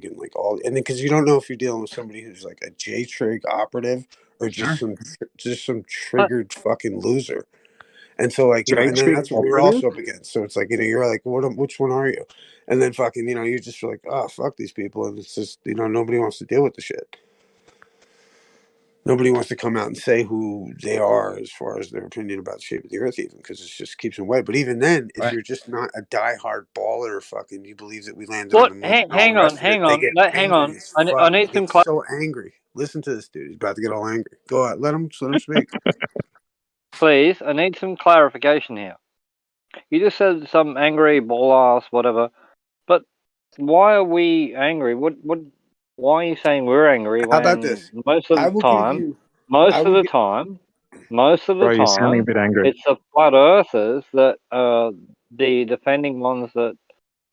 and like all, and then because you don't know if you're dealing with somebody who's like a J-trig operative or Sure. just some triggered fucking loser. And so, like, and then J-trig that's what we're operative? also up against. So it's like, you're like, which one are you? And then fucking, you just feel like, oh, fuck these people. And it's just, nobody wants to deal with the shit. Nobody wants to come out and say who they are as far as their opinion about the shape of the earth, even because it just keeps them away. But even then, if you're just not a diehard baller, fucking, you believe that we landed on the moon and all the rest of it, they get angry as I fuck. need They some get so angry. Listen to this dude. He's about to get all angry. Go out. Let him speak. please. I need some clarification here. You just said some angry ball ass, whatever. But why are we angry? Why are you saying we're angry How about when this? most of I the will give time, you. I most of will the give. time, most of the Bro, you're sounding a time, bit angry. it's the flat earthers that are the defending ones that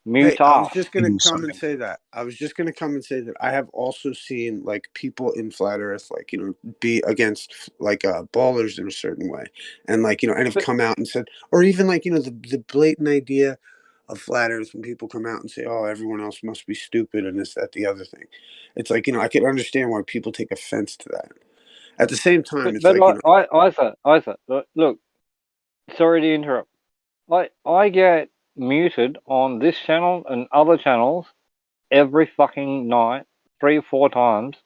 Hey, mute I was us. just gonna come and say that. I was just gonna come and say that I have also seen like people in flat Earth, like be against like ballers in a certain way, and like and have But, come out and said, or even like the blatant idea of flat Earth when people come out and say, oh, everyone else must be stupid and this, that, the other thing. It's like I could understand why people take offense to that. At the same time, it's but like Isaac, look, sorry to interrupt. I get muted on this channel and other channels every fucking night, 3 or 4 times,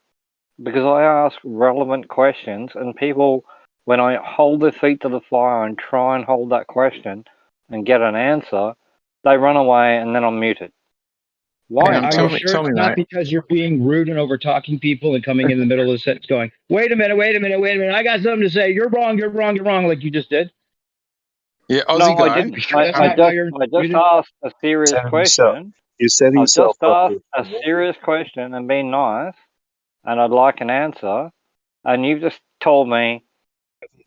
because I ask relevant questions, and people, when I hold their feet to the fire and try and hold that question and get an answer, they run away and then I'm muted. Why? Hang on, Are you sure tell it's me, not mate. because you're being rude and over talking people and coming in the middle of the sentence going, wait a minute, I got something to say. You're wrong, like you just did? Yeah, Aussie No, I guy. didn't. That's not why you're I just muted? asked a serious question. You said I've himself just asked properly. a serious question and been nice, and I'd like an answer, and you've just told me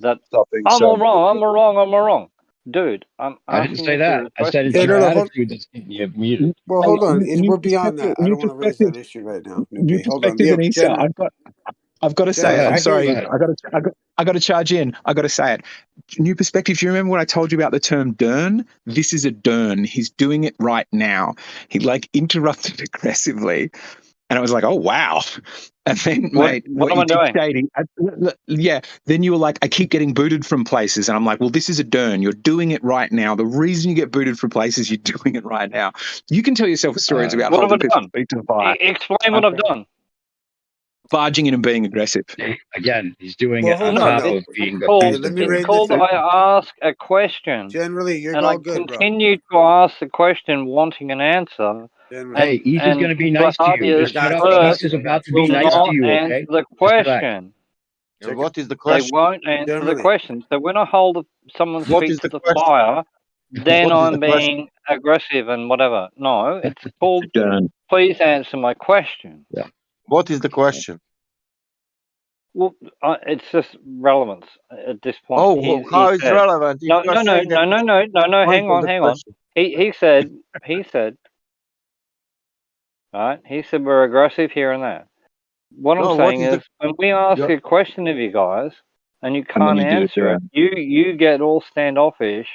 that Stopping I'm all some. wrong, I'm all wrong, I'm all wrong. Dude, I'm I didn't asking say you a that. serious I said question. it's yeah, your hold. attitude that's getting you muted. Well, Hey, hold on. new We're beyond perspective, that. I don't want to raise that issue right now, new newbie. Hold on. perspective, Yeah, Anissa. Jen, I've got to Jen, say it. ahead. I'm I hear sorry. you. I got to charge in. I got to say it. New perspective. Do you remember when I told you about the term "dern"? This is a dern. He's doing it right now. He like interrupted aggressively, and I was like, "Oh wow!" And then, mate, What what am you I did, doing? Shady? Yeah. Then you were like, "I keep getting booted from places," and I'm like, "Well, this is a dern. You're doing it right now. The reason you get booted from places, you're doing it right now. You can tell yourself stories about What have I holding people's done? feet to the fire, Explain what I've done. barging in and being aggressive." Again, he's doing Well, it on hold on. No, top No, of being here, accused let of me doing it's rein it. this called in. I ask a question, Generally, you're and all I good, bro. continue to ask the question wanting an answer, Generally, Hey, Issa's going to be nice to you. Claudius Just I shut got up. you. I got first Issa's you. I about got to you. be will I nice got to not you. you, answer okay? the Just relax. question. What is the They question? won't answer the Generally, question. So when I hold someone's What feet is to the the question? fire, then What is the I'm question? being aggressive and whatever. No, it's called, Dern. please answer my question. Yeah. What is the question? Well, it's just relevance at this point. Oh, He how is said, relevant if no, you are no, no, saying that no, no, it's no, no, no. point Hang of on, the hang on. question? He said, right? He said we're aggressive here and there. What I'm No, what saying is the is, when we ask your, a question of you guys and you And then can't you do answer it, you get all standoffish,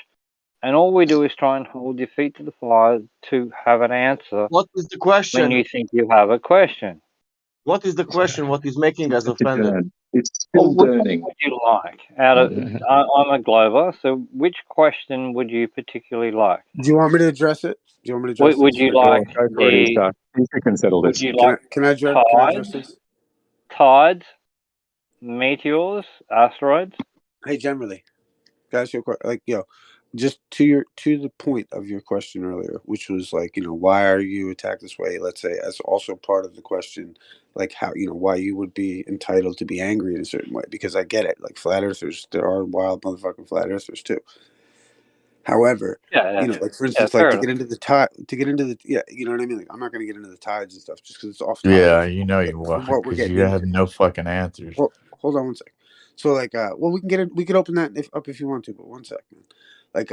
and all we do is try and hold your feet to the fire to have an answer what is the when question? you think you have a question. What is the question? What is making us It's a offended? dern. It's Well, still which one derning. would you like? I'm a Glover, so which question would you particularly like? do you want me to address it? Do you want me to address Would this? you Go like for it, the? Issa. Issa can settle Would this. you like Can I address tides, this? meteors, asteroids? Hey, generally, guys, your like just to the point of your question earlier, which was like why are you attacked this way? Let's say as also part of the question, like how why you would be entitled to be angry in a certain way, because I get it. Like flat earthers, there are wild motherfucking flat earthers too. However, Yeah, like for yeah, instance, like fair to enough. get into the tide, to get into the you know what I mean. Like I'm not going to get into the tides and stuff just because it's off Yeah, topic you know you from won't, what we're because getting you have into. no fucking answers. Well, hold on one sec. So like, well, we can get it. We could open that up if you want to, but one sec, man. Like,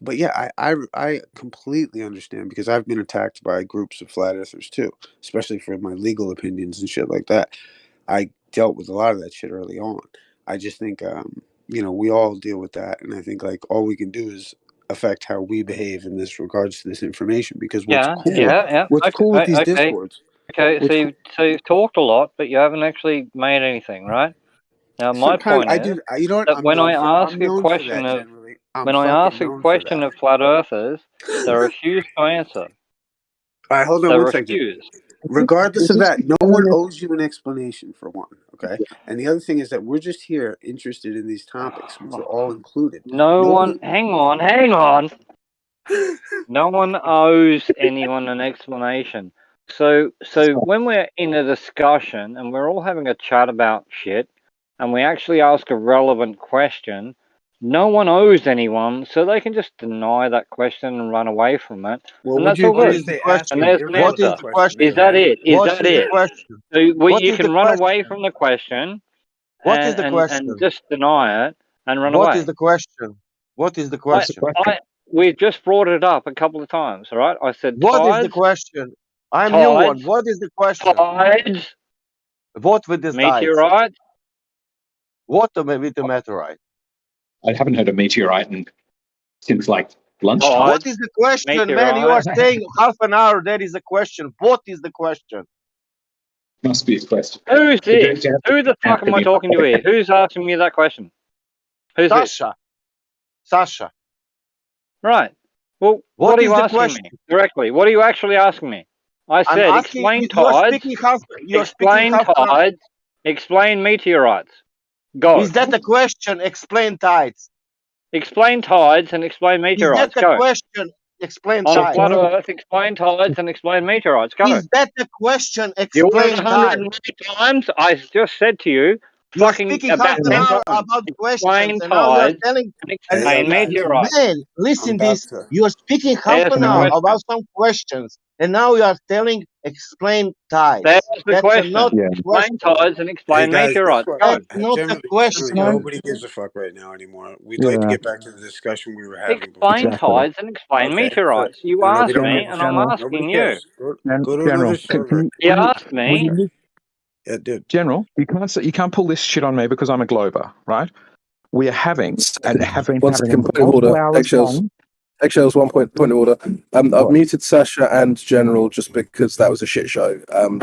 but yeah, I completely understand because I've been attacked by groups of flat earthers too, especially for my legal opinions and shit like that. I dealt with a lot of that shit early on. I just think, we all deal with that, and I think like all we can do is affect how we behave in this regards to this information. Because Yeah, yeah, yeah. what's Okay, cool with these okay. discords. Okay, so you've talked a lot, but you haven't actually made anything, right? Now, my Sometimes point I is do. You know what? that when I ask I'm a known for question that. of Generally, I'm when I fucking ask a known for question that. of flat earthers, they refuse to answer. All right, hold on They one second. refuse. Regardless of This is that, no one owes you an explanation for one. Okay, and the other thing is that we're just here interested in these topics, which are all included. No one. Nobody. Hang on. No one owes anyone an explanation. So when we're in a discussion and we're all having a chat about shit, and we actually ask a relevant question, no one owes anyone, so they can just deny that question and run away from it, Well, and would that's you all agree What good. is if the they ask And an question? there's an What is irrelevant answer. the question? Is They question? don't that answer? it? Is What that is the it? question? So What you is the can run away question? from the question What is the and question? just deny it and run What is away. the question? What is the what's the question? question? We've just brought it up a couple of times, all right? I said What is the tides, question? I'm new one. tides, What is the question? tides, What with these tides? meteorites, What with the meteorite? I haven't heard of meteorite since like lunchtime. What tides, is the question, man? You are meteorites. saying half an hour. There is a question. What is the question? Must be a question. Who's You're going this? to have to Who the fuck answer am I me. talking to here? Who's asking me that question? Who's this? Sasha. Sasha. Right. Well, what What are is you the asking question? me directly? What are you actually asking me? I I'm said asking. explain You are tides, speaking half. You are speaking explain half an hour. tides, explain meteorites. Go. Is that a question? Explain tides. Explain tides and explain Is that meteorites. a Go. question? Explain On a tides. flat Earth, explain tides and explain meteorites. Go. Is that a question? You want Explain it tides. 100 times? I just said to you, You are fucking speaking about half an 10 hour times. about questions, Explain and now you are tides telling. and And Hey, yo, explain guys, meteorites. man, I'm listen about this. to. You are speaking half There's an the hour question. about some questions, and now you are telling explain tides. There's the That's question. not Yeah. a Explain question. tides and Hey explain guys, guess meteorites. what? Go. That's not a Generally, question. nobody gives a fuck right now anymore. We'd like to Yeah. get back to the discussion we were having Explain before. Exactly. tides and explain Okay, good. meteorites. You No, we asked don't me, give and a I'm shit. General, Nobody asking you. cares. Go to General, another server. You asked will me. you, Yeah, dude. General, you can't pull this shit on me because I'm a glober, right? We are having and have been One having second, point of multiple order. hours long. Eggshells, point of order. I've What? muted Sasha and General just because that was a shit show.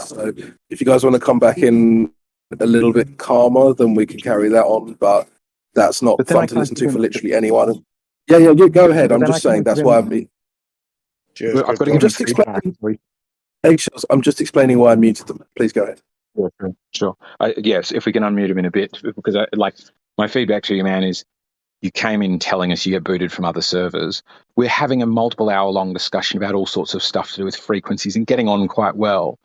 So if you guys want to come back in a little bit calmer, then we can carry that on. But that's not But then I fun to can't listen to give for him. literally anyone. Yeah, go ahead. But I'm then I just saying can't give that's why him. Cheers, I've got to I'm give him just feedback. explaining. Eggshells, I'm just explaining why I muted them. Please go ahead. Yeah, sure. Yes, if we can unmute him in a bit, because my feedback to you, man, is you came in telling us you get booted from other servers. We're having a multiple hour long discussion about all sorts of stuff to do with frequencies and getting on quite well.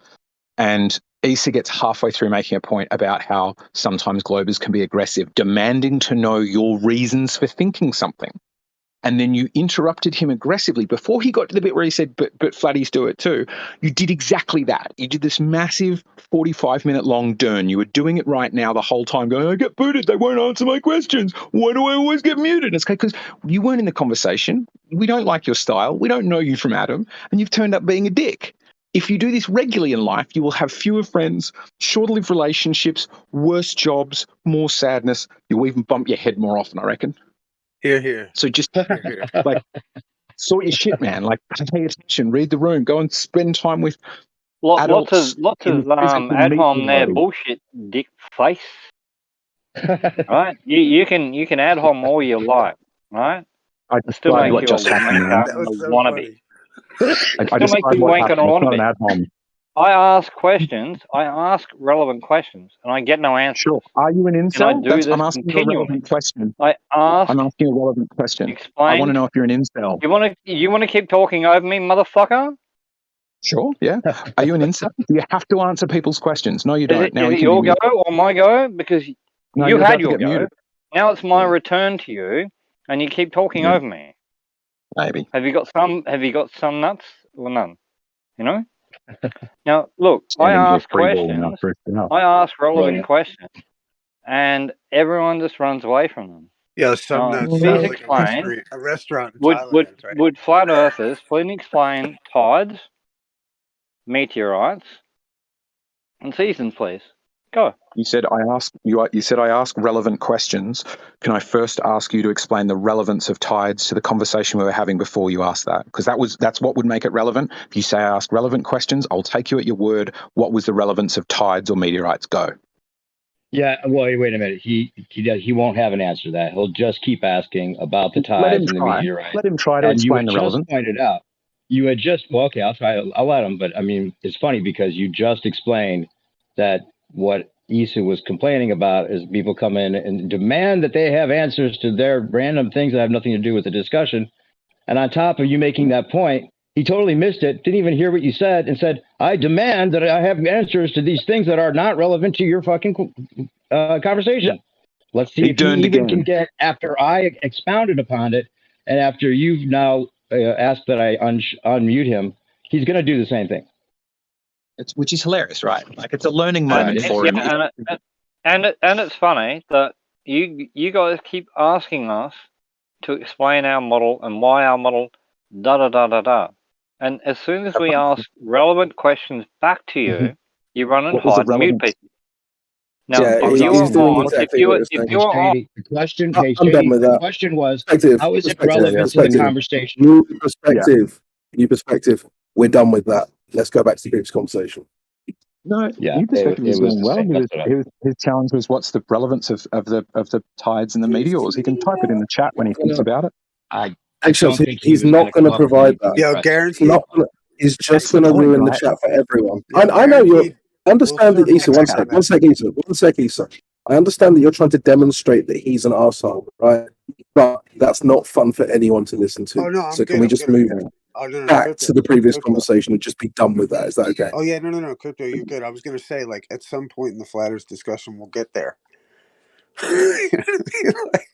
And Issa gets halfway through making a point about how sometimes Globers can be aggressive, demanding to know your reasons for thinking something. And then you interrupted him aggressively before he got to the bit where he said, but flatties do it too. You did exactly that. You did this massive 45-minute long dern. You were doing it right now the whole time going, I get booted. They won't answer my questions. Why do I always get muted? It's because you weren't in the conversation. We don't like your style. We don't know you from Adam. And you've turned up being a dick. If you do this regularly in life, you will have fewer friends, shorter-lived relationships, worse jobs, more sadness. You'll even bump your head more often, I reckon. Here. So just like sort your shit, man. Like pay attention, read the room, go and spend time with adults. Lots in of the physical ad meat hom there reality. bullshit, dick face. Right? You can ad hom all you like, right? I It still described makes what you a just happened, man. wanker That and was a so wannabe. funny. I Still makes described you a what wanker and a happened. It's not an wannabe. ad hom. I ask questions. I ask relevant questions, and I get no answers. Sure. Are you an And I incel? do I'm this asking you a continually. relevant question. I ask, I'm asking a relevant question. I want explain. to know if you're an incel. You want to keep talking over me, motherfucker? Sure, yeah. Are you an incel? Do you have to answer people's questions? No, you don't. Now Is we it can your be go or my go? Because No, you you're had about to your get go. muted. Now it's my return to you, and you keep talking Yeah. over me. Maybe. Have you got some nuts or none? You know. Now look, I Standing here ask freeballing questions. after enough. I ask relevant questions, and everyone just runs away from them. Yeah, some Now, that please sounds like explain. a restaurant in Would Thailand, right? would flat earthers please explain tides, meteorites, and seasons, please? Go. You said I ask relevant questions. Can I first ask you to explain the relevance of tides to the conversation we were having before you asked that? Because that's what would make it relevant. If you say I ask relevant questions, I'll take you at your word. What was the relevance of tides or meteorites? Go. Yeah, well, wait a minute. He won't have an answer to that. He'll just keep asking about the Let him tides and the try. meteorites. Let him try to And you explain had the just relevance. pointed out, well, okay, I'll try. I'll let him. But I mean, it's funny because you just explained that what Issa was complaining about is people come in and demand that they have answers to their random things that have nothing to do with the discussion. And on top of you making that point, he totally missed it, didn't even hear what you said, and said, I demand that I have answers to these things that are not relevant to your fucking conversation. Yeah. Let's see if he even can get, after I expounded upon it, and after you've now asked that I unmute him, he's going to do the same thing. Which is hilarious, right? Like, it's a learning moment for him. And it's funny that you guys keep asking us to explain our model and why our model da da da da da. And as soon as we ask relevant questions back to you, you run and hide and mute people. Now, if you are on, the question, I'm done with that. The question was, how is it relevant to the conversation? New perspective. We're done with that. Let's go back to the previous conversation. No, new perspective was going well. His challenge was, what's the relevance of the tides and the meteors? He can type it in the chat when he thinks about it. He's not going to provide that. Yeah, guaranteed. He's just going to ruin the chat for everyone. I know you're. I understand that, Issa. One sec, Issa. I understand that you're trying to demonstrate that he's an arsehole, right? But that's not fun for anyone to listen to. Oh, no, so can we just move back to the previous conversation and just be done with that? Is that okay? Oh, yeah, no, Crypto, you're good. I was going to say, like, at some point in the Flat Earth discussion, we'll get there. You know what I mean? Like,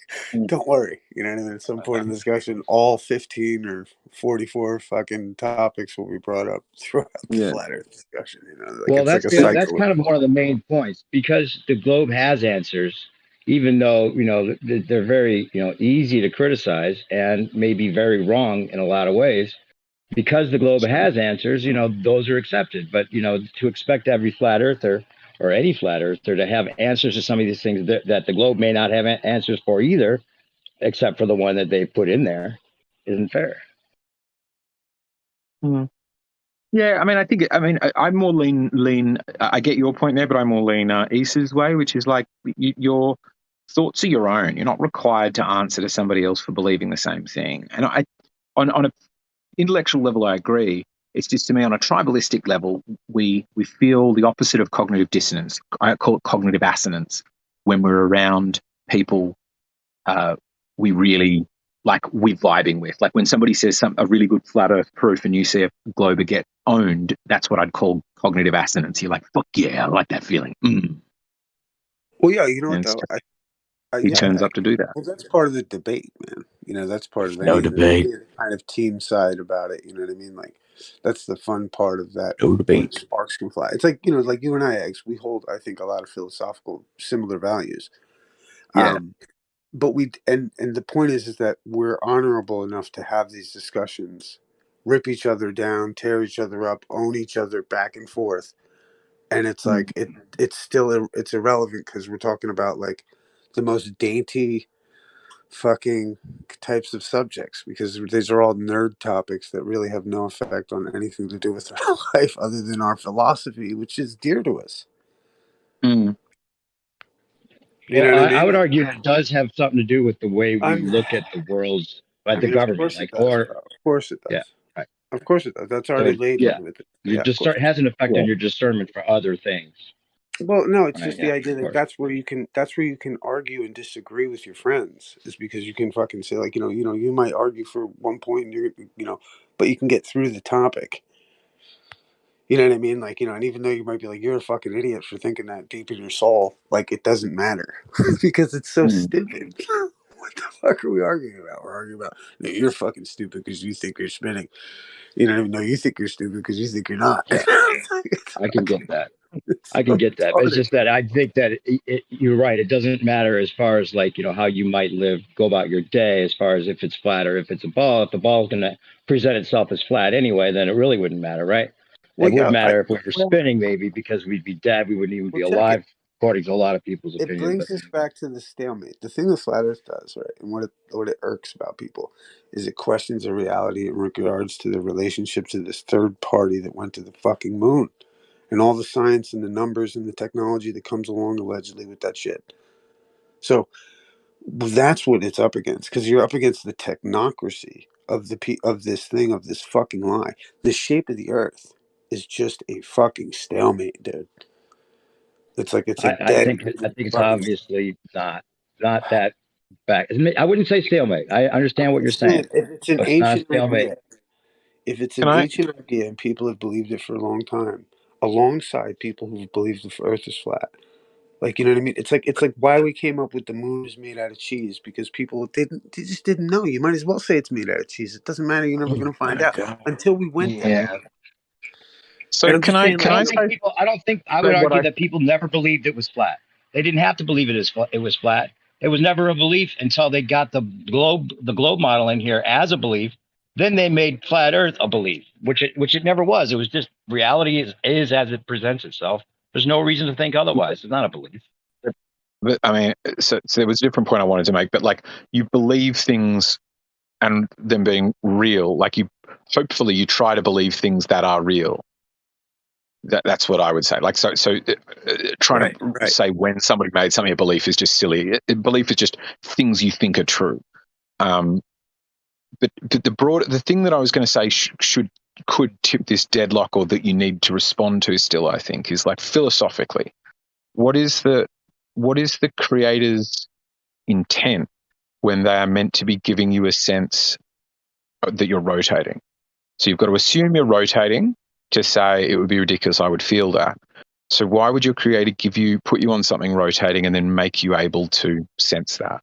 don't worry. You know what I mean? At some point in the discussion, all 15 or 44 fucking topics will be brought up throughout the Flat Earth discussion. You know, like, well, that's kind of one of the main points, because the globe has answers, even though, you know, they're very, you know, easy to criticize and maybe very wrong in a lot of ways. Because the globe has answers, you know, those are accepted. But, you know, to expect every flat earther or any flat earther to have answers to some of these things that the globe may not have answers for either, except for the one that they put in there, isn't fair. Yeah, I'm more lean. I get your point there, but I'm more lean Issa's way, which is like, your thoughts are your own. You're not required to answer to somebody else for believing the same thing. And on a intellectual level, I agree. It's just, to me, on a tribalistic level, we feel the opposite of cognitive dissonance. I call it cognitive assonance. When we're around people we really we're vibing with. Like when somebody says a really good flat earth proof and you see a glober get owned, that's what I'd call cognitive assonance. You're like, fuck yeah, I like that feeling. Well, yeah, you know what, though? He turns up to do that. Well, that's part of the debate, man. You know, that's part of no debate. Kind of team side about it. You know what I mean? Like, that's the fun part of that. No debate. Sparks can fly. It's like, you know, like you and I, Eggs, we hold, I think, a lot of philosophical similar values. Yeah. But and the point is that we're honorable enough to have these discussions, rip each other down, tear each other up, own each other back and forth. And it's like, it's still, it's irrelevant because we're talking about like the most dainty fucking types of subjects, because these are all nerd topics that really have no effect on anything to do with our life other than our philosophy, which is dear to us. You know what I would argue it does have something to do with the way we look at the world's, the government. Of course it does. Yeah, right. Of course it does. That's already laden with it. It has an effect on your discernment for other things. Well, no, it's just the idea that that's where you can argue and disagree with your friends, is because you can fucking say, like, you know, you might argue for one point and you're, but you can get through the topic. You know what I mean? Like, and even though you might be like, you're a fucking idiot for thinking that deep in your soul, like, it doesn't matter because it's so stupid. What the fuck are we arguing about? We're arguing about, no, you're fucking stupid because you think you're spinning. You know, no, you think you're stupid because you think you're not. I can get that. I can get that. It's just that I think that you're right. It doesn't matter as far as how you might go about your day, as far as if it's flat or if it's a ball. If the ball's going to present itself as flat anyway, then it really wouldn't matter, right? It would matter if we were spinning, maybe, because we'd be dead. We wouldn't even be alive. according to a lot of people's It opinion. brings us back to the stalemate. The thing that Flat Earth does, right, and what it irks about people, is it questions the reality in regards to the relationship to this third party that went to the fucking moon, and all the science and the numbers and the technology that comes along allegedly with that shit. So that's what it's up against, because you're up against the technocracy of this fucking lie. The shape of the Earth is just a fucking stalemate, dude. It's like it's a I dead think it's fucking. obviously not that back. I wouldn't say stalemate. I understand what you're saying, If it's an but it's not ancient stalemate. idea, if it's Can an I? ancient idea and people have believed it for a long time, alongside people who've believed the Earth is flat, like, you know what I mean? It's like why we came up with the moon is made out of cheese, because they just didn't know. You might as well say it's made out of cheese. It doesn't matter. You're never Oh gonna find my out God. until we went there. Yeah. So And I'm can just I? saying, Can I like, I don't you know, think say people. I don't think. I would what argue I? that people never believed it was flat. They didn't have to believe it was flat. It was never a belief until they got the globe model in here as a belief. Then they made flat Earth a belief, which it never was. It was just reality is as it presents itself. There's no reason to think otherwise. It's not a belief. But I mean, so there was a different point I wanted to make. But like, you believe things and them being real. Like hopefully you try to believe things that are real. That's what I would say. Like, trying right, to right. say when somebody made something a belief is just silly. Belief is just things you think are true. But the thing that I was going to say could tip this deadlock, or that you need to respond to still, I think, is like philosophically, what is the creator's intent when they are meant to be giving you a sense that you're rotating? So you've got to assume you're rotating to say it would be ridiculous, I would feel that. So why would your creator put you on something rotating and then make you able to sense that?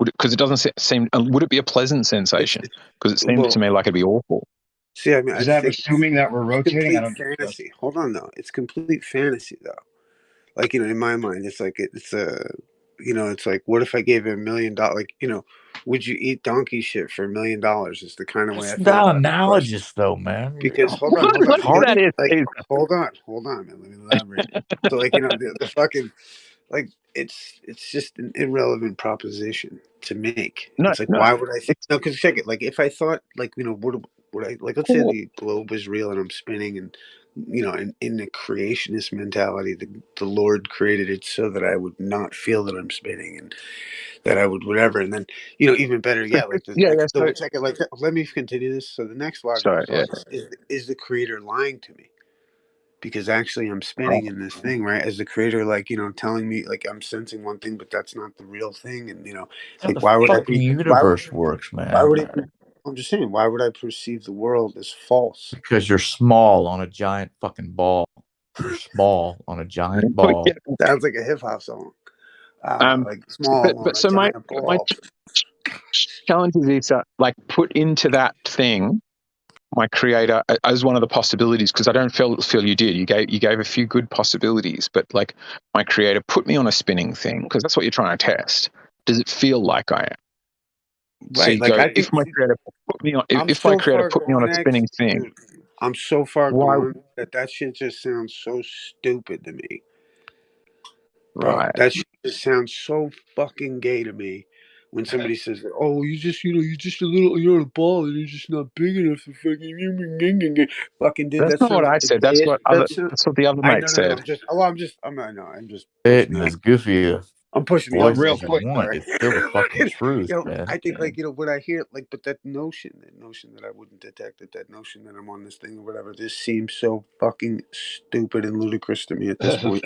Because it doesn't seem, would it be a pleasant sensation? Because it seems to me like it'd be awful. See, I mean, I Is that think assuming that we're it's rotating? I complete don't trust. fantasy. Hold on, though. It's complete fantasy, though. Like, you know, in my mind, it's like it's a, you know, it's like, what if I gave you $1 million? Like, you know, would you eat donkey shit for $1 million? Is the kind of way I That's feel not about that question. analogous, though, man. Because hold on, What It's hard. that because is, like hold on, man. Let me elaborate. So, like, you know, the fucking, like, it's just an irrelevant proposition to make. no, It's like, no, why would I think? it's No, because check it. Like, if I thought, like, you know, would I, like, let's say cool. the globe was real and I'm spinning, and, you know, in the creationist mentality, the Lord created it so that I would not feel that I'm spinning, and that I would whatever. And then, you know, even better yet, like the Yeah, yeah. next, so check it. Like, let me continue this. So the next logical Sorry, yeah. thought is the creator lying to me? Because actually I'm Right. spinning in this thing, right? As the creator, like, you know, telling me, like, I'm sensing one thing, but that's not the real thing. And, you know, That's how like, the why would I fucking be, universe works, why man. would it be, I'm just saying, why would I perceive the world as false? Because you're small on a giant fucking ball. You're small on a giant But ball. yeah, Sounds like a hip hop song. um, Like small on but a so my giant ball. challenge is like put into that thing my creator as one of the possibilities, because I don't feel you did. You gave a few good possibilities, but like my creator put me on a spinning thing, because that's what you're trying to test. Does it feel like I am? So Right. you Like, go, I think if my creator put me on, I'm if my so creator far put me on gone, a X, spinning thing, dude. I'm so far why? gone that shit just sounds so stupid to me. Bro, Right. that shit just sounds so fucking gay to me when somebody says, "Oh, you just, you know, you're just a little, you're a ball, and you're just not big enough to fucking dude." That's That not what sounds I like a said. That's kid. what that's what the other I mate no, no, no. said. I'm just, oh, I'm not, no, I'm just It pushing and the as envelope. goofy a I'm pushing the voice envelope. as Real you quick. want. Sorry. It's still the fucking truth, You know, man. I think, like, you know, when I hear, like, but that notion that I wouldn't detect it, that notion that I'm on this thing or whatever, this seems so fucking stupid and ludicrous to me at this point.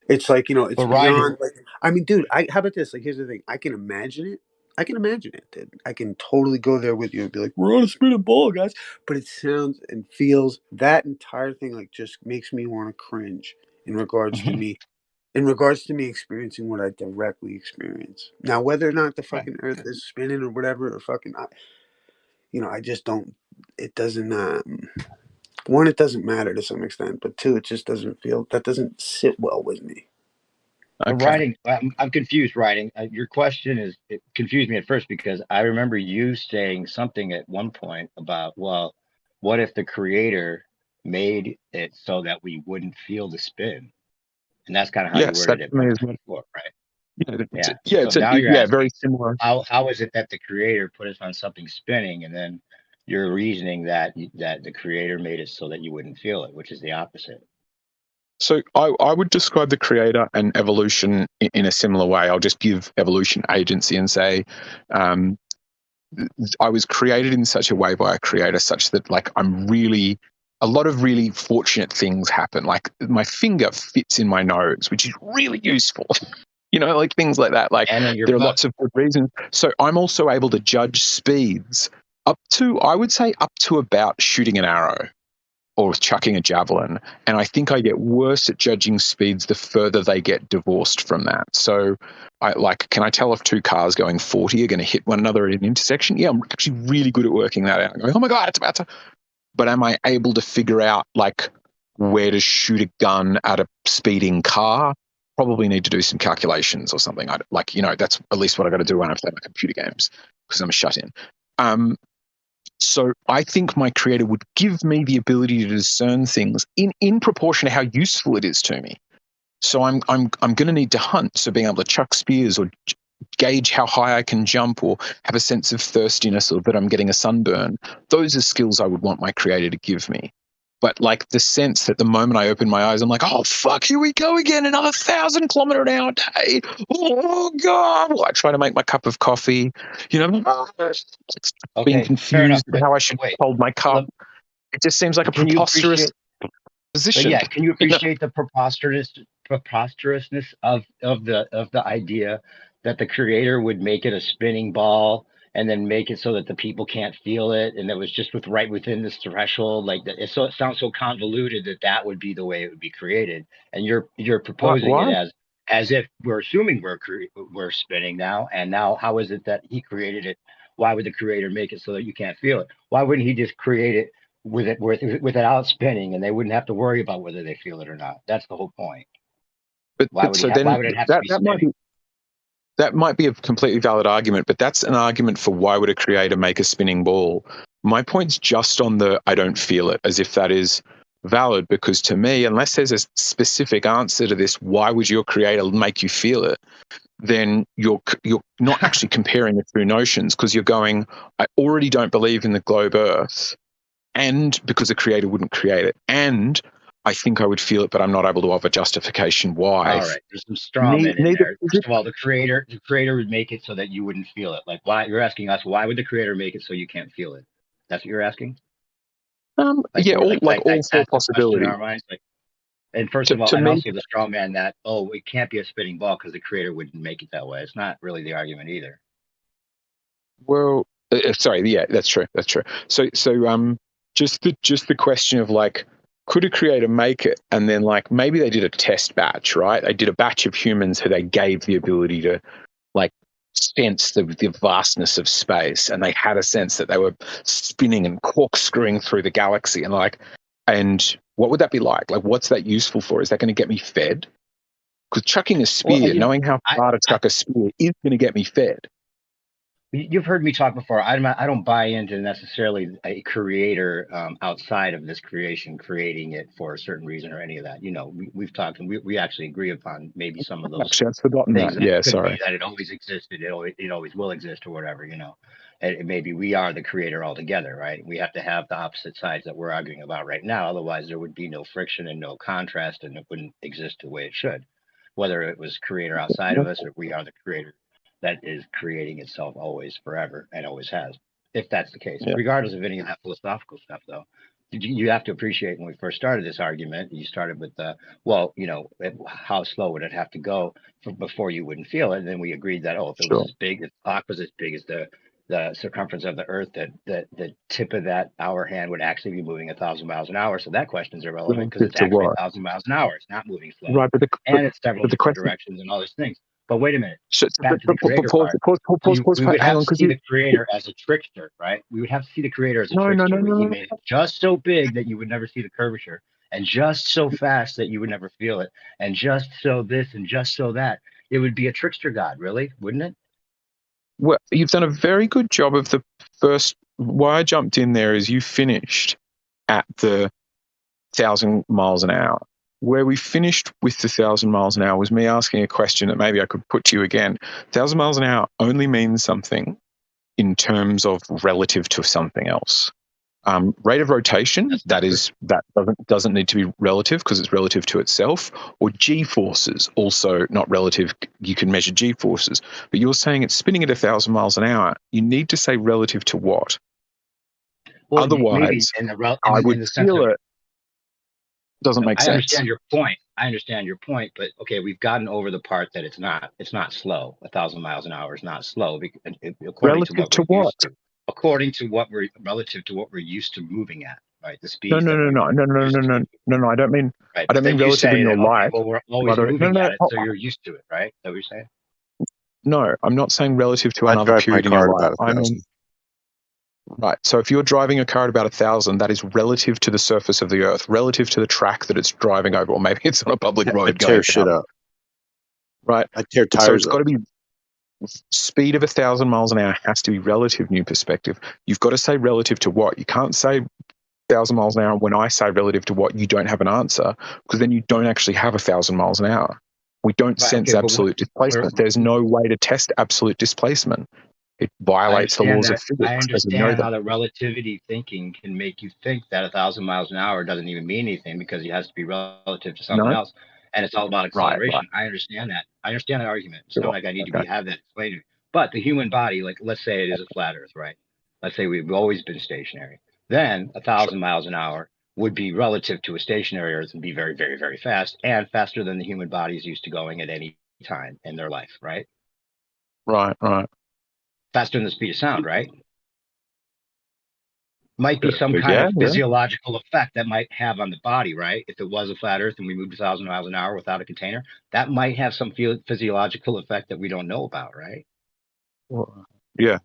It's like, you know, it's But writing, beyond, like, I mean, dude, how about this? Like, here's the thing. I can imagine it. I can imagine it, dude. I can totally go there with you and be like, we're on a spinning ball, guys. But it sounds and feels, that entire thing, like, just makes me want to cringe in regards to me experiencing what I directly experience. Now, whether or not the right. fucking earth is spinning or whatever, or fucking, you know, I just don't, it doesn't, one, it doesn't matter to some extent, but two, it just doesn't feel, that doesn't sit well with me. But Okay. writing, I'm confused. Writing, your question it confused me at first because I remember you saying something at one point about, well, what if the creator made it so that we wouldn't feel the spin? And that's kind of how you worded it before, right? Yeah, very similar. How is it that the creator put us on something spinning, and then you're reasoning that the creator made it so that you wouldn't feel it, which is the opposite? So I would describe the creator and evolution in a similar way. I'll just give evolution agency and say, I was created in such a way by a creator such that like a lot of really fortunate things happen. Like my finger fits in my nose, which is really useful. Like things like that. Like there are lots of good reasons. So I'm also able to judge speeds I would say up to about shooting an arrow or chucking a javelin. And I think I get worse at judging speeds the further they get divorced from that. So can I tell if two cars going 40 are going to hit one another at an intersection? Yeah, I'm actually really good at working that out. I'm going, oh my God, it's about to. But am I able to figure out like where to shoot a gun at a speeding car? Probably need to do some calculations or something. That's at least what I got to do when I play my computer games because I'm shut in. So I think my creator would give me the ability to discern things in proportion to how useful it is to me. So I'm going to need to hunt. So being able to chuck spears or gauge how high I can jump or have a sense of thirstiness or that I'm getting a sunburn. Those are skills I would want my creator to give me. But like the sense that the moment I open my eyes, I'm like, oh, fuck, here we go again, another 1,000 kilometer an hour day. Oh, God. Well, I try to make my cup of coffee, being confused about how I should hold my cup. It just seems like a preposterous position. But yeah, can you appreciate the preposterousness of the idea that the creator would make it a spinning ball and then make it so that the people can't feel it, and it was just right within this threreshold, like that? It sounds so convoluted that would be the way it would be created, and you're proposing it as if we're assuming we're spinning now, and now how is it that he created it? Why would the creator make it so that you can't feel it? Why wouldn't he just create it without spinning, and they wouldn't have to worry about whether they feel it or not? That's the whole point. Why would it have to be spinning? That might be a completely valid argument, but that's an argument for why would a creator make a spinning ball. My point's just on the I don't feel it, as if that is valid, because to me, unless there's a specific answer to this, why would your creator make you feel it? Then you're not actually comparing the two notions, because you're going, I already don't believe in the globe Earth, and because the creator wouldn't create it, and I think I would feel it, but I'm not able to offer justification why. All right, there's some straw men in there. First of all, the creator would make it so that you wouldn't feel it. Like, why? You're asking us, why would the creator make it so you can't feel it? That's what you're asking? All four possibilities. And first of all, and also the straw man that, it can't be a spinning ball because the creator wouldn't make it that way. It's not really the argument either. Well, sorry, yeah, that's true. So just the question of like, could a creator make it? And then like maybe they did a test batch, right? They did a batch of humans who they gave the ability to like sense the vastness of space, and they had a sense that they were spinning and corkscrewing through the galaxy, and what would that be like? Like, what's that useful for? Is that going to get me fed? Because chucking a spear, knowing how far to chuck a spear is going to get me fed. You've heard me talk before. I don't buy into necessarily a creator outside of this creation creating it for a certain reason or any of that. We've talked, and we actually agree upon maybe some of those actually, I've forgotten things. That. Yeah, sorry. That it always existed. It always will exist, or whatever. And maybe we are the creator altogether, right? We have to have the opposite sides that we're arguing about right now. Otherwise, there would be no friction and no contrast, and it wouldn't exist the way it should. Whether it was creator outside of us, or we are the creator that is creating itself always, forever, and always has, if that's the case. Yeah. Regardless of any of that philosophical stuff, though, you have to appreciate when we first started this argument, you started with how slow would it have to go before you wouldn't feel it? And then we agreed that, if it was as big, if the clock was as big as the circumference of the Earth, that the tip of that hour hand would actually be moving 1,000 miles an hour. So that question's irrelevant because it's actually 1,000 miles an hour. It's not moving slow. Right, and it's several different directions and all these things. But wait a minute. Back to the creator part. We would have to see the creator as a trickster, right? We would have to see the creator as a trickster. He made it just so big that you would never see the curvature, and just so fast that you would never feel it, and just so this and just so that. It would be a trickster god, really, wouldn't it? Well, you've done a very good job of the first. Why I jumped in there is you finished at the 1,000 miles an hour. where we finished with the 1,000 miles an hour was me asking a question that maybe I could put to you again. 1,000 miles an hour only means something in terms of relative to something else. Rate of rotation, that doesn't need to be relative because it's relative to itself, or G-forces, also not relative. You can measure G-forces, but you're saying it's spinning at 1,000 miles an hour. You need to say relative to what? Well, otherwise, I would feel it doesn't make sense. I understand your point, but okay, we've gotten over the part that it's not slow. 1,000 miles an hour is not slow according to what we're used to. According to what we're relative to what we're used to moving at, right? The speed. No. I don't mean. Right. I don't mean relative in your life. Well, we're always moving at it, so you're used to it, right? Is that what you're saying? No, I'm not saying relative to another period in your life. I mean, right. So if you're driving a car at about 1,000, that is relative to the surface of the Earth, relative to the track that it's driving over, or maybe it's on a public road. I tear shit up. Right. I tear tires. So it's got to be speed of 1,000 miles an hour has to be relative. New perspective. You've got to say relative to what. You can't say 1,000 miles an hour when I say relative to what. You don't have an answer because then you don't actually have 1,000 miles an hour. We don't sense absolute displacement. There's no way to test absolute displacement. It violates the laws of physics. I understand how the relativity thinking can make you think that 1,000 miles an hour doesn't even mean anything because it has to be relative to something else, and it's all about acceleration. Right. I understand that. I understand that argument. It's not like I need to have that explained to me. But the human body, like let's say it is a flat Earth, right? Let's say we've always been stationary. Then 1,000 miles an hour would be relative to a stationary Earth and be very, very, very fast and faster than the human body is used to going at any time in their life, right? Right. Faster than the speed of sound, right? Might be some kind of physiological effect that might have on the body, right? If it was a flat Earth and we moved 1,000 miles an hour without a container, that might have some physiological effect that we don't know about, right? Well, yeah.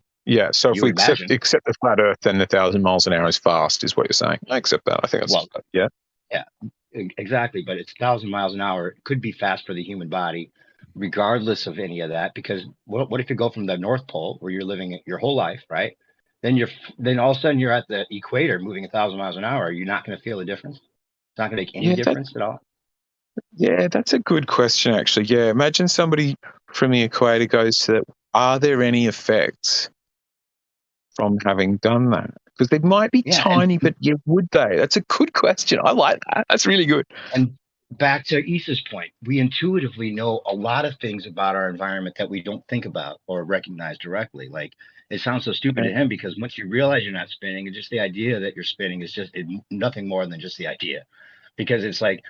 So if we accept the flat Earth, then 1,000 miles an hour is fast, is what you're saying. I accept that. I think that's yeah, exactly. But it's 1,000 miles an hour. It could be fast for the human body, regardless of any of that. Because what if you go from the North Pole, where you're living your whole life, right? Then all of a sudden you're at the equator, moving 1,000 miles an hour. You're not going to feel a difference. It's not going to make any difference at all. Yeah, that's a good question, actually. Yeah, imagine somebody from the equator goes to that. Are there any effects from having done that? Because they might be tiny, but would they? That's a good question. I like that. That's really good. And back to Issa's point, we intuitively know a lot of things about our environment that we don't think about or recognize directly. Like, it sounds so stupid to him because once you realize you're not spinning, it's just the idea that you're spinning is just nothing more than just the idea. Because it's like,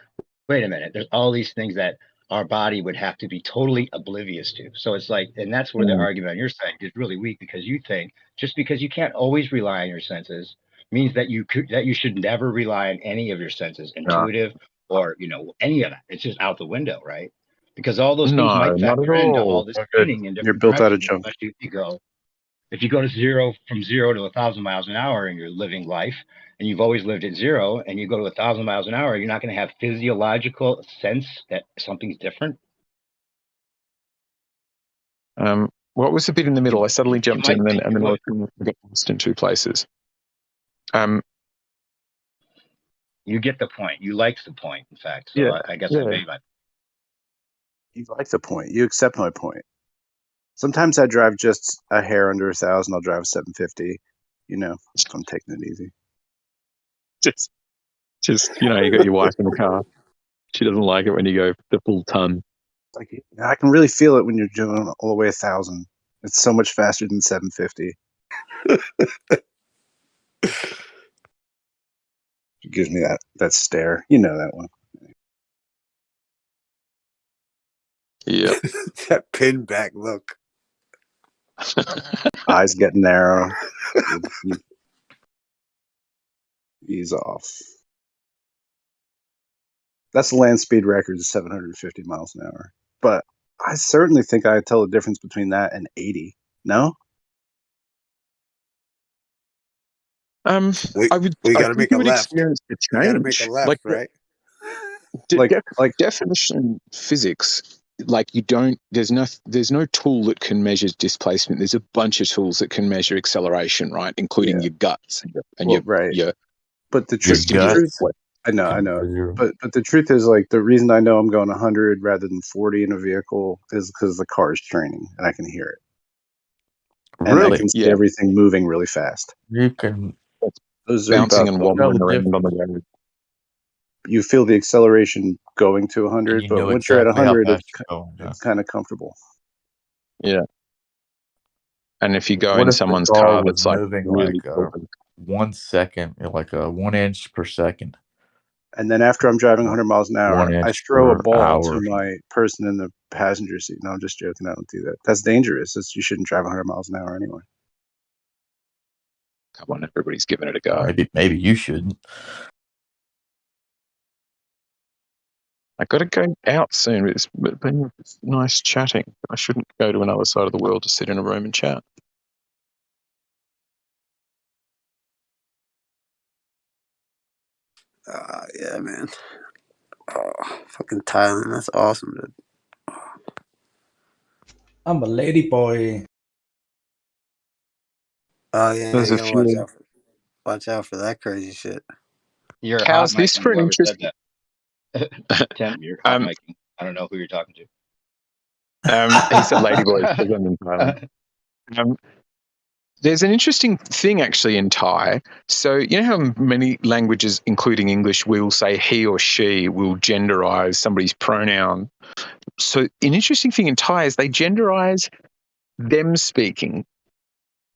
wait a minute, there's all these things that our body would have to be totally oblivious to. So it's like, and that's where the argument on your side is really weak, because you think just because you can't always rely on your senses means that you should never rely on any of your senses, intuitive or any of that. It's just out the window, right? Because all those things might factor into all this spinning in different You're built out of junk. If you go from 0 to 1,000 miles an hour in your living life, and you've always lived at 0, and you go to 1,000 miles an hour, you're not going to have physiological sense that something's different. What was the bit in the middle? I suddenly jumped in, and then I got lost in two places. You get the point. You liked the point, in fact. So I guess I made my. You like the point. You accept my point. Sometimes I drive just a hair under 1,000. I'll drive 750. So I'm taking it easy. Just you got your wife in the car. She doesn't like it when you go the full ton. Like, I can really feel it when you're doing all the way 1,000. It's so much faster than 750. It gives me that stare. You know that one. Yeah. That pin back look. Eyes get narrow. Ease off. That's the land speed record is 750 miles an hour. But I certainly think I tell the difference between that and 80. No? We got to make a left. We got to make a left, right? Definition physics. Like there's no tool that can measure displacement. There's a bunch of tools that can measure acceleration, right? Including your guts and your But the truth, I know. But the truth is, like, the reason I know I'm going 100 rather than 40 in a vehicle is because the car is training and I can hear it. And I can see everything moving really fast. You can Those bouncing and wobbling around on the road. You feel the acceleration going to 100, you but know once you're at exactly how 100, fast you're going, it's kind of comfortable. Yeah. And if you go What in if the someone's car car was that's like moving really like 1 second, like a 1 inch per second? And then after I'm driving 100 miles an hour, 1 I inch throw a per ball hour. to my person in the passenger seat. No, I'm just joking. I don't do that. That's dangerous. You shouldn't drive 100 miles an hour anyway. Come on, everybody's giving it a go. Maybe you shouldn't. I got to go out soon. It's been nice chatting. I shouldn't go to another side of the world to sit in a room and chat. Yeah, man. Oh, fucking Thailand. That's awesome, dude. I'm a lady boy. Oh yeah, There's you a gotta few. watch out for that crazy shit. You're hot How's this micing for an whoever said interesting? that. Tim, you're hot micing. I don't know who you're talking to. He said ladyboy because I'm in Thailand. There's an interesting thing actually in Thai. So you know how many languages, including English, will say he or she, will genderize somebody's pronoun. So an interesting thing in Thai is they genderize them speaking.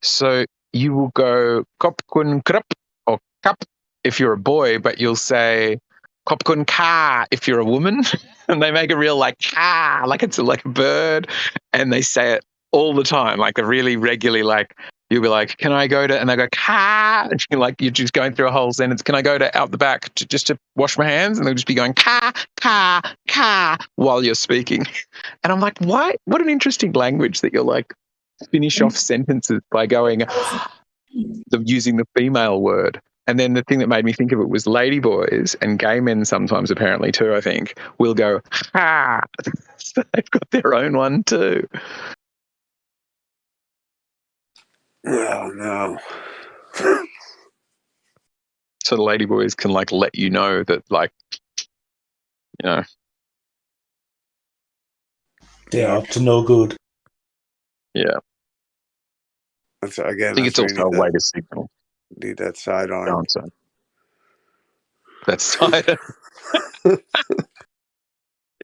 So you will go kop kun krap or kap if you're a boy, but you'll say kop kun ka if you're a woman. And they make it real like ka, like it's like a bird. And they say it all the time, like a really regularly, like you'll be like, can I go to, and they go ka, and you're just going through a whole sentence. Can I go to out the back just to wash my hands? And they'll just be going ka, ka, ka while you're speaking. And I'm like, why? What an interesting language that you're like, finish off sentences by going using the female word. And then the thing that made me think of it was ladyboys and gay men sometimes apparently too, I think, will go ha. So they've got their own one too. Oh no. So the ladyboys can like let you know that, like, you know, they're up to no good. Yeah. That's, again, I think it's also a way to signal. Need that sidearm. That side.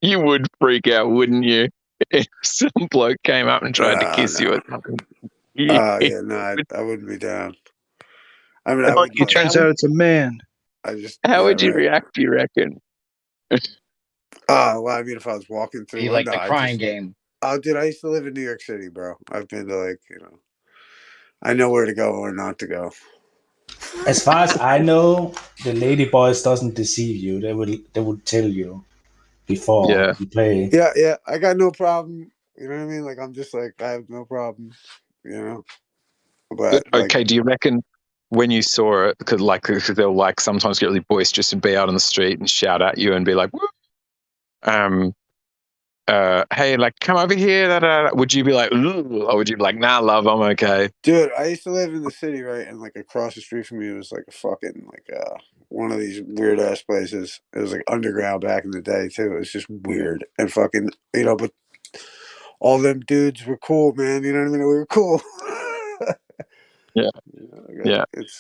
You would freak out, wouldn't you? If some bloke came up and tried to kiss you or something. Oh yeah, no, I wouldn't be down. I mean, it turns out it's a man. How would you react, do you reckon? Well, I mean, if I was walking through, Be like the crying game. Oh, dude, I used to live in New York City, bro. I've been to, like, I know where to go or not to go. As far as I know, the ladyboys doesn't deceive you. They will tell you before you play. Yeah, I got no problem. You know what I mean? Like, I'm just like, I have no problem. But okay, do you reckon when you saw it, because they'll like sometimes get really boisterous and be out on the street and shout at you and be like, hey, like, come over here. Da, da, da. Would you be like, ooh, or would you be like, nah, love, I'm okay? Dude, I used to live in the city, right? And, like, across the street from me was, like, a fucking, like, one of these weird-ass places. It was, like, underground back in the day, too. It was just weird. And fucking, but all them dudes were cool, man. You know what I mean? We were cool. Yeah. It's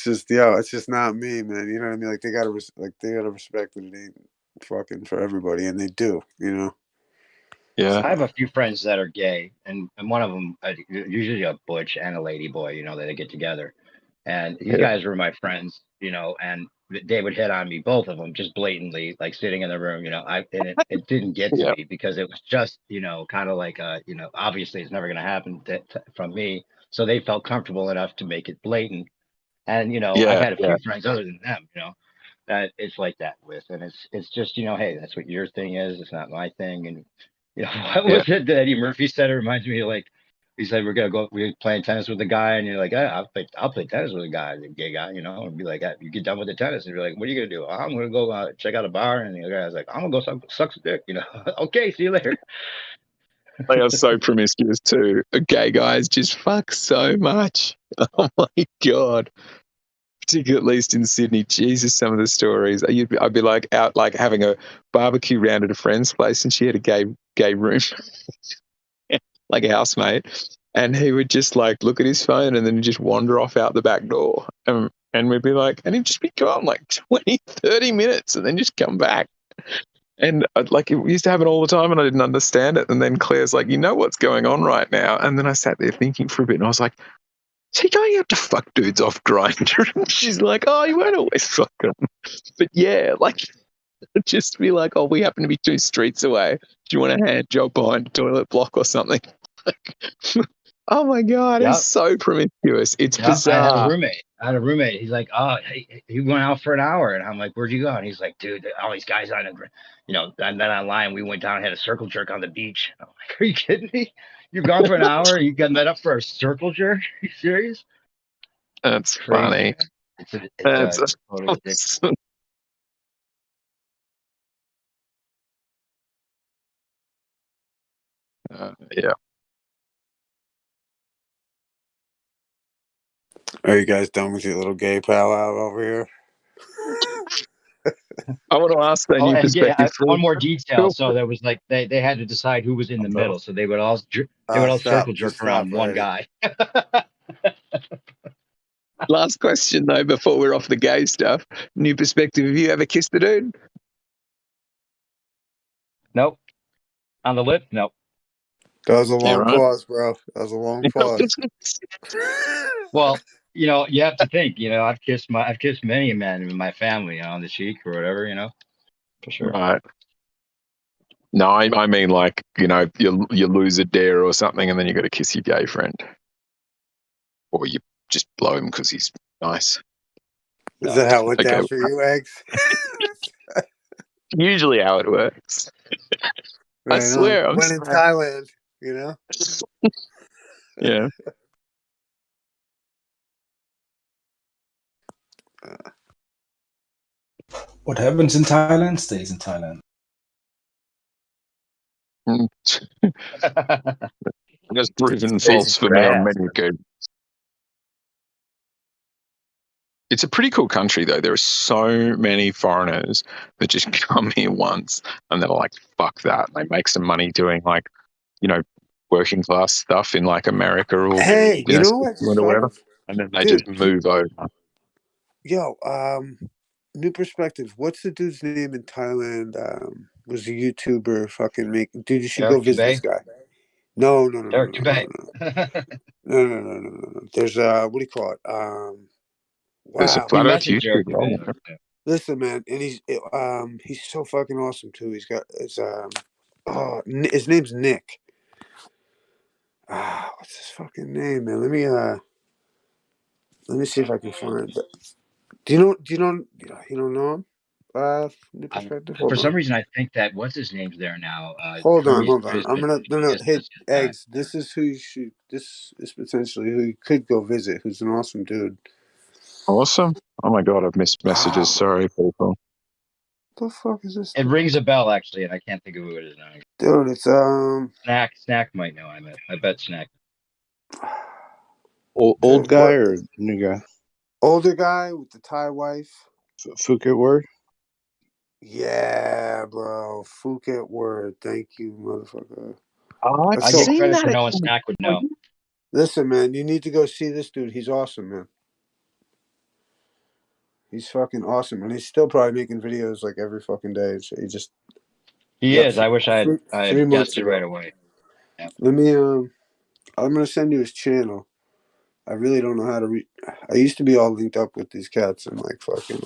just not me, man. You know what I mean? Like, they gotta respect that it ain't fucking for everybody, and they do. Yeah. I have a few friends that are gay, and one of them, usually a butch and a lady boy, that they get together. And these guys were my friends, and they would hit on me, both of them, just blatantly, like sitting in the room, and it didn't get to me because it was just, kind of like, obviously it's never going to happen from me. So they felt comfortable enough to make it blatant. And, I've had a few friends other than them, that it's like that with, and it's just, hey, that's what your thing is. It's not my thing. And, what was it that Eddie Murphy said? It reminds me of, like, he said, we're playing tennis with a guy, and you're like, I'll play tennis with a guy, the gay guy, and be like, you get done with the tennis, and you're like, what are you gonna do? I'm gonna go check out a bar, and the other guy's like, I'm gonna go suck some dick, Okay, see you later. They are so promiscuous too. Gay guys just fuck so much. Oh my god. at least in Sydney, Jesus, some of the stories. I'd be like out like having a barbecue round at a friend's place, and she had a gay room, like a housemate, and he would just like look at his phone and then just wander off out the back door, and we'd be like, and he'd just be gone like 20, 30 minutes, and then just come back. And like it used to happen all the time, and I didn't understand it. And then Claire's like, "You know what's going on right now?" And then I sat there thinking for a bit, and I was like, "Is he going out to fuck dudes off Grindr?" And she's like, "Oh, you won't always fuck them." But yeah, like just be like, "Oh, we happen to be 2 streets away. Do you want a hand job behind a toilet block or something?" Oh my god, Yep. it's so promiscuous. It's bizarre. I had a roommate. He's like, "Oh, hey, he went out for an hour," and I'm like, "Where'd you go?" And he's like, "Dude, all these guys on, and then online we went down and had a circle jerk on the beach." I'm like, "Are you kidding me? You've gone for an hour? You got met up for a circle jerk? Are you serious?" That's crazy. funny. It's totally ridiculous. Yeah. Are you guys done with your little gay powwow over here? I want to ask that new perspective. One more detail. So there was like they had to decide who was in the middle. So they would all circle jerk around one guy. Last question though, before we're off the gay stuff. New perspective. Have you ever kissed a dude? Nope. On the lip? Nope. That was a long pause, bro. That was a long pause. Well, you have to think. I've kissed many men in my family, on the cheek or whatever, for sure. Right. No, I mean like you lose a dare or something, and then you got to kiss your gay friend, or you just blow him because he's nice. Is that how it went down for you, Eggs? Usually how it works. Right, I swear. when in Thailand, Yeah. What happens in Thailand stays in Thailand. Just proven false for me on many occasions. It's a pretty cool country, though. There are so many foreigners that just come here once and they're like, fuck that. They make some money doing like, working class stuff in like America or hey, you know what? Or whatever, and then they just move over. Yo, new perspective. What's the dude's name in Thailand? Was a YouTuber fucking dude, you should go visit this guy. No. No. There's what do you call it? There's a flat earth YouTuber. Listen, man, and he's so fucking awesome too. He's got his name's Nick. What's his fucking name, man? Let me see if I can find it. Do you know you don't know him? New perspective. For some reason, I think that what's his name's there now. Hold on. I'm gonna hit Eggs. This is who you should. This is potentially who you could go visit. Who's an awesome dude. Awesome. Oh my god, I've missed messages. Sorry, people. What the fuck is this? It rings a bell actually, and I can't think of who it is now. Dude, it's Snack might know. I bet Snack. Old guy or new guy? Older guy with the Thai wife. Phuket word? Yeah, bro. Phuket word. Thank you, motherfucker. Oh, I get credit for knowing Snack would know. Listen, man, you need to go see this dude. He's awesome, man. He's fucking awesome, and he's still probably making videos like every fucking day. So He is. I wish I had guessed it right away. Yeah. Let me. I'm gonna send you his channel. I really don't know how to I used to be all linked up with these cats and like fucking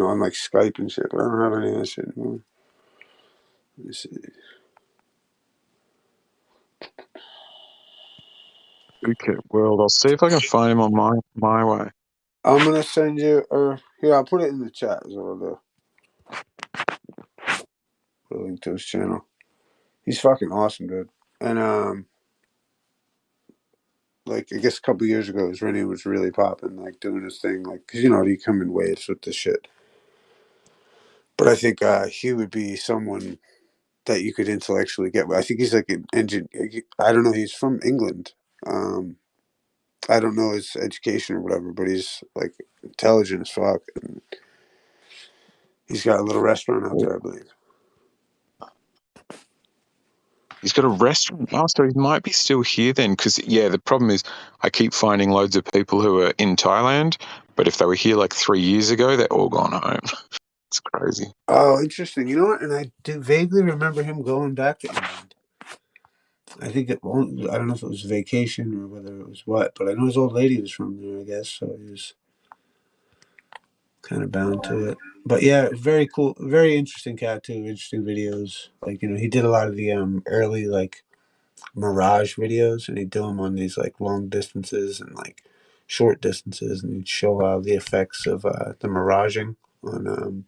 on like Skype and shit, but I don't have any of that shit anymore. Let me see. Okay, world. I'll see if I can find him on my way. I'm gonna send you, here, I'll put it in the chat as well. Put a link to his channel. He's fucking awesome, dude. And like I guess a couple of years ago, Rennie was really popping, like doing his thing, like because he come in waves with this shit. But I think he would be someone that you could intellectually get with. I think he's like an engine. I don't know. He's from England. I don't know his education or whatever, but he's like intelligent as fuck. And he's got a little restaurant out there, I believe. He's got a restaurant now, so he might be still here then. Because, the problem is I keep finding loads of people who are in Thailand, but if they were here like 3 years ago, they're all gone home. It's crazy. Oh, interesting. You know what? And I do vaguely remember him going back to England. I think I don't know if it was vacation or whether it was what, but I know his old lady was from there, I guess, so he was kind of bound to it. But yeah, very cool, very interesting cat too. Interesting videos. Like, you know, he did a lot of the early like Mirage videos, and he'd do them on these like long distances and like short distances, and he'd show the effects of the miraging on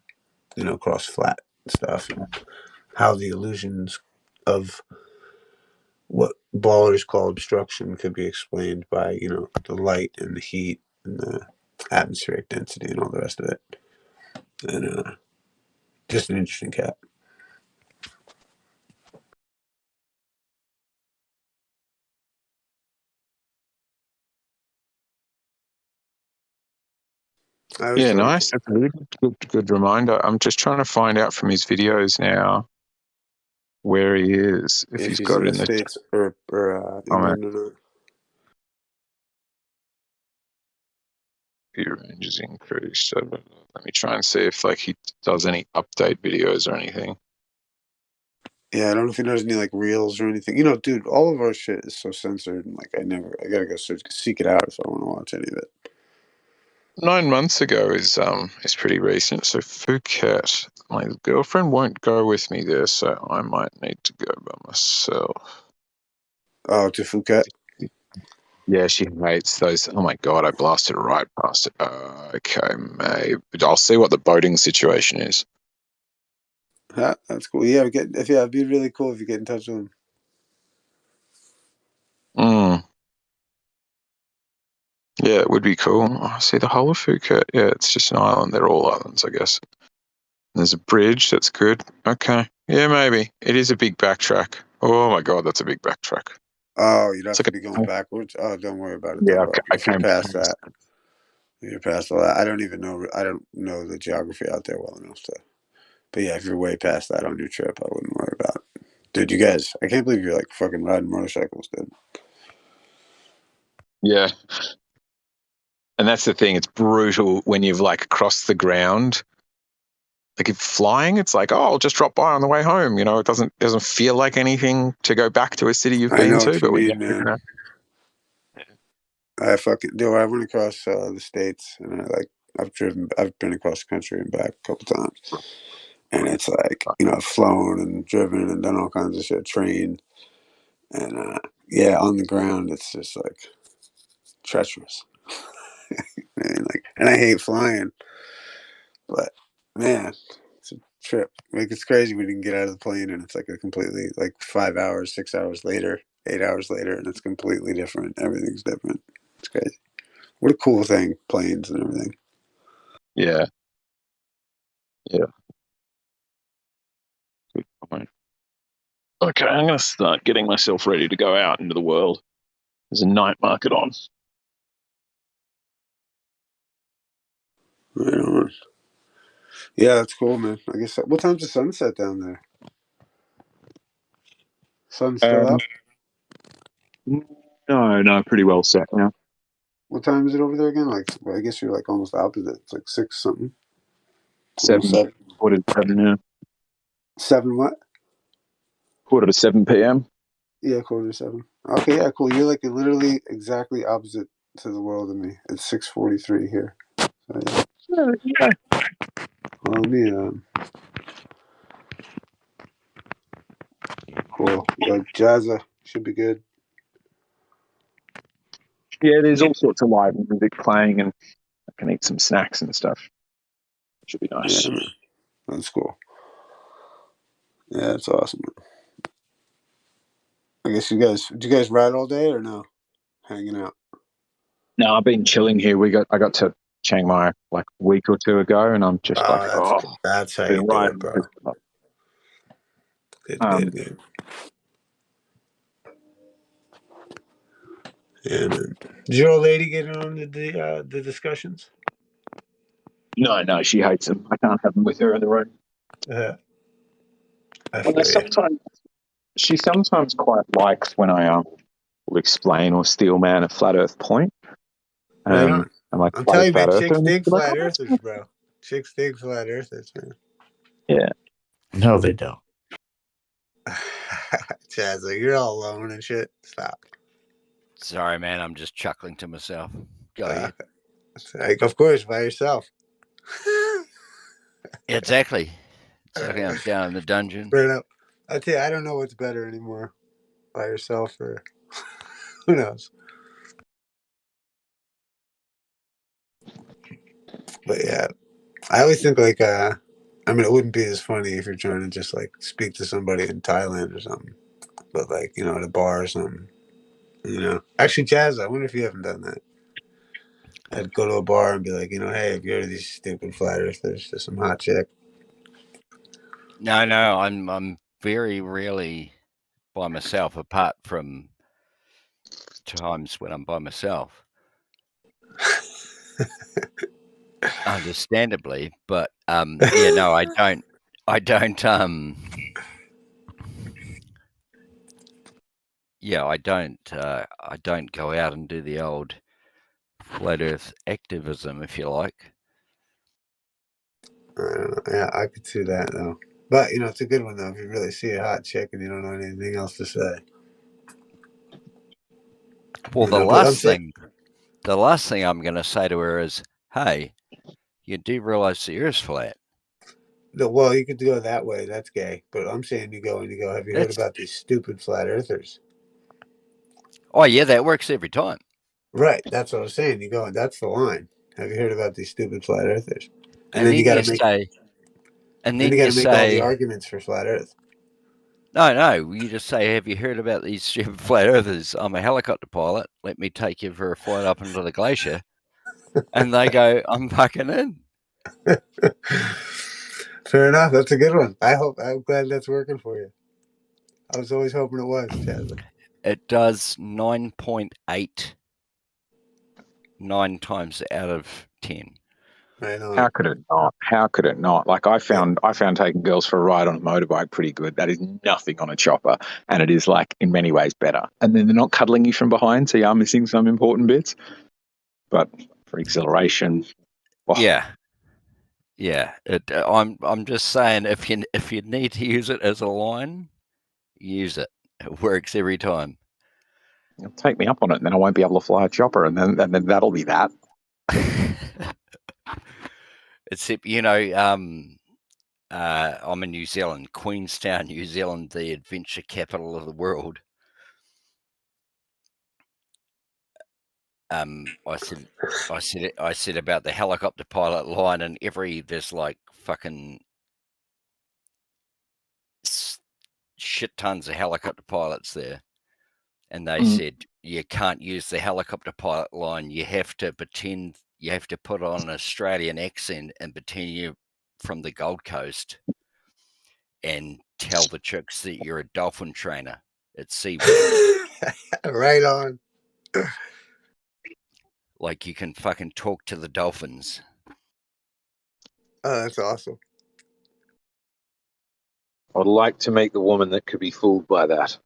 you know, across flat stuff, and how the illusions of what ballers call obstruction could be explained by, you know, the light and the heat and the atmospheric density and all the rest of it. And just an interesting cat. Yeah, nice. That's a really good reminder. I'm just trying to find out from his videos now where he is. If he's got in it in the the States or England or not. View range is increased. So let me try and see if like he does any update videos or anything. Yeah, I don't know if he does any like reels or anything. You know, dude, all of our shit is so censored, and like I gotta go seek it out if I want to watch any of it. 9 months ago is pretty recent. So Phuket, my girlfriend won't go with me there, so I might need to go by myself. Oh, to Phuket? Yeah, she hates those. Oh my god, I blasted right past it. Okay, maybe I'll see what the boating situation is. That's cool. Yeah, it'd be really cool if you get in touch with him. Yeah, it would be cool. Oh, see the whole of Phuket. Yeah, it's just an island. They're all islands, I guess. There's a bridge. That's good. Okay. Yeah, maybe. It is a big backtrack. Oh my god, that's a big backtrack. Oh, you'd have to be going backwards. Oh, don't worry about it. Yeah, bro. I If you're came past that. You're past all that. I don't know the geography out there well enough to. But yeah, if you're way past that on your trip, I wouldn't worry about it. Dude, you guys, I can't believe you're like fucking riding motorcycles, dude. Yeah. And that's the thing. It's brutal when you've like crossed the ground. Like if flying, it's like, oh, I'll just drop by on the way home. You know, it doesn't feel like anything to go back to a city you've been to. But when man. I went across the states, and I've been across the country and back a couple times, and it's like, you know, I've flown and driven and done all kinds of shit, trained, and on the ground it's just like treacherous. And I hate flying, but man, it's a trip. Like, it's crazy when you can get out of the plane and it's like a completely like 5 hours, 6 hours later, 8 hours later, and it's completely different. Everything's different. It's crazy. What a cool thing, planes and everything. Yeah. Yeah. Good point. Okay, I'm going to start getting myself ready to go out into the world. There's a night market on. Right on. Yeah, that's cool, man. I guess. What time's the sunset down there? Sun's still up? No, pretty well set now. What time is it over there again? Like, well, I guess you're like almost opposite. It's like 6 something. 7, quarter to 7 now. 7 what? Quarter to 7 p.m. Yeah, quarter to 7. Okay, yeah, cool. You're like literally exactly opposite to the world of me. It's 6:43 here. So, yeah. Well, let me cool. Yo, Jazza should be good. Yeah, there's all sorts of live music playing, and I can eat some snacks and stuff. Should be nice. Yeah, man. That's cool. Yeah, that's awesome. I guess did you guys ride all day or no? Hanging out? No, I've been chilling here. I got to Chiang Mai like a week or two ago, and I'm just that's how you do it, bro. Good. Yeah, man. Did your old lady get on the discussions? No, she hates them. I can't have them with her in the room. She sometimes quite likes when I will explain or steel man a flat Earth point. I'm telling you, man, chicks dig like, flat earthers, bro. Chicks dig flat earthers, man. Yeah. No, they don't. Chaz, you're all alone and shit. Stop. Sorry, man. I'm just chuckling to myself. Go ahead. Like, of course, by yourself. Exactly. I'm down in the dungeon. Right up. I tell you, I don't know what's better anymore. By yourself or who knows. But yeah, I always think like, I mean, it wouldn't be as funny if you're trying to just like speak to somebody in Thailand or something. But like, you know, at a bar or something. You know, actually, Jazz, I wonder if you haven't done that. I'd go to a bar and be like, you know, hey, have you heard of these stupid flat earthers? There's some hot chick. No, I'm very rarely by myself, apart from times when I'm by myself. Understandably, but yeah, no, I don't. Yeah, I don't go out and do the old flat Earth activism, if you like. I don't know. Yeah, I could see that though. But you know, it's a good one though. If you really see a hot chick and you don't know anything else to say. Well, the last thing I'm going to say to her is, "Hey, you do realize the Earth's flat?" No, well, you could go that way. That's gay. But I'm saying you go. Have you heard about these stupid flat earthers? Oh yeah, that works every time. Right. That's what I was saying. You go, and that's the line. Have you heard about these stupid flat earthers? And then you got to make. And then you say all the arguments for flat Earth. No, you just say, have you heard about these stupid flat earthers? I'm a helicopter pilot. Let me take you for a flight up into the glacier. And they go, I'm fucking in. Fair enough. That's a good one. I'm glad that's working for you. I was always hoping it was, Chaz. It does 9.8 9 times out of 10. How could it not? How could it not? Like I found taking girls for a ride on a motorbike pretty good. That is nothing on a chopper, and it is like in many ways better. And then they're not cuddling you from behind, so you are missing some important bits. But for exhilaration, yeah. I'm just saying, if you need to use it as a line, use it. It works every time. You'll take me up on it, and then I won't be able to fly a chopper, and then that'll be that. Except, you know, I'm in New Zealand, Queenstown, New Zealand, the adventure capital of the world. I said about the helicopter pilot line, and there's like fucking shit tons of helicopter pilots there, and they said you can't use the helicopter pilot line. You have to pretend. You have to put on an Australian accent and pretend you're from the Gold Coast, and tell the chicks that you're a dolphin trainer at SeaWorld. Right on. Like you can fucking talk to the dolphins. Oh, that's awesome. I'd like to make the woman that could be fooled by that.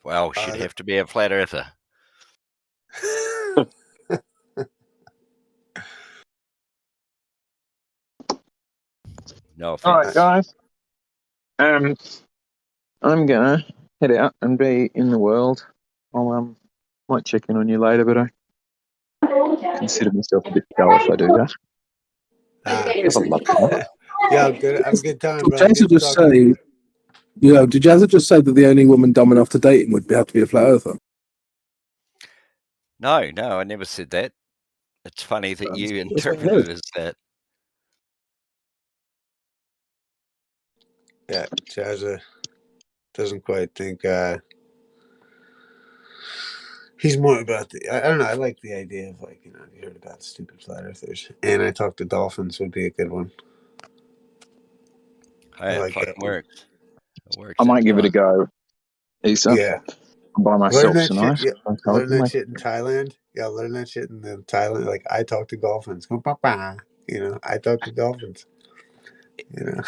Well, she'd have to be a flat earther. No offense. All right, guys. I'm gonna head out and be in the world. I'll might check in on you later, but I consider myself a bit dull if I do that. Yeah, good. Have a good time, bro. Did Jazza just say? Did Jazza just say that the only woman dumb enough to date him would have to be a flat earther? No, I never said that. It's funny that you interpreted it as that. Yeah, Jazza doesn't quite think he's more about I don't know. I like the idea of like, you heard about stupid flat earthers, and I talked to dolphins would be a good one. Hey, it fucking works. It works. I might give it a go. Issa. Yeah. by myself tonight. Shit, yeah. Learn that shit in Thailand. Yeah, learn that shit in Thailand. Like, I talk to dolphins. You know, I talk to dolphins. You know,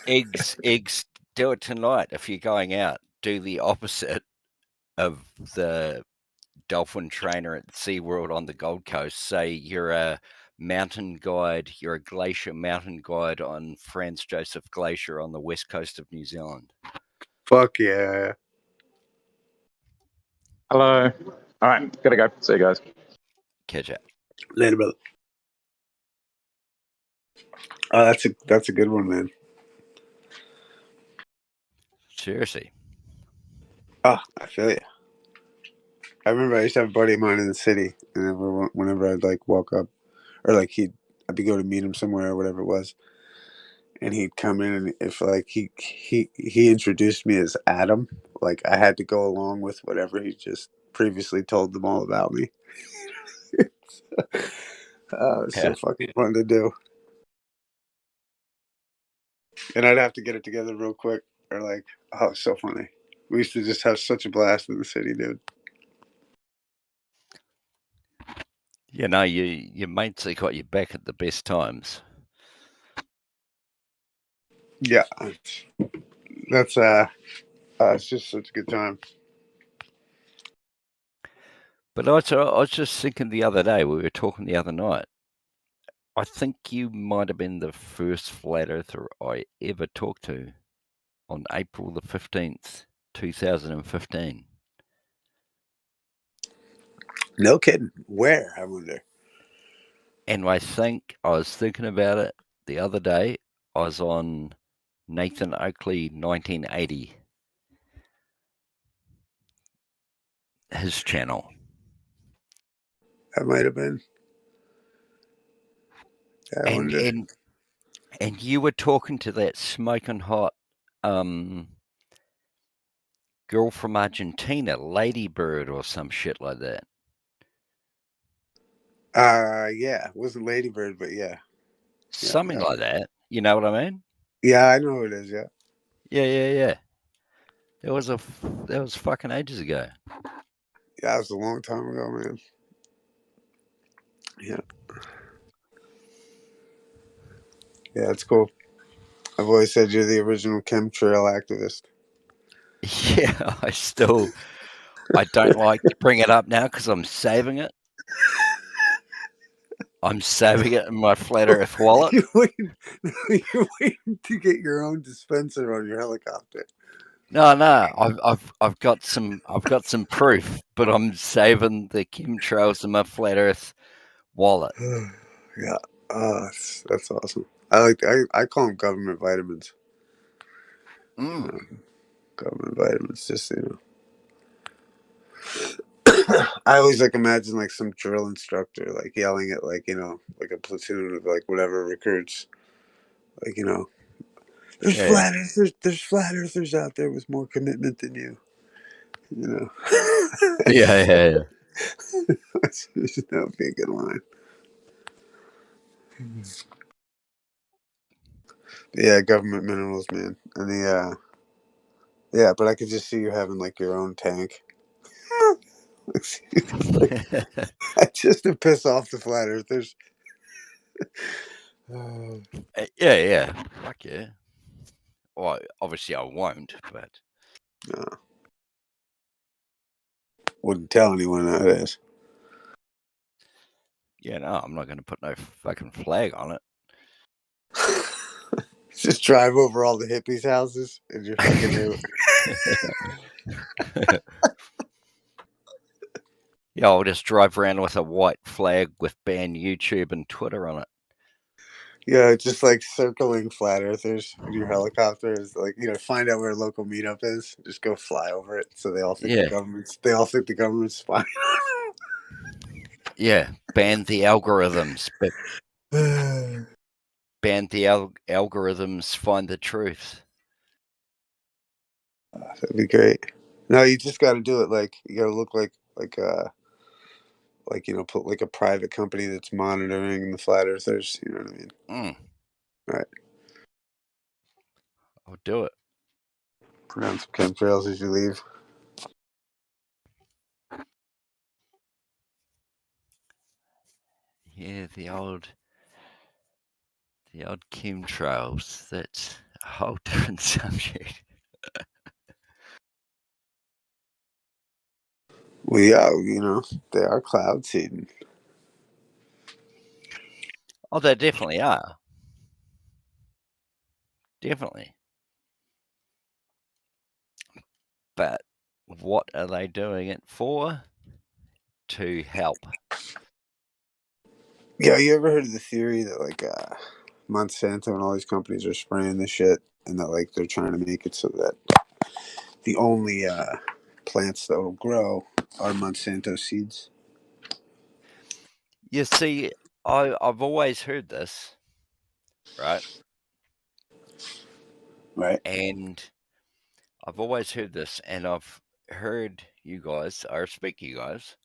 eggs. Do it tonight. If you're going out, do the opposite of the dolphin trainer at SeaWorld on the Gold Coast. Say you're a mountain guide. You're a glacier mountain guide on Franz Josef Glacier on the west coast of New Zealand. Fuck yeah. Hello. All right, gotta go. See you guys. Catch up. Later, brother. Oh, that's a good one, man. Seriously. Oh, I feel you. I remember I used to have a buddy of mine in the city, and whenever I'd like walk up, or like I'd be going to meet him somewhere or whatever it was, and he'd come in, and if like he introduced me as Adam, like I had to go along with whatever he just previously told them all about me. It's so fucking fun to do. And I'd have to get it together real quick, or like, oh, it's so funny. We used to just have such a blast in the city, dude. You know, your mates, they got you back at the best times. Yeah, that's it's just such a good time. But I was just thinking the other day, we were talking the other night, I think you might have been the first flat earther I ever talked to on April the 15th, 2015. No kidding. Where, I wonder? And I think I was thinking about it the other day. I was on Nathan Oakley 1980, his channel. That might have been. And you were talking to that smoking hot girl from Argentina, Ladybird or some shit like that. Yeah, it wasn't Ladybird, but yeah. Something like that. You know what I mean? Yeah, I know who it is, yeah. Yeah. That was fucking ages ago. Yeah, it was a long time ago, man. Yeah. Yeah, it's cool. I've always said you're the original chemtrail activist. Yeah, I don't like to bring it up now because I'm saving it. I'm saving it in my Flat Earth wallet. You're waiting to get your own dispenser on your helicopter. No, I've got some proof, but I'm saving the chemtrails in my Flat Earth wallet. Yeah, that's awesome. I call them government vitamins. Government vitamins, just I always like imagine like some drill instructor like yelling at like like a platoon of like whatever recruits, like there's flat earthers. There's flat earthers out there with more commitment than you. Yeah. That would be a good line. Yeah, government minerals, man, and yeah, but I could just see you having like your own tank. Just to piss off the flat earthers. Yeah. Fuck yeah. Well, obviously I won't, but no. Wouldn't tell anyone nowadays. Yeah, no, I'm not going to put no fucking flag on it. Just drive over all the hippies' houses and you're fucking new. Yeah, I'll just drive around with a white flag with ban YouTube and Twitter on it. Yeah, just like circling flat earthers in your helicopter is like, find out where a local meetup is. Just go fly over it so they all think the government's spying. Yeah, ban the algorithms, but ban the algorithms, find the truth. That'd be great. No, you just got to do it. Like, you got to look like put like a private company that's monitoring the flat earthers. You know what I mean? Right. I'll do it. Put on some chemtrails as you leave. Yeah, the old chemtrails. That's a whole different subject. Well, yeah, they are cloud seeding. Oh, they definitely are. Definitely. But what are they doing it for? To help. Yeah, you ever heard of the theory that like Monsanto and all these companies are spraying this shit, and that like they're trying to make it so that the only plants that will grow are Monsanto seeds? You see, I've always heard this, right? Right. And I've always heard this, and I've heard you guys, I respect you guys.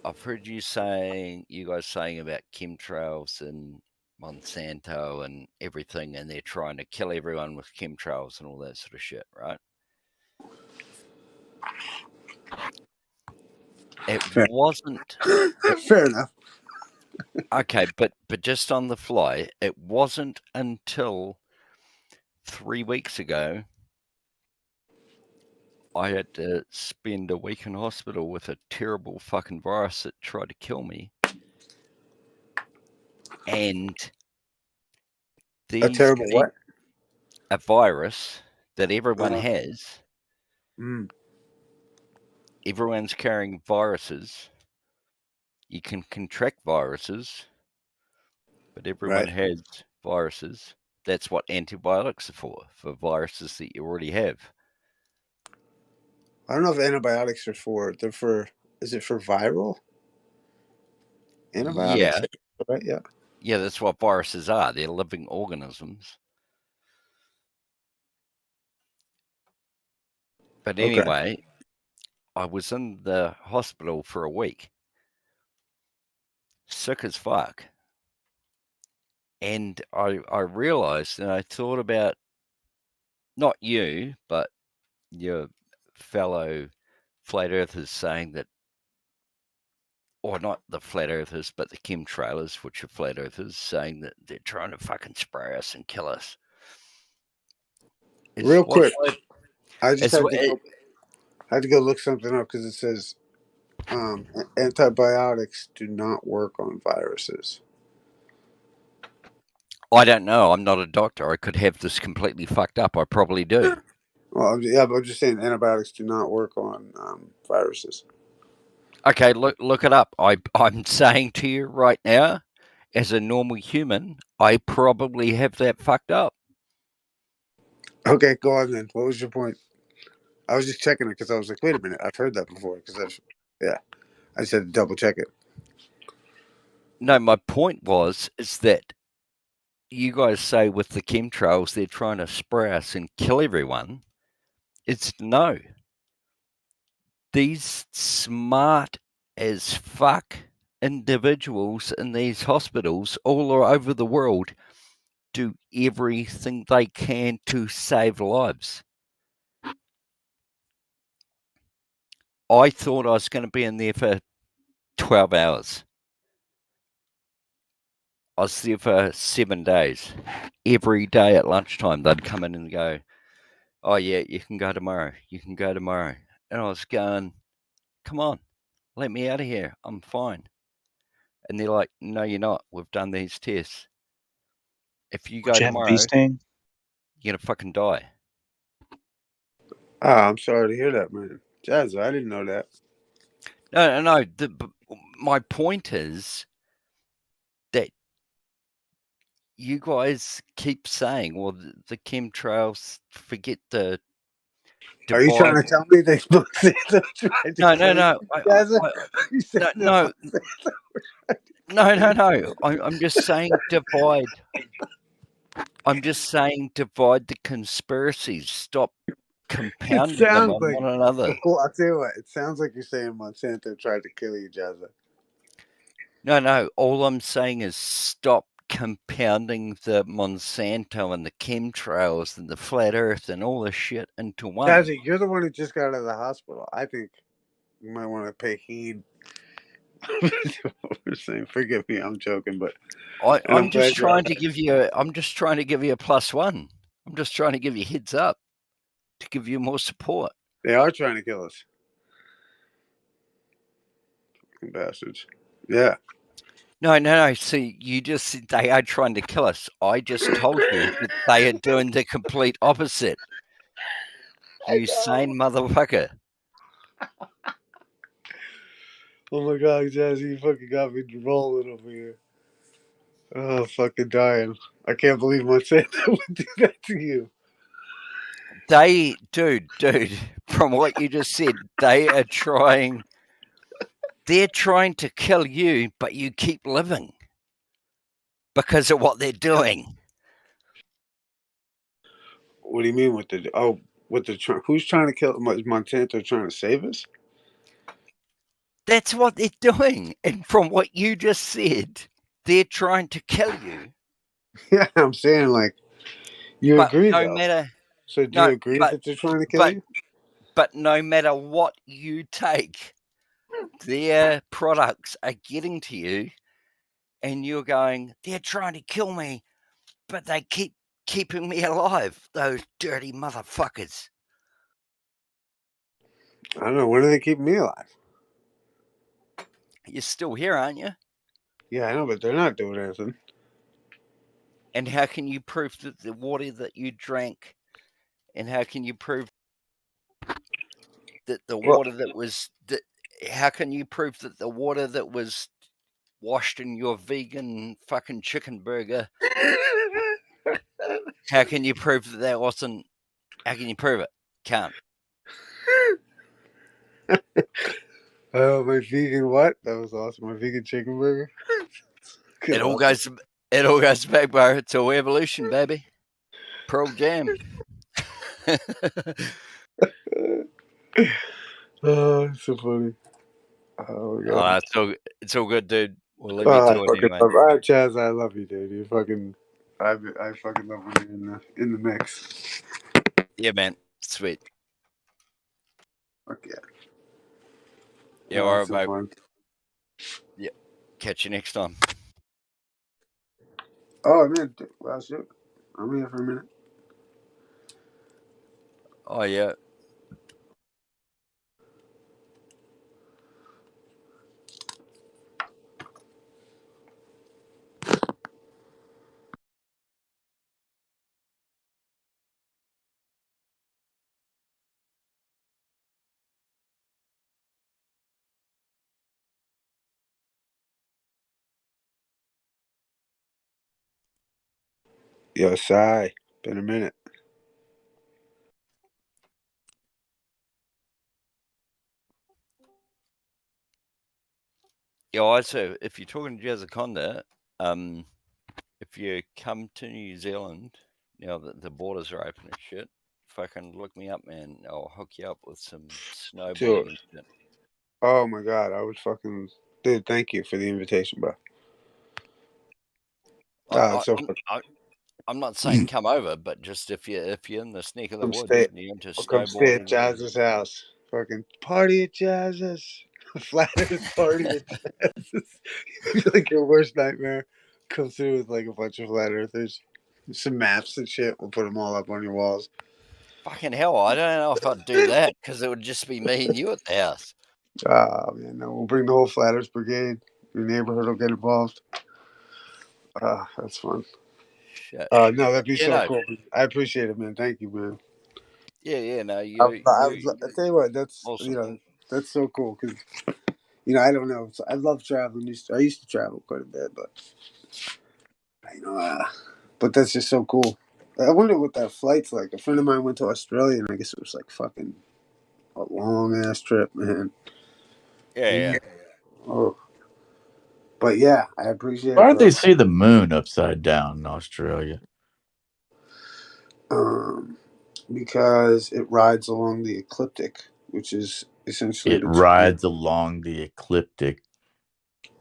I've heard you guys saying about chemtrails and Monsanto and everything, and they're trying to kill everyone with chemtrails and all that sort of shit, right? It wasn't. Fair enough. Okay, but just on the fly, it wasn't until 3 weeks ago I had to spend a week in hospital with a terrible fucking virus that tried to kill me. And A terrible what? A virus that everyone Uh-huh. has. Mm. Everyone's carrying viruses. You can contract viruses, but everyone has viruses. That's what antibiotics are for viruses that you already have. I don't know if antibiotics are for. Is it for viral? Antibiotics, Yeah. right? Yeah. Yeah, that's what viruses are. They're living organisms. But anyway, I was in the hospital for a week. Sick as fuck. And I realized, and I thought about not you, but your fellow flat earthers saying that, or not the flat earthers, but the chemtrailers, which are flat earthers, saying that they're trying to fucking spray us and kill us. Real quick, I just had to go look something up because it says antibiotics do not work on viruses. I don't know. I'm not a doctor. I could have this completely fucked up. I probably do. Well, yeah, but I'm just saying antibiotics do not work on viruses. Okay, look it up. I'm saying to you right now, as a normal human, I probably have that fucked up. Okay, go on then. What was your point? I was just checking it because I was like, wait a minute, I've heard that before. I just had to double check it. No, my point is that you guys say with the chemtrails they're trying to spray us and kill everyone. It's no. These smart as fuck individuals in these hospitals all over the world do everything they can to save lives. I thought I was going to be in there for 12 hours. I was there for 7 days. Every day at lunchtime, they'd come in and go, oh, yeah, you can go tomorrow. You can go tomorrow. And I was going, come on, let me out of here. I'm fine. And they're like, no, you're not. We've done these tests. If you go tomorrow, you're going to fucking die. I'm sorry to hear that, man. Jazz, I didn't know that. No. My point is that you guys keep saying, well, the chemtrails, forget the Are you trying to tell me they tried to No. I'm just saying divide. I'm just saying divide the conspiracies. Stop compounding them on one another. Well, I'll tell you what. It sounds like you're saying Monsanto tried to kill you, Jazza. No. All I'm saying is stop compounding the Monsanto and the chemtrails and the flat earth and all this shit into one. Jazza, you're the one who just got out of the hospital. I think you might want to pay heed We're saying, forgive me, I'm joking, but I'm just trying to give you. I'm just trying to give you a +1. I'm just trying to give you heads up to give you more support. They are trying to kill us, fucking bastards. Yeah. No. See, you just said they are trying to kill us. I just told you that they are doing the complete opposite. You sane motherfucker. Oh my God, Jazzy, you fucking got me rolling over here. Oh, fucking dying. I can't believe Monsanto would do that to you. Dude, from what you just said, they're trying to kill you, but you keep living because of what they're doing. What do you mean with who's trying to kill? Is Monsanto trying to save us? That's what they're doing. And from what you just said, they're trying to kill you. Yeah, I'm saying, like, you agree, though. So do you agree that they're trying to kill you? But no matter what you take, their products are getting to you, and you're going, they're trying to kill me, but they keep keeping me alive, those dirty motherfuckers. I don't know. When do they keep me alive? You're still here, aren't you? Yeah, I know, but they're not doing anything. And how can you prove that the water that you drank, and how can you prove that the water that was, how can you prove that the water that was washed in your vegan fucking chicken burger, how can you prove that wasn't, how can you prove it? Can't. Oh, my vegan what? That was awesome. My vegan chicken burger. It all goes back, bro, to evolution, baby. Pearl Jam. Oh, it's so funny. Oh, my God. It's all good, dude. We'll leave you to it anyway. All right, Chaz, I love you, dude. You fucking, I fucking love when you're in the mix. Yeah, man. Sweet. Fuck yeah. Yeah, all right, mate. Yeah. Catch you next time. Oh, man. Well, shit. I'm here for a minute. Oh, yeah. Yo, Sai. Been a minute. Yeah, also, if you're talking to Jazzaconda, if you come to New Zealand, now that the borders are open and shit, fucking look me up, man. I'll hook you up with some snowboarding and shit. Oh, my God. I would fucking... Dude, thank you for the invitation, bro. I'm not saying come over, but just if you're in the sneak of the woods and you're into snowboarding. Come stay at Jazz's house. Fucking party at Jazz's. Flat Earth party at Jazz's. Like your worst nightmare. Come through with like a bunch of flat earthers. Some maps and shit. We'll put them all up on your walls. Fucking hell, I don't know if I'd do that because it would just be me and you at the house. Oh, man. No, we'll bring the whole Flat Earth Brigade. Your neighborhood will get involved. That's fun. Shit. No, that'd be so cool. I appreciate it, man. Thank you, man. Yeah, no. I tell you what, that's awesome. That's so cool because I don't know. I love traveling. I used to travel quite a bit, but but that's just so cool. I wonder what that flight's like. A friend of mine went to Australia, and I guess it was like fucking a long ass trip, man. Yeah. Oh, but yeah, I appreciate. Why don't they see the moon upside down in Australia? Because it rides along the ecliptic, which is essentially it rides along the ecliptic.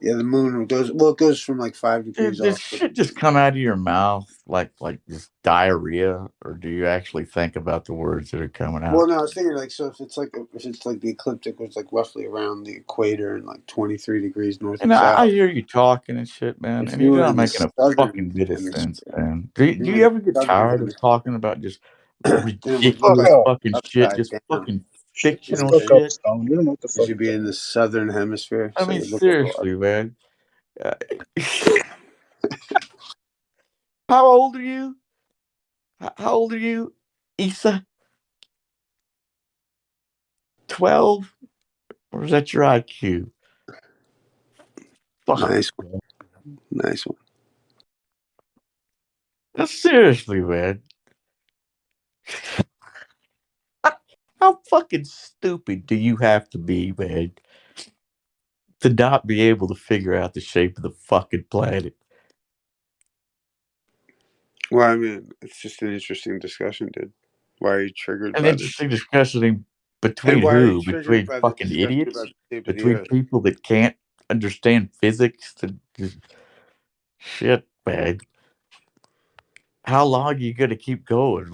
Yeah, the moon goes. Well, it goes from like 5 degrees Did this off. shit just come out of your mouth like just diarrhea, or do you actually think about the words that are coming Well, out? no, I was thinking like, so if it's like the ecliptic was like roughly around the equator and like 23 degrees north And and I south. hear you talking and shit, man, If and you you're were not in the making a fucking southern bit of sense, hemisphere, man. Do if you were you in ever the get southern tired of hemisphere, talking about just then it would look ridiculous like fucking shit, upside just down. fucking Shut the fictional fuck up, shit? Stone. You don't know what the Because fuck you'd you're be in talking the southern hemisphere, I so mean, you'd look like a seriously, man. Uh, how old are you? How old are you, Issa? 12? Or is that your IQ? Fuck. nice one. Nice one. Seriously, man. How fucking stupid do you have to be, man, to not be able to figure out the shape of the fucking planet? Well, I mean, it's just an interesting discussion, dude. Why are you triggered An by this? interesting discussion And between why are you who? triggered Between by the fucking discussion about idiots? the shape of the Between Earth? people that can't understand physics? Shit, man. How long are you going to keep going?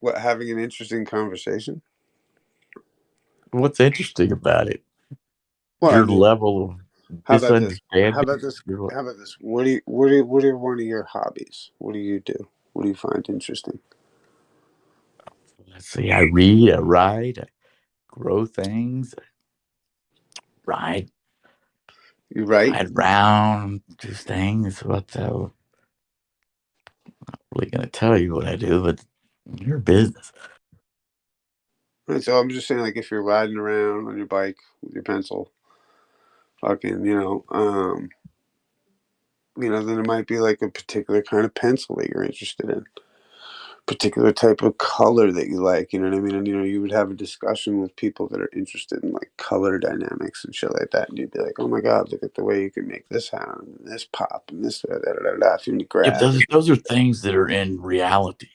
What, having an interesting conversation? What's interesting about it? Well, I Your mean, level of how about this? misunderstanding? How about this? How about this? What are one of your hobbies? What do you do? What do you find interesting? Let's see. I read, I write, I grow things, ride You write? ride around, do things. What I'm not really gonna tell you what I do, but your business. Right, so I'm just saying, like, if you're riding around on your bike with your pencil, fucking, then it might be like a particular kind of pencil that you're interested in, particular type of color that you like. You know what I mean? And you would have a discussion with people that are interested in like color dynamics and shit like that, and you'd be like, "Oh my god, look at the way you can make this sound and this pop and this da da da da." If you're into Yeah, but graphics. those are things that are in reality.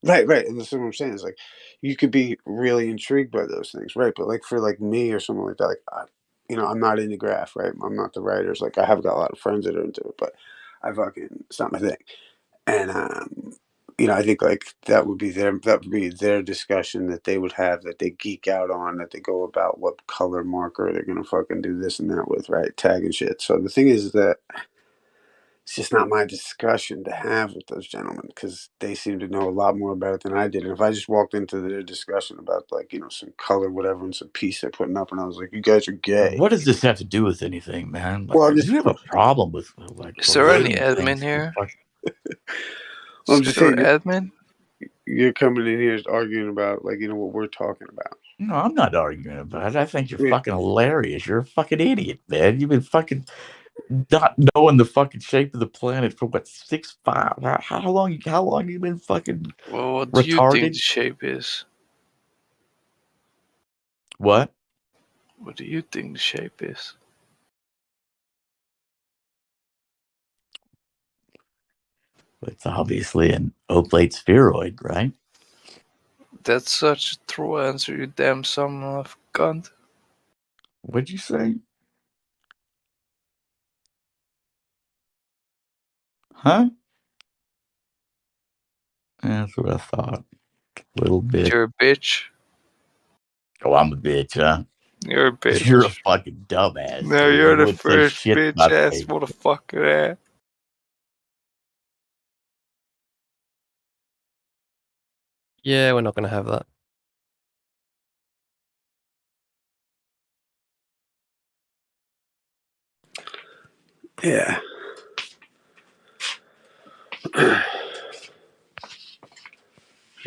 Right, and that's what I'm saying. Is like you could be really intrigued by those things, right? But like for like me or someone like that, like I'm not into graph, right? I'm not the writers. Like I have got a lot of friends that are into it, but it's not my thing. And I think like that would be their discussion that they would have, that they geek out on, that they go about what color marker they're gonna fucking do this and that with, right? Tag and shit. So the thing is that it's just not my discussion to have with those gentlemen because they seem to know a lot more about it than I did. And if I just walked into their discussion about like some color, whatever, and some piece they're putting up, and I was like, "You guys are gay." What does this have to do with anything, man? Well, I'm Do just, you have a problem with like Is there any relating admin things to here? I'm Is just there saying admin? you're coming in here arguing about like what we're talking about. No, I'm not arguing about it. I think you're Yeah. fucking hilarious. You're a fucking idiot, man. You've been fucking not knowing the fucking shape of the planet for what 6'5"? How long? How long you been fucking Well, what do you think the retarded? shape is? What? What do you think the shape is? It's obviously an oblate spheroid, right? That's such a true answer, you damn son of a cunt. What'd you say? Huh? That's what I thought. A little bit. You're a bitch. Oh, I'm a bitch, huh? You're a bitch. You're a fucking dumbass, No, dude. you're You the wouldn't say first shit bitch about ass me. motherfucker there. Yeah, we're not going to have that. Yeah.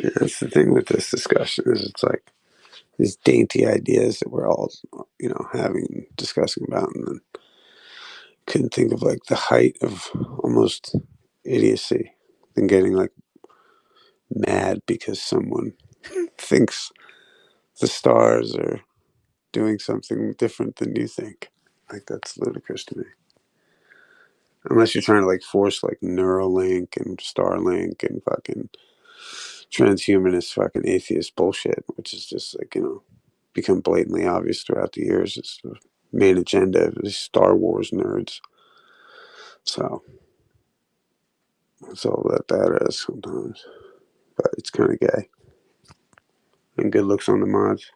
Yeah, that's the thing with this discussion is it's like these dainty ideas that we're all, having discussing about, and then couldn't think of like the height of almost idiocy than getting like mad because someone thinks the stars are doing something different than you think. Like that's ludicrous to me. Unless you're trying to like force like Neuralink and Starlink and fucking transhumanist fucking atheist bullshit, which is just like, become blatantly obvious throughout the years. It's main agenda, these Star Wars nerds. So that's all that is sometimes. But it's kind of gay. And good looks on the mods.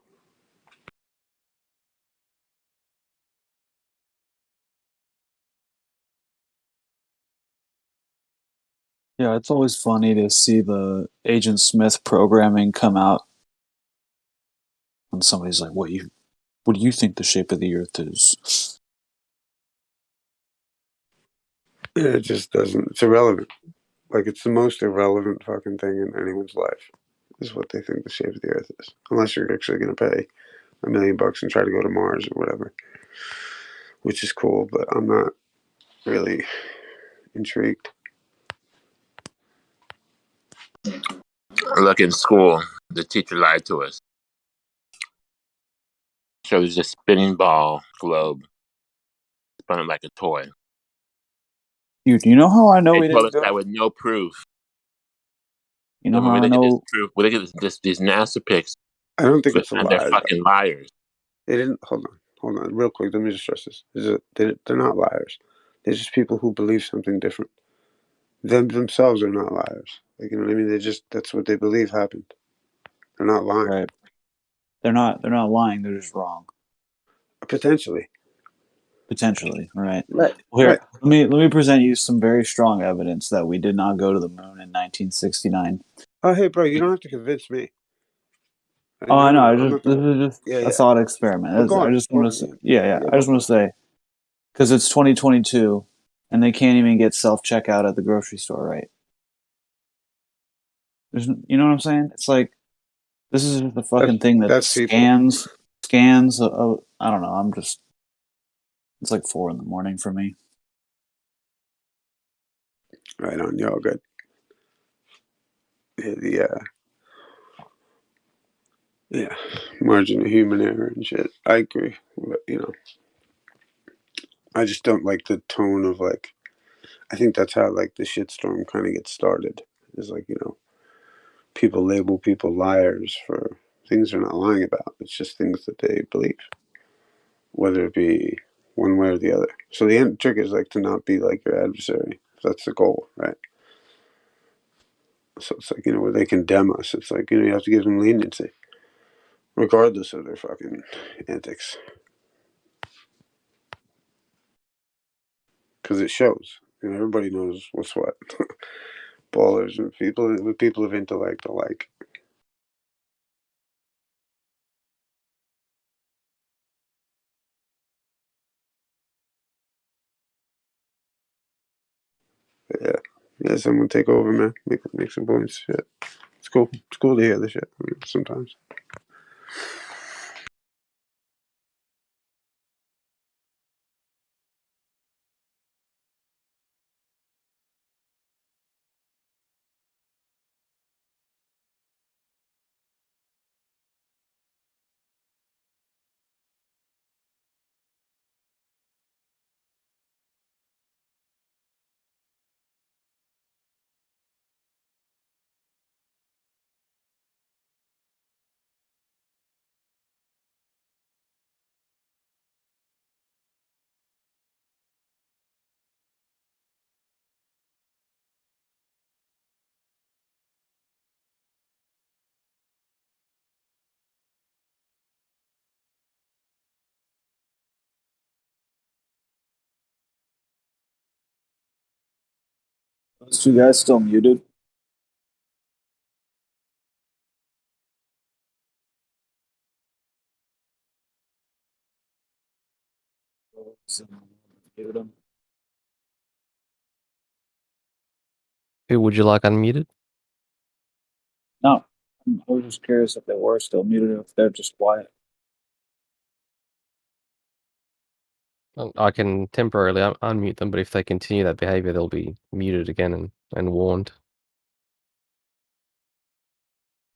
Yeah, it's always funny to see the Agent Smith programming come out when somebody's like, what do you think the shape of the Earth is? It just doesn't. It's irrelevant. Like, it's the most irrelevant fucking thing in anyone's life, is what they think the shape of the Earth is. Unless you're actually going to pay $1 million and try to go to Mars or whatever, which is cool, but I'm not really intrigued. Look, in school, the teacher lied to us. Shows a spinning ball globe, spun it like a toy. Do you know how I know they we told didn't us go? that with no proof. You know when how we I look at this know? proof, we look at these NASA pics. I don't think it's a they're lie. fucking liars. They didn't. Hold on, real quick. Let me just stress this. They're not liars. They're just people who believe something different. Them themselves are not liars. Like, you know what I mean? That's what they believe happened. They're not lying. Right. They're not lying. They're just wrong. Potentially. Right. Right. Well, here, Right. let me present you some very strong evidence that we did not go to the moon in 1969. Oh, hey, bro, you don't have to convince me. I know. This is just a thought experiment. But go on. I just want to say, yeah. Yeah, I just want to say, because it's 2022, and they can't even get self checkout at the grocery store, right? You know what I'm saying? It's like this is the fucking thing that scans. I don't know. It's like 4 a.m. for me. Right on. You're all good. Yeah, margin of human error and shit. I agree. But, I just don't like the tone of, like, I think that's how, like, the shitstorm kind of gets started. Is like, people label people liars for things they're not lying about. It's just things that they believe, whether it be one way or the other. So the end trick is, like, to not be like your adversary. That's the goal, right? So it's like, where they condemn us, it's like, you have to give them leniency, regardless of their fucking antics. Because it shows. Everybody knows what's what. Ballers and people of intellect alike. But yeah, someone take over, man. Make some points. Shit. It's cool. It's cool to hear this shit sometimes. Those two guys still muted? Who would you like unmuted? No. I was just curious if they were still muted or if they're just quiet. I can temporarily unmute them, but if they continue that behavior, they'll be muted again and warned.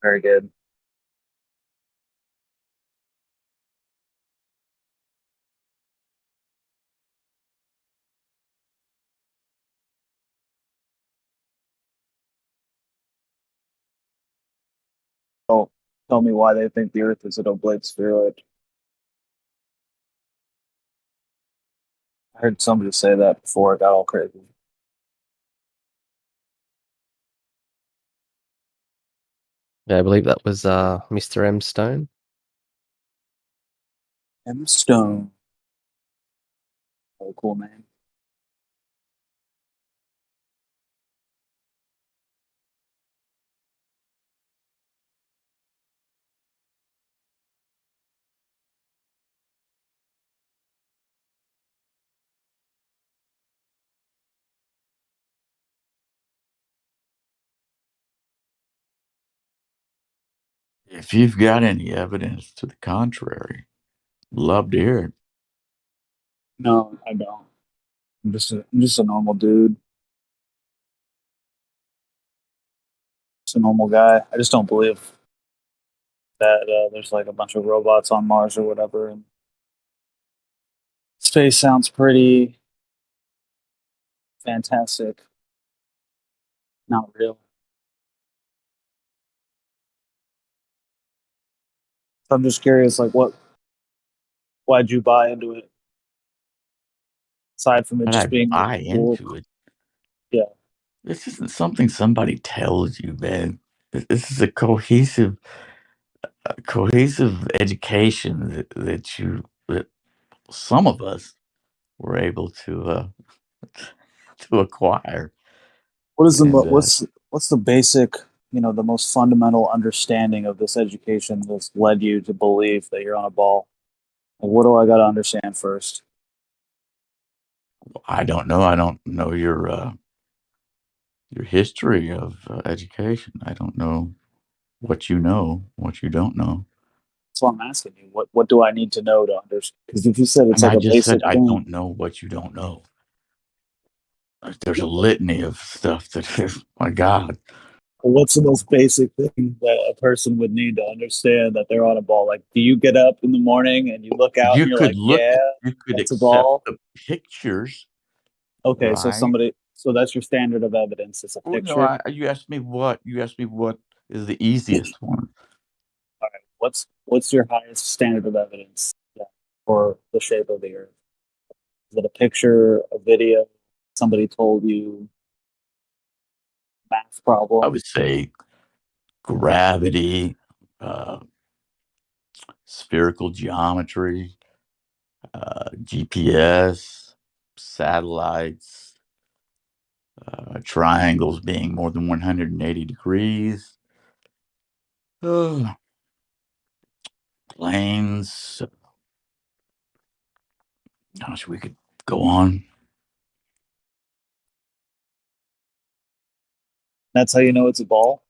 Very good. Oh, tell me why they think the Earth is an oblate spheroid. I heard somebody say that before it got all crazy. Yeah, I believe that was Mr. M. Stone. M. Stone. Oh, cool name. If you've got any evidence to the contrary, love to hear it. No, I don't. I'm just a normal dude. Just a normal guy. I just don't believe that there's like a bunch of robots on Mars or whatever. And space sounds pretty fantastic. Not real. So I'm just curious, like, why'd you buy into it? Aside from it But just I being buy cool. into it. Yeah. This isn't something somebody tells you, man. This is a cohesive education that some of us were able to acquire. What is And what's the basic, the most fundamental understanding of this education that's led you to believe that you're on a ball? Like, what do I got to understand first? I don't know. I don't know your history of education. I don't know what you don't know. That's what I'm asking you. What do I need to know to understand? Because if you said it's And like I a just said basic I thing, don't know what you don't know. There's a litany of stuff that, my God. what's the most basic thing that a person would need to understand that they're on a ball? Like, do you get up in the morning and you look out and You you're could like, yeah, you could that's a accept ball? the pictures, Okay, right? so that's your standard of evidence. It's a Well, no, picture. you asked me what is the easiest one. All right, what's your highest standard of evidence for the shape of the Earth? Is it a picture, a video, somebody told you, math I problem? would say gravity, uh, spherical geometry, GPS, satellites, triangles being more than 180 degrees, planes. Gosh, we could go on. That's how you know it's a ball?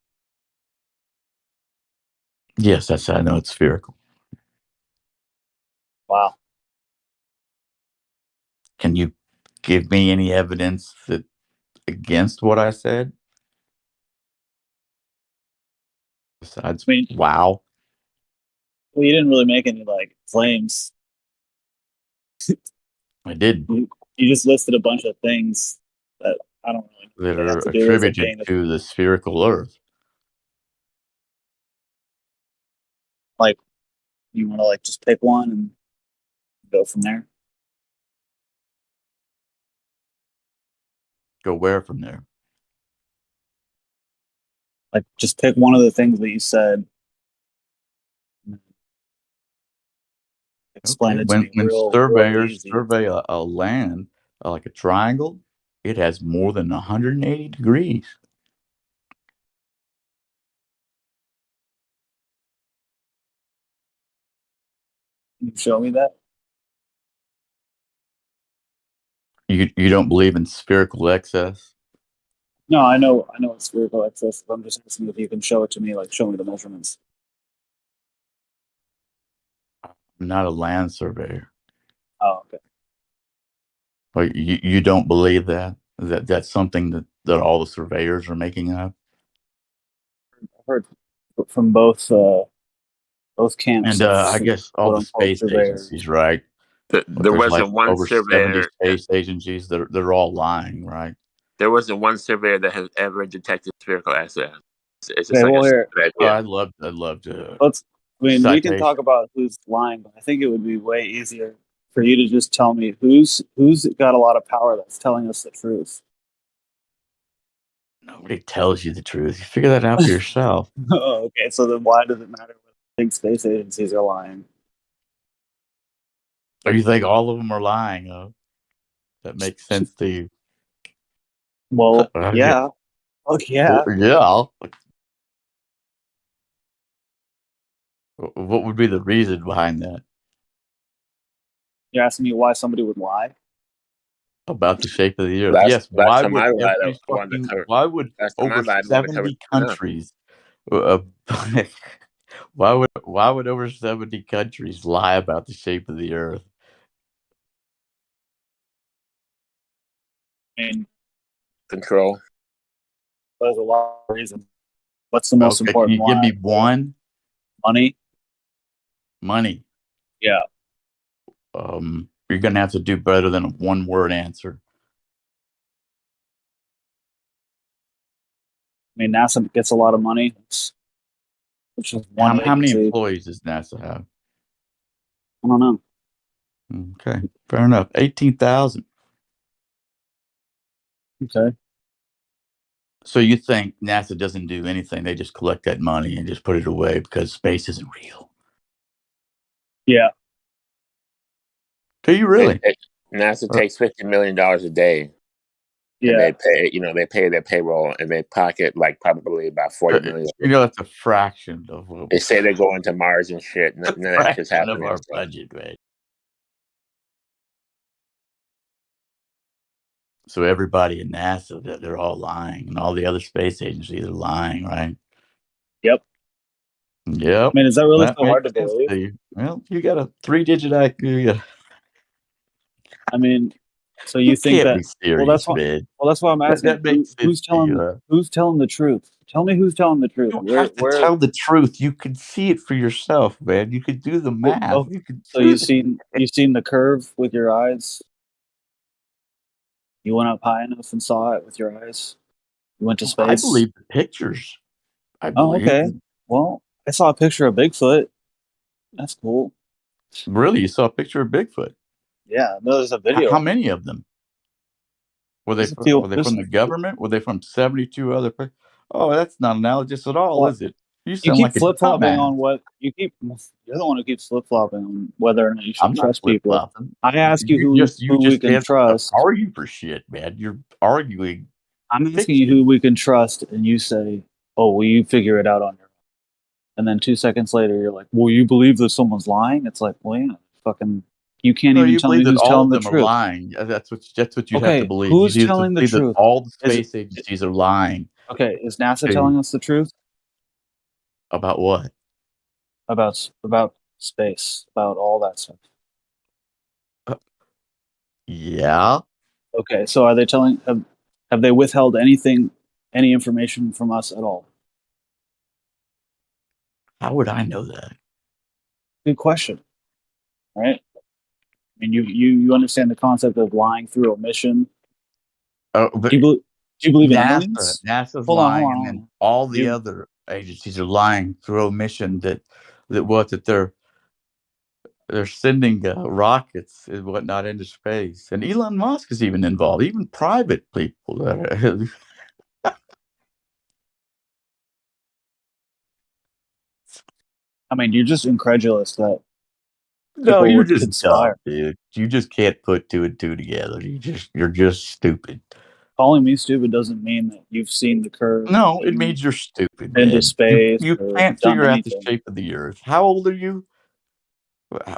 Yes, that's how I know it's spherical. Wow. Can you give me any evidence that against what I said? Besides, I mean, wow. well, you didn't really make any like claims. I did. You just listed a bunch of things that I don't really know what That they have are to do with it attributed being to the spherical Earth. like, you want to like just pick one and go from there. Go where from there? Like, just pick one of the things that you said. Explain Okay, it to me when real surveyors easy. survey a land like a triangle, it has more than 180 degrees. Can you show me that? You don't believe in spherical excess? No, I know it's spherical excess. I'm just asking if you can show it to me, like show me the measurements. I'm not a land surveyor. Oh, okay. Like you don't believe that's something that all the surveyors are making up? I've heard from both camps And of I guess all quote the unquote space surveyors. agencies, right? But There there's like wasn't one over 70 surveyor. space agencies that they're all lying, right? There wasn't one surveyor that has ever detected spherical access. It's just Okay, like a well here, stupid Oh, idea. I'd love to I mean, we can citation. talk about who's lying, but I think it would be way easier for you to just tell me who's got a lot of power that's telling us the truth. Nobody tells you the truth. You figure that out for yourself. Oh, okay, so then why does it matter when big space agencies are lying? Or you think all of them are lying? Oh, that makes sense to you. Well, yeah. Oh, yeah. Yeah. What would be the reason behind that? You're asking me why somebody would lie? About the shape of the earth. Yes. Last Why time would I lied, every I wanted to fucking? cover. Why would Last time I over lied, I wanted to cover 70 something else. countries? Why would over 70 countries lie about the shape of the earth? I mean, Control. there's a lot of reasons. What's the most Okay, can important you give one? me one? Money. Money. Yeah. You're gonna have to do better than a one-word answer. I mean, NASA gets a lot of money. Which is one How many agency. employees does NASA have? I don't know. Okay, fair enough. 18,000. Okay. So you think NASA doesn't do anything? They just collect that money and just put it away because space isn't real? Yeah. Do you really? NASA takes $50 million a day. Yeah. And they pay, they pay their payroll and they pocket like probably about 40 million. That's a fraction of what They say they're going to Mars and shit, and then that shit's happening. of our budget, man. So everybody in NASA, they're all lying, and all the other space agencies are lying, right? Yep. Yep. I mean, is that really so hard to believe? Well, you got a 3-digit IQ. I mean, so you think can't that? Be serious, well, that's why. man. Well, that's why I'm asking. That makes who's telling? Who's telling the truth? Tell me who's telling the truth. You don't have to tell the truth. You can see it for yourself, man. You could do the math. Oh, you could. So you've seen the curve with your eyes. You went up high enough and saw it with your eyes. You went to space. I believe the pictures. I Oh, believe. okay. Well, I saw a picture of Bigfoot. That's cool. Really, you saw a picture of Bigfoot? Yeah, there's a video. How many of them? Were they from the government? Were they from 72 other? Oh, that's not analogous at all, is it? You sound keep like a flip-flopping on dumbass. what you keep. You're the one who keeps flip-flopping on whether or not you should I'm not trust people. flip-flopping. I ask you who we can trust. Argue for shit, man. You're arguing. I'm asking you who we can trust, and you say, "Oh, will you figure it out on your own?" And then 2 seconds later, you're like, "Well, you believe that someone's lying?" It's like, well, yeah, fucking. You can't even tell me who's telling the truth. All of them are lying. That's what you have to believe. Who's you telling the truth? That all the space agencies are lying. Okay, is NASA telling us the truth? About what? About space, about all that stuff. Yeah. Okay, so are they telling? Have they withheld any information from us at all? How would I know that? Good question. Right? I mean, you understand the concept of lying through omission. Oh, but do you believe in aliens? NASA's lying, and then all the other agencies are lying through omission that they're sending rockets and whatnot into space, and Elon Musk is even involved, even private people. I mean, you're just incredulous that. No, you're just dumb, dude. You just can't put 2 and 2 together. You're just stupid. Calling me stupid doesn't mean that you've seen the curve. No, it means you're stupid. Into space. You can't figure out the shape of the Earth. How old are you?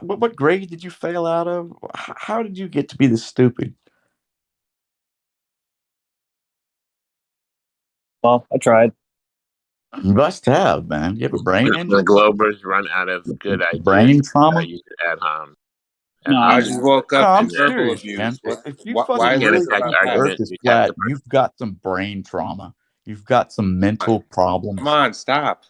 What grade did you fail out of? How did you get to be this stupid? Well, I tried. You must have, man. You have a brain When the Globers run out of good ideas, brain trauma. You could add harm. No, I just woke up I'm to verbal serious, abuse. man. What, If you why fucking is really this think about the that? Earth is flat, you've got some brain trauma. You've got some mental problems. Come on, stop.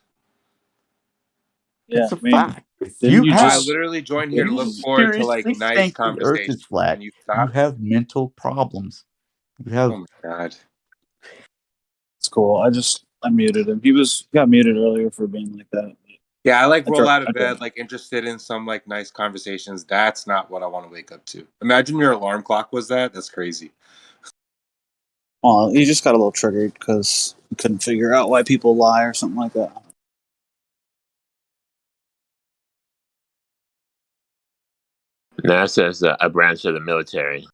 Yeah, it's a fact. I literally joined here to look forward to like seriously nice think the conversation. Earth is flat, And you you stop. have mental problems. You have. Oh my god. It's cool. I muted him. He got muted earlier for being like that. Yeah, I like roll out of bed, like interested in some like nice conversations. That's not what I want to wake up to. Imagine your alarm clock was that. That's crazy. Well, you just got a little triggered because you couldn't figure out why people lie or something like that. NASA is a branch of the military.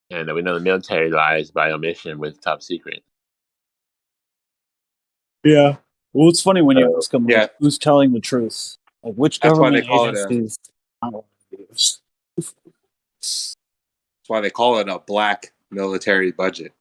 And we know the military lies by omission with top secret. Yeah. Well, it's funny when you ask them, like, who's telling the truth? Like, which That's why they government call agencies? That's why they call it a black military budget.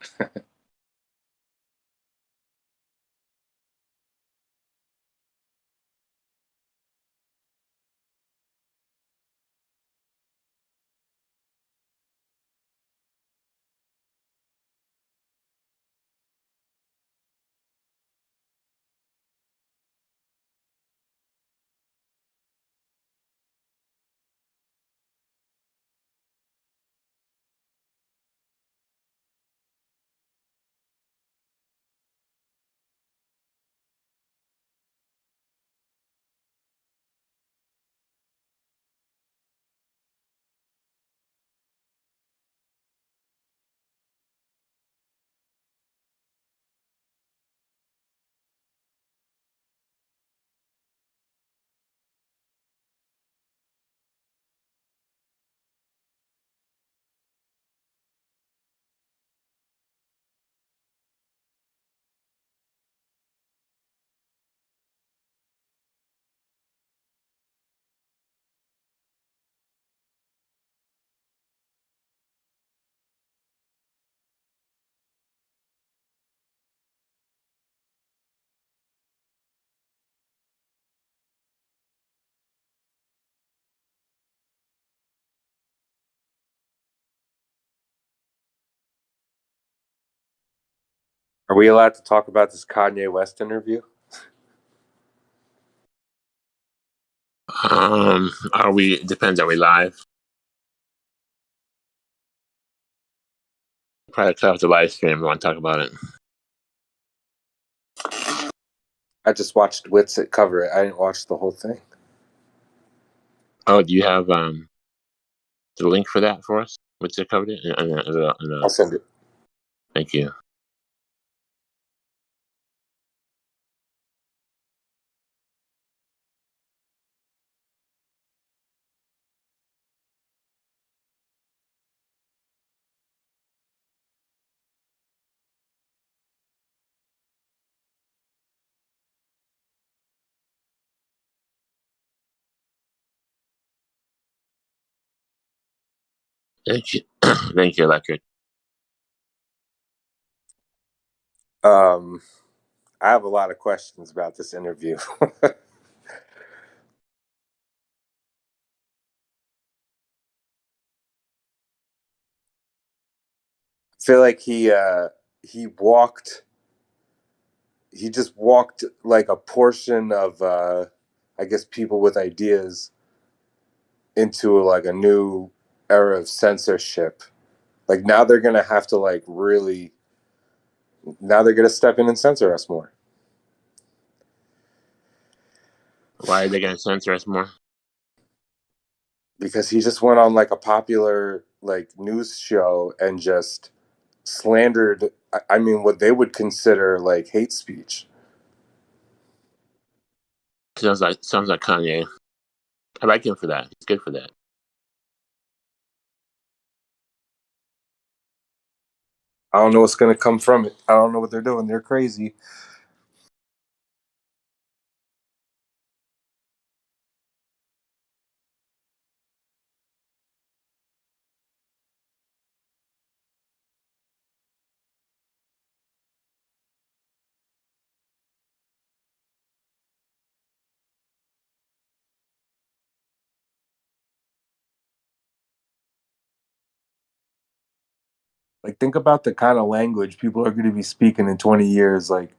Are we allowed to talk about this Kanye West interview? Are we? Depends. Are we live? Probably cut off the live stream. We want to talk about it. I just watched Witsit cover it. I didn't watch the whole thing. Oh, do you have the link for that for us? Witsit covered it. I'll send it. Thank you. Thank you. Thank you, Electric. I have a lot of questions about this interview. I feel like he just walked like a portion of I guess people with ideas into like a new era of censorship. Like now they're gonna have to like really now they're gonna step in and censor us more. Why are they gonna censor us more? Because he just went on like a popular like news show and just slandered I mean what they would consider like hate speech. Sounds like Kanye. I like him for that. He's good for that. I don't know what's gonna come from it. I don't know what they're doing. They're crazy. Like think about the kind of language people are gonna be speaking in 20 years, like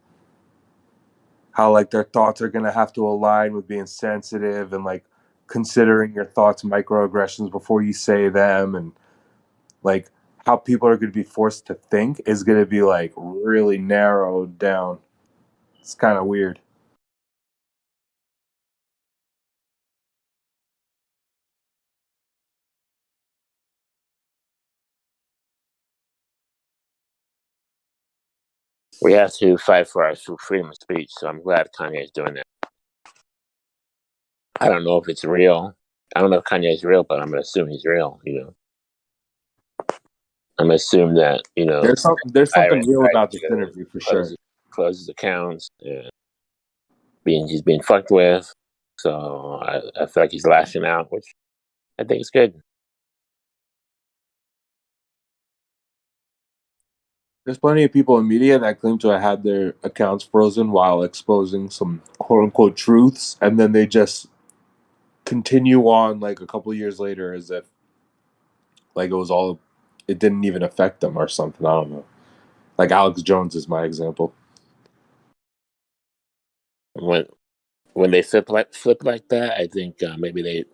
how like their thoughts are gonna have to align with being sensitive and like considering your thoughts microaggressions before you say them, and like how people are going to be forced to think is going to be like really narrowed down. It's kind of weird. We have to fight for our freedom of speech, so I'm glad Kanye is doing that. I don't know if it's real. I don't know if Kanye is real, but I'm gonna assume he's real. I'm gonna assume that there's something real tries about to this interview for sure. closes accounts, and he's being fucked with. So I feel like he's lashing out, which I think is good. There's plenty of people in media that claim to have had their accounts frozen while exposing some quote unquote truths, and then they just continue on like a couple of years later as if like it didn't even affect them or something. I don't know. Like Alex Jones is my example. When they flip like that, I think maybe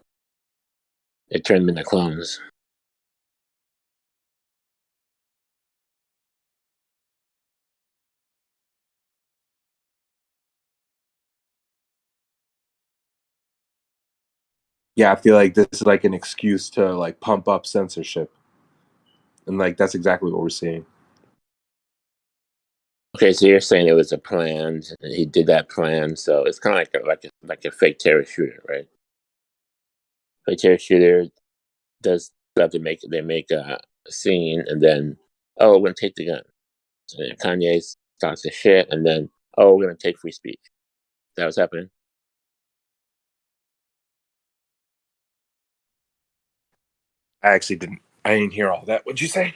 they turn them into clones. Yeah, I feel like this is like an excuse to like pump up censorship, and like that's exactly what we're seeing. Okay, so you're saying it was a plan. He did that plan, so it's kind of like a fake terror shooter, right? Fake terror shooter does stuff to make a scene, and then we're gonna take the gun. So Kanye talks to shit, and then we're gonna take free speech. Is that what's happening? I didn't hear all that. What'd you say?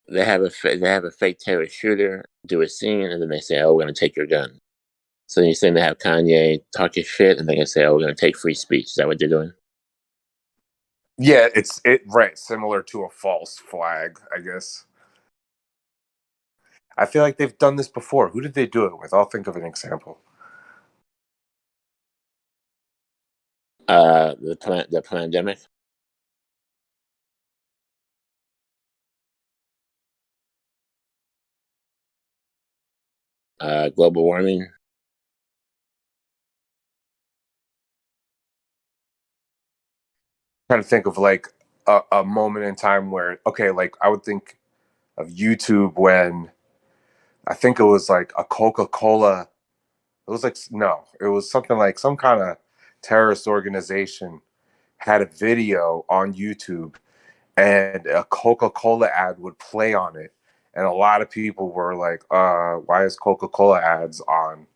They have a fake terror shooter do a scene, and then they say, we're gonna take your gun. So you're saying they have Kanye talking shit, and then they say, we're gonna take free speech. Is that what they're doing? Yeah, it's similar to a false flag, I guess. I feel like they've done this before. Who did they do it with? I'll think of an example. The pandemic. Global warming. Trying to think of like a moment in time where like I would think of YouTube when I think it was like a Coca-Cola. It was like it was something like some kind of terrorist organization had a video on YouTube, and a Coca-Cola ad would play on it, and a lot of people were like, why is Coca-Cola ads on?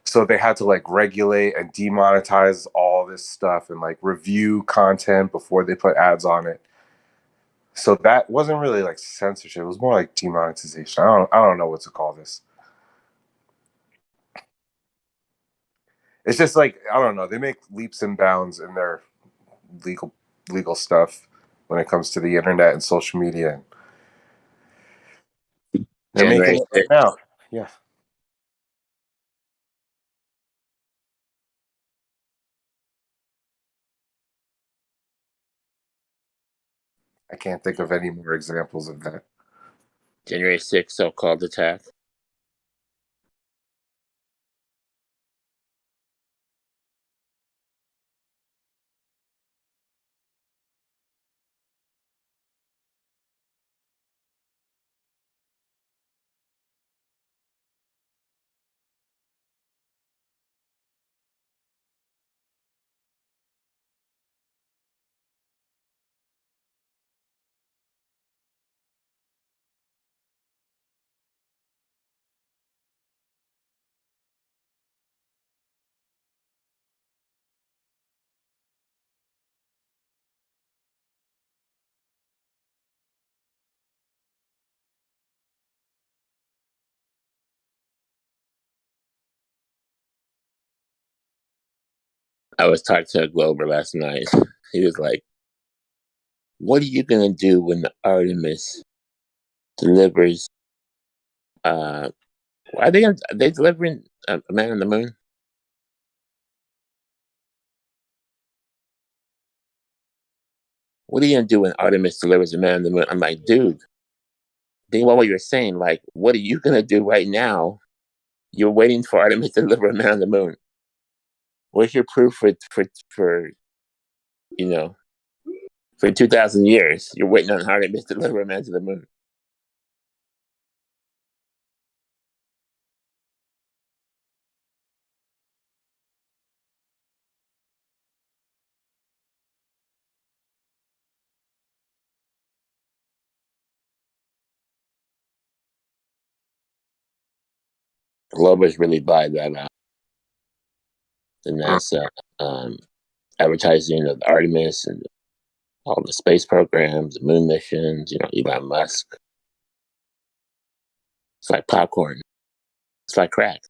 So they had to like regulate and demonetize all this stuff and like review content before they put ads on it. So that wasn't really like censorship. It was more like demonetization. I don't know what to call this. It's just like I don't know. They make leaps and bounds in their legal stuff when it comes to the internet and social media. They're making it right now. Yeah. I can't think of any more examples of that. January 6th so-called attack. I was talking to a Glober last night. He was like, what are you going to do when the Artemis delivers? Are they delivering a man on the moon? What are you going to do when Artemis delivers a man on the moon? I'm like, dude, think about what you're saying. Like, what are you going to do right now? You're waiting for Artemis to deliver a man on the moon. Where's your proof for For 2,000 years, you're waiting on Artemis to deliver a man to the moon. Globers really buy that out. The NASA advertising of Artemis and all the space programs, the moon missions, Elon Musk. It's like popcorn. It's like crack.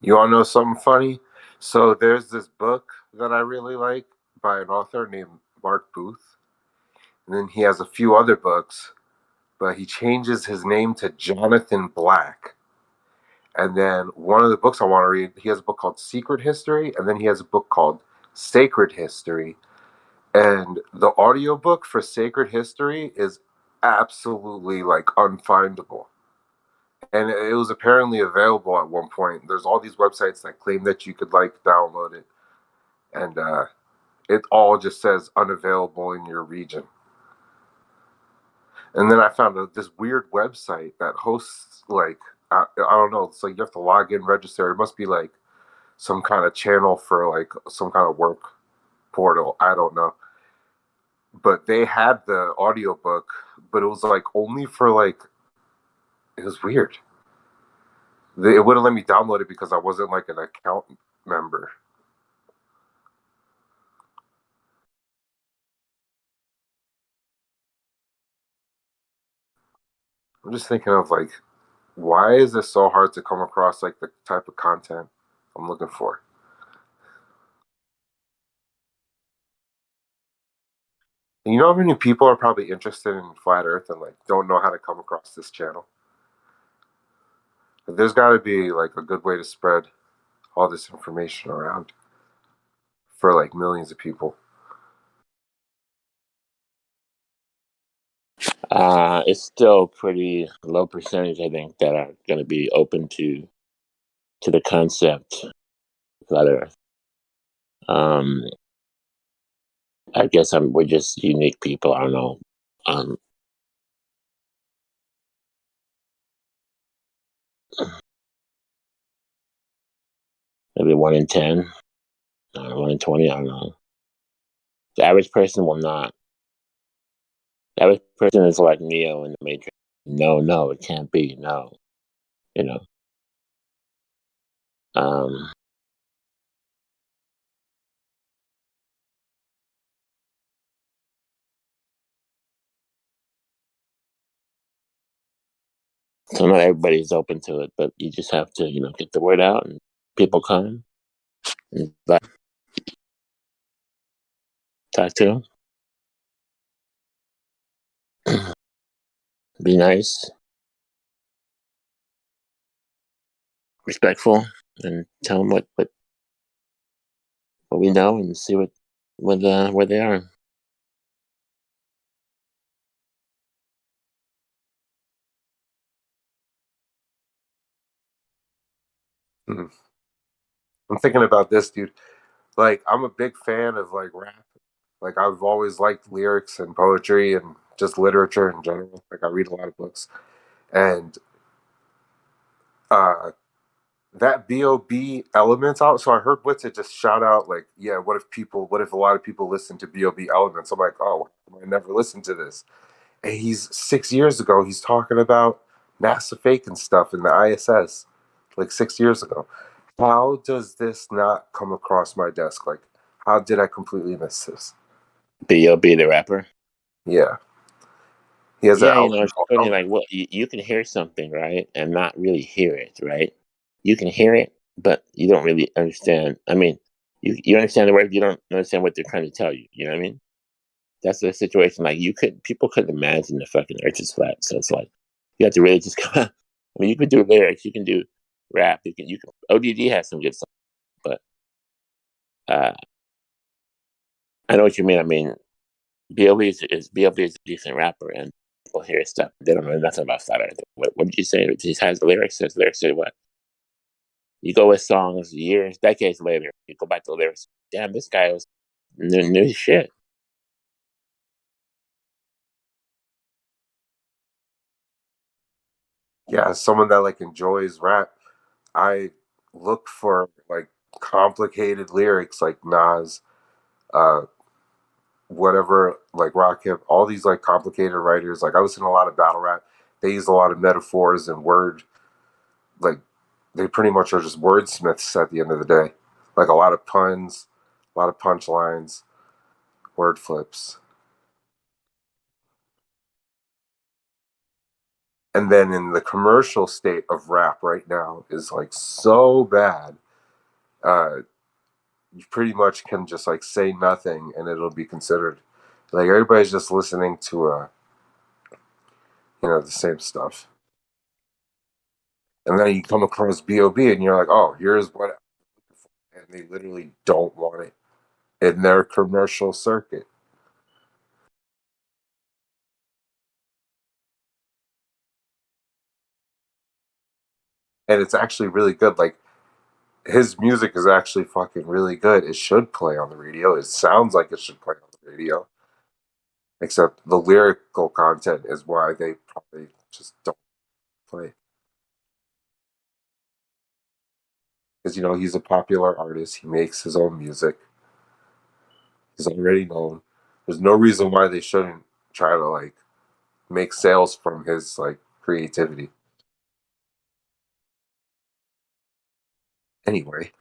You want to know something funny? So there's this book that I really like by an author named Mark Booth. And then he has a few other books, but he changes his name to Jonathan Black. And then one of the books I want to read, he has a book called Secret History, and then he has a book called Sacred History. And the audiobook for Sacred History is absolutely like unfindable. And it was apparently available at one point. There's all these websites that claim that you could like download it, and it all just says unavailable in your region. And then I found this weird website that hosts like I don't know. It's like you have to log in, register. It must be like some kind of channel for like some kind of work portal. I don't know. But they had the audiobook, but it was like only for like, it was weird. It wouldn't let me download it because I wasn't like an account member. I'm just thinking of like, why is this so hard to come across like the type of content I'm looking for? And you know how many people are probably interested in flat Earth and like don't know how to come across this channel? But there's got to be like a good way to spread all this information around for like millions of people. It's still pretty low percentage, I think, that are going to be open to the concept of flat Earth. I guess we're just unique people. I don't know. Maybe 1 in 10, 1 in 20. I don't know. The average person will not. The average person is like Neo in the Matrix. No, it can't be. No, you know. So not everybody's open to it, but you just have to, get the word out, and people come and talk to them. Be nice, respectful, and tell them what we know, and see where they are. Mm-hmm. I'm thinking about this, dude. Like, I'm a big fan of like rap. Like, I've always liked lyrics and poetry and just literature in general. Like, I read a lot of books, and that B.O.B. Elements out. So I heard Witsit just shout out like, yeah, what if a lot of people listen to B.O.B. Elements? I'm like, oh, I never listened to this. And he's 6 years ago, he's talking about NASA fake and stuff in the ISS, like 6 years ago. How does this not come across my desk? Like, how did I completely miss this? B.O.B. the rapper? Yeah. He has an album. It's funny, like, what you can hear something, right, and not really hear it, right? You can hear it, but you don't really understand. I mean, you understand the word, you don't understand what they're trying to tell you. You know what I mean? that's the situation. Like people couldn't imagine the fucking Earth is flat. So it's like you have to really just come out. I mean, you can do lyrics, you can do rap, you can. ODD has some good stuff, but I know what you mean. I mean, B.O.B. is a decent rapper, and people hear his stuff. They don't know nothing about flat Earth. What did you say? He has the lyrics. His lyrics say what? You go with songs years, decades later. You go back to the lyrics. Damn, this guy was knew his shit. Yeah, as someone that like enjoys rap, I look for like complicated lyrics like Nas, uh, whatever, like Rakim, all these like complicated writers. Like I listen to a lot of battle rap. They use a lot of metaphors and like they pretty much are just wordsmiths at the end of the day. Like a lot of puns, a lot of punchlines, word flips. And then in the commercial state of rap right now is like so bad. You pretty much can just like say nothing and it'll be considered like everybody's just listening to the same stuff. And then you come across B.O.B. and you're like, oh, here's what, and they literally don't want it in their commercial circuit. And it's actually really good. Like his music is actually fucking really good. It should play on the radio. It sounds like it should play on the radio. Except the lyrical content is why they probably just don't play. Because he's a popular artist. He makes his own music. He's already known. There's no reason why they shouldn't try to like make sales from his like creativity. Anyway.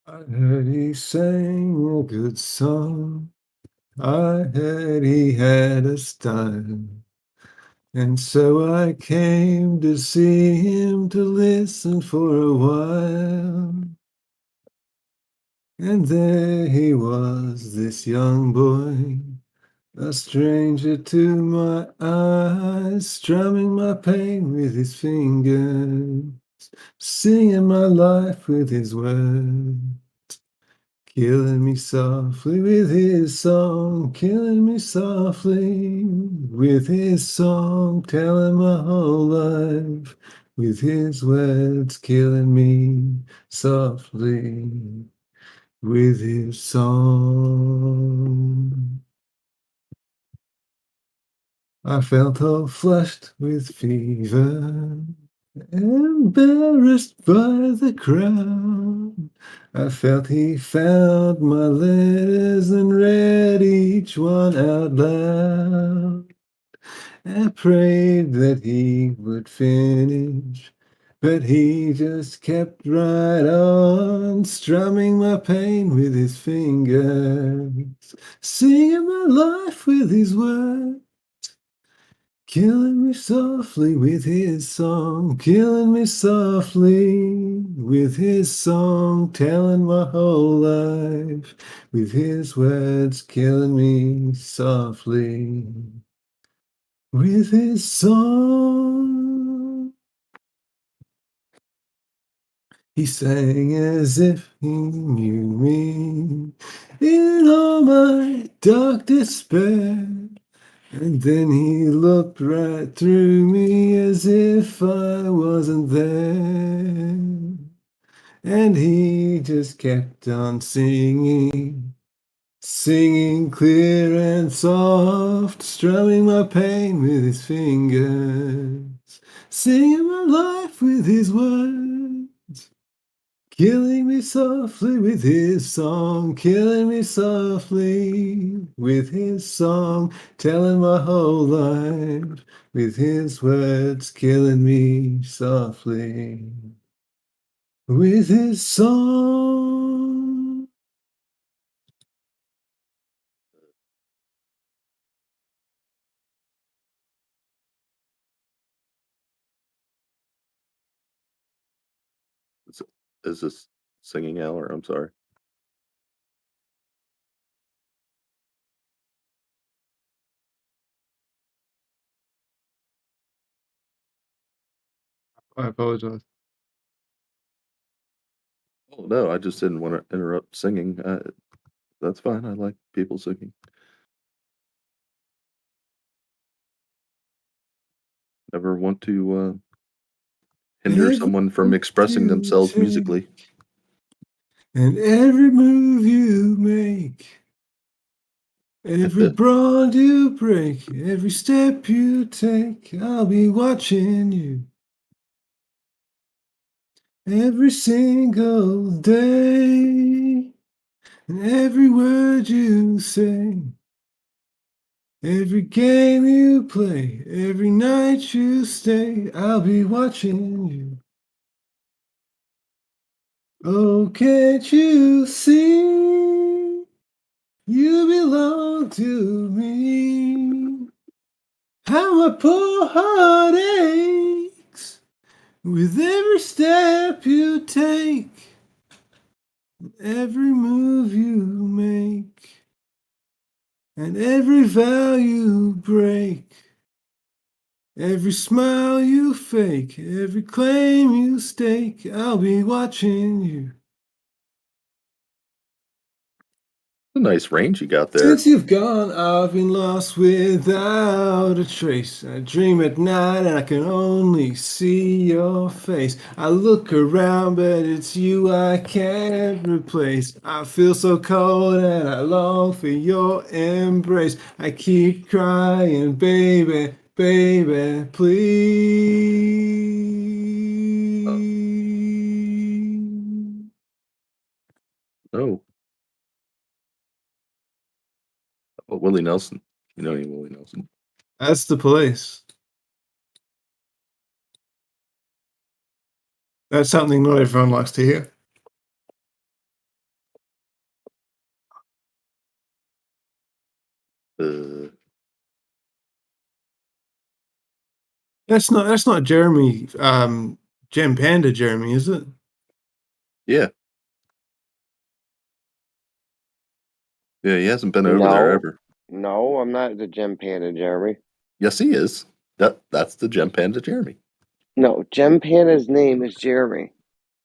I heard he sang a good song. I heard he had a style. And so I came to see him to listen for a while. And there he was, this young boy, a stranger to my eyes, strumming my pain with his fingers, singing my life with his words. Killing me softly with his song, killing me softly with his song, telling my whole life with his words, killing me softly with his song. I felt all flushed with fever, embarrassed by the crowd. I felt he found my letters and read each one out loud. I prayed that he would finish, but he just kept right on, strumming my pain with his fingers, singing my life with his words. Killing me softly with his song, killing me softly with his song, telling my whole life with his words, killing me softly with his song. He sang as if he knew me in all my dark despair. And then he looked right through me as if I wasn't there. And he just kept on singing, singing clear and soft, strumming my pain with his fingers, singing my life with his words. Killing me softly with his song, killing me softly with his song, telling my whole life with his words, killing me softly with his song. Is this singing hour? I'm sorry. I apologize. Oh no, I just didn't want to interrupt singing. That's fine. I like people singing. Never want to hinder someone from expressing themselves musically. And every move you make, every bond you break, every step you take, I'll be watching you. Every single day, and every word you say, every game you play, every night you stay, I'll be watching you. Oh, can't you see? You belong to me. How my poor heart aches with every step you take, every move you make, and every vow you break, every smile you fake, every claim you stake, I'll be watching you. A nice range you got there. Since you've gone, I've been lost without a trace. I dream at night and I can only see your face. I look around, but it's you I can't replace. I feel so cold and I long for your embrace. I keep crying, baby, baby, please. No. Oh, Willie Nelson. You know any Willie Nelson? That's the place. That's something not everyone likes to hear. That's not Jeremy, Gem Panda Jeremy, is it? Yeah. Yeah, he hasn't been over there ever. No, I'm not the Gem Panda Jeremy. Yes, he is. That's the Gem Panda Jeremy. No, Gem Panda's name is Jeremy.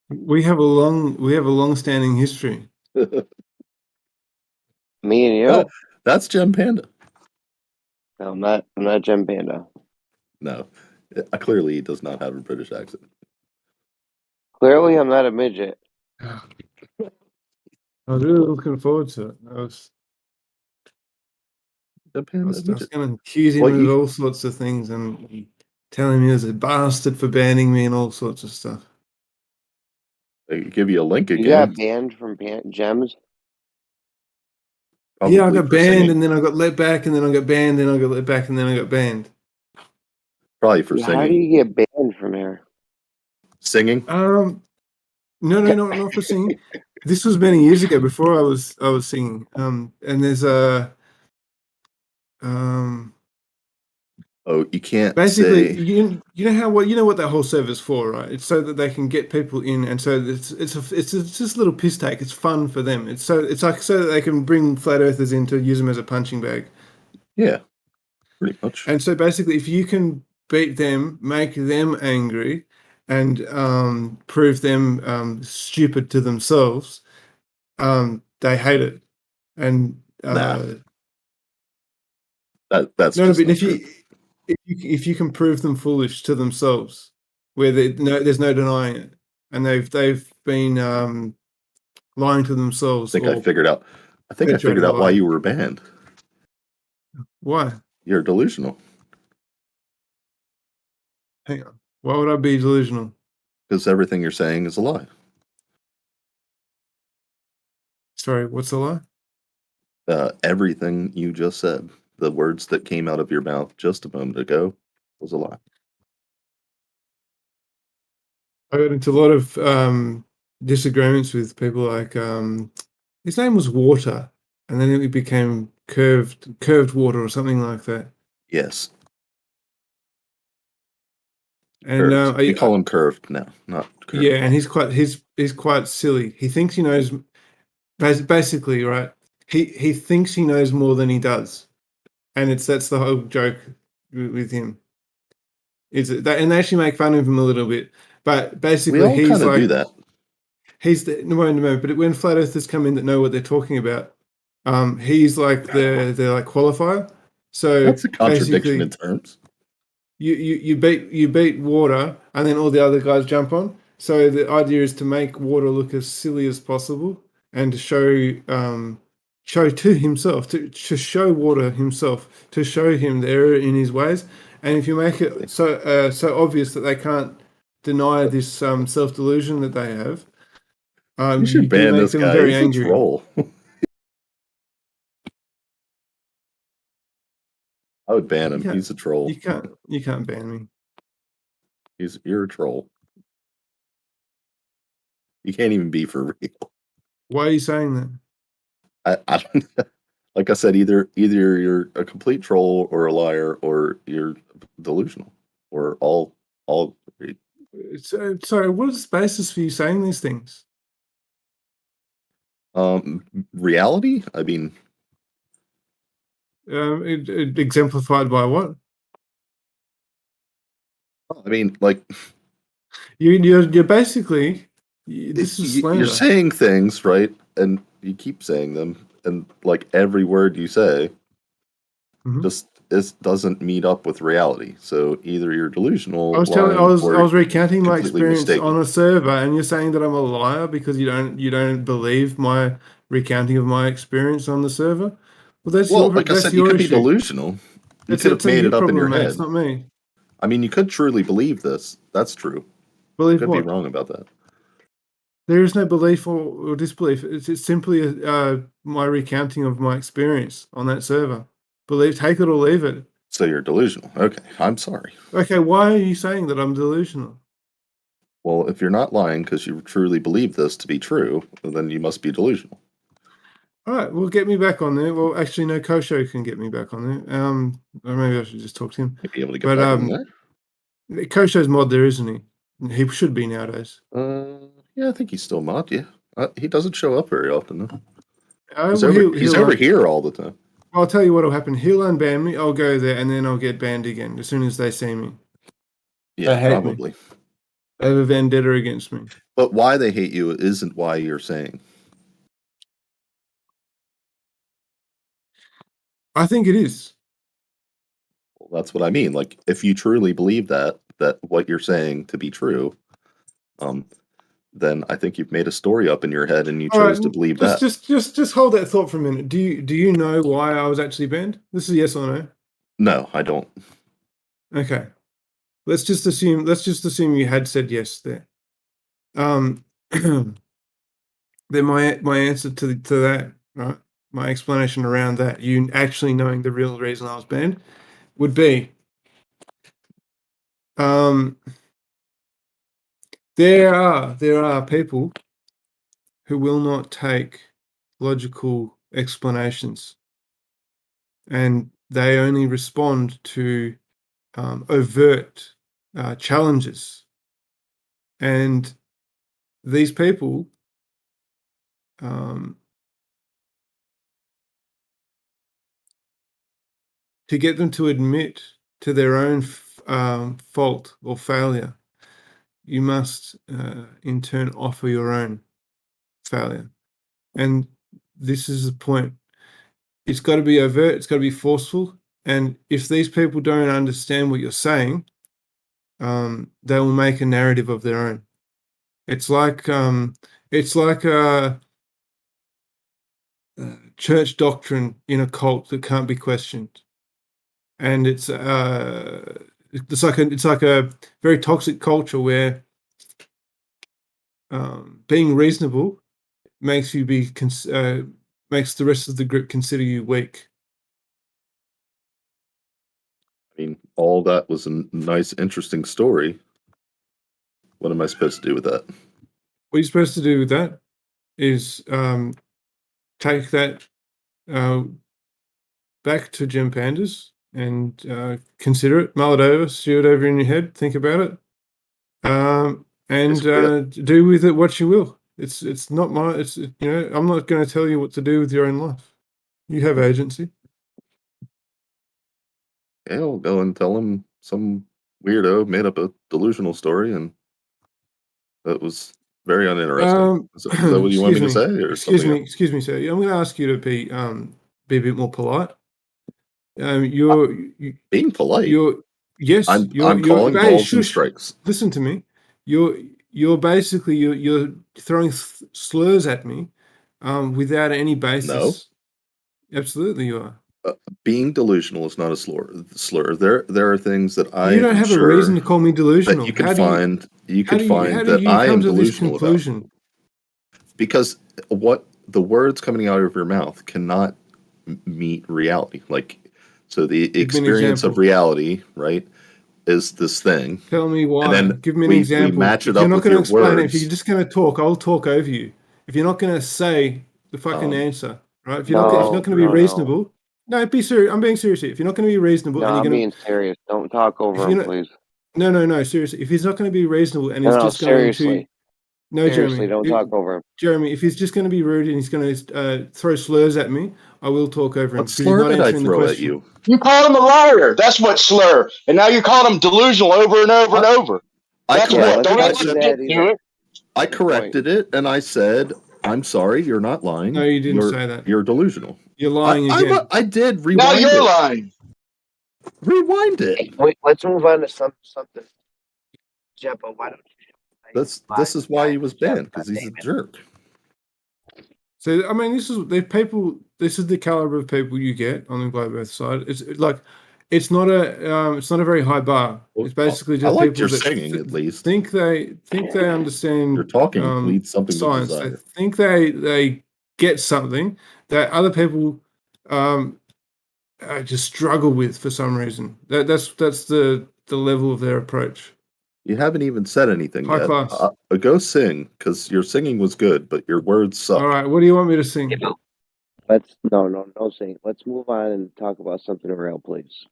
We have a long-standing history. Me and you? That's Gem Panda. No, I'm not Gem Panda. No. Clearly he does not have a British accent. Clearly I'm not a midget. I was really looking forward to it. I was going to accuse him of all sorts of things and telling me he was a bastard for banning me and all sorts of stuff. They give you a link again. You got banned from Gems? Yeah, I got banned and then I got let back and then I got banned and I got let back and then I got banned. Probably for How do you get banned from there? Singing? No, not for singing. This was many years ago before I was singing. And there's Oh, you can't basically say... you know what that whole server's for, right? It's so that they can get people in, and so it's just a little piss take. It's fun for them. It's like so that they can bring flat earthers in to use them as a punching bag. Yeah, pretty much. And so basically, if you can beat them, make them angry, and prove them stupid to themselves, they hate it. And that's no, but if you can prove them foolish to themselves, where there's no denying it, and they've been lying to themselves. I think I figured out why you were banned. Why? You're delusional. Hang on. Why would I be delusional? Because everything you're saying is a lie. Sorry, what's a lie? Everything you just said, the words that came out of your mouth just a moment ago, was a lie. I got into a lot of disagreements with people like his name was Water, and then it became curved water or something like that. Yes. And we call him curved now, not curved. Yeah, and he's quite silly. He thinks he knows, basically, right? He thinks he knows more than he does, and that's the whole joke with him. And they actually make fun of him a little bit, but basically we all he's like do that. He's but when flat earthers come in that know what they're talking about, he's like they're like qualifier. So that's a contradiction in terms. You beat Water, and then all the other guys jump on. So the idea is to make Water look as silly as possible, and to show to himself, to show Water himself, to show him the error in his ways. And if you make it so obvious that they can't deny this self delusion that they have, you should ban this guy. He's angry. A troll. I would ban him. He's a troll. You can't ban me. You're a troll. You can't even be for real. Why are you saying that? I don't. Like I said, either you're a complete troll or a liar, or you're delusional, or all three. Sorry, what is the basis for you saying these things? Reality. I mean, it exemplified by what? I mean, like you're basically this is slander. You're saying things, right? And you keep saying them, and like every word you say just doesn't meet up with reality. So either you're delusional. I was recounting my experience on a server, and you're saying that I'm a liar because you don't believe my recounting of my experience on the server. Well, like I said, you could be delusional. You could have made it up in your head. It's not me. I mean, you could truly believe this. That's true. Believe you could what? be wrong about that. There is no belief or disbelief. It's simply my recounting of my experience on that server. Take it or leave it. So you're delusional. Okay, I'm sorry. Okay, why are you saying that I'm delusional? Well, if you're not lying because you truly believe this to be true, then you must be delusional. All right, well, get me back on there. Well, actually, no, Kosho can get me back on there. Or maybe I should just talk to him. You'd be able to get back on there. Kosho's mod there, isn't he? He should be nowadays. Yeah, I think he's still mod. Yeah, he doesn't show up very often though. He's He'll over here all the time. I'll tell you what'll happen. He'll unban me. I'll go there, and then I'll get banned again as soon as they see me. Yeah, probably. They have a vendetta against me. But why they hate you isn't why you're saying. I think it is. Well, that's what I mean. Like, if you truly believe that what you're saying to be true, then I think you've made a story up in your head and you chose to believe that. Just hold that thought for a minute. Do you know why I was actually banned? This is yes or no? No, I don't. Okay. Let's just assume you had said yes there. Then my answer to that, right? My explanation around that, you actually knowing the real reason I was banned, would be there are people who will not take logical explanations, and they only respond to overt challenges, and these people to get them to admit to their own fault or failure, you must in turn offer your own failure. And this is the point. It's got to be overt, it's got to be forceful, and if these people don't understand what you're saying, they will make a narrative of their own. It's like a church doctrine in a cult that can't be questioned. And it's like a very toxic culture where being reasonable makes you makes the rest of the group consider you weak. I mean, all that was a nice, interesting story. What am I supposed to do with that? What you're supposed to do with that is take that back to Gem Pandas and consider it, mull it over, stew it over in your head, think about it, and do with it what you will. It's not my. I'm not going to tell you what to do with your own life. You have agency. Yeah, I'll go and tell him some weirdo made up a delusional story, and that was very uninteresting. Is that what you want me to say, or excuse me, sir. I'm going to ask you to be a bit more polite. You're being polite. Yes, I'm calling balls and strikes. Listen to me. You're basically you're throwing slurs at me without any basis. No, absolutely you are. Being delusional is not a slur. There are things that I. You don't have a reason to call me delusional. You can find that I am delusional about. Because what the words coming out of your mouth cannot meet reality. So the experience of reality, right, is this thing. Tell me why. And then give me an example. We match it if you're up not with going your to explain words. it, if you're just going to talk, I'll talk over you. If you're not going to say the fucking answer, right? If you're not going to be reasonable, no, be serious. I'm being serious here. If you're not going to be reasonable, and you're going to being serious. Don't talk over him, please. No, seriously. If he's not going to be reasonable and he's just seriously. going to. No, seriously, Jeremy. don't talk over him. Jeremy, if he's just going to be rude and he's going to throw slurs at me, I will talk over him. What slur did I throw at you? You called him a liar. That's what slur. And now you're calling him delusional over and over and over. That's what. Don't ever do it. I corrected it and I said, I'm sorry, you're not lying. No, you didn't say that. You're delusional. You're lying again. I did rewind Now you're lying. Rewind it. Hey, wait, let's move on to something. Jeppo, why don't you? This is why he was banned, because he's a jerk. So I mean, this is the caliber of people you get on the Global Earth side. It's not a very high bar. It's basically just I people that singing at least think they understand. Your talking leads something science. To they think they get something that other people just struggle with for some reason. That's the level of their approach. You haven't even said anything High yet. class. Go sing, because your singing was good, but your words suck. All right, what do you want me to sing? No singing. Let's move on and talk about something real, please.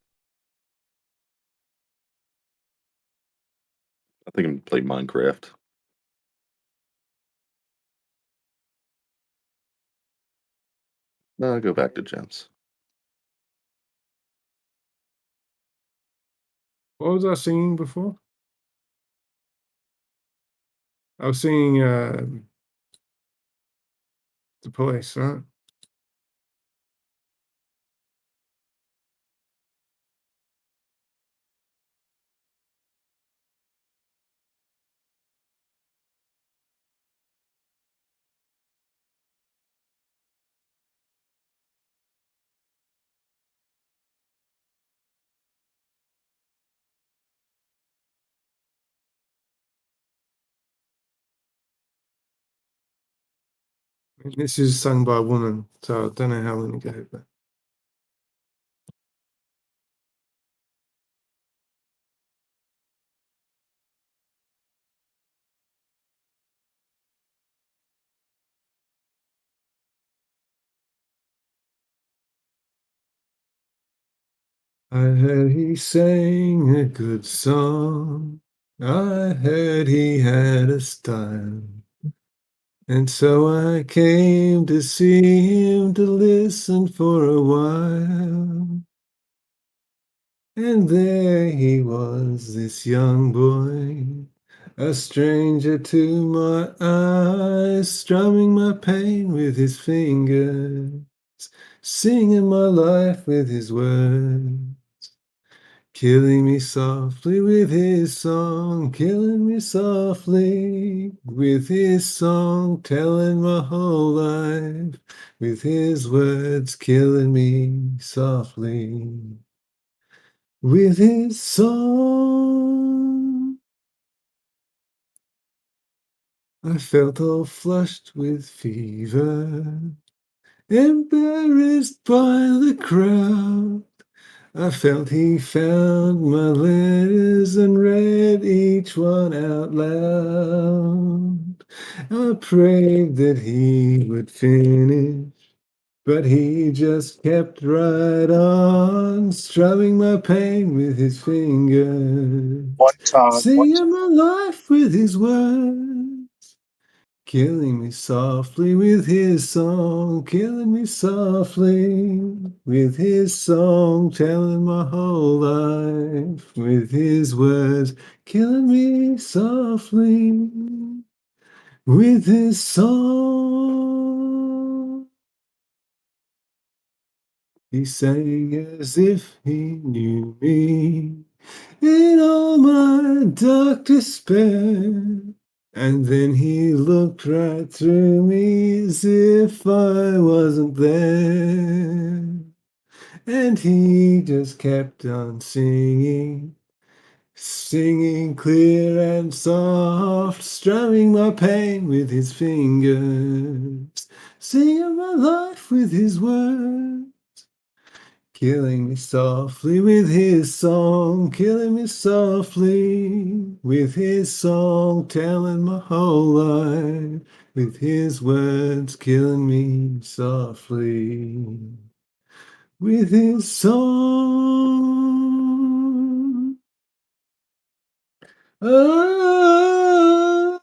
I think I'm gonna play Minecraft. No, I'll go back to gems. What was I singing before? I was singing The Police, right? This is sung by a woman, so I don't know how I'm going to go, but. I heard he sang a good song. I heard he had a style. And so I came to see him to listen for a while. And there he was, this young boy, a stranger to my eyes, strumming my pain with his fingers, singing my life with his words. Killing me softly with his song, killing me softly with his song, telling my whole life with his words, killing me softly with his song. I felt all flushed with fever, embarrassed by the crowd. I felt he found my letters and read each one out loud. I prayed that he would finish, but he just kept right on, strumming my pain with his fingers, singing my life with his words. Killing me softly with his song, killing me softly with his song, telling my whole life with his words, killing me softly with his song. He sang as if he knew me in all my dark despair. And then he looked right through me as if I wasn't there. And he just kept on singing, singing clear and soft, strumming my pain with his fingers, singing my life with his words. Killing me softly with his song, killing me softly with his song, telling my whole life with his words, killing me softly with his song. Ah,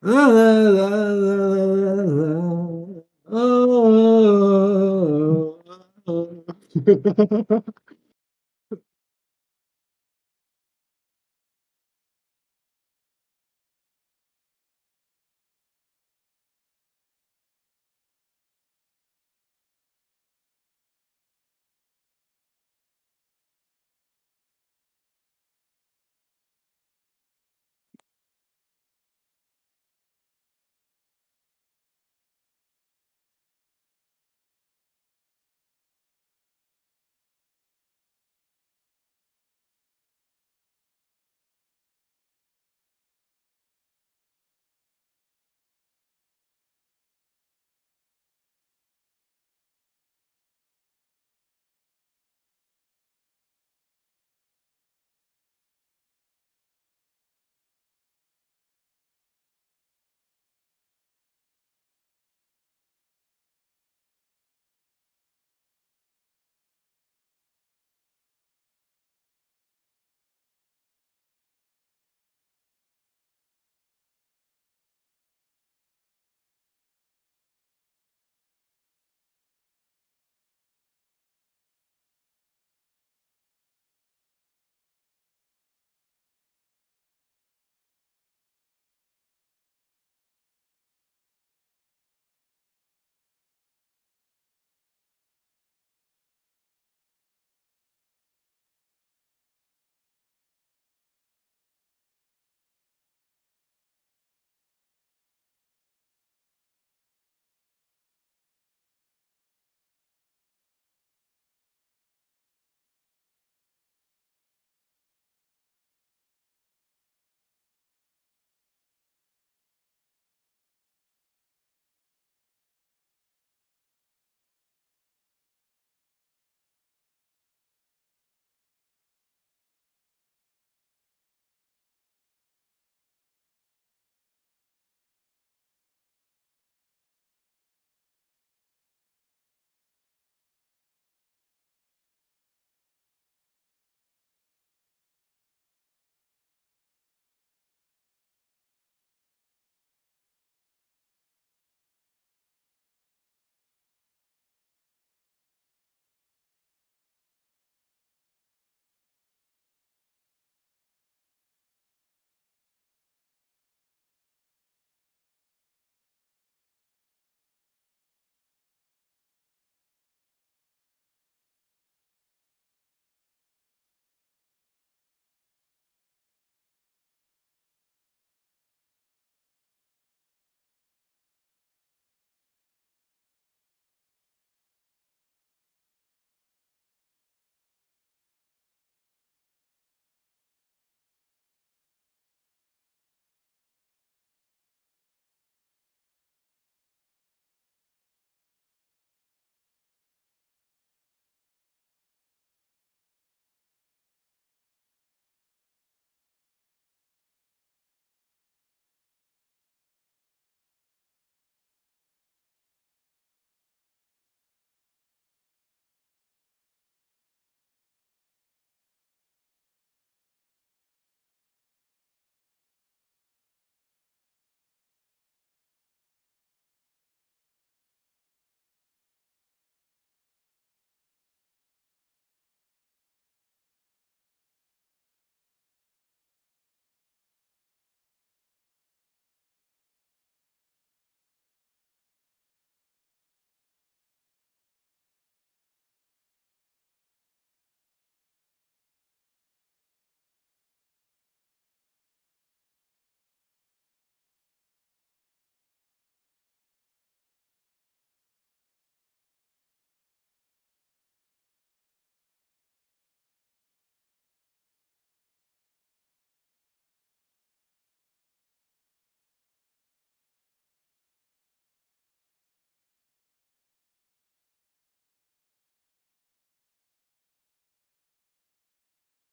la, la, la, la, la, la. Oh.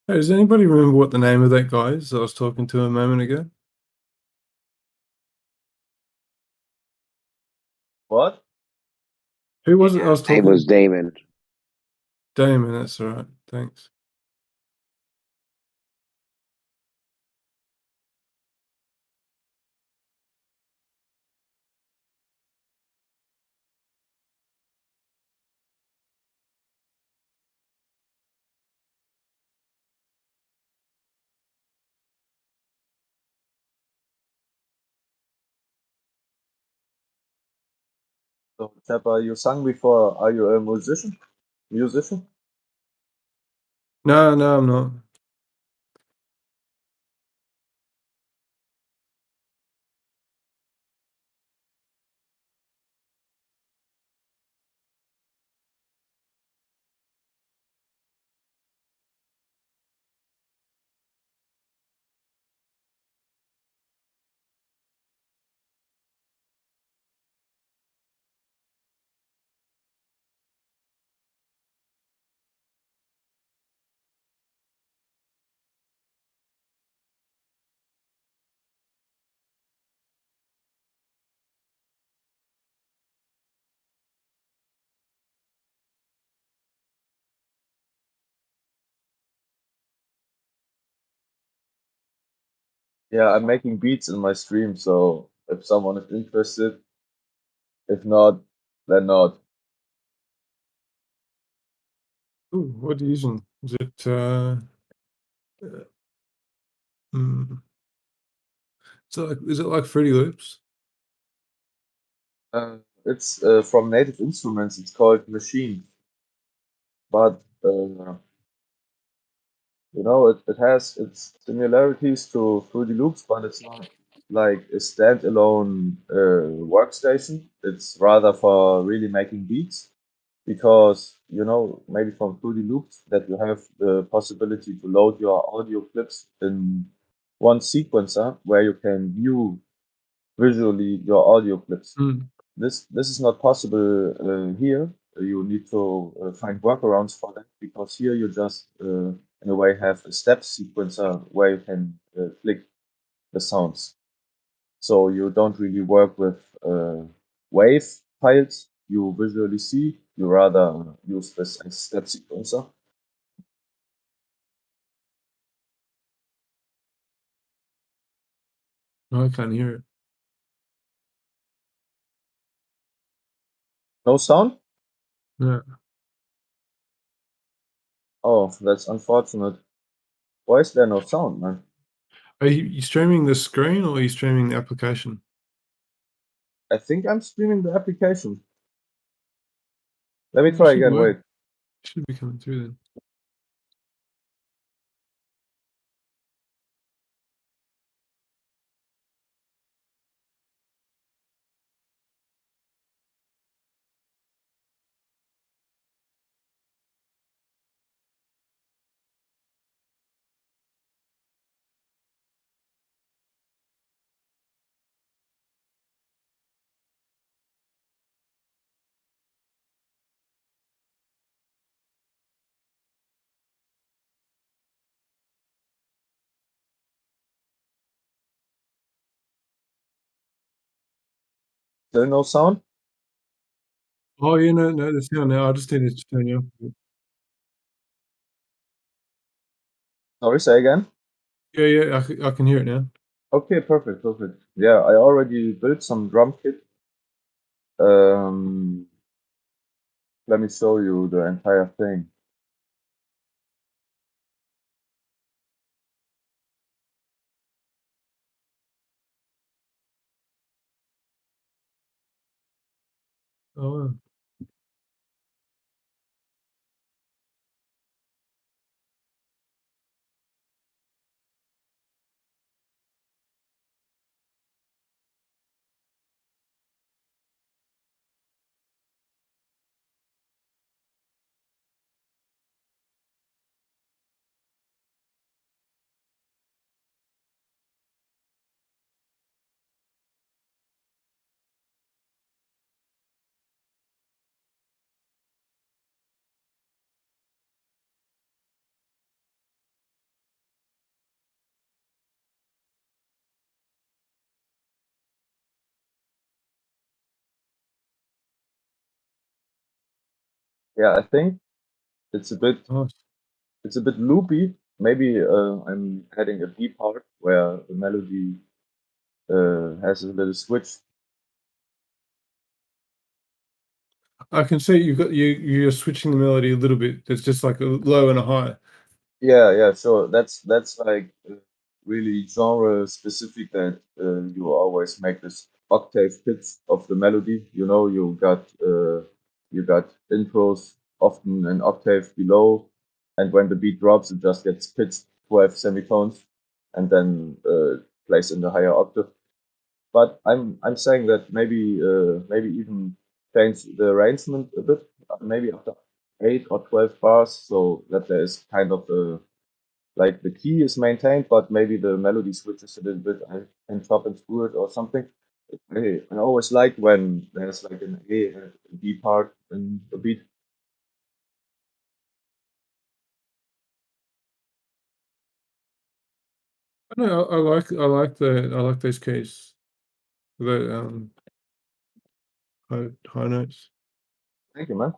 Hey, does anybody remember what the name of that guy is that I was talking to a moment ago? What? Who was it I was talking? It was Damon. Damon, that's all right. Thanks. So, Tapper, you sung before. Are you a musician? Musician? No, I'm not. Yeah, I'm making beats in my stream, so if someone is interested, if not, then not. Ooh, what are you using? Is it mm, is it like Fruity Loops? It's from Native Instruments. It's called Machine, but you know, it has its similarities to Fruity Loops, but it's not like a standalone workstation. It's rather for really making beats, because you know, maybe from Fruity Loops, that you have the possibility to load your audio clips in one sequencer where you can view visually your audio clips. This is not possible here. You need to find workarounds for that, because here you just in a way have a step sequencer where you can click the sounds. So you don't really work with wave files you visually see. You rather use this as step sequencer. No, I can't hear it. No sound? No. Oh, that's unfortunate. Why is there no sound, man? Are you streaming the screen or are you streaming the application? I think I'm streaming the application. Let me It try should again. work. Wait. It should be coming through then. Still no sound? Oh, yeah, no, the sound now. I just needed to turn you off. Sorry, say again? Yeah, I can hear it now. Okay, perfect. Yeah, I already built some drum kit. Let me show you the entire thing. Oh, Yeah, I think it's a bit loopy. Maybe I'm adding a B part where the melody has a little switch. I can see you're switching the melody a little bit. It's just like a low and a high. Yeah. So that's like really genre specific that you always make this octave pitch of the melody. You know, you got intros often an octave below, and when the beat drops, it just gets pitched 12 semitones, and then plays in the higher octave. But I'm saying that maybe even change the arrangement a bit, maybe after 8 or 12 bars, so that there is kind of a like the key is maintained, but maybe the melody switches a little bit and chop and screw it or something. I always like when there's like an A and a B part in the beat. No, I like those keys. The high notes. Thank you, man.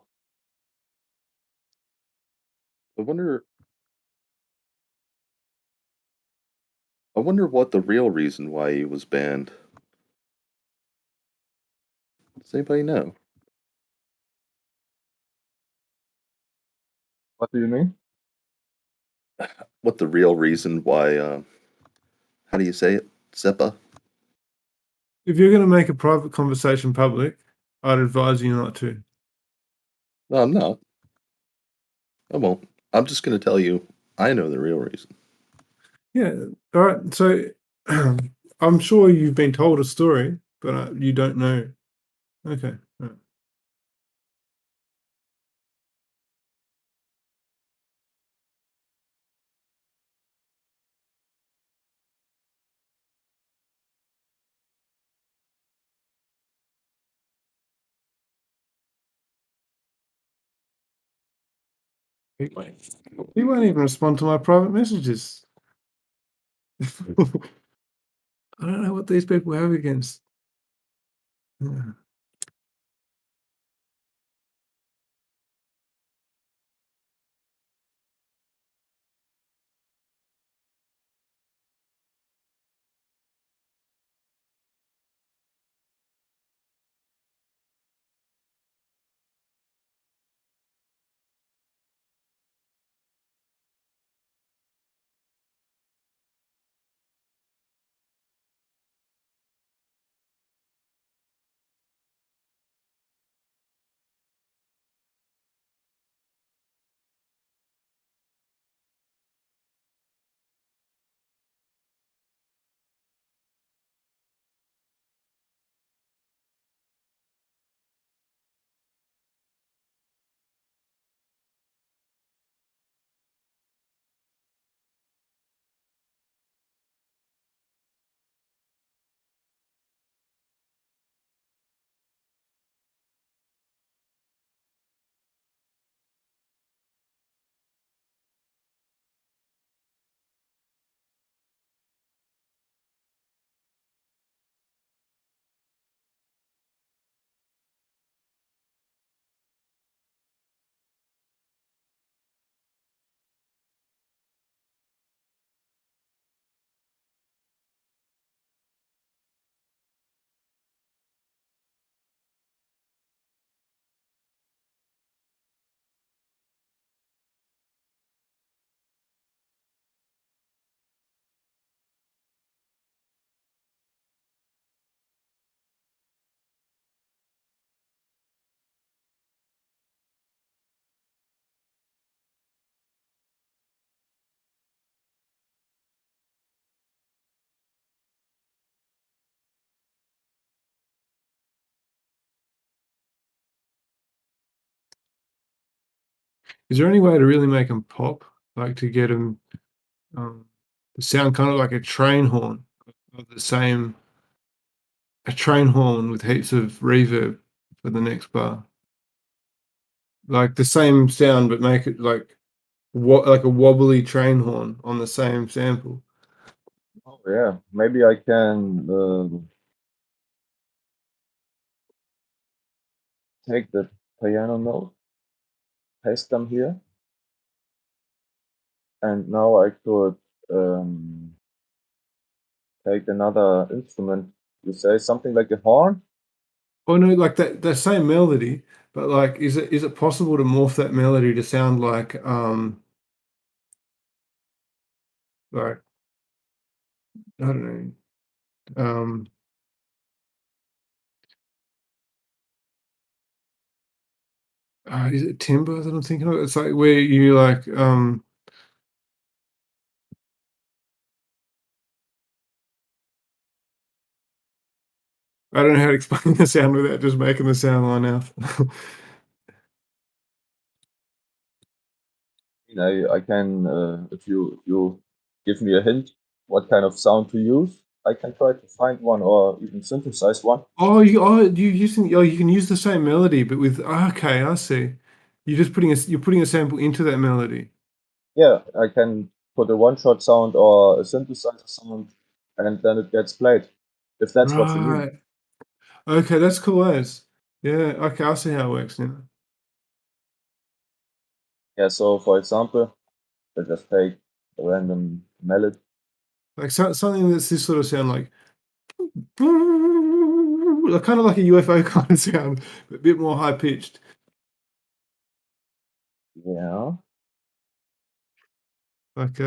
I wonder what the real reason why he was banned. Does anybody know? What do you mean? What the real reason why? How do you say it? Seppa? If you're going to make a private conversation public, I'd advise you not to. No, I'm not. I won't. I'm just going to tell you. I know the real reason. Yeah. All right. So I'm sure you've been told a story, but you don't know. Okay. All right. He won't even respond to my private messages. I don't know what these people have against. Yeah. Is there any way to really make them pop? Like to get them to sound kind of like a train horn of the same, a train horn with heaps of reverb for the next bar. Like the same sound, but make it like like a wobbly train horn on the same sample. Oh yeah, maybe I can take the piano note paste them here. And now I could take another instrument. You say something like a horn? Oh no, like that same melody, but like, is it possible to morph that melody to sound like I don't know, is it timber that I'm thinking of? It's like where you like I don't know how to explain the sound without just making the sound line out. I can, if you give me a hint what kind of sound to use, I can try to find one or even synthesize one. You can use the same melody, but with okay, I see. You're putting a sample into that melody. Yeah, I can put a one-shot sound or a synthesizer sound, and then it gets played. If that's what you mean. Right. Okay, that's cool as. Yeah, okay, I see how it works now. Yeah, so for example, let's just take a random melody. Like something that's this sort of sound like kind of like a UFO kind of sound, but a bit more high pitched. Yeah. Like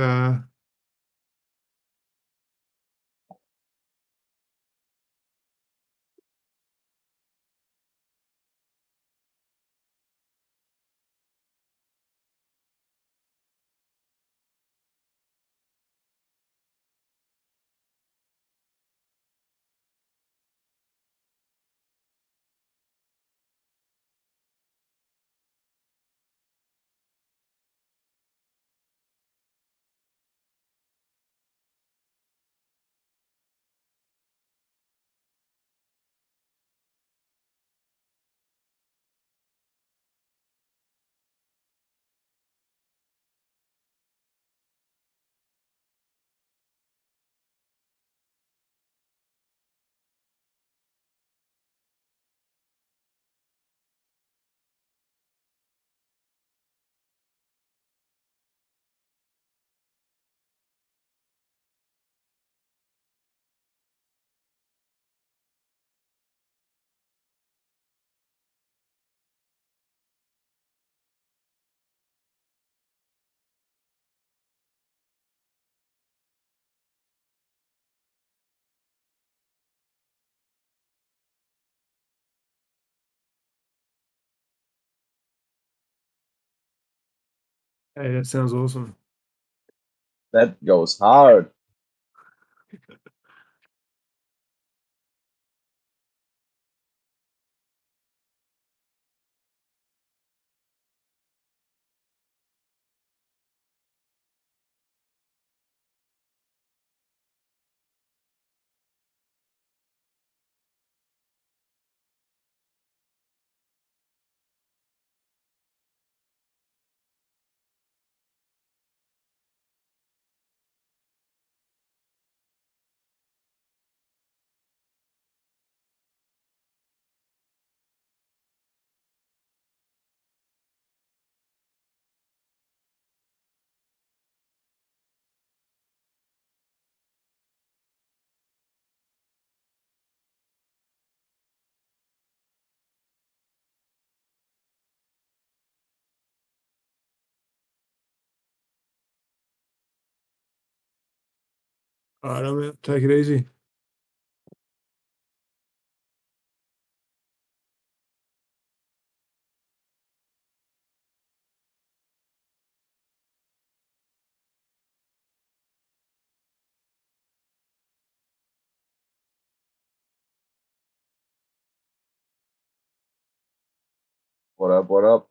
hey, that sounds awesome. That goes hard. All right, I'm out. Take it easy. What up, what up?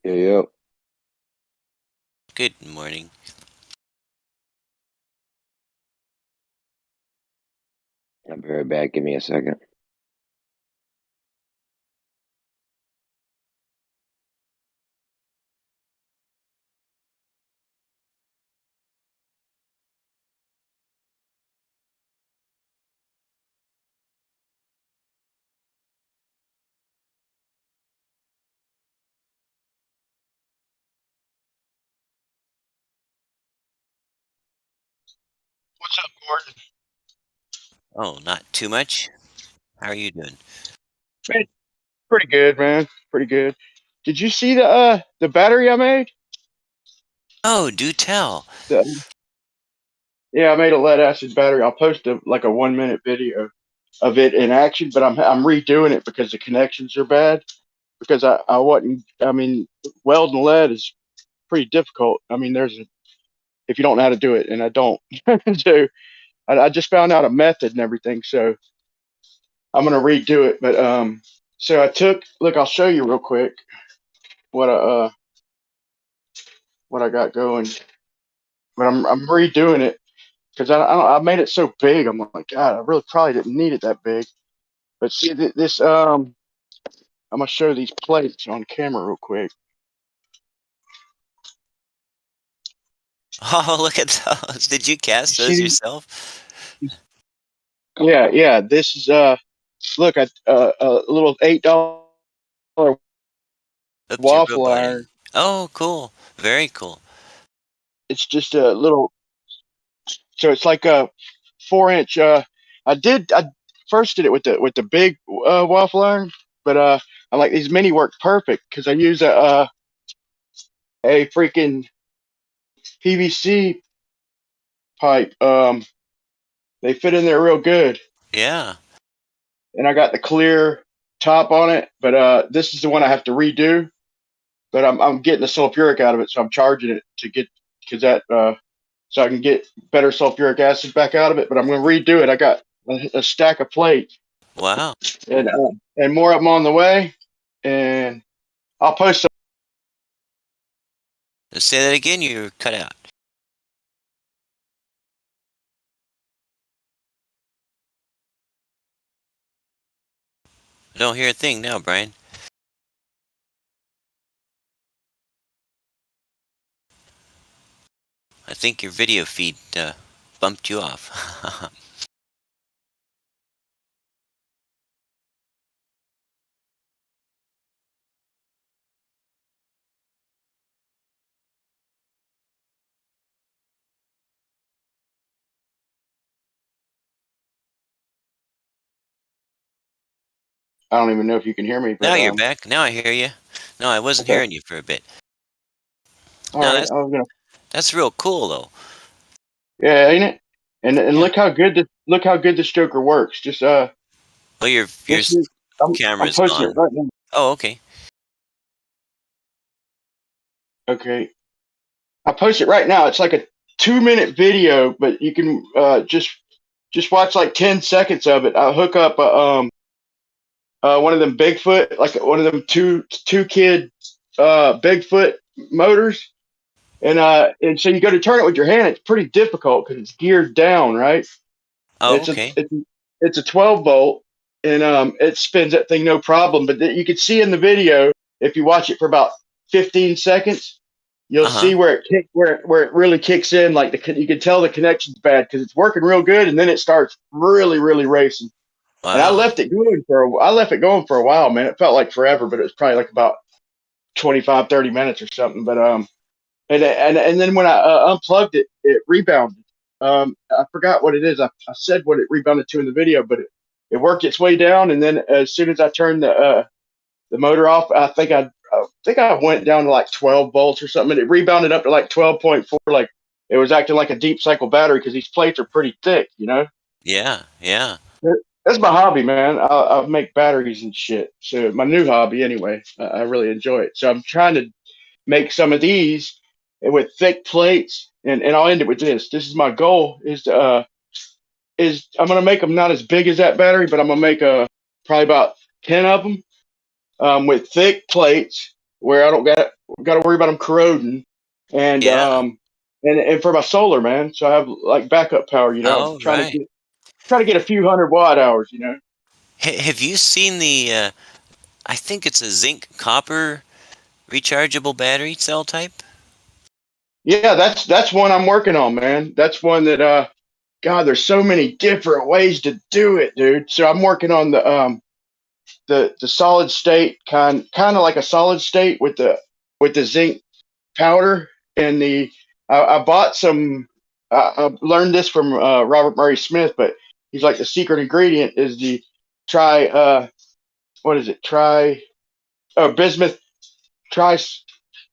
Yeah. Good morning. I'll be right back. Give me a second. What's up, Gordon? Oh, not too much. How are you doing? Man, pretty good, man. Pretty good. Did you see the battery I made? Oh, do tell. Yeah, I made a lead acid battery. I'll post a 1-minute video of it in action, but I'm redoing it because the connections are bad. Because I wasn't. I mean, welding lead is pretty difficult. I mean, if you don't know how to do it, and I don't. So I just found out a method and everything. So I'm gonna redo it. But so look. I'll show you real quick what I got going. But I'm redoing it because I made it so big. I'm like, God, I really probably didn't need it that big. But see this I'm gonna show these plates on camera real quick. Oh, look at those. Did you cast those yourself? Yeah. This is look at a little $8 waffle iron. Oh, cool. Very cool. It's just a little. So it's like a 4-inch. I first did it with the big waffle iron, but I like these mini work perfect because I use a freaking PVC pipe. They fit in there real good. Yeah. And I got the clear top on it, but this is the one I have to redo. But I'm getting the sulfuric out of it, so I'm charging it to get so I can get better sulfuric acid back out of it. But I'm going to redo it. I got a stack of plates. Wow. And more of them on the way. And I'll post some. Say that again. You're cut out. I don't hear a thing now, Brian. I think your video feed bumped you off. I don't even know if you can hear me. But, now you're back. Now I hear you. No, I wasn't hearing you for a bit. All right, that's real cool though. Yeah, ain't it? And look how good the stroker works. Just well, your I'm camera's posting on. it right now. Oh, okay. Okay. I post it right now. It's like a 2-minute video, but you can just watch like 10 seconds of it. I hook up one of them Bigfoot, like one of them two kid Bigfoot motors. And so you go to turn it with your hand. It's pretty difficult because it's geared down, right? Oh, okay. It's a 12 volt, and it spins that thing no problem. But you can see in the video, if you watch it for about 15 seconds, you'll see where it really kicks in. Like you can tell the connection's bad because it's working real good, and then it starts really racing. Wow. And I left it going for a while, man. It felt like forever, but it was probably like about 25, 30 minutes or something. But and then when I unplugged it, it rebounded. I forgot what it is. I said what it rebounded to in the video, but it worked its way down. And then as soon as I turned the motor off, I think I went down to like 12 volts or something. And it rebounded up to like 12.4. Like it was acting like a deep cycle battery because these plates are pretty thick, you know? Yeah. That's my hobby, man. I make batteries and shit. So my new hobby, anyway. I really enjoy it. So I'm trying to make some of these with thick plates, and I'll end it with this. This is my goal: is I'm gonna make them not as big as that battery, but I'm gonna make probably about 10 of them with thick plates where I don't got to worry about them corroding, and and for my solar, man. So I have like backup power. You know, I'm Oh, trying right. to get a few hundred watt hours. You know. Have you seen the? I think it's a zinc copper rechargeable battery cell type. Yeah, that's one I'm working on, man. That's one that God, there's so many different ways to do it, dude. So I'm working on the solid state kind of like a solid state with the zinc powder and the I bought some. I learned this from Robert Murray Smith, but he's like the secret ingredient is the try. What is it? Bismuth try.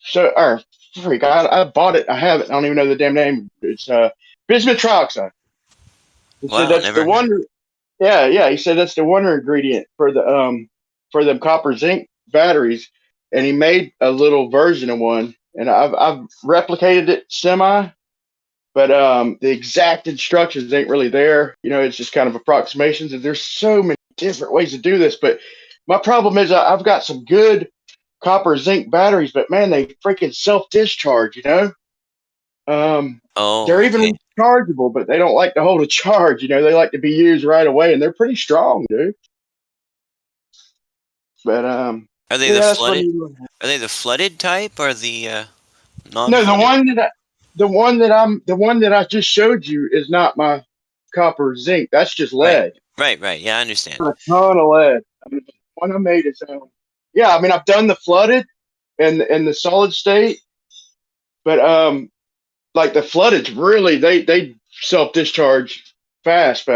So or freak, I bought it. I have it. I don't even know the damn name. It's bismuth trioxide. He said Wow, that's the never. wonder. Yeah, yeah. He said that's the wonder ingredient for them copper zinc batteries, and he made a little version of one, and I've replicated it semi, but the exact instructions ain't really there. You know, it's just kind of approximations, and there's so many different ways to do this. But my problem is I've got some good copper zinc batteries, but man, they freaking self discharge. You know. Oh, They're even okay. rechargeable, but they don't like to hold a charge. You know, they like to be used right away, and they're pretty strong, dude. But Are they yeah, the that's what. flooded? Are they the flooded type or the No, non-flooded? the one that I just showed you is not my copper zinc. That's just Right, lead. right. Yeah, I understand. A ton of lead. I mean, the one I made is yeah. I mean, I've done the flooded and the solid state, but like the flooded really they self discharge fast,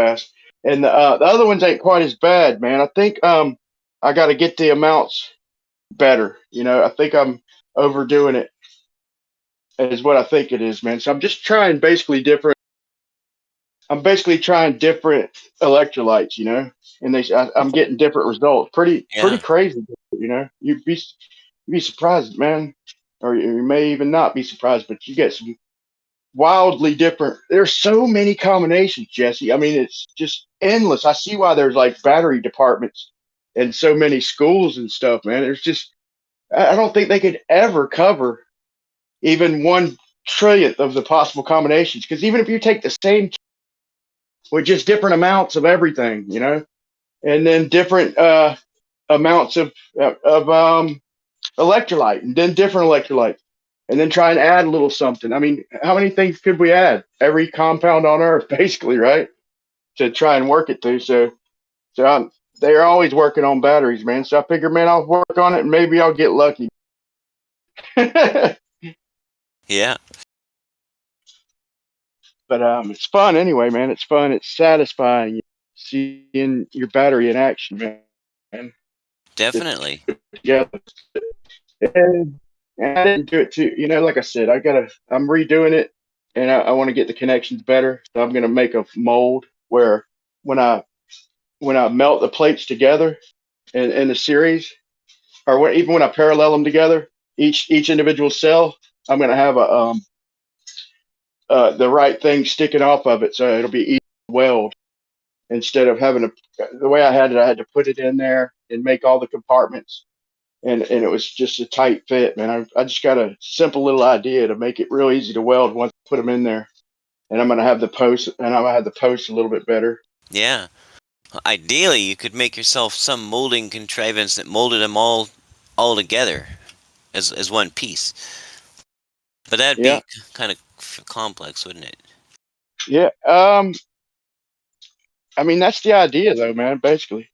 and the other ones ain't quite as bad, man. I think I got to get the amounts better. You know, I think I'm overdoing it, is what I think it is, man. So I'm just trying basically different. I'm basically trying different electrolytes, you know, and I'm getting different results. Pretty crazy, you know. You'd be surprised, man, or you may even not be surprised, but you get some wildly different. There's so many combinations, Jesse. I mean, it's just endless. I see why there's like battery departments in so many schools and stuff, man. There's just I don't think they could ever cover even 1 trillionth of the possible combinations. Because even if you take the same with just different amounts of everything, you know, and then different amounts of electrolyte, and then different electrolyte, and then try and add a little something. I mean, how many things could we add? Every compound on Earth, basically, right? To try and work it through. So they're always working on batteries, man. So I figure, man, I'll work on it, and maybe I'll get lucky. Yeah. But it's fun anyway, man. It's fun. It's satisfying seeing your battery in action, man. Definitely. Yeah. And I didn't do it too. You know, like I said, I'm redoing it, and I want to get the connections better. So I'm gonna make a mold where when I melt the plates together in the series, or even when I parallel them together, each individual cell, I'm gonna have the right thing sticking off of it, so it'll be easy to weld instead of having the way I had it. I had to put it in there and make all the compartments, and it was just a tight fit, man. I just got a simple little idea to make it real easy to weld once I put them in there, and I'm gonna have the post a little bit better. Yeah. Ideally, you could make yourself some molding contrivance that molded them all together as one piece. But that'd be kind of complex, wouldn't it? Yeah. I mean, that's the idea, though, man. Basically.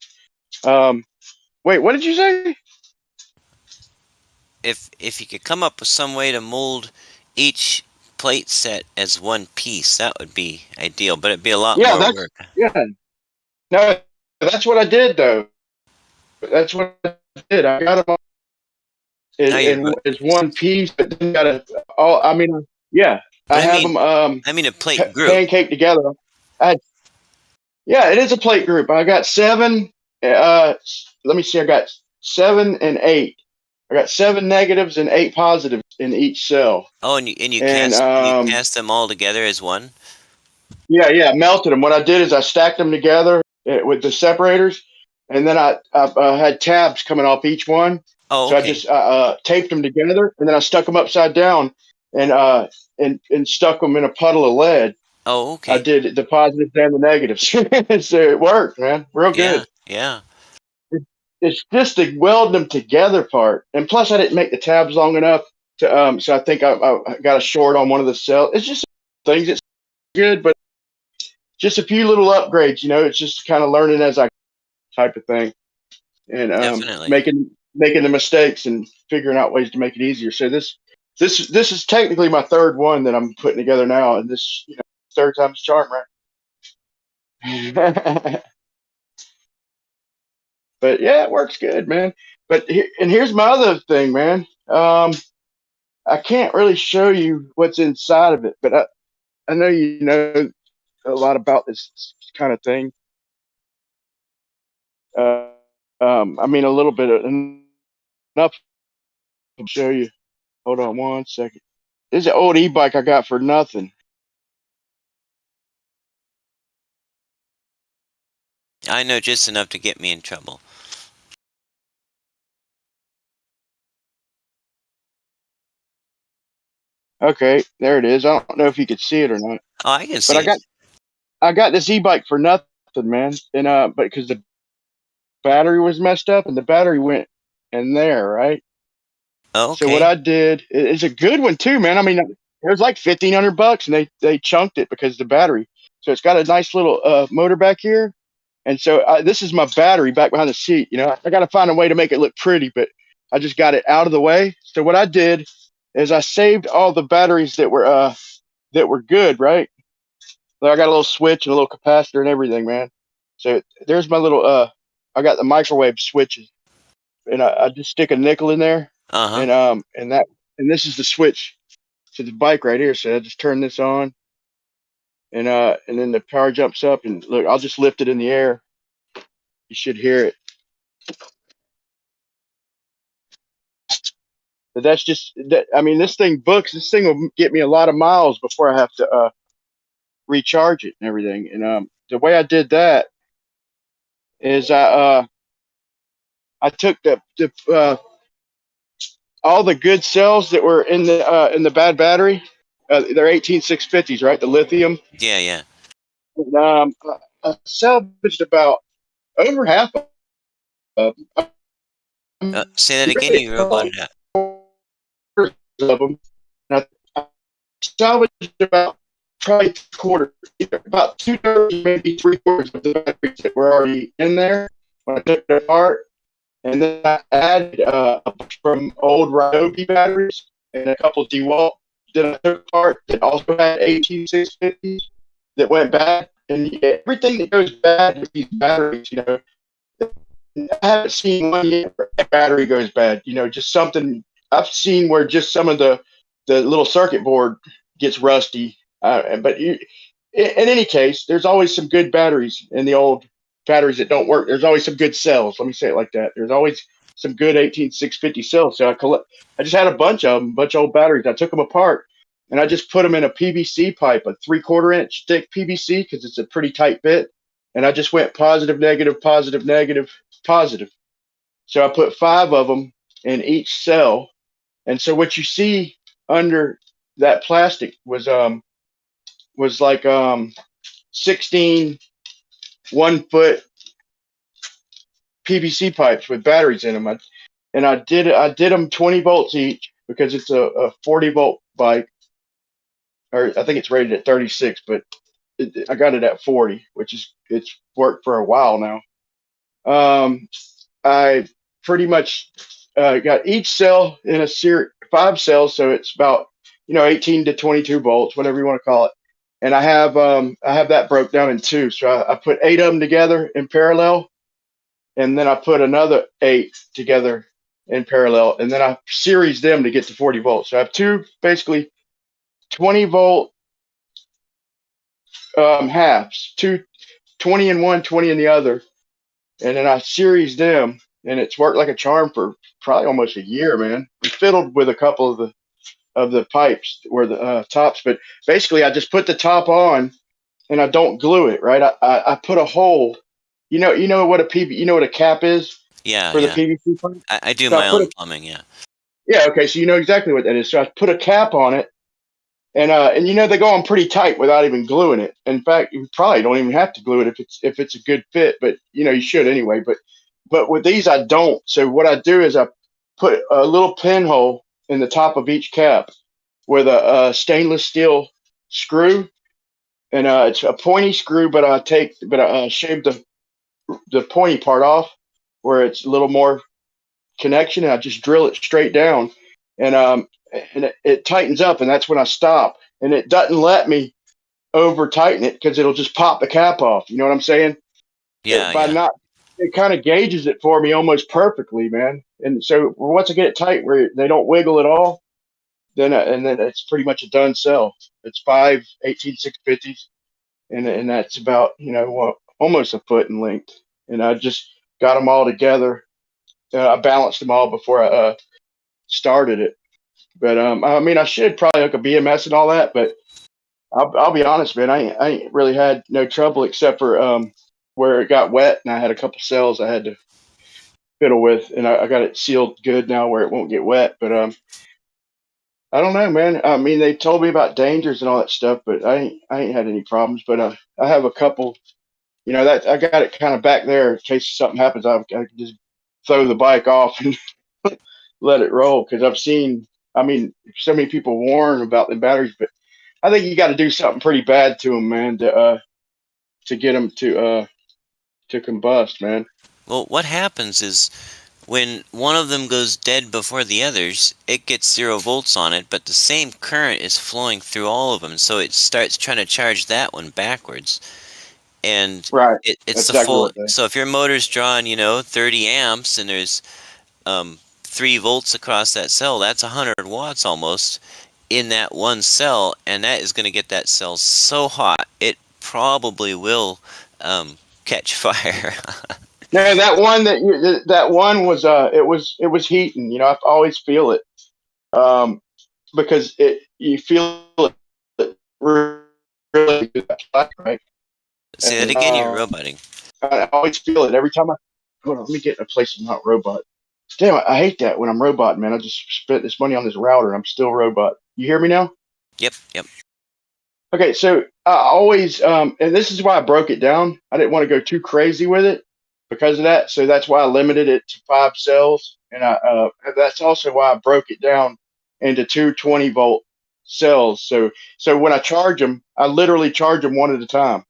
Wait, what did you say? If you could come up with some way to mold each plate set as one piece, that would be ideal. But it'd be a lot more work. Yeah. No, that's what I did, though. That's what I did. I got them it's one piece, but then got I mean, yeah. I have them. I mean, a plate group. Pancake together. Yeah, it is a plate group. I got 7. Let me see. I got 7 and 8. I got 7 negatives and 8 positives in each cell. Oh, and you cast them all together as one? Yeah, melted them. What I did is I stacked them together with the separators, and then I had tabs coming off each one, Oh, So I okay. just taped them together, and then I stuck them upside down, and stuck them in a puddle of lead. Oh, I okay. did the positives and the negatives. So it worked, man, real Yeah, good. yeah. It's just the welding them together part, and plus I didn't make the tabs long enough to. So I think I got a short on one of the cells. It's just things that's good, but just a few little upgrades. It's just kind of learning as I type of thing, and Definitely. making the mistakes and figuring out ways to make it easier. So this is technically my third one that I'm putting together now, and this third time's a charm, right? But yeah, it works good, man. But here's my other thing, man. I can't really show you what's inside of it, but I know you know a lot about this kind of thing. I mean, a little bit enough to show you. Hold on one second. This is an old e-bike I got for nothing. I know just enough to get me in trouble. Okay, there it is. I don't know if you could see it or not. Oh, I can But see it. I got this e-bike for nothing, man. And but because the battery was messed up and the battery went in there, right? Oh, So what okay. I did is a good one too, man. I mean, it was like $1,500, and they chunked it because of the battery. So it's got a nice little motor back here, and so this is my battery back behind the seat. I got to find a way to make it look pretty, but I just got it out of the way. So what I did is I saved all the batteries that were good, right? So I got a little switch and a little capacitor and everything, man. So there's my little I got the microwave switches, and I just stick a nickel in there, Uh-huh. and this is the switch to the bike right here. So I just turn this on, and then the power jumps up, and look, I'll just lift it in the air. You should hear it. But that's just that. I mean, this thing books. This thing will get me a lot of miles before I have to recharge it and everything. And the way I did that is I took the all the good cells that were in the bad battery. They're 18650s, right? The lithium. Yeah, yeah. And, I salvaged about over half of them. Say that again. You roboted out. Of them. And I salvaged about probably quarters, about 2/3, maybe 3/4 of the batteries that were already in there when I took it apart. And then I added from old Ryobi batteries and a couple of DeWalt that I took apart that also had 18650s that went bad. And everything that goes bad with these batteries, I haven't seen one yet where a battery goes bad. Just something I've seen where just some of the little circuit board gets rusty. But in any case, there's always some good batteries in the old batteries that don't work. There's always some good cells. Let me say it like that. There's always some good 18650 cells. So I just had a bunch of them, a bunch of old batteries. I took them apart and I just put them in a PVC pipe, a 3/4 inch thick PVC, because it's a pretty tight fit. And I just went positive, negative, positive, negative, positive. So I put 5 of them in each cell. And so what you see under that plastic was like 16 1-foot PVC pipes with batteries in them. I did them 20 volts each because it's a 40-volt bike, or I think it's rated at 36, but I got it at 40, which is it's worked for a while now. I pretty much got each cell in a series, 5 cells, so it's about 18 to 22 volts, whatever you want to call it. And I have that broke down in 2, so I put 8 of them together in parallel, and then I put another 8 together in parallel, and then I series them to get to 40 volts. So I have 2 basically 20-volt halves, 20 in one, 20 in the other, and then I series them, and it's worked like a charm for probably almost a year, man. We fiddled with a couple of the pipes where the tops, but basically I just put the top on and I don't glue it, right? I put a hole. You know what a cap is? Yeah, for the yeah. PVC pipe. I do So my own plumbing. Yeah. Yeah, okay, so you know exactly what that is. So I put a cap on it, and you know they go on pretty tight without even gluing it. In fact, you probably don't even have to glue it if it's a good fit, but you know you should anyway. But with these I don't. So what I do is I put a little pinhole in the top of each cap with a stainless steel screw, and it's a pointy screw, but I shave the pointy part off where it's a little more connection, and I just drill it straight down, and it tightens up, and that's when I stop, and it doesn't let me over tighten it because it'll just pop the cap off. You know what I'm saying? Yeah, By yeah. not, it kind of gauges it for me almost perfectly, man. And so once I get it tight where they don't wiggle at all, then and then it's pretty much a done sell. It's 5 18 650s, and that's about almost a foot in length, and I just got them all together. I balanced them all before I started it. But I mean, I should probably hook a BMS and all that, but I'll be honest, man, I ain't really had no trouble except for where it got wet and I had a couple cells I had to fiddle with, and I got it sealed good now where it won't get wet. But I don't know, man. I mean, they told me about dangers and all that stuff, but I ain't had any problems. But I have a couple. You know that I got it kind of back there in case something happens. I can just throw the bike off and let it roll because I've seen. I mean, so many people warn about the batteries, but I think you got to do something pretty bad to them, man, to get them to combust, man. Well, what happens is when one of them goes dead before the others, it gets 0 volts on it, but the same current is flowing through all of them, so it starts trying to charge that one backwards. And right, it's that's the exactly full. what they. So if your motor's drawing, 30 amps, and there's 3 volts across that cell, that's 100 watts almost in that one cell, and that is going to get that cell so hot it probably will catch fire. No, that one that one was it was heating. You know, I always feel it because you feel it really good, right? Say that And again. You're roboting. I always feel it every time I. Hold on, let me get in a place I'm not robot. Damn, I hate that when I'm robot, man. I just spent this money on this router and I'm still robot. You hear me now? Yep, yep. Okay, so I always, and this is why I broke it down. I didn't want to go too crazy with it because of that. So that's why I limited it to 5 cells, and that's also why I broke it down into 2 20-volt cells. So when I charge them, I literally charge them one at a time.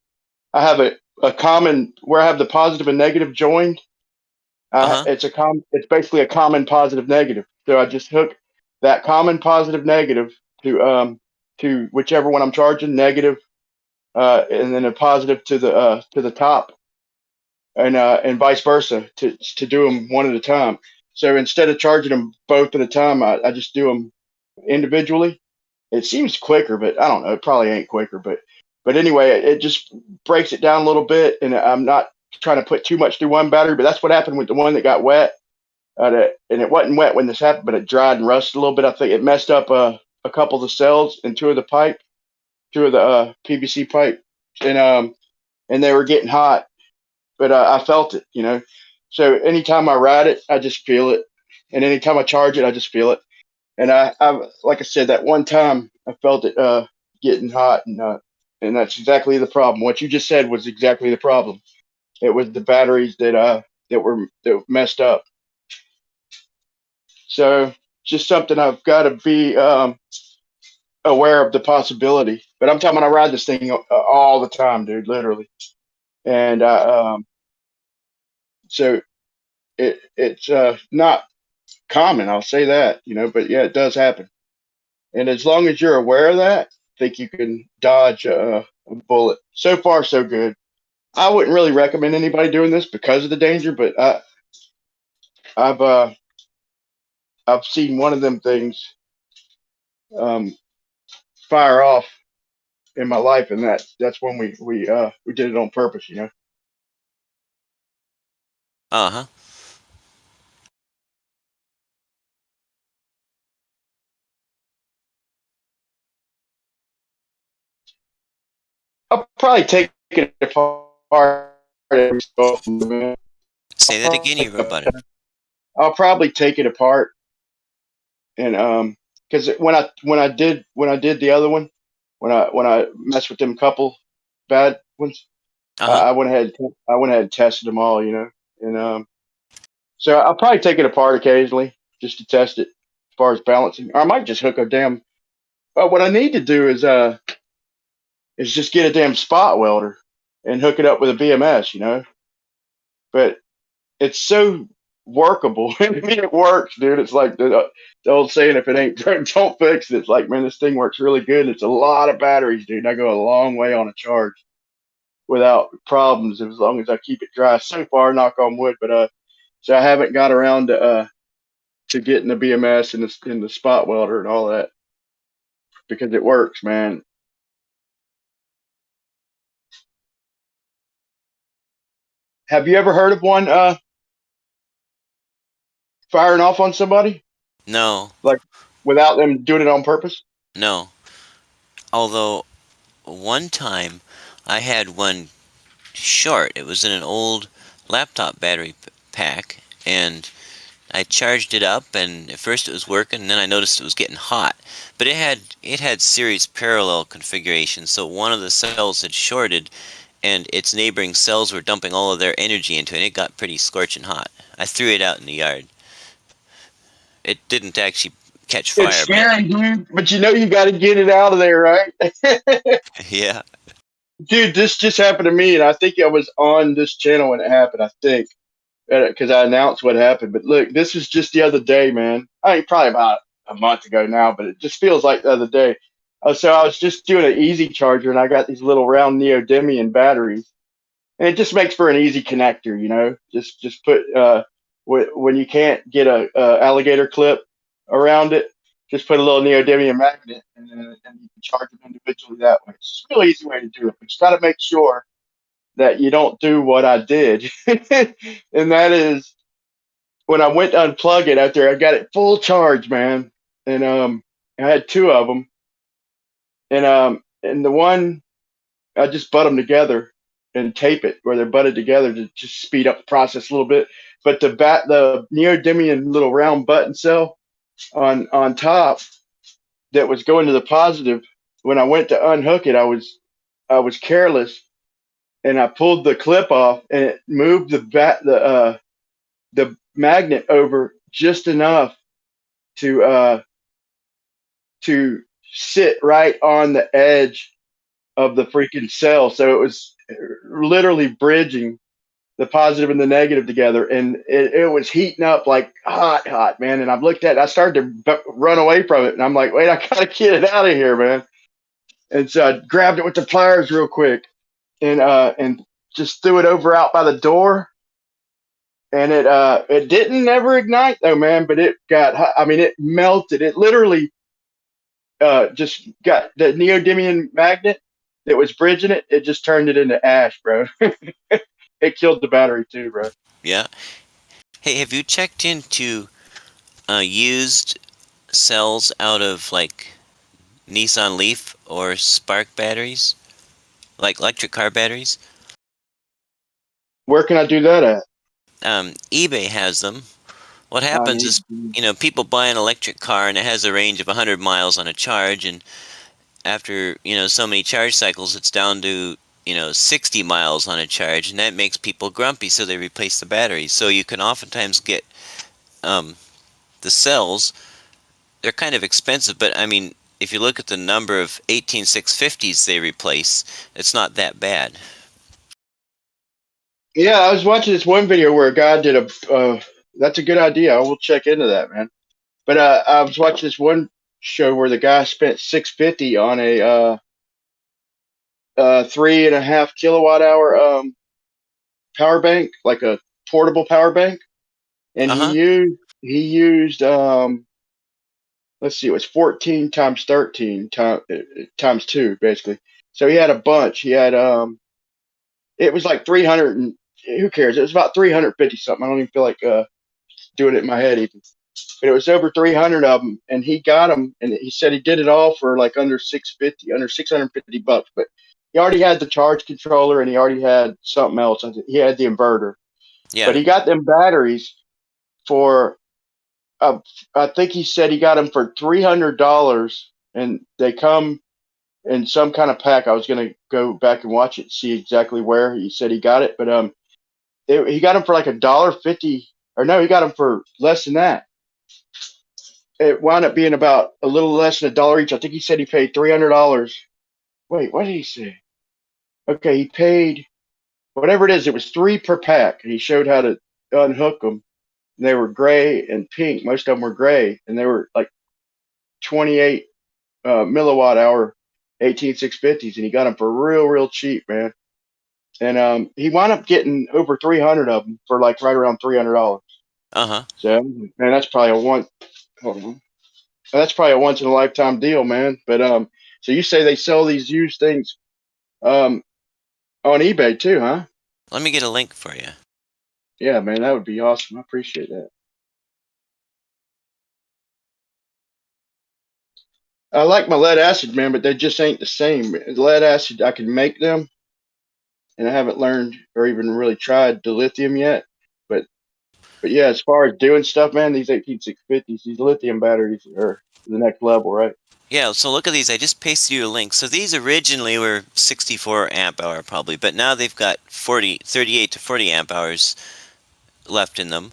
I have a common where I have the positive and negative joined. It's basically a common positive negative. So I just hook that common positive negative to whichever one I'm charging, negative, and then a positive to the top, and vice versa to do them one at a time. So instead of charging them both at a time, I just do them individually. It seems quicker, but I don't know. It probably ain't quicker, but anyway, it just breaks it down a little bit, and I'm not trying to put too much through one battery. But that's what happened with the one that got wet. And it wasn't wet when this happened, but it dried and rusted a little bit. I think it messed up a couple of the cells and 2 of the PVC pipe, and they were getting hot. But I felt it, you know. So anytime I ride it, I just feel it, and anytime I charge it, I just feel it. And I like I said, that one time I felt it getting hot, and that's exactly the problem. What you just said was exactly the problem. It was the batteries that were messed up. So just something I've got to be aware of the possibility. But I'm talking, I ride this thing all the time, dude, literally. And so it's not common, I'll say that, but yeah, it does happen. And as long as you're aware of that, I think you can dodge a bullet. So far, so good. I wouldn't really recommend anybody doing this because of the danger, but I've seen one of them things um, fire off in my life, and that's when we did it on purpose, Uh-huh. I'll probably take it apart. Say that again. You roboted. I'll probably take it apart, and because when I did the other one, when I messed with them couple bad ones, I went ahead and tested them all, and so I'll probably take it apart occasionally just to test it as far as balancing. Or I might just hook a damn. What I need to do is just get a damn spot welder and hook it up with a BMS, But it's so workable. I mean, it works, dude. It's like the old saying, if it ain't broke, don't fix it. It's like, man, this thing works really good. It's a lot of batteries, dude. I go a long way on a charge without problems as long as I keep it dry. So far, knock on wood, but so I haven't got around to getting the BMS and the spot welder and all that because it works, man. Have you ever heard of one firing off on somebody? No. Like without them doing it on purpose? No. Although one time I had one short. It was in an old laptop battery pack, and I charged it up, and at first it was working, and then I noticed it was getting hot. But it had series parallel configuration, so one of the cells had shorted, and its neighboring cells were dumping all of their energy into it, and it got pretty scorching hot. I threw it out in the yard. It didn't actually catch fire. It's scary, dude, but you got to get it out of there, right? Yeah. Dude, this just happened to me, and I think I was on this channel when it happened, I think, because I announced what happened. But look, this is just the other day, man. I mean, probably about a month ago now, but it just feels like the other day. So I was just doing an easy charger, and I got these little round neodymium batteries, and it just makes for an easy connector, Just put when you can't get a alligator clip around it, just put a little neodymium magnet, and you can charge them individually that way. It's just a real easy way to do it, but you got to make sure that you don't do what I did, and that is when I went to unplug it after I got it full charge, man, and I had two of them, and the one I just butt them together and tape it where they're butted together to just speed up the process a little bit. But the neodymium little round button cell on top that was going to the positive, when I went to unhook it, I was careless and I pulled the clip off and it moved the magnet over just enough to sit right on the edge of the freaking cell. So it was literally bridging the positive and the negative together, and it was heating up like hot, man. And I've looked at it, I started to run away from it, and I'm like, wait, I gotta get it out of here, man. And so I grabbed it with the pliers real quick, and just threw it over out by the door. And it didn't never ignite though, man. But it got hot. I mean, it melted. It literally just got the neodymium magnet that was bridging it. It just turned it into ash, bro. It killed the battery too, bro. Yeah. Hey, have you checked into used cells out of like Nissan Leaf or Spark batteries, like electric car batteries? Where can I do that at? eBay has them. What happens is, people buy an electric car and it has a range of 100 miles on a charge, and after, so many charge cycles, it's down to, 60 miles on a charge, and that makes people grumpy, so they replace the batteries. So you can oftentimes get the cells. They're kind of expensive, but I mean, if you look at the number of 18650s they replace, it's not that bad. Yeah, I was watching this one video where a guy did that's a good idea. I will check into that, man. But I was watching this one show where the guy spent $650 on a 3.5 kilowatt hour power bank, like a portable power bank, and he used let's see, it was 14 times 13 times 2 basically. So he had a bunch. He had it was like 300 and who cares? It was about 350 something. I don't even feel like doing it in my head even. But it was over 300 of them, and he got them, and he said he did it all for like under $650. But he already had the charge controller, and he already had something else. He had the inverter, Yeah. But he got them batteries for, I think he said he got them for $300, and they come in some kind of pack. I was gonna go back and watch it, see exactly where he said he got it, but he got them for like $1.50, or no, he got them for less than that. It wound up being about a little less than $1 each. I think he said he paid $300. Wait, what did he say? Okay, he paid whatever it is. It was 3 per pack, and he showed how to unhook them. And they were gray and pink. Most of them were gray, and they were like 28 milliwatt hour 18650s, and he got them for real cheap, man. And he wound up getting over 300 of them for like right around $300. So, man, that's probably a one. Hold on. That's probably a once in a lifetime deal, man. But so you say they sell these used things on eBay too, huh? Let me get a link for you. Yeah, man, that would be awesome. I appreciate that. I like my lead acid, man, but they just ain't the same. Lead acid, I can make them, and I haven't learned or even really tried the lithium yet. But yeah, as far as doing stuff, man, these 18650s, these lithium batteries are the next level, right? Yeah, so look at these. I just pasted you a link. So these originally were 64 amp hour probably, but now they've got 38 to 40 amp hours left in them,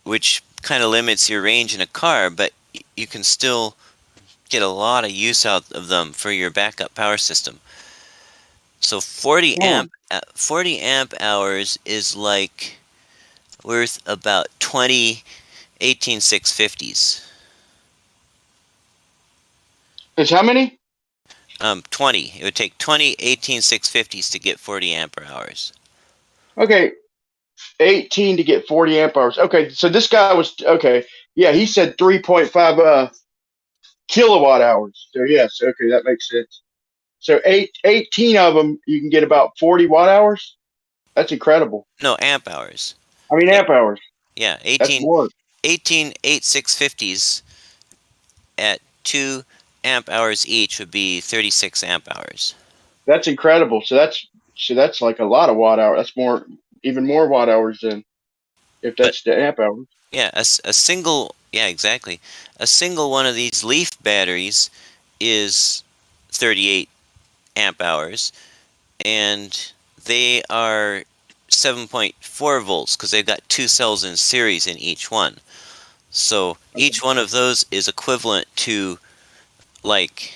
which kind of limits your range in a car, but you can still get a lot of use out of them for your backup power system. So 40 amp hours is like worth about 20 18650s. It's how many? 20. It would take 20 18650s to get 40 amp hours. Okay, 18 to get 40 amp hours. Okay, so this guy was okay. Yeah, he said 3.5 kilowatt hours. So yes, okay, that makes sense. So 18 of them, you can get about 40 watt hours. That's incredible. No, amp hours. I mean, amp hours. Yeah, That's 18 more. 18650s at 2 amp hours each would be 36 amp hours. That's incredible. So that's like a lot of watt hours. That's more, even more watt hours than if that's the amp hours. Yeah, a single, yeah, exactly. A single one of these leaf batteries is 38 amp hours, and they are 7.4 volts because they've got 2 cells in series in each one. So each one of those is equivalent to like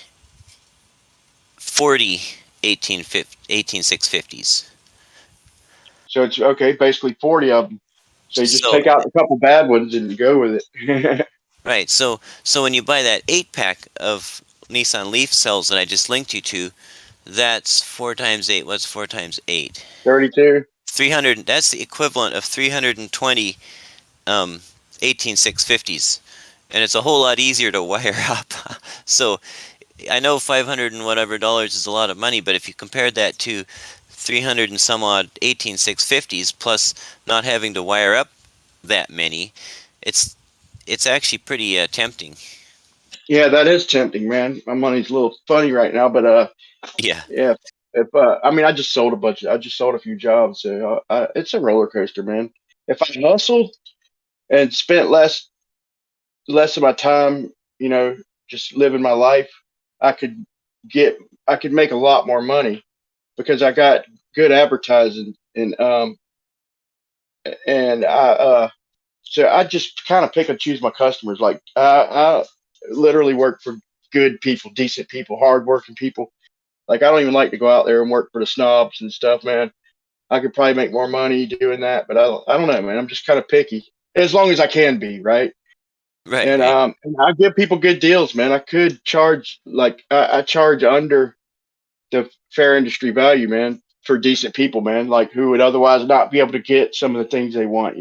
40 18650s. So it's okay, basically 40 of them. So you just take out a couple bad ones and go with it. Right. So when you buy that 8-pack of Nissan Leaf cells that I just linked you to, that's 4 times 8. What's 4 times 8? 32. 300. That's the equivalent of 320 18650s, and it's a whole lot easier to wire up. So I know 500 and whatever dollars is a lot of money, but if you compared that to 300 and some odd 18650s plus not having to wire up that many, it's actually pretty tempting. Yeah, that is tempting, man. My money's a little funny right now, but yeah. If I mean, I just sold a few jobs, so it's a roller coaster, man. If I hustled and spent less of my time, just living my life, I could make a lot more money because I got good advertising and so I just kind of pick and choose my customers. Like I literally work for good people, decent people, hardworking people. Like I don't even like to go out there and work for the snobs and stuff, man. I could probably make more money doing that, but I don't know, man. I'm just kind of picky, as long as I can be, right? Right. And I give people good deals, man. I could charge like I charge under the fair industry value, man, for decent people, man, like who would otherwise not be able to get some of the things they want,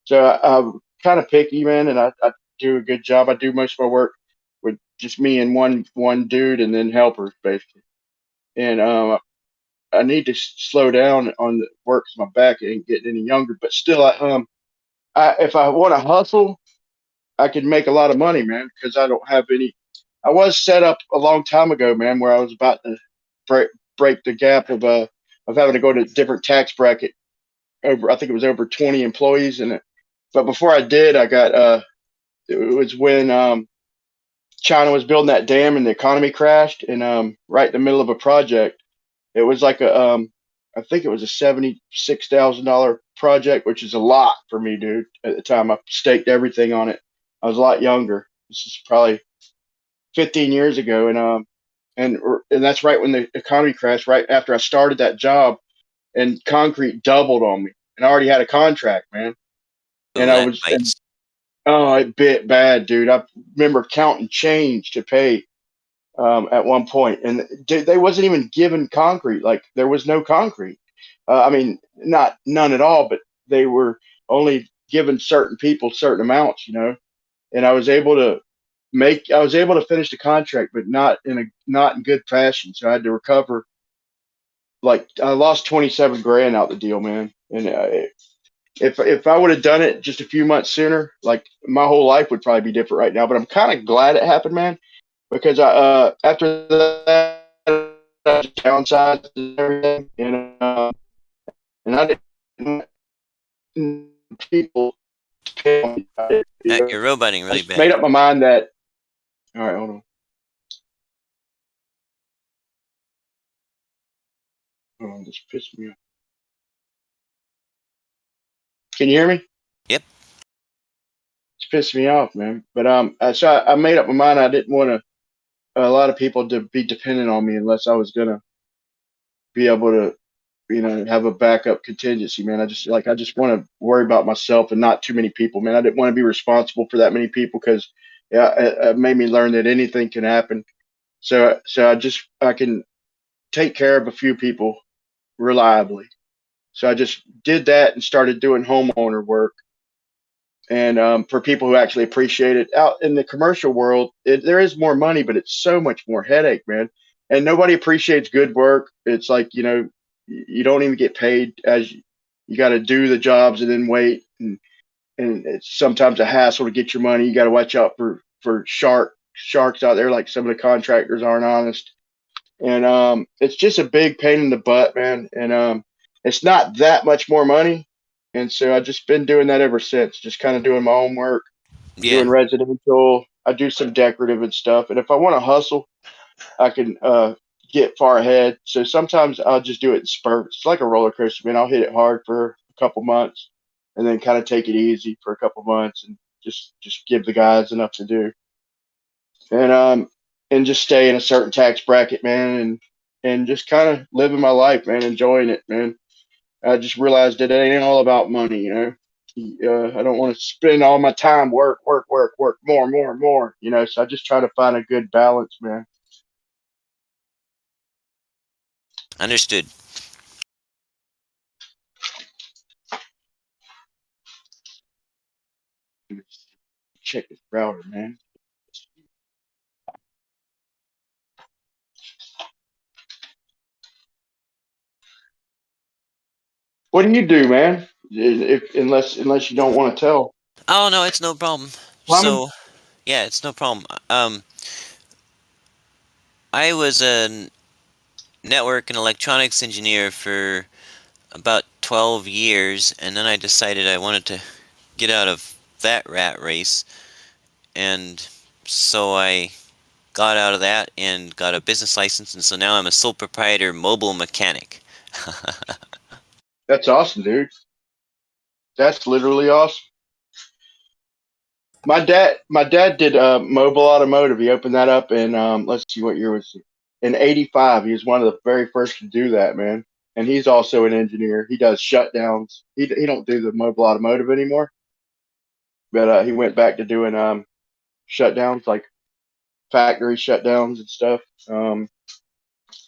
So I'm kind of picky, man, and I do a good job. I do most of my work with just me and one dude, and then helpers, basically. And I need to slow down on the work because my back ain't getting any younger. But still, if I want to hustle, I can make a lot of money, man, because I don't have any. I was set up a long time ago, man, where I was about to break the gap of having to go to a different tax bracket I think it was over 20 employees in it. But before I did, I got it was when China was building that dam and the economy crashed, and right in the middle of a project. It was like I think it was a $76,000 project, which is a lot for me, dude. At the time, I staked everything on it. I was a lot younger. This is probably 15 years ago, and that's right when the economy crashed. Right after I started that job, and concrete doubled on me, and I already had a contract, man. And Oh, I that was, and bites. oh, it bit bad, dude. I remember counting change to pay at one point, and they wasn't even given concrete. Like there was no concrete. I mean, not none at all, but they were only giving certain people certain amounts, you know. And I was able to finish the contract, but not in good fashion. So I had to recover. Like I lost 27 grand out the deal, man. And if I would have done it just a few months sooner, like my whole life would probably be different right now. But I'm kind of glad it happened, man, because I after that I just downsized and everything, and I didn't people depend on me. You're roboting I really just made bad. up my mind that all right, hold on. Hold on, this pissed me off. Can you hear me? Yep. It's pissed me off, man. But so I made up my mind. I didn't want a lot of people to be dependent on me unless I was gonna be able to, you know, have a backup contingency, man. I just want to worry about myself and not too many people, man. I didn't want to be responsible for that many people because yeah, it made me learn that anything can happen. So I can take care of a few people reliably. So I just did that and started doing homeowner work. And for people who actually appreciate it, out in the commercial world, there is more money, but it's so much more headache, man. And nobody appreciates good work. It's like, you know, you don't even get paid as you got to do the jobs and then wait, and it's sometimes a hassle to get your money. You got to watch out for sharks out there. Like some of the contractors aren't honest, and it's just a big pain in the butt, man. And it's not that much more money, and so I just been doing that ever since. Just kind of doing my own work, Yeah. doing residential. I do some decorative and stuff, and if I want to hustle, I can get far ahead. So sometimes I'll just do it in spurts. It's like a roller coaster, man. I'll hit it hard for a couple months, and then kind of take it easy for a couple months, and just give the guys enough to do, and just stay in a certain tax bracket, man, and just kind of living my life, man, enjoying it, man. I just realized that it ain't all about money, you know. I don't want to spend all my time work, more, more, more, you know. So I just try to find a good balance, man. Understood. Check this router, man. What do you do, man? If unless you don't want to tell. Oh no, it's no problem. Plumbing? So, yeah, it's no problem. I was a network and electronics engineer for about 12 years, and then I decided I wanted to get out of that rat race, and so I got out of that and got a business license, and so now I'm a sole proprietor mobile mechanic. That's awesome, dude. That's literally awesome. My dad did mobile automotive. He opened that up in let's see what year was it? In '85. He was one of the very first to do that, man. And he's also an engineer. He does shutdowns. He don't do the mobile automotive anymore, but he went back to doing shutdowns, like factory shutdowns and stuff. And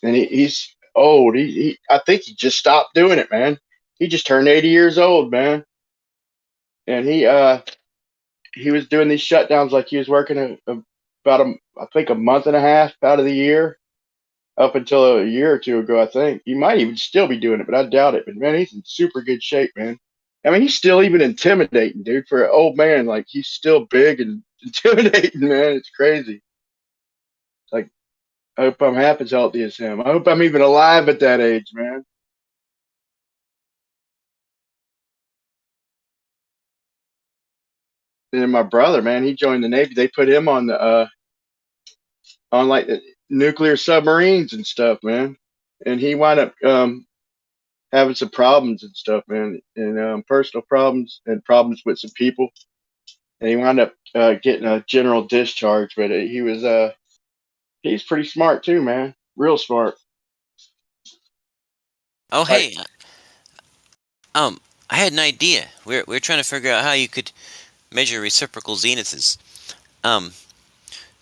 he's old. I think he just stopped doing it, man. He just turned 80 years old, man. And he was doing these shutdowns like he was working about I think a month and a half out of the year up until a year or two ago. I think he might even still be doing it, but I doubt it. But man, he's in super good shape, man. I mean, he's still even intimidating, dude, for an old man. Like he's still big and intimidating, man. It's crazy. Like I hope I'm half as healthy as him. I hope I'm even alive at that age, man. then my brother, man, he joined the Navy. They put him on the on like the nuclear submarines and stuff, man. And he wound up having some problems and stuff, man, and personal problems and problems with some people. And he wound up getting a general discharge. But he's pretty smart too, man. Real smart. Oh, hey, I had an idea. We're trying to figure out how you could measure reciprocal zeniths.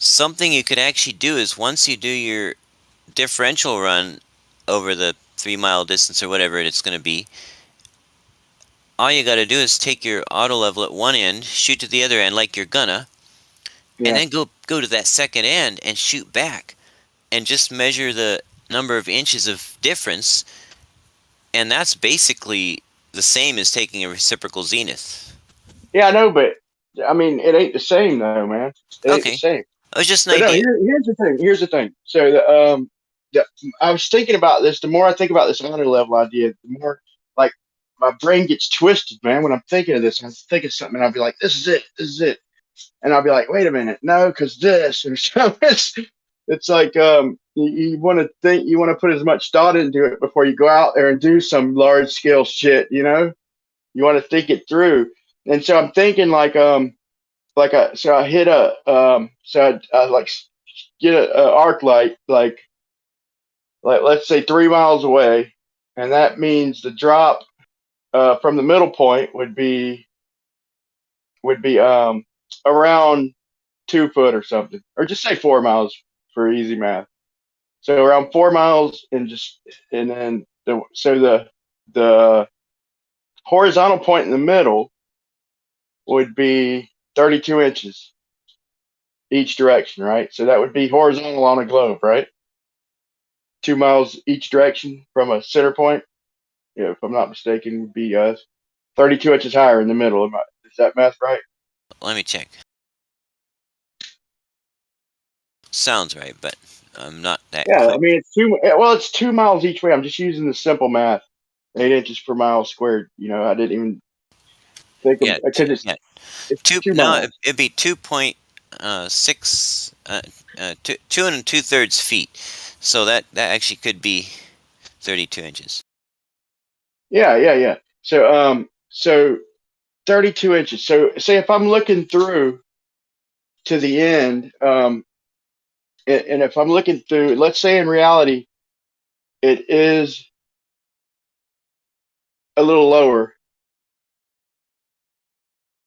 Something you could actually do is once you do your differential run over the 3-mile distance or whatever it's going to be, all you got to do is take your auto level at one end, shoot to the other end like you're gonna, and then go to that second end and shoot back, and just measure the number of inches of difference, and that's basically the same as taking a reciprocal zenith. Yeah, I know, but I mean, it ain't the same though, man. It ain't the same. It was just an but idea. No, here's the thing. Here's the thing. So I was thinking about this. The more I think about this honor level idea, the more like my brain gets twisted, man. When I'm thinking of this, I'm thinking something, and I'll be like, "This is it. This is it," and I'll be like, "Wait a minute, no, because this." Or so it's like you want to think, you want to put as much thought into it before you go out there and do some large scale shit. You know, you want to think it through. And so I'm thinking so I hit so I like get a arc light like let's say 3 miles away, and that means the drop from the middle point would be around 2 foot or something, or just say 4 miles for easy math. So around 4 miles, and then the horizontal point in the middle would be 32 inches each direction, right? So that would be horizontal on a globe, right? 2 miles each direction from a center point. Yeah, if I'm not mistaken, would be 32 inches higher in the middle. Is that math right? Let me check. Sounds right, but I'm not that. Yeah, I mean it's 2 miles each way. I'm just using the simple math. 8 inches per mile squared. You know, I didn't even think of because it's 2 miles. No, it'd be 2.6 2 2/3 feet. So that actually could be 32 inches. Yeah. So 32 inches. So say if I'm looking through to the end, and if I'm looking through, let's say in reality, it is a little lower.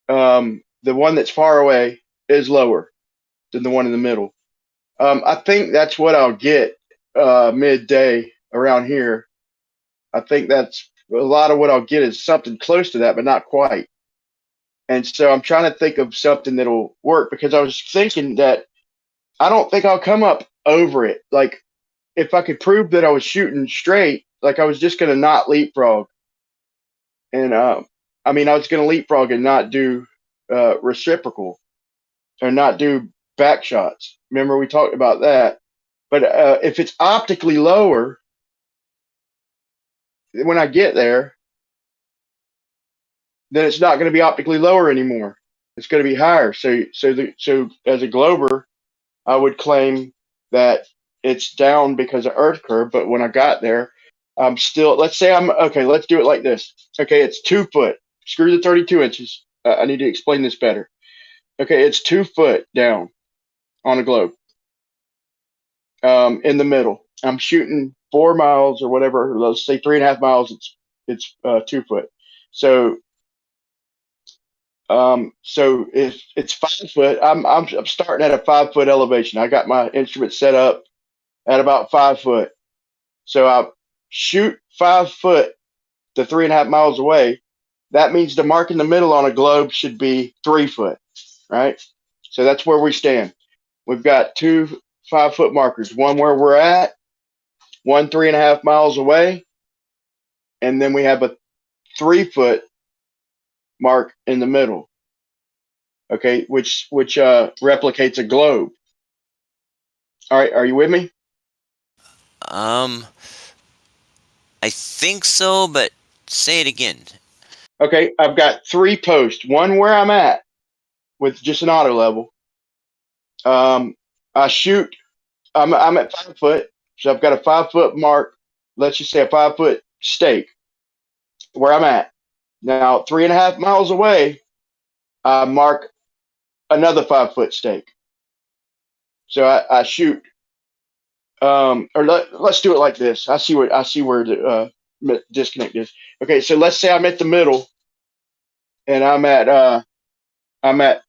The one that's far away is lower than the one in the middle. I think that's what I'll get midday around here. I think that's a lot of what I'll get is something close to that, but not quite. And so I'm trying to think of something that'll work, because I was thinking that I don't think I'll come up over it. Like if I could prove that I was shooting straight, like I was just going to not leapfrog. And I mean, I was going to leapfrog and not do reciprocal, or not do back shots. Remember we talked about that. But if it's optically lower, when I get there, then it's not going to be optically lower anymore. It's going to be higher. So as a glober, I would claim that it's down because of Earth curve. But when I got there, I'm still. Let's say I'm okay. Let's do it like this. Okay, it's 2 foot. Screw the 32 inches. I need to explain this better. Okay, it's 2 foot down on a globe. In the middle, I'm shooting 4 miles or whatever. Let's say 3.5 miles. It's 2 foot. So if it's 5 foot, I'm starting at a 5 foot elevation. I got my instrument set up at about 5 foot. So I shoot 5 foot to 3.5 miles away. That means the mark in the middle on a globe should be 3 foot, right? So that's where we stand. We've got 2 5 foot markers, one where we're at, one 3.5 miles away, and then we have a 3 foot mark in the middle. Okay, which replicates a globe. All right, are you with me? I think so, but say it again. Okay, I've got 3 posts. One where I'm at, with just an auto level. I shoot. I'm at 5 foot, so I've got a 5 foot mark. Let's just say a 5 foot stake where I'm at. Now 3.5 miles away, I mark another 5 foot stake. So I shoot. Let's do it like this. I see where the disconnect is. Okay, so let's say I'm at the middle, and I'm at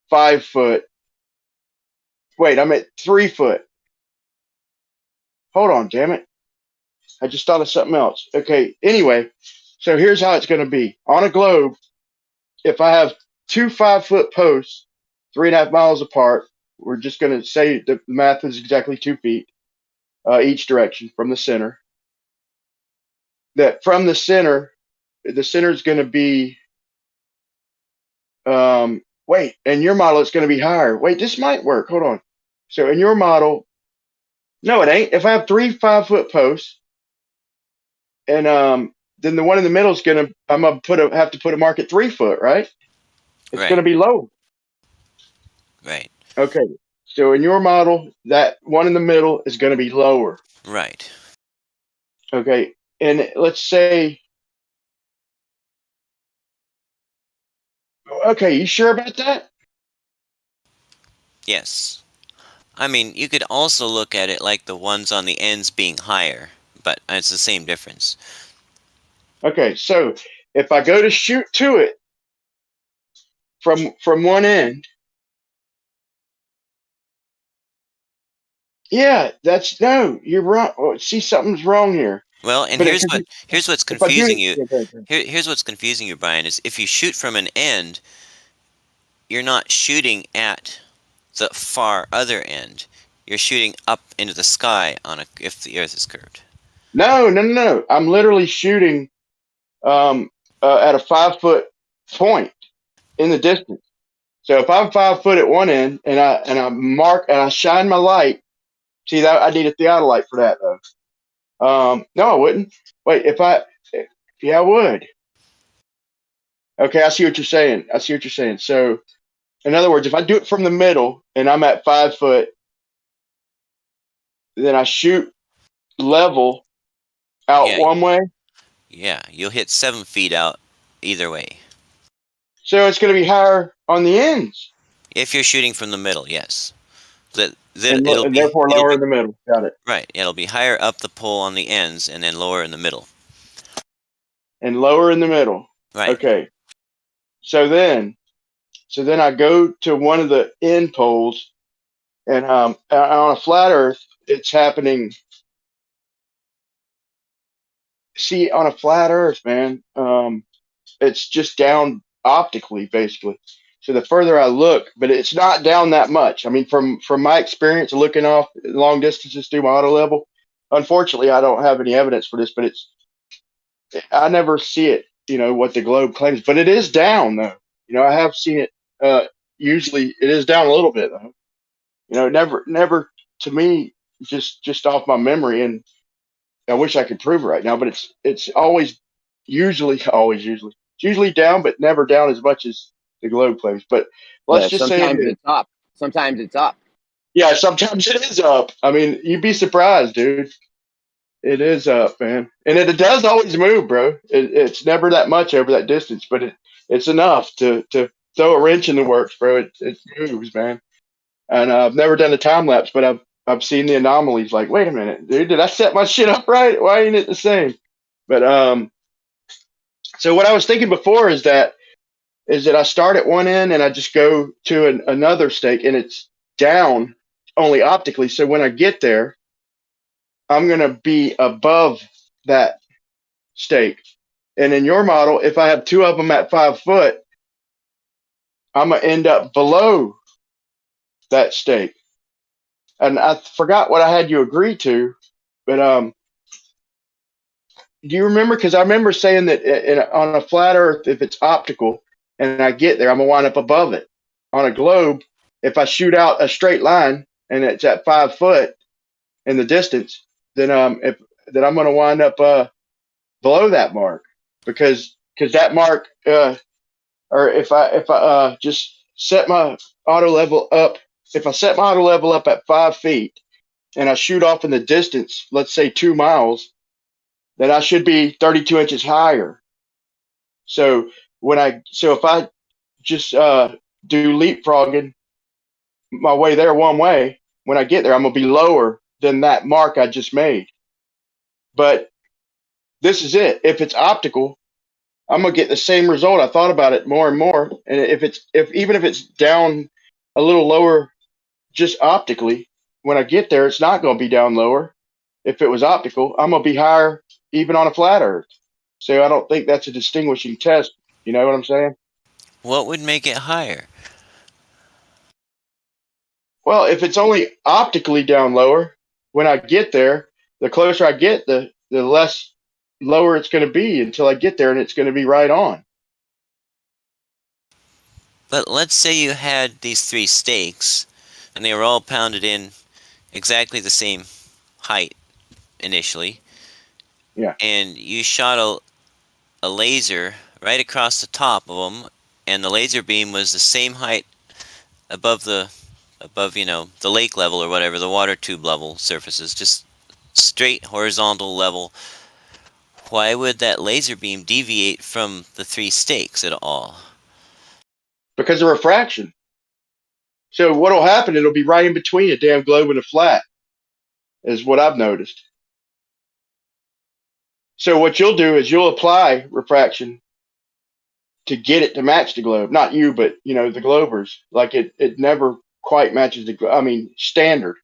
5 foot. Wait, I'm at 3 foot. Hold on, damn it! I just thought of something else. Okay, anyway, so here's how it's going to be on a globe. If I have two 5 foot posts, 3.5 miles apart, we're just going to say the math is exactly 2 feet each direction from the center. That from the center is going to be. Wait, in your model, it's going to be higher. Wait, this might work. Hold on. So in your model, no, it ain't. If I have 3 5 foot posts, and then the one in the middle is I'm gonna have to put a mark at 3 foot, right? It's going to be low. Right. Okay. So in your model, that one in the middle is going to be lower. Right. Okay. And let's say, okay, you sure about that? Yes. I mean, you could also look at it like the ones on the ends being higher, but it's the same difference. Okay, so if I go to shoot to it from one end, yeah, you're wrong. Oh, see, something's wrong here. Well, and here's what's confusing you. Here's what's confusing you, Brian, is if you shoot from an end, you're not shooting at the far other end. You're shooting up into the sky if the Earth is curved. No. I'm literally shooting at a 5 foot point in the distance. So if I'm 5 foot at one end and I mark and I shine my light, see that I need a theodolite for that though. No, I wouldn't. Wait, yeah, I would. Okay, I see what you're saying. So, in other words, if I do it from the middle and I'm at 5 foot, then I shoot level out one way. Yeah, you'll hit 7 feet out either way. So it's going to be higher on the ends. If you're shooting from the middle, yes. And therefore lower in the middle. Got it. Right. It'll be higher up the pole on the ends and then lower in the middle. And lower in the middle. Right. Okay. So then I go to one of the end poles, and on a flat Earth, it's happening. See, on a flat Earth, man, it's just down optically, basically. So the further I look, but it's not down that much. I mean, from my experience looking off long distances through my auto level, unfortunately, I don't have any evidence for this, but I never see it, what the globe claims, but it is down though. I have seen it. Usually it is down a little bit though. Never to me, just off my memory, and I wish I could prove it right now, but it's usually down, but never down as much as the globe claims. But let's just say it's up. Sometimes it's up. Yeah, sometimes it is up. I mean, you'd be surprised, dude. It is up, man, and it does always move, bro. It's never that much over that distance, but it's enough to throw a wrench in the works, bro. It moves, man. And I've never done a time lapse, but I've seen the anomalies. Like, wait a minute, dude, did I set my shit up right? Why ain't it the same? But so what I was thinking before is that I start at one end and I just go to another stake, and it's down only optically. So when I get there, I'm going to be above that stake. And in your model, if I have two of them at 5 foot, I'm going to end up below that stake. And I forgot what I had you agree to, but do you remember? Because I remember saying that on a flat Earth, if it's optical and I get there, I'm going to wind up above it. On a globe, if I shoot out a straight line and it's at 5 foot in the distance, then I'm going to wind up below that mark because that mark or if I just set my auto level up, if I set my auto level up at 5 feet and I shoot off in the distance, let's say 2 miles, then I should be 32 inches higher. So if I just do leapfrogging my way there one way, when I get there, I'm gonna be lower than that mark I just made. But this is it. If it's optical, I'm gonna get the same result. I thought about it more and more, and even if it's down a little lower, just optically, when I get there, it's not gonna be down lower. If it was optical, I'm gonna be higher even on a flat Earth. So I don't think that's a distinguishing test. You know what I'm saying? What would make it higher? Well, if it's only optically down lower, when I get there, the closer I get, the less lower it's going to be until I get there, and it's going to be right on. But let's say you had these 3 stakes, and they were all pounded in exactly the same height initially. Yeah. And you shot a laser right across the top of them, and the laser beam was the same height above the lake level or whatever, the water tube level surfaces, just straight horizontal level. Why would that laser beam deviate from the 3 stakes at all? Because of refraction. So what'll happen, it'll be right in between a damn globe and a flat, is what I've noticed. So what you'll do is you'll apply refraction to get it to match the globe. Not you, but the globers. Like it never quite matches the globe. I mean, standard.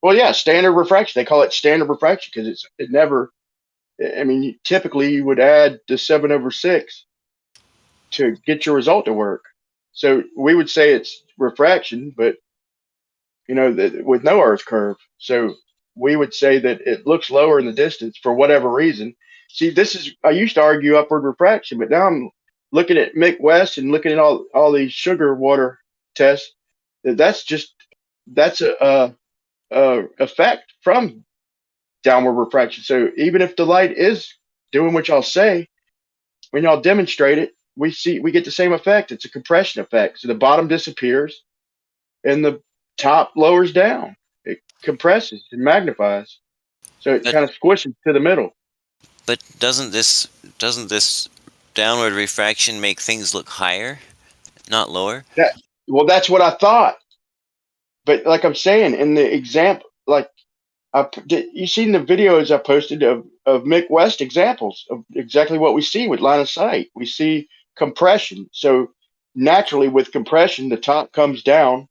Well, yeah, standard refraction. They call it standard refraction because it never. I mean, typically you would add the 7/6 to get your result to work. So we would say it's refraction, but with no Earth curve. So we would say that it looks lower in the distance for whatever reason. See, I used to argue upward refraction, but now I'm looking at Mick West and looking at all these sugar water tests. That's a effect from downward refraction. So even if the light is doing what y'all say, when y'all demonstrate it, we get the same effect. It's a compression effect. So the bottom disappears and the top lowers down. It compresses and magnifies. So it kind of squishes to the middle. But doesn't this downward refraction make things look higher, not lower? That's what I thought. But like I'm saying, in the example, like you seen the videos I posted of Mick West examples of exactly what we see with line of sight. We see compression. So naturally with compression, the top comes down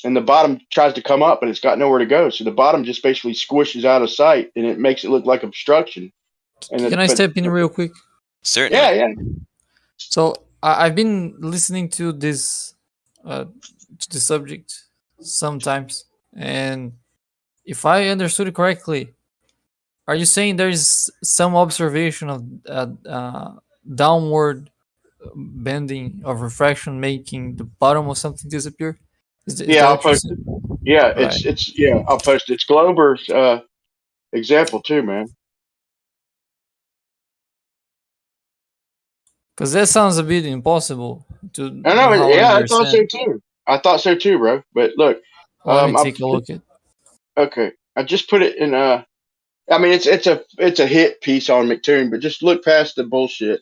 and the bottom tries to come up, but it's got nowhere to go. So the bottom just basically squishes out of sight, and it makes it look like obstruction. Can I step in real quick? Certainly. Yeah. So I've been listening to this subject sometimes, and if I understood it correctly, are you saying there is some observation of downward bending of refraction making the bottom of something disappear? I'll post it. Yeah, right. I'll post it. It's Glober's example too, man. Because that sounds a bit impossible to. I know. Yeah, I thought so too. I thought so too, bro. But look, let me take a look at. Okay, I just put it in. I mean, it's a hit piece on McToon, but just look past the bullshit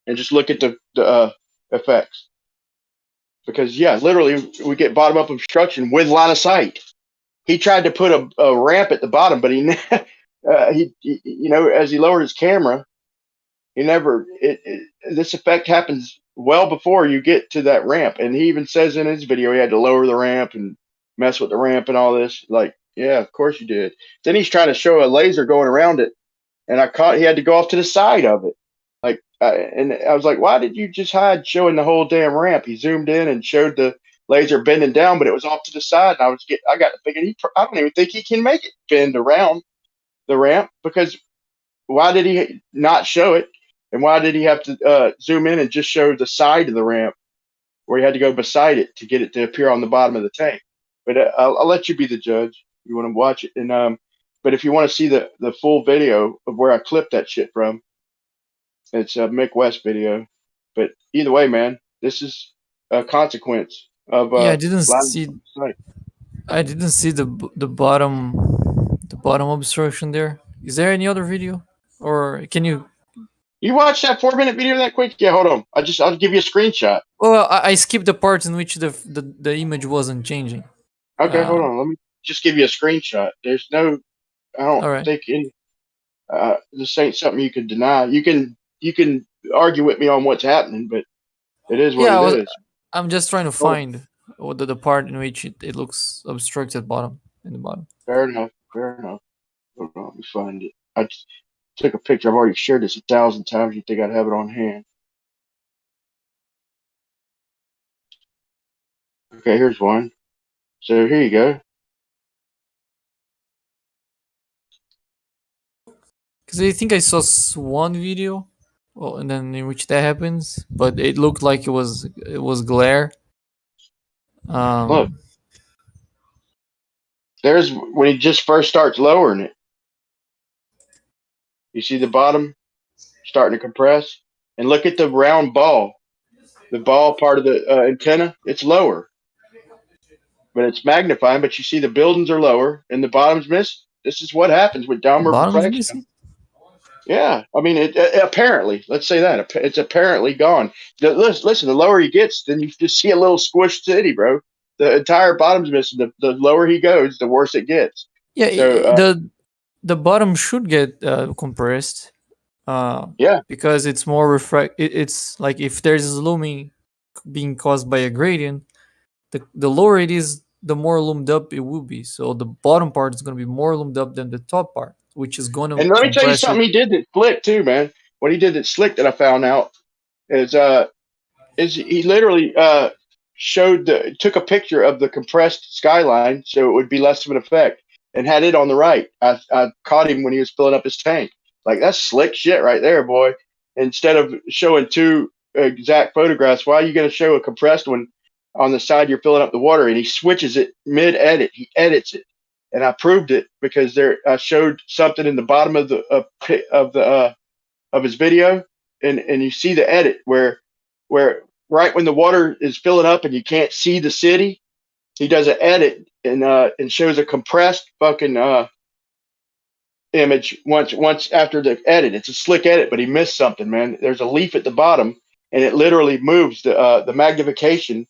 and just look at the effects. Because literally, we get bottom up obstruction with line of sight. He tried to put a ramp at the bottom, but he as he lowered his camera, he never. This effect happens well before you get to that ramp, and he even says in his video he had to lower the ramp and mess with the ramp and all this. Like, yeah, of course you did. Then he's trying to show a laser going around it, and he had to go off to the side of it. Like, and I was like, why did you just hide showing the whole damn ramp? He zoomed in and showed the laser bending down, but it was off to the side. And I got thinking, I don't even think he can make it bend around the ramp, because why did he not show it? And why did he have to zoom in and just show the side of the ramp where he had to go beside it to get it to appear on the bottom of the tank? But I'll let you be the judge. You want to watch it. And but if you want to see the full video of where I clipped that shit from, it's a Mick West video. But either way, man, This is a consequence of Yeah, I didn't line see. of sight. I didn't see the bottom obstruction there. Is there any other video, or can you? You watch that 4-minute video that quick? Yeah, hold on. I'll give you a screenshot. Well, I skipped the parts in which the image wasn't changing. Okay, hold on. Let me just give you a screenshot. There's no, I don't All right. think any. This ain't something you can deny. You can argue with me on what's happening, but it is what Yeah, it is. I'm just trying to Oh, find the part in which it looks obstructed bottom in the bottom. fair enough. Fair enough. Hold on, let me find it. I just took a picture. I've already shared this 1,000 times. You think I'd have it on hand? Okay, here's one. So here you go. Because I think I saw one video, and then in which that happens, but it looked like it was glare. Look, there's when he just first starts lowering it. You see the bottom starting to compress, and look at the round ball. The ball part of the antenna, it's lower, but it's magnifying. But you see the buildings are lower, and the bottom's missing. This is what happens with downward Bottom's reflection. missing? Yeah, I mean, it apparently. Let's say that it's apparently gone. Listen, the lower he gets, then you just see a little squished city, bro. The entire bottom's missing. The lower he goes, the worse it gets. Yeah, So the bottom should get compressed. Yeah, because it's more it's like if there's looming being caused by a gradient, the lower it is, the more loomed up it will be. So the bottom part is going to be more loomed up than the top part, which is going to and let me tell you compress something it. he did that's slick too, man. What he did that's slick that I found out is he literally took a picture of the compressed skyline so it would be less of an effect, and had it on the right. I caught him when he was filling up his tank. Like, that's slick shit right there, boy. Instead of showing two exact photographs, why are you going to show a compressed one on the side you're filling up the water? And he switches it mid edit. He edits it, and I proved it because I showed something in the bottom of his video, and you see the edit where right when the water is filling up and you can't see the city, he does an edit and shows a compressed fucking image once after the edit. It's a slick edit, but he missed something, man. There's a leaf at the bottom, and it literally moves the magnification.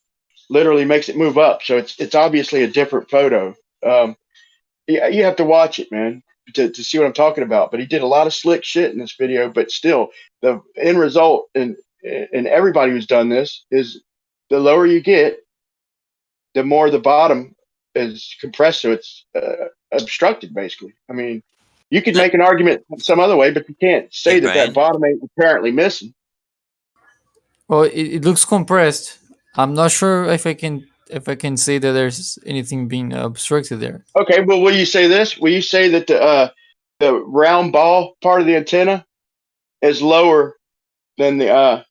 Literally makes it move up, so it's obviously a different photo. You have to watch it, man, to see what I'm talking about. But he did a lot of slick shit in this video. But still, the end result, and everybody who's done this, is the lower you get, the more the bottom is compressed, so it's obstructed, basically. I mean, you could make an argument some other way, but you can't say that bottom ain't apparently missing. Well, it looks compressed. I'm not sure if I can say that there's anything being obstructed there. Okay, well, will you say this? Will you say that the round ball part of the antenna is lower than the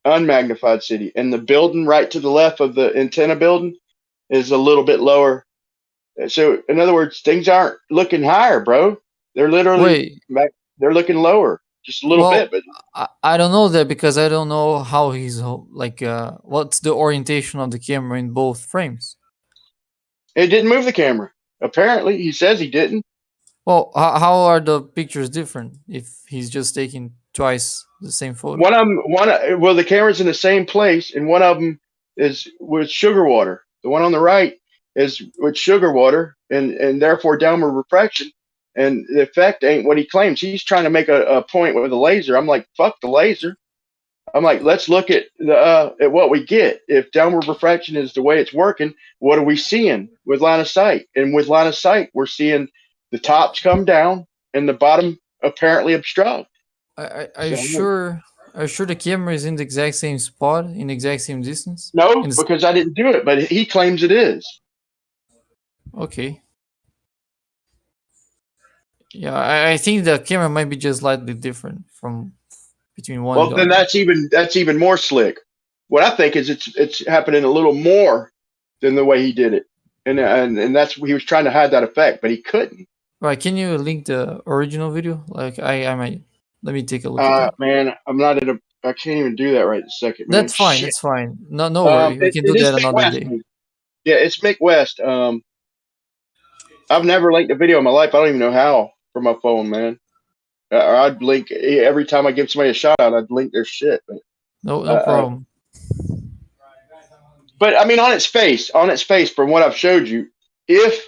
unmagnified city, and the building right to the left of the antenna building is a little bit lower? So, in other words, things aren't looking higher, bro. They're literally they're looking lower, just a little bit. But I don't know that, because I don't know how he's like what's the orientation of the camera in both frames. It didn't move the camera. Apparently, he says he didn't. Well, how are the pictures different if he's just taking twice the same photo? Well, the camera's in the same place, and one of them is with sugar water. The one on the right is with sugar water, and therefore downward refraction. And the effect ain't what he claims. He's trying to make a point with a laser. I'm like, fuck the laser. I'm like, let's look at at what we get. If downward refraction is the way it's working, what are we seeing with line of sight? And with line of sight, we're seeing the tops come down and the bottom apparently obstruct. Are you sure the camera is in the exact same spot, in the exact same distance? No, because I didn't do it, but he claims it is. Okay. Yeah, I think the camera might be just slightly different from between one. Well, then that's even more slick. What I think is it's happening a little more than the way he did it, and that's he was trying to hide that effect, but he couldn't. Right? Can you link the original video? Like I might let me take a look at that. Man, I'm not in a. I can't even do that right this second, man. That's fine. Shit. That's fine. No worry. We can do It is that Mick another West. day. Yeah, it's Mick West. I've never linked a video in my life. I don't even know how from my phone, man. Or I'd link every time I give somebody a shout out. I'd link their shit. But, No problem. but I mean, on its face, from what I've showed you, if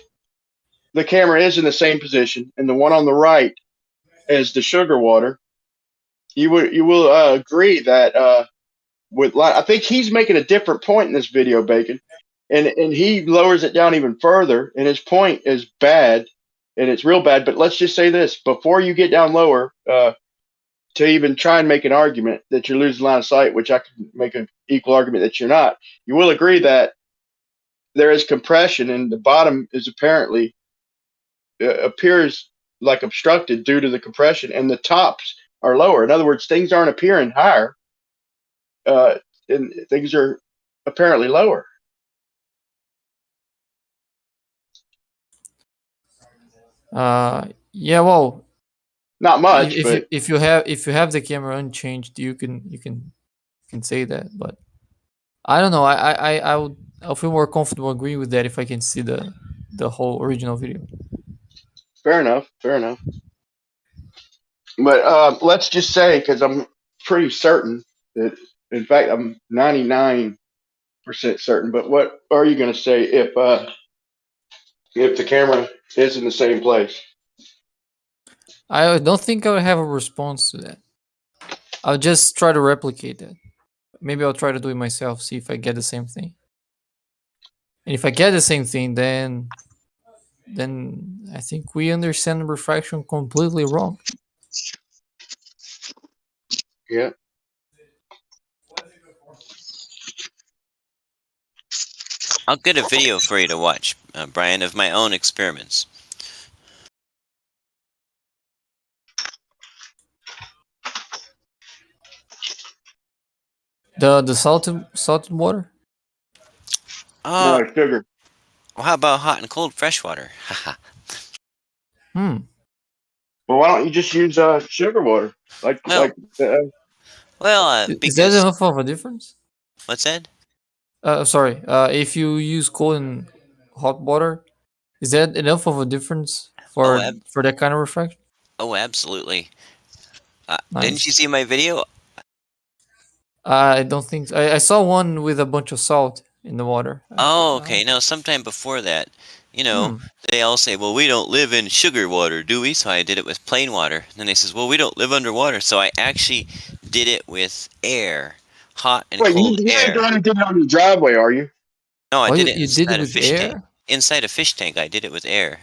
the camera is in the same position and the one on the right is the sugar water, you will agree that I think he's making a different point in this video, Bacon, and he lowers it down even further, and his point is bad, and it's real bad. But let's just say this: before you get down lower, to even try and make an argument that you're losing line of sight, which I can make an equal argument that you're not, you will agree that there is compression, and the bottom is apparently appears like obstructed due to the compression, and the tops are lower. In other words, things aren't appearing higher, and things are apparently lower. Yeah, well, not much. If you have the camera unchanged, you can say that. But I don't know. I'll feel more comfortable agreeing with that if I can see the whole original video. Fair enough. But let's just say, because I'm pretty certain that, in fact, I'm 99% certain. But what are you going to say if the camera is in the same place? I don't think I would have a response to that. I'll just try to replicate that. Maybe I'll try to do it myself, see if I get the same thing. And if I get the same thing, then I think we understand refraction completely wrong. Yeah. I'll get a video for you to watch, Brian, of my own experiments. The salted water? No, sugar. Well, how about hot and cold fresh water? Well, why don't you just use sugar water? Is Because that enough of a difference? What's that? Sorry. If you use cold and hot water, is that enough of a difference for that kind of refraction? Oh, absolutely. Nice. Didn't you see my video? I don't think so. I saw one with a bunch of salt in the water. Oh, okay. No, sometime before that, they all say, well, we don't live in sugar water, do we? So I did it with plain water. And then they says, well, we don't live underwater. So I actually did it with air, hot and cold you air. ain't going to do it on your driveway, are you? No, I did it you did it inside a with fish air? tank. Inside a fish tank, I did it with air.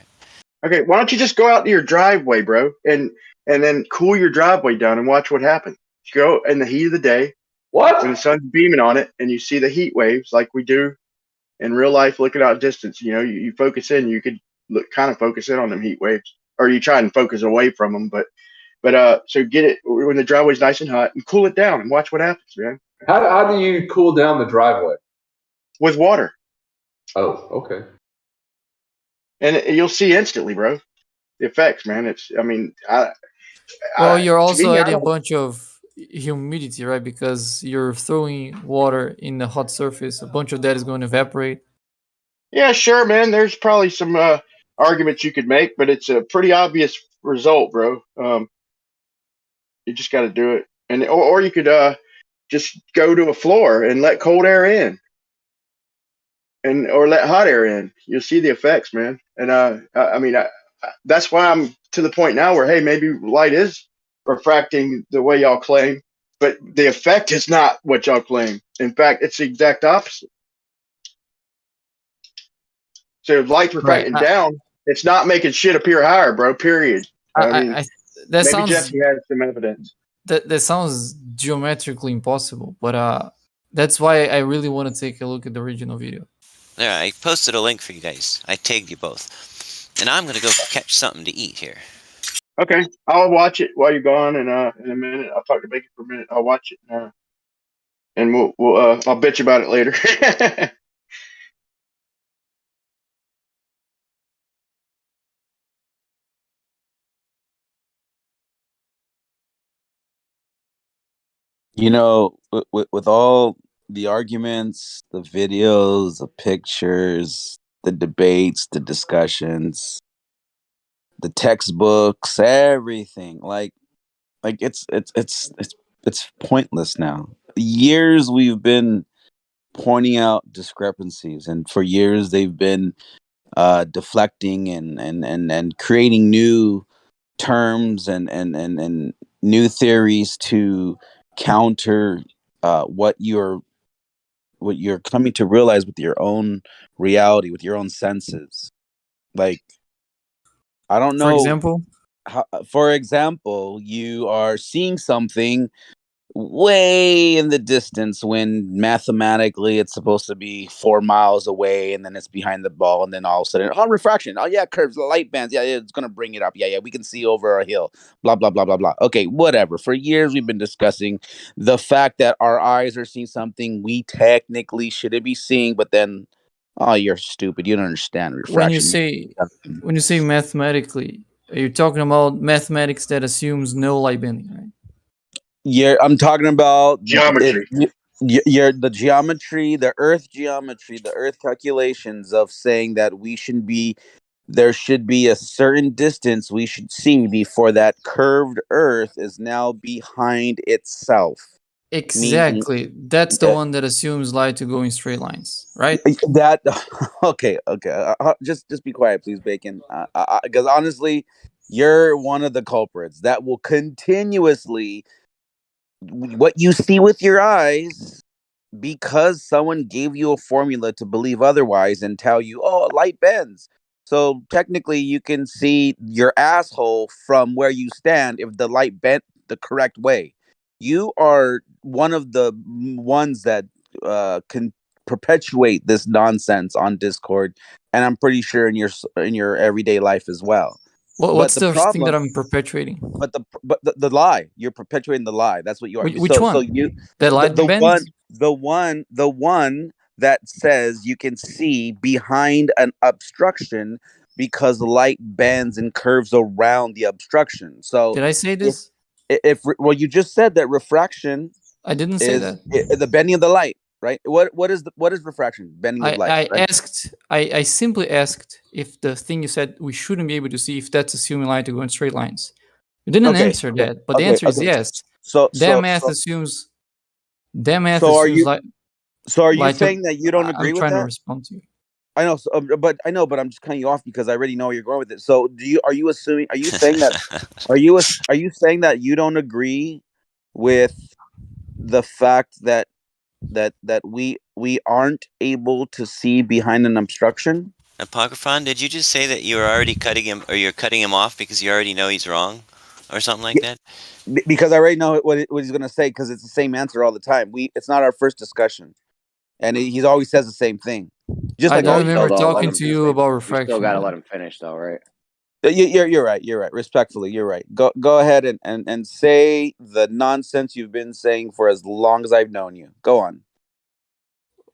Okay, why don't you just go out to your driveway, bro, and then cool your driveway down and watch what happens. Go in the heat of the day. What? When the sun's beaming on it and you see the heat waves like we do in real life, looking out distance, you focus in, you could kind of focus in on them heat waves, or you try and focus away from them. But so get it when the driveway's nice and hot and cool it down and watch what happens, man. How do you cool down the driveway? With water. Oh, okay. And you'll see instantly, bro, the effects, man. You're also adding a bunch of humidity, right? Because you're throwing water in a hot surface. A bunch of that is going to evaporate. Yeah, sure, man. There's probably some arguments you could make, but it's a pretty obvious result, bro. You just got to do it, or you could just go to a floor and let cold air in, or let hot air in. You'll see the effects, man. And that's why I'm to the point now where, hey, maybe light is refracting the way y'all claim, but the effect is not what y'all claim. In fact, it's the exact opposite. So if light's refracting down, it's not making shit appear higher, bro. Period. Maybe Jesse has some evidence. That sounds geometrically impossible, but that's why I really want to take a look at the original video. There, I posted a link for you guys. I tagged you both. And I'm going to go catch something to eat here. Okay, I'll watch it while you're gone, and in a minute, I'll talk to Bacon for a minute. I'll watch it, and we'll I'll bitch about it later. You know, with all the arguments, the videos, the pictures, the debates, the discussions, the textbooks, everything, like it's pointless now. Years we've been pointing out discrepancies, and for years they've been deflecting and creating new terms and new theories to counter what you're coming to realize with your own reality, with your own senses. Like, I don't For know example, how, for example, you are seeing something way in the distance when mathematically it's supposed to be 4 miles away, and then it's behind the ball, and then all of a sudden, oh, refraction, oh yeah, curves, light bands, yeah, it's gonna bring it up, yeah, we can see over a hill, blah blah blah blah blah. Okay, whatever. For years we've been discussing the fact that our eyes are seeing something we technically shouldn't be seeing, but then, oh, you're stupid, you don't understand when you refraction. say mathematically, are you talking about mathematics that assumes no light bending, right? Yeah, I'm talking about Geometry. the geometry, the Earth geometry, the Earth calculations of saying that there should be a certain distance we should see before that curved Earth is now behind itself. Meaning Exactly. That's the one that assumes light to go in straight lines, right? that okay. Just be quiet, please, Bacon. Because honestly, you're one of the culprits that will continuously what you see with your eyes, because someone gave you a formula to believe otherwise and tell you, oh, light bends. So technically you can see your asshole from where you stand if the light bent the correct way. You are one of the ones that can perpetuate this nonsense on Discord, and I'm pretty sure in your everyday life as well. What's the thing that I'm perpetuating? But the lie, you're perpetuating the lie. That's what you are. Which one? So you that light bends? the one that says you can see behind an obstruction because light bends and curves around the obstruction. So did I say this? If well, you just said that refraction. I didn't say that. The bending of the light, right? What is refraction? Bending of light. I simply asked if the thing you said we shouldn't be able to see, if that's assuming light to go in straight lines. You didn't answer that, but the answer is yes. That math assumes light. So are you saying that you don't agree with that? I'm trying to respond to you. I know, but I'm just cutting you off because I already know where you're going with it. So are you saying that are you saying that you don't agree with the fact that we aren't able to see behind an obstruction? Apocryphon, did you just say that you're already cutting him, or you're cutting him off because you already know he's wrong, or something like that? Because I already know what he's going to say, because it's the same answer all the time. It's not our first discussion, and he always says the same thing. Just I like don't remember talking to you about refraction. You still gotta let him finish, though, right? You're right. You're right. Respectfully, you're right. Go ahead and say the nonsense you've been saying for as long as I've known you. Go on.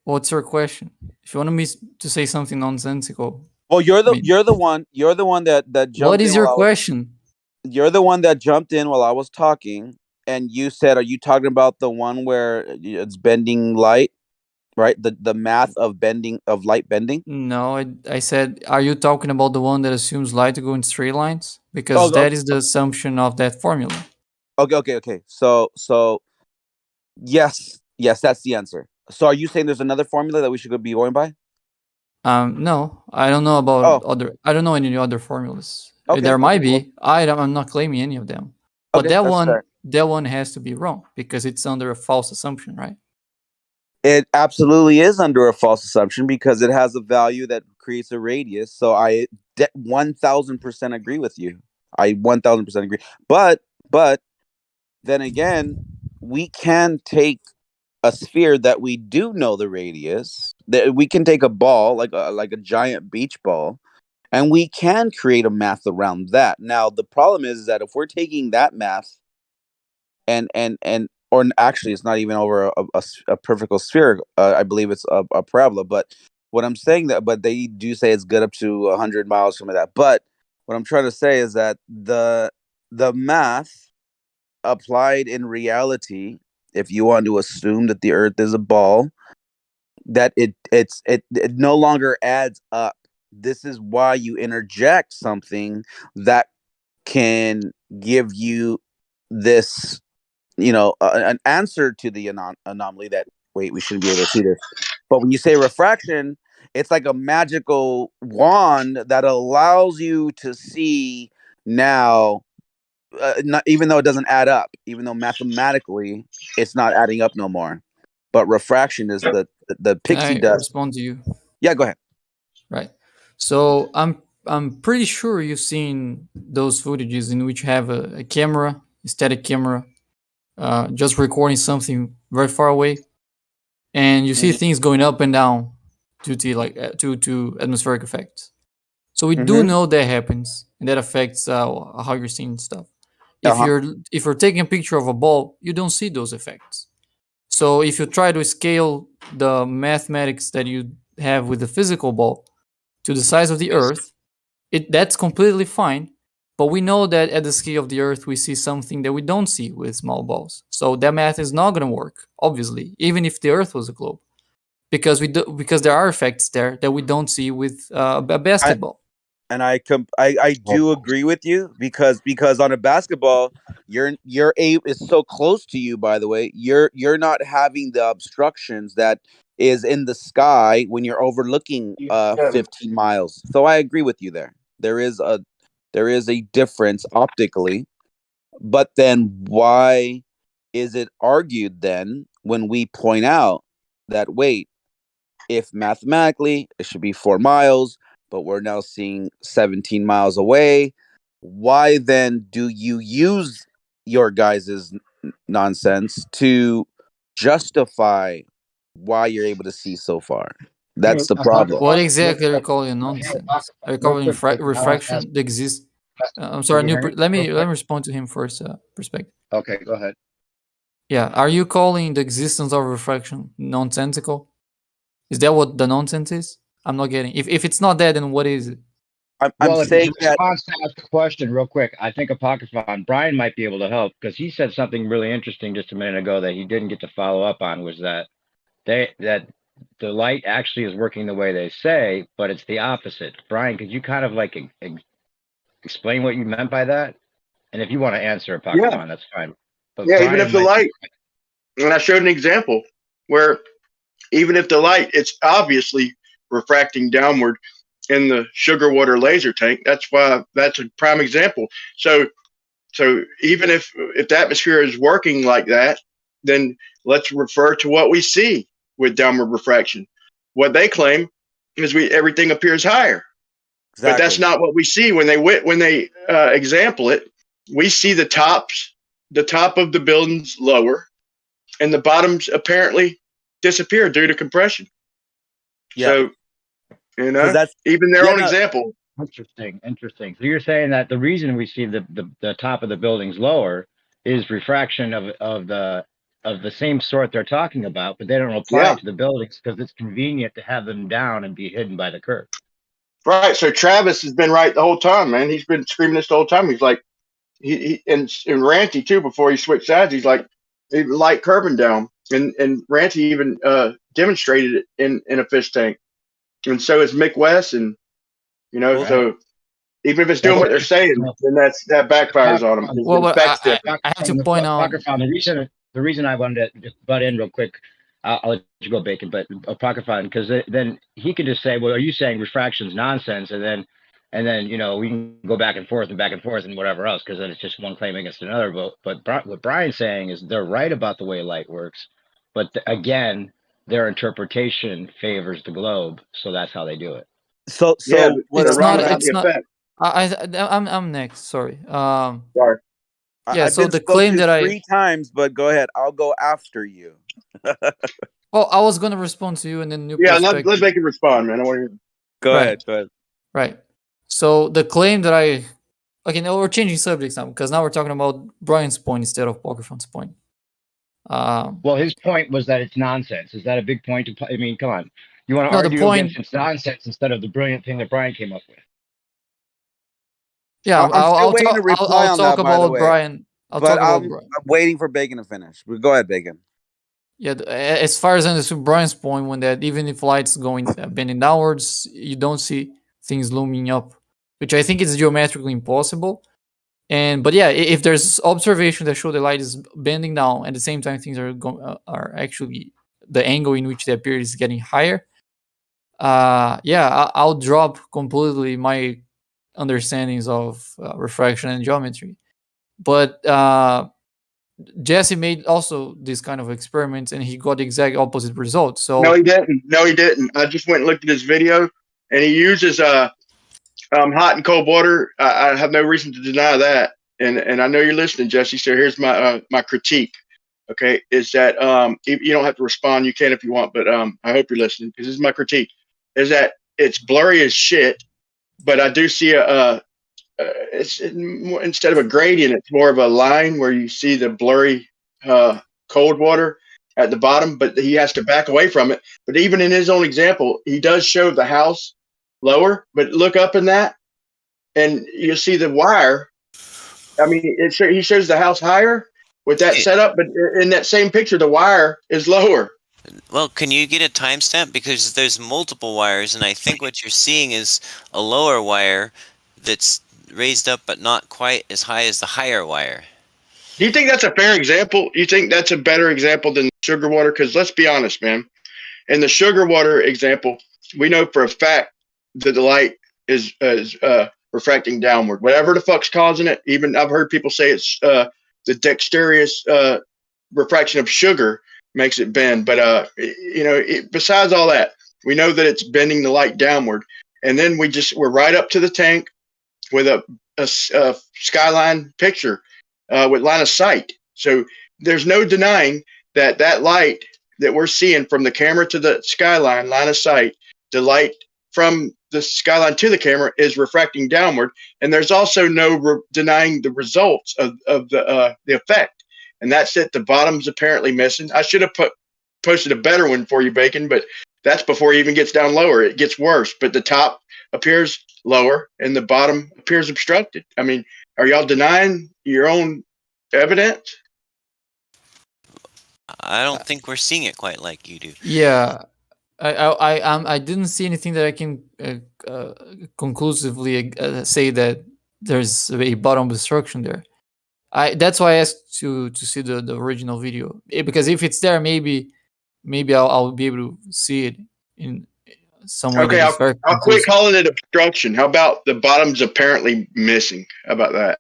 What's your question? If you want me to say something nonsensical. Well, you're the one that jumped in. What is your question? You're the one that jumped in while I was talking, and you said, "Are you talking about the one where it's bending light?" Right, the math of light bending. No, I said, are you talking about the one that assumes light to go in straight lines? Because that is the assumption of that formula. Okay. So yes, that's the answer. So are you saying there's another formula that we should be going by? No, I don't know about I don't know any other formulas. There might be. I'm not claiming any of them. But that one has to be wrong because it's under a false assumption, right? It absolutely is under a false assumption because it has a value that creates a radius. So I 1000% agree with you. I 1000% agree. But then again, we can take a sphere that we do know the radius. That we can take a ball like a giant beach ball, and we can create a math around that. Now the problem is that if we're taking that math or actually it's not even over a perfect sphere. I believe it's a parabola. But what I'm saying but they do say it's good up to 100 miles from that. But what I'm trying to say is that the math applied in reality if you want to assume that the Earth is a ball, that it no longer adds up. This is why you interject something that can give you this, an answer to the anomaly that, wait, we shouldn't be able to see this. But when you say refraction, it's like a magical wand that allows you to see now, not, even though it doesn't add up, even though mathematically it's not adding up no more. But refraction is the pixie Can I dust. respond to you? Yeah, go ahead. Right. So I'm pretty sure you've seen those footages in which you have a camera, a static camera, just recording something very far away, and you see things going up and down due to atmospheric effects. So we do know that happens, and that affects how you're seeing stuff. If you're taking a picture of a ball, you don't see those effects. So if you try to scale the mathematics that you have with the physical ball to the size of the Earth, that's completely fine. But we know that at the scale of the Earth, we see something that we don't see with small balls. So that math is not going to work, obviously, even if the Earth was a globe, because there are effects there that we don't see with a basketball. And I do agree with you, because on a basketball, your aim is so close to you. By the way, you're not having the obstructions that is in the sky when you're overlooking 15 miles. So I agree with you there. There is a difference optically, but then why is it argued then when we point out that, wait, if mathematically it should be 4 miles, but we're now seeing 17 miles away, why then do you use your guys' nonsense to justify why you're able to see so far? That's the problem. What exactly are you calling nonsense? Are you calling refraction that exists? I'm sorry. Let me respond to him first. Perspective. Okay, go ahead. Yeah, are you calling the existence of refraction nonsensical? Is that what the nonsense is? I'm not getting. If it's not that, then what is it? I'm saying that. Response to ask the question real quick. I think Apocryphon Brian might be able to help, because he said something really interesting just a minute ago that he didn't get to follow up on. Was that that the light actually is working the way they say, but it's the opposite. Brian, could you kind of like explain what you meant by that? And if you want to answer Apocryphon, that's fine. But yeah, Brian even if the light, and I showed an example where even if the light, it's obviously refracting downward in the sugar water laser tank. That's why that's a prime example. So even if the atmosphere is working like that, then let's refer to what we see with downward refraction. What they claim is everything appears higher. Exactly. But that's not what we see when they example it. We see the top of the buildings lower, and the bottoms apparently disappear due to compression. Yeah. So, that's even their own example. Interesting. So you're saying that the reason we see the top of the buildings lower is refraction of the same sort they're talking about, but they don't apply it to the buildings because it's convenient to have them down and be hidden by the curve. Right. So Travis has been right the whole time, man. He's been screaming this the whole time. He's like, and Ranty too, before he switched sides, he's like, light curving down. And Ranty even demonstrated it in a fish tank. And so is Mick West. And, so even if it's doing what they're saying, then that backfires on them. Well, but I have to point out. The reason I wanted to just butt in real quick, I'll let you go, Bacon, but Apocryphon, because then he could just say, well, are you saying refraction's nonsense? And then we can go back and forth and whatever else, because then it's just one claim against another. But what Brian's saying is they're right about the way light works, but again, their interpretation favors the globe, so that's how they do it. So it's not. I'm next. Sorry. Sorry. Yeah. So the claim that 3 times, but go ahead. I'll go after you. Well, I was gonna respond to you, and then let's make it respond, man. I want to go ahead. Right. So the claim that we're changing subjects now, because now we're talking about Brian's point instead of Apocryphon's point. Well, his point was that it's nonsense. Is that a big point? I mean, come on. You want to argue against it's nonsense instead of the brilliant thing that Brian came up with? Yeah, I'll talk about Brian. I'm waiting for Bacon to finish. Go ahead, Bacon. Yeah, as far as I understood Brian's point, when that even if light's going bending downwards, you don't see things looming up, which I think is geometrically impossible. But yeah, if there's observation that show the light is bending down at the same time things are actually the angle in which they appear is getting higher. I'll drop completely my understandings of refraction and geometry. But Jesse made also this kind of experiments, and he got the exact opposite result. So no, he didn't. I just went and looked at his video, and he uses hot and cold water. I have no reason to deny that, and I know you're listening, Jesse. So here's my my critique. Okay, is that you don't have to respond. You can if you want, but I hope you're listening because this is my critique. Is that it's blurry as shit, but I do see instead of a gradient, it's more of a line where you see the blurry cold water at the bottom, but he has to back away from it. But even in his own example, he does show the house lower, but look up in that and you'll see the wire. I mean, he shows the house higher with that setup, but in that same picture, the wire is lower. Well, can you get a timestamp? Because there's multiple wires, and I think what you're seeing is a lower wire that's raised up but not quite as high as the higher wire. Do you think that's a fair example? You think that's a better example than sugar water? Because let's be honest, man. In the sugar water example, we know for a fact that the light is refracting downward. Whatever the fuck's causing it, even I've heard people say it's the dexterous refraction of sugar makes it bend. But besides all that, we know that it's bending the light downward. And then we're right up to the tank with a skyline picture with line of sight. So there's no denying that light that we're seeing from the camera to the skyline line of sight, the light from the skyline to the camera is refracting downward. And there's also no denying the results of the effect. And that's it. The bottom's apparently missing. I should have posted a better one for you, Bacon, but that's before it even gets down lower. It gets worse, but the top appears lower and the bottom appears obstructed. I mean, are y'all denying your own evidence? I don't think we're seeing it quite like you do. Yeah, I didn't see anything that I can conclusively say that there's a bottom obstruction there. That's why I asked to see the original video, because if it's there, maybe I'll be able to see it in some way. Okay, I'll quit calling it obstruction. How about the bottom's apparently missing? How about that?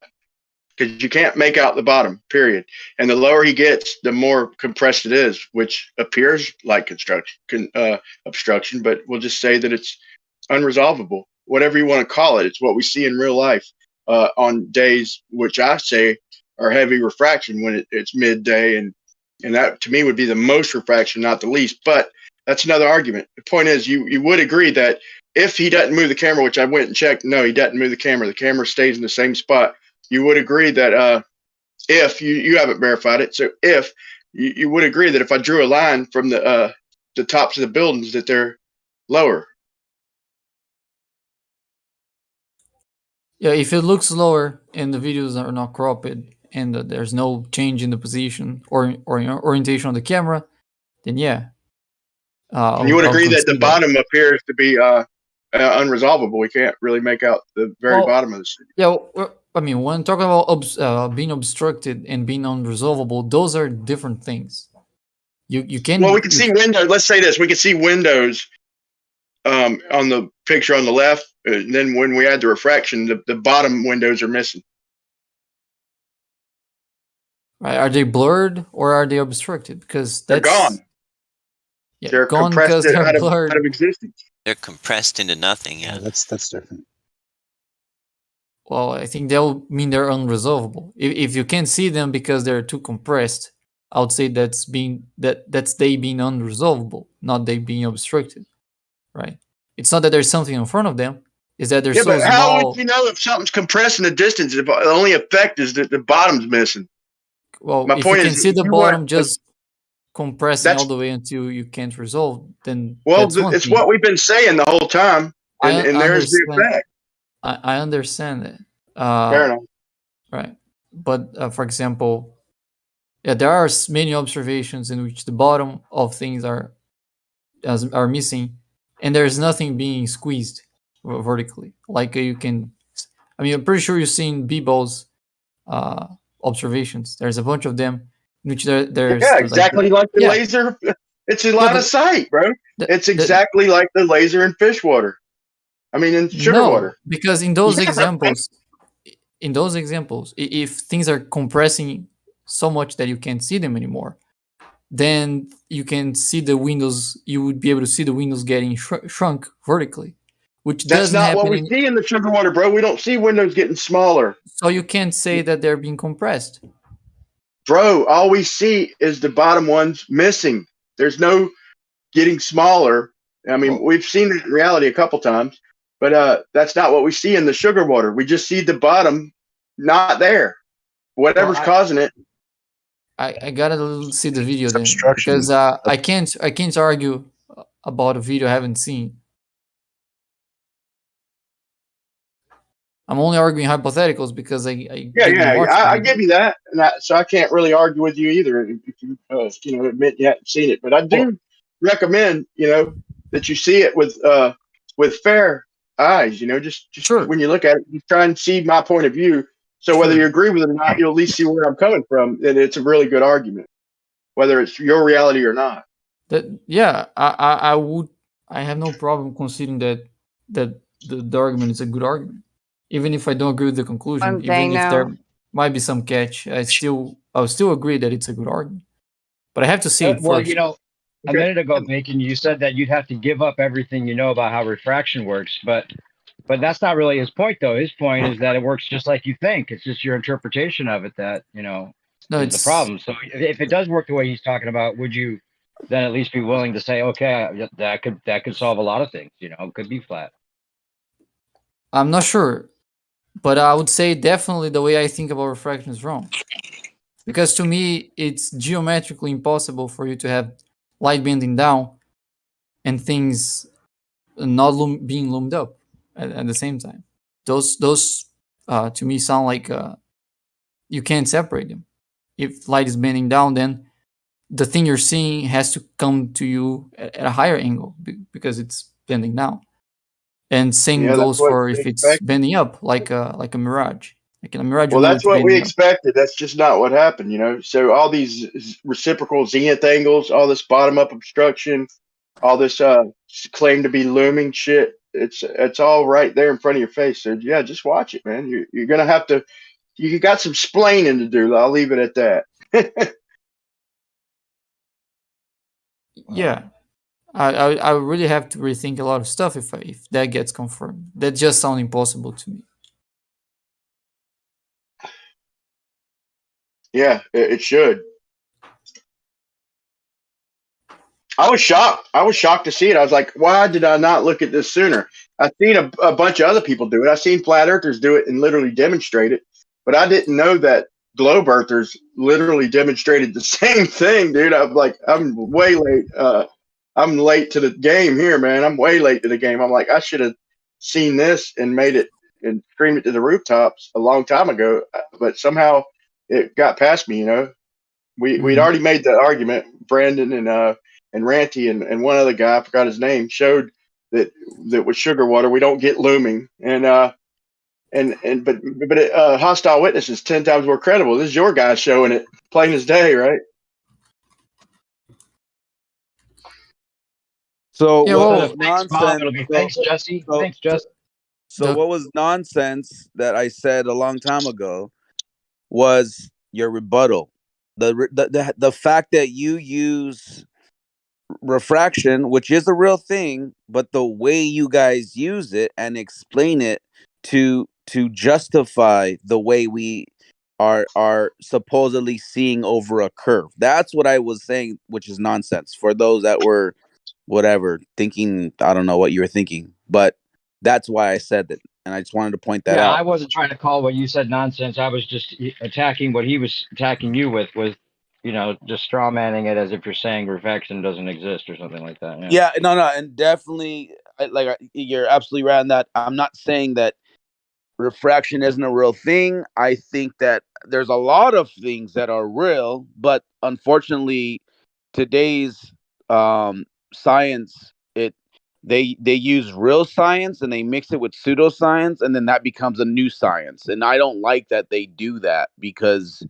Because you can't make out the bottom, period. And the lower he gets, the more compressed it is, which appears like obstruction, but we'll just say that it's unresolvable. Whatever you want to call it, it's what we see in real life on days which I say are heavy refraction when it's midday, and that to me would be the most refraction, not the least. But that's another argument. The point is, you would agree that if he doesn't move the camera, which I went and checked, no, he doesn't move the camera stays in the same spot. You would agree that if you haven't verified it, so if you would agree that if I drew a line from the tops of the buildings that they're lower. Yeah, if it looks lower and the videos are not cropped and there's no change in the position or orientation of the camera, then yeah. You would agree that the bottom appears to be unresolvable. We can't really make out the very bottom of the city. Yeah, I mean, when talking about being obstructed and being unresolvable, those are different things. You can. Well, we can see windows. Let's say this: we can see windows on the picture on the left. And then when we add the refraction, the bottom windows are missing. Right? Are they blurred or are they obstructed? Because they're gone. Yeah, they're gone compressed because they're out blurred. of existence. They're compressed into nothing. Yeah, that's different. Well, I think they'll mean they're unresolvable. If you can't see them because they're too compressed, I would say that's they being unresolvable, not they being obstructed. Right? It's not that there's something in front of them. Is that they're so but small. How would you know if something's compressed in the distance? If the only effect is that the bottom's missing. Well, my if point you can is, see the bottom just compressing all the way until you can't resolve, then it's what we've been saying the whole time, and there's the effect. I understand that. Fair enough. Right. but for example, yeah, there are many observations in which the bottom of things are missing, and there's nothing being squeezed vertically. Like you can, I mean, I'm pretty sure you've seen B-Ball's observations. There's a bunch of them in which there's exactly like the laser. It's a line of sight, bro. It's exactly like the laser in fish water. I mean, in sugar water. Because in those examples, if things are compressing so much that you can't see them anymore, then you can see the windows. You would be able to see the windows getting shrunk vertically, which that's not what we see in the sugar water, bro. We don't see windows getting smaller. So you can't say that they're being compressed, bro. All we see is the bottom ones missing. There's no getting smaller. I mean, we've seen it in reality a couple times, but that's not what we see in the sugar water. We just see the bottom not there. Whatever's causing it. I gotta see the video then, because I can't argue about a video I haven't seen. I'm only arguing hypotheticals because I give you that, so I can't really argue with you either if you admit you haven't seen it. But I do recommend that you see it with fair eyes. Just sure. When you look at it, you try and see my point of view. So whether you agree with it or not, you'll at least see where I'm coming from, and it's a really good argument, whether it's your reality or not. I would. I have no problem considering that the argument is a good argument, even if I don't agree with the conclusion. Even if there might be some catch, I'll still agree that it's a good argument. But I have to see it first. A minute ago, Bacon, you said that you'd have to give up everything you know about how refraction works, but that's not really his point, though. His point is that it works just like you think. It's just your interpretation of it that is the problem. So if it does work the way he's talking about, would you then at least be willing to say, okay, that could solve a lot of things? It could be flat. I'm not sure, but I would say definitely the way I think about refraction is wrong, because to me it's geometrically impossible for you to have light bending down and things not being loomed up at the same time. Those to me sound like you can't separate them. If light is bending down, then the thing you're seeing has to come to you at a higher angle because it's bending down. And same goes for if it's bending up, like a mirage. Like in a mirage. Well, that's what we expected. That's just not what happened, So all these reciprocal zenith angles, all this bottom up obstruction, all this claim to be looming shit, it's all right there in front of your face. So yeah, just watch it, man. You're gonna have to. You got some splaining to do. I'll leave it at that. Yeah. I really have to rethink a lot of stuff if that gets confirmed. That just sounds impossible to me. Yeah, it should. I was shocked. I was shocked to see it. I was like, why did I not look at this sooner? I've seen a bunch of other people do it. I've seen flat earthers do it and literally demonstrate it, but I didn't know that globe earthers literally demonstrated the same thing, dude. I'm like, I'm way late. I'm late to the game here, man. I'm way late to the game. I'm like, I should have seen this and made it and streamed it to the rooftops a long time ago, but somehow it got past me. We'd already made the argument. Brandon and Ranty and one other guy, I forgot his name, showed that with sugar water we don't get looming, but hostile witness is 10 times more credible. This is your guy showing it plain as day, right? So Yeah, what well, was nonsense? Thanks, Jesse. Thanks, Jesse. So what was nonsense that I said a long time ago was your rebuttal. The fact that you use refraction, which is a real thing, but the way you guys use it and explain it to justify the way we are supposedly seeing over a curve. That's what I was saying, which is nonsense for those that were whatever thinking. I don't know what you were thinking, but that's why I said that, and I just wanted to point that out. I wasn't trying to call what you said nonsense. I was just attacking what he was attacking you with just straw manning it as if you're saying refraction doesn't exist or something like that. Yeah, no, and definitely, you're absolutely right on that. I'm not saying that refraction isn't a real thing. I think that there's a lot of things that are real, but unfortunately, today's science, they use real science and they mix it with pseudoscience, and then that becomes a new science. And I don't like that they do that, because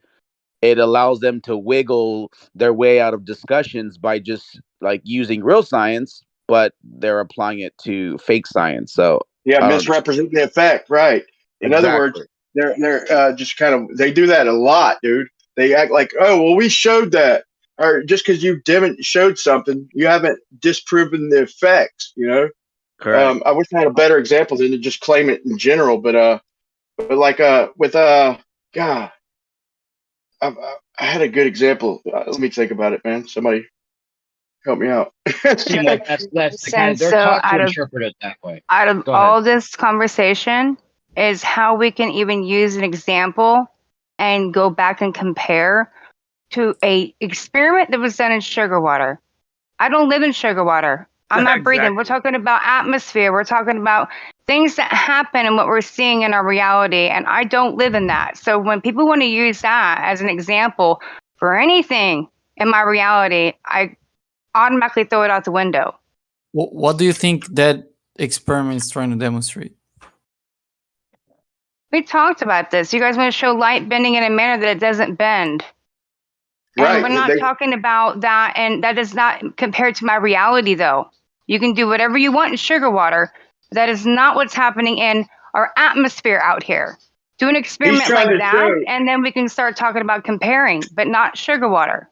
it allows them to wiggle their way out of discussions by just like using real science, but they're applying it to fake science. So yeah, misrepresenting the effect, right? In other words, they're just kind of, they do that a lot, dude. They act like, oh well, we showed that, or just because you showed something, you haven't disproven the effects. You know, correct. I wish I had a better example than to just claim it in general, but like with God, I had a good example. Let me think about it, man. Somebody help me out. Seem like that's the kind of, they're taught to interpret it that way. Out of Go ahead. all this conversation is how we can even use an example and go back and compare to a experiment that was done in sugar water. I don't live in sugar water. I'm not breathing. We're talking about atmosphere. We're talking about things that happen and what we're seeing in our reality. And I don't live in that. So when people want to use that as an example for anything in my reality, I automatically throw it out the window. What do you think that experiment is trying to demonstrate? We talked about this. You guys want to show light bending in a manner that it doesn't bend. Right. And we're not talking about that, and that is not compared to my reality, though. You can do whatever you want in sugar water. That is not what's happening in our atmosphere out here. Do an experiment like that, and then we can start talking about comparing, but not sugar water.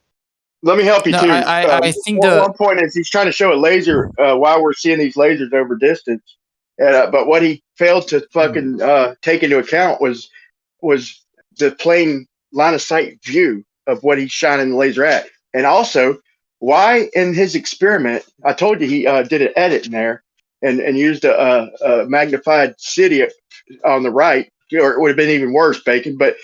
Let me help you too. I think one point is he's trying to show a laser while we're seeing these lasers over distance, but what he failed to fucking take into account was the plain line of sight view of what he's shining the laser at, and also why in his experiment, I told you he did an edit in there and used a magnified city on the right, or it would have been even worse, Bacon. But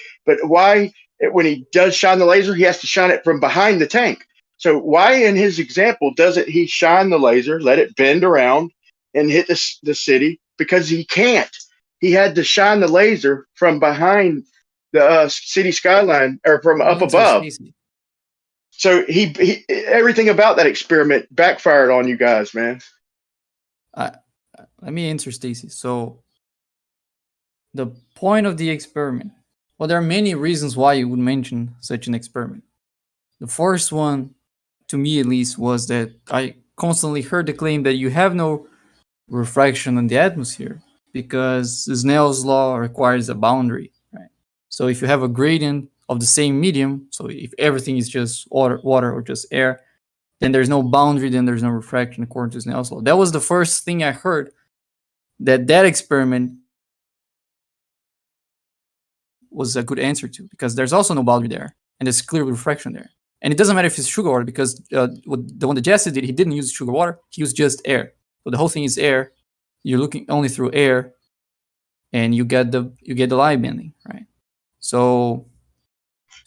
why? When he does shine the laser, he has to shine it from behind the tank. So why in his example doesn't he shine the laser, let it bend around and hit the city? Because he can't. He had to shine the laser from behind the city skyline, or from up above. So he everything about that experiment backfired on you guys, man. Let me answer Stacy. So the point of the experiment, well, there are many reasons why you would mention such an experiment. The first one, to me at least, was that I constantly heard the claim that you have no refraction in the atmosphere because Snell's law requires a boundary, right? So if you have a gradient of the same medium, so if everything is just water or just air, then there's no boundary, then there's no refraction according to Snell's law. That was the first thing I heard, that experiment was a good answer to, because there's also no boundary there, and there's clear refraction there. And it doesn't matter if it's sugar water, because the one that Jesse did, he didn't use sugar water, he used just air. So the whole thing is air. You're looking only through air, and you get the light bending, right? So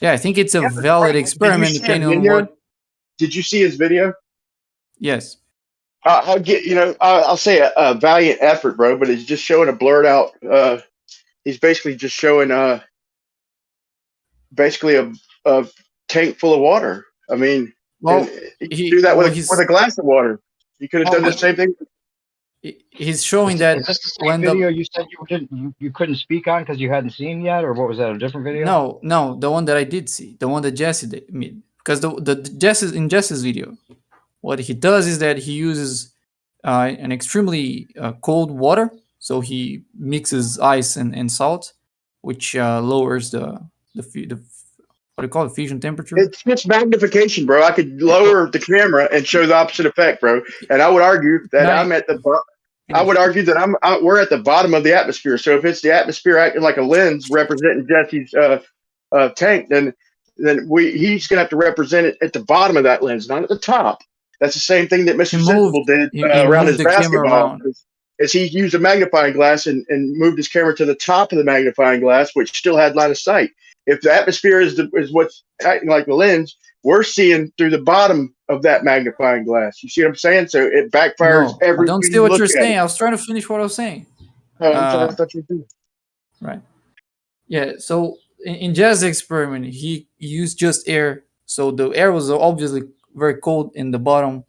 yeah, I think it's a valid experiment depending on what. Did you see his video? Yes. I'll get, I'll say a valiant effort, bro, but he's just showing a blurred out. He's basically just showing basically a tank full of water. I mean, well, he do that with a glass of water. You could have done the same thing. He's showing that. Is this the same video you said you couldn't speak on because you hadn't seen yet, or what was that? A different video? No, the one that I did see, the one that Jesse did, because in Jesse's video, what he does is that he uses an extremely cold water, so he mixes ice and salt, which lowers the what do you call it, fusion temperature? It's just magnification, bro. I could lower the camera and show the opposite effect, bro. And I would argue that we're at the bottom of the atmosphere. So if it's the atmosphere acting like a lens representing Jesse's tank, then he's gonna have to represent it at the bottom of that lens, not at the top. That's the same thing that Mr. Sensible did around his basketball. Is he used a magnifying glass and moved his camera to the top of the magnifying glass, which still had line of sight. If the atmosphere is what's acting like the lens, we're seeing through the bottom of that magnifying glass. You see what I'm saying? So it backfires every. I don't see what you're saying. I was trying to finish what I was saying. Oh, I'm sorry, I thought you did. Right. Yeah. So in Jazz's experiment, he used just air. So the air was obviously very cold in the bottom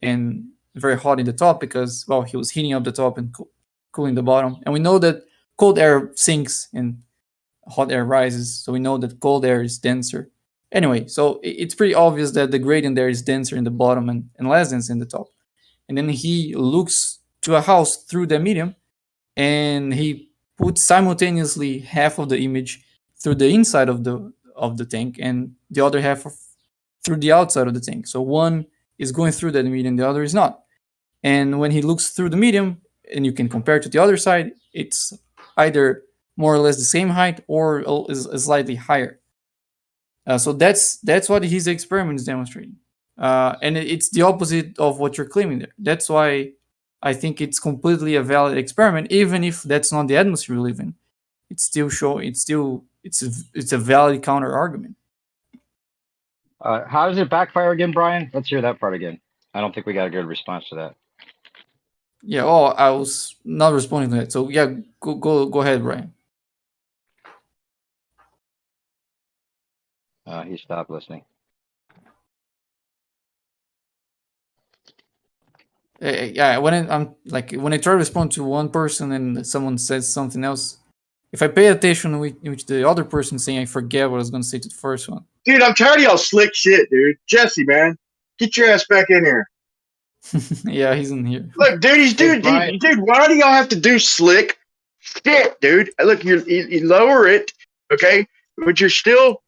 and very hot in the top because, well, he was heating up the top and cooling the bottom. And we know that cold air sinks and hot air rises. So we know that cold air is denser. Anyway, so it's pretty obvious that the gradient there is denser in the bottom and less dense in the top. And then he looks to a house through the medium and he puts simultaneously half of the image through the inside of the tank and the other half through the outside of the tank. So one is going through that medium, the other is not. And when he looks through the medium, and you can compare to the other side, it's either more or less the same height or is slightly higher. So that's what his experiment is demonstrating. And it's the opposite of what you're claiming there. That's why I think it's completely a valid experiment, even if that's not the atmosphere we live in. It's a valid counter argument. How does it backfire again, Brian? Let's hear that part again. I don't think we got a good response to that. Yeah. Oh, I was not responding to that. So yeah, go ahead, Brian. He stopped listening. Yeah, when I try to respond to one person and someone says something else, if I pay attention in which the other person is saying, I forget what I was going to say to the first one. Dude, I'm tired of y'all slick shit, dude. Jesse, man, get your ass back in here. Yeah, he's in here. Look, dude, dude, why do y'all have to do slick shit, dude? Look, you lower it, okay, but you're still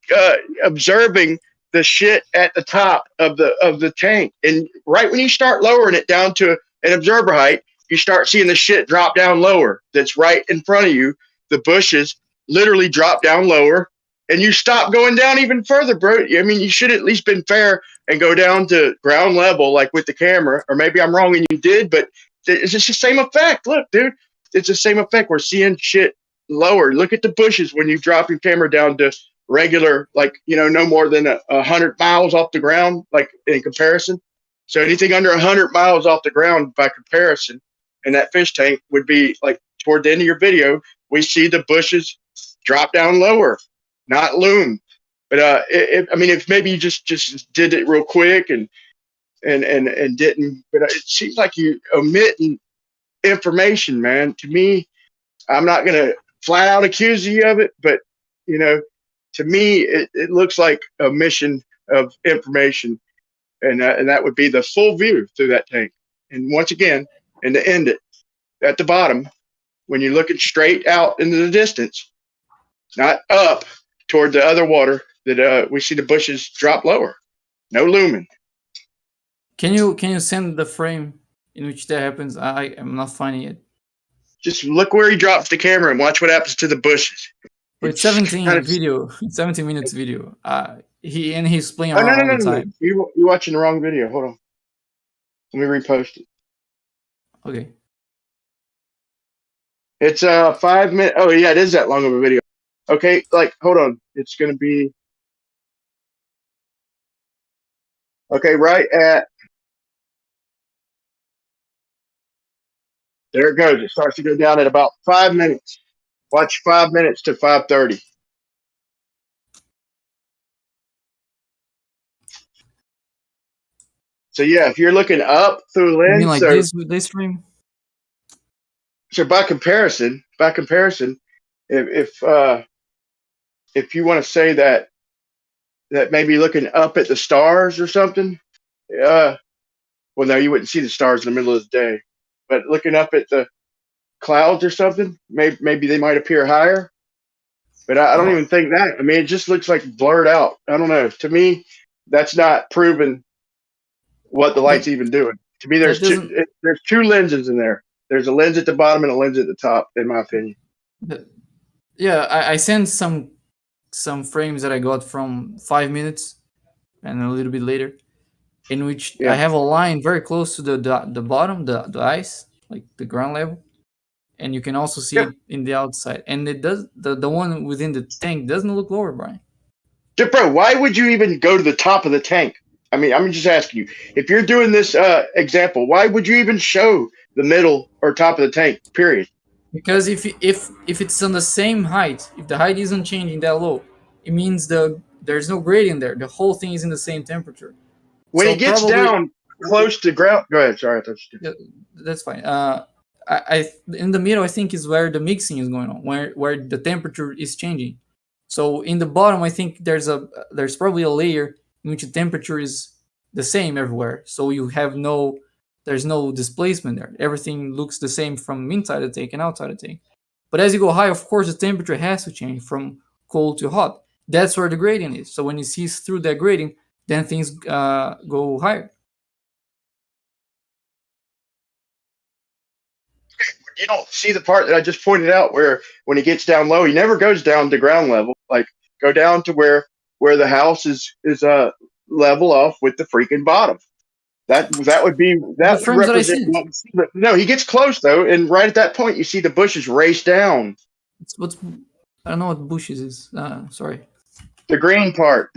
observing the shit at the top of the tank, and right when you start lowering it down to an observer height, you start seeing the shit drop down lower. That's right in front of you. The bushes literally drop down lower, and you stop going down even further, bro. I mean, you should at least been fair and go down to ground level, like with the camera, or maybe I'm wrong and you did, but it's just the same effect. Look, dude, it's the same effect. We're seeing shit lower. Look at the bushes when you drop your camera down to regular, like, no more than 100 miles off the ground, like in comparison. So anything under 100 miles off the ground by comparison, and that fish tank would be like toward the end of your video, we see the bushes drop down lower, not loom. But I mean, if maybe you just did it real quick and didn't, but it seems like you omitting information, man. To me, I'm not gonna flat out accuse you of it, but to me, it looks like omission of information, and that would be the full view through that tank. And once again, and to end it at the bottom, when you're looking straight out into the distance, not up toward the other water, that we see the bushes drop lower, no looming. Can you send the frame in which that happens? I am not finding it. Just look where he drops the camera and watch what happens to the bushes. But it's 17 video. 17 minutes video. He's playing around all the time. You're watching the wrong video. Hold on. Let me repost it. Okay. It's 5 minutes. Oh yeah, it is that long of a video. Okay, hold on. It's gonna be okay. Right at there it goes. It starts to go down at about 5 minutes. Watch 5 minutes to 5:30. So yeah, if you're looking up through the lens, you mean like this with this stream? So by comparison, if you want to say that maybe looking up at the stars or something, well, no, you wouldn't see the stars in the middle of the day. But looking up at the clouds or something, maybe they might appear higher. But I don't even think that. I mean, it just looks like blurred out. I don't know. To me, that's not proving what the light's even doing. To me, there's two lenses in there. There's a lens at the bottom and a lens at the top, in my opinion. Yeah, I sent some frames that I got from 5 minutes and a little bit later, in which I have a line very close to the bottom, the ice, like the ground level, and you can also see it in the outside. And it does the one within the tank doesn't look lower, Brian. Bro, why would you even go to the top of the tank? I mean, I'm just asking you. If you're doing this example, why would you even show the middle or top of the tank, period? Because if it's on the same height, if the height isn't changing that low, it means there's no gradient there. The whole thing is in the same temperature. When So it gets probably down close to ground, go ahead. Sorry, I thought you did. yeah, that's fine. I in the middle I think is where the mixing is going on, where the temperature is changing. So in the bottom I think there's probably a layer in which the temperature is the same everywhere. So you have there's no displacement there. Everything looks the same from inside the tank and outside the tank. But as you go high, of course, the temperature has to change from cold to hot. That's where the gradient is. So when it sees through that gradient, then things go higher. You don't see the part that I just pointed out where when he gets down low, he never goes down to ground level. Like go down to where the house is level off with the freaking bottom. That would be that frames that I represent sent. what we see. But no, he gets close though, and right at that point, you see the bushes race down. I don't know what bushes is. Sorry. The green part.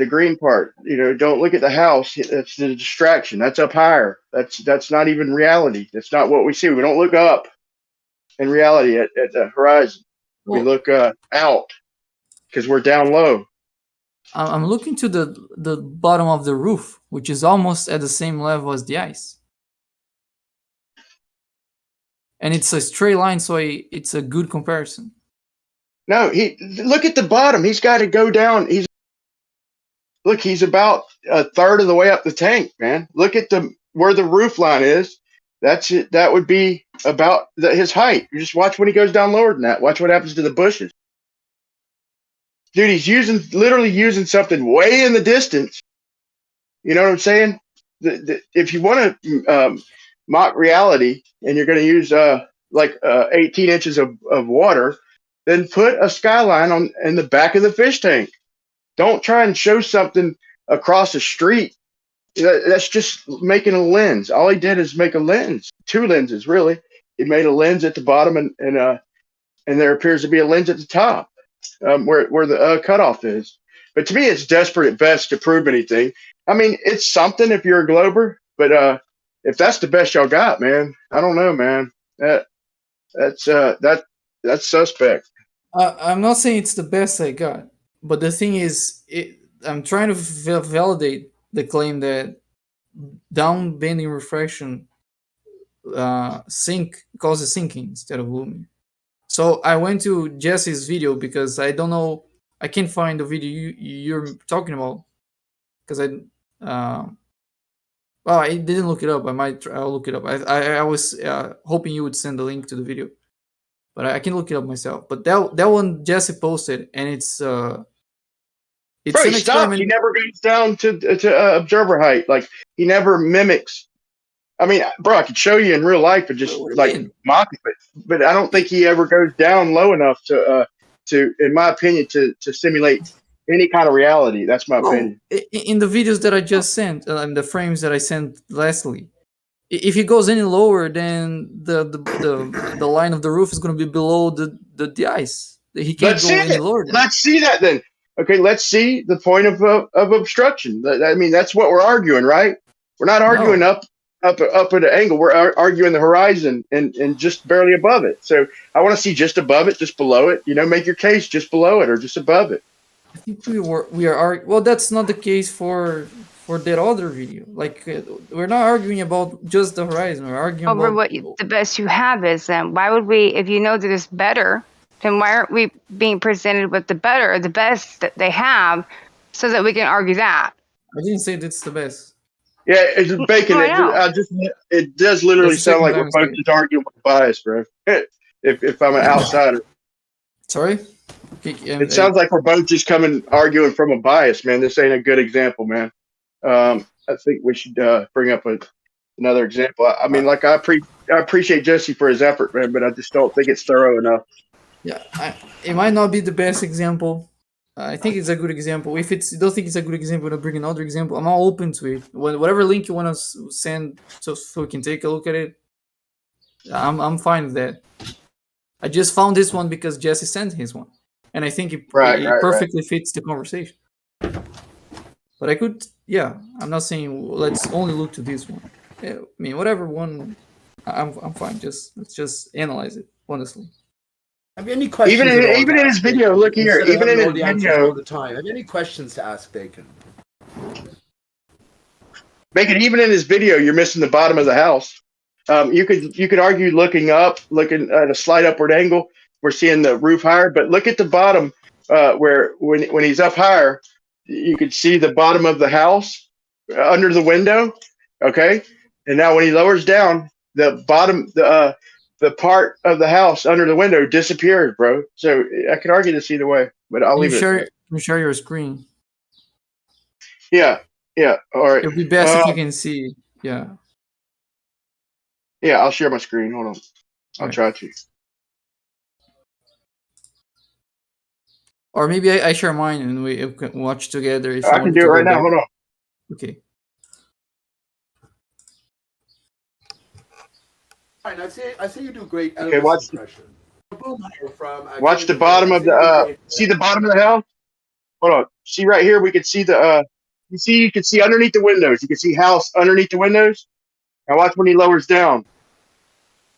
You know, don't look at the house. That's the distraction. That's up higher. That's not even reality. That's not what we see. We don't look up in reality at the horizon. We look out because we're down low. I'm looking to the bottom of the roof, which is almost at the same level as the ice. And it's a straight line, so it's a good comparison. No, look at the bottom. He's got to go down. He's about a third of the way up the tank, man. Look at where the roof line is. That's it. That would be about his height. You just watch when he goes down lower than that. Watch what happens to the bushes. Dude, he's literally using something way in the distance. You know what I'm saying? If you want to mock reality and you're going to use 18 inches of water, then put a skyline in the back of the fish tank. Don't try and show something across the street. That's just making a lens. All he did is make a lens, 2 lenses really. He made a lens at the bottom, and there appears to be a lens at the top, where the cutoff is. But to me, it's desperate at best to prove anything. I mean, it's something if you're a glober, but if that's the best y'all got, man, I don't know, man. That's suspect. I'm not saying it's the best I got, but the thing is, I'm trying to validate the claim that down bending refraction causes sinking instead of looming. So I went to Jesse's video because I don't know, I can't find the video you're talking about because I didn't look it up. I'll look it up. I was hoping you would send the link to the video, but I can look it up myself. But that one Jesse posted, and it's Bro, an he stops. He never goes down to observer height. Like he never mimics. I mean, bro, I could show you in real life and just mock it, but I don't think he ever goes down low enough to, in my opinion, to simulate any kind of reality. That's my opinion. In the videos that I just sent, and the frames that I sent lastly, if he goes any lower, then the line of the roof is going to be below the ice. He can't go any lower. Let's see that then. Okay, let's see the point of obstruction. I mean, that's what we're arguing, right? We're not arguing up at an angle. We're arguing the horizon and just barely above it. So I want to see just above it, just below it. You know, make your case just below it or just above it. I think we are well. That's not the case for that other video. Like we're not arguing about just the horizon. We're arguing over about the best you have is. Then why would we? If you know that it's better, then why aren't we being presented with the best that they have, so that we can argue that? I didn't say it's the best. Yeah, it's bacon. It does literally sound like we're both just arguing with bias, bro. If I'm an outsider. Sorry? It sounds like we're both just arguing from a bias, man. This ain't a good example, man. I think we should bring up another example. I mean, like I appreciate Jesse for his effort, man, but I just don't think it's thorough enough. Yeah, it might not be the best example. I think it's a good example. If you don't think it's a good example, to bring another example. I'm all open to it. Whatever link you want to send, so we can take a look at it. I'm fine with that. I just found this one because Jesse sent his one, and I think it perfectly fits the conversation. But I could, I'm not saying let's only look to this one. I mean, whatever one, I'm fine. Let's just analyze it honestly. Have you any questions at all? Even in his video, look here. Instead of Even in having his all the answers video, all the time. Have you any questions to ask Bacon? Bacon, even in his video, you're missing the bottom of the house. You could argue looking at a slight upward angle, we're seeing the roof higher, but look at the bottom where when he's up higher, you could see the bottom of the house under the window. Okay, and now when he lowers down, the bottom the part of the house under the window disappears, bro. So I could argue this either way, but I'll leave it at that. You share your screen. Yeah. All right. It'll be best if you can see. Yeah. Yeah, I'll share my screen. Hold on. I'll try to. Or maybe I share mine and we can watch together. If I can do it right now. Hold on. Okay. Fine, I say you do great. Okay, watch. Watch the bottom of the. See the bottom of the house. Hold on. See right here. We can see the. You can see underneath the windows. You can see house underneath the windows. Now watch when he lowers down.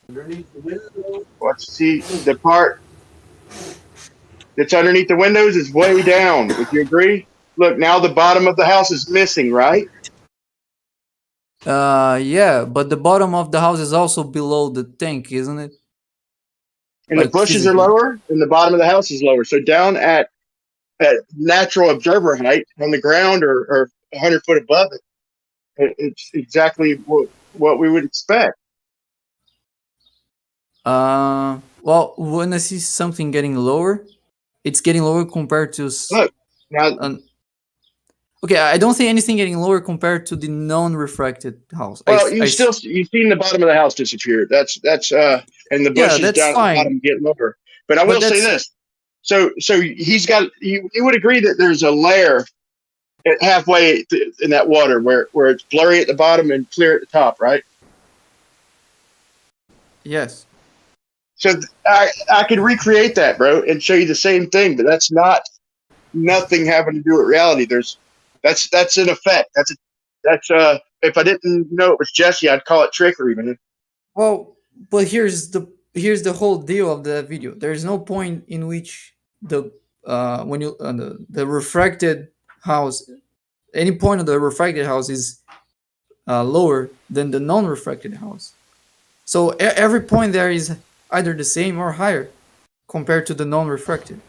Underneath the window. Watch. See the part that's underneath the windows is way down. Would you agree? Look, now the bottom of the house is missing, right? Yeah, but the bottom of the house is also below the tank, isn't it? And the bushes are lower, and the bottom of the house is lower. So down at natural observer height on the ground or 100 foot above it, it's exactly what we would expect. Well, when I see something getting lower, it's getting lower compared to. Look now. Okay, I don't see anything getting lower compared to the non-refracted house. Well, you've seen the bottom of the house disappear. That's and the bushes down at the bottom get lower. But I will say this: so he's got. You would agree that there's a layer at halfway in that water where it's blurry at the bottom and clear at the top, right? Yes. So I could recreate that, bro, and show you the same thing, but that's nothing having to do with reality. That's an effect. That's if I didn't know it was Jesse, I'd call it trickery, man. Well, but here's the whole deal of the video. There's no point in which the when you the refracted house, any point of the refracted house is lower than the non-refracted house. So every point there is either the same or higher compared to the non-refracted.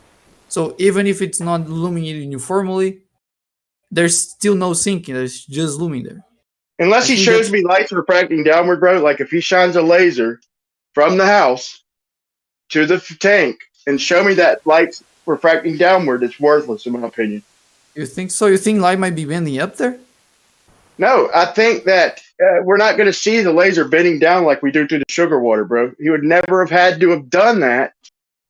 So even if it's not looming uniformly, there's still no sinking. There's just looming there. Unless he shows me lights refracting downward, bro. Like if he shines a laser from the house to the tank and show me that light's refracting downward, it's worthless in my opinion. You think so? You think light might be bending up there? No, I think that we're not going to see the laser bending down like we do through the sugar water, bro. He would never have had to have done that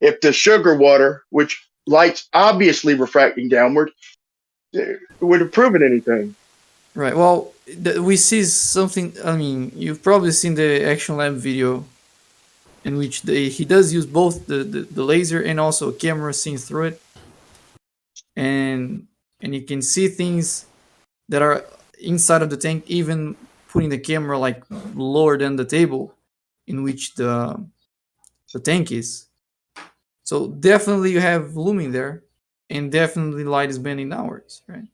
if the sugar water, which light's obviously refracting downward, would have proven anything. Right. Well, we see something. I mean, you've probably seen the Action Lab video in which he does use both the laser and also a camera seeing through it, and you can see things that are inside of the tank, even putting the camera like lower than the table in which the tank is. So definitely you have looming there, and definitely light is bending downwards, right?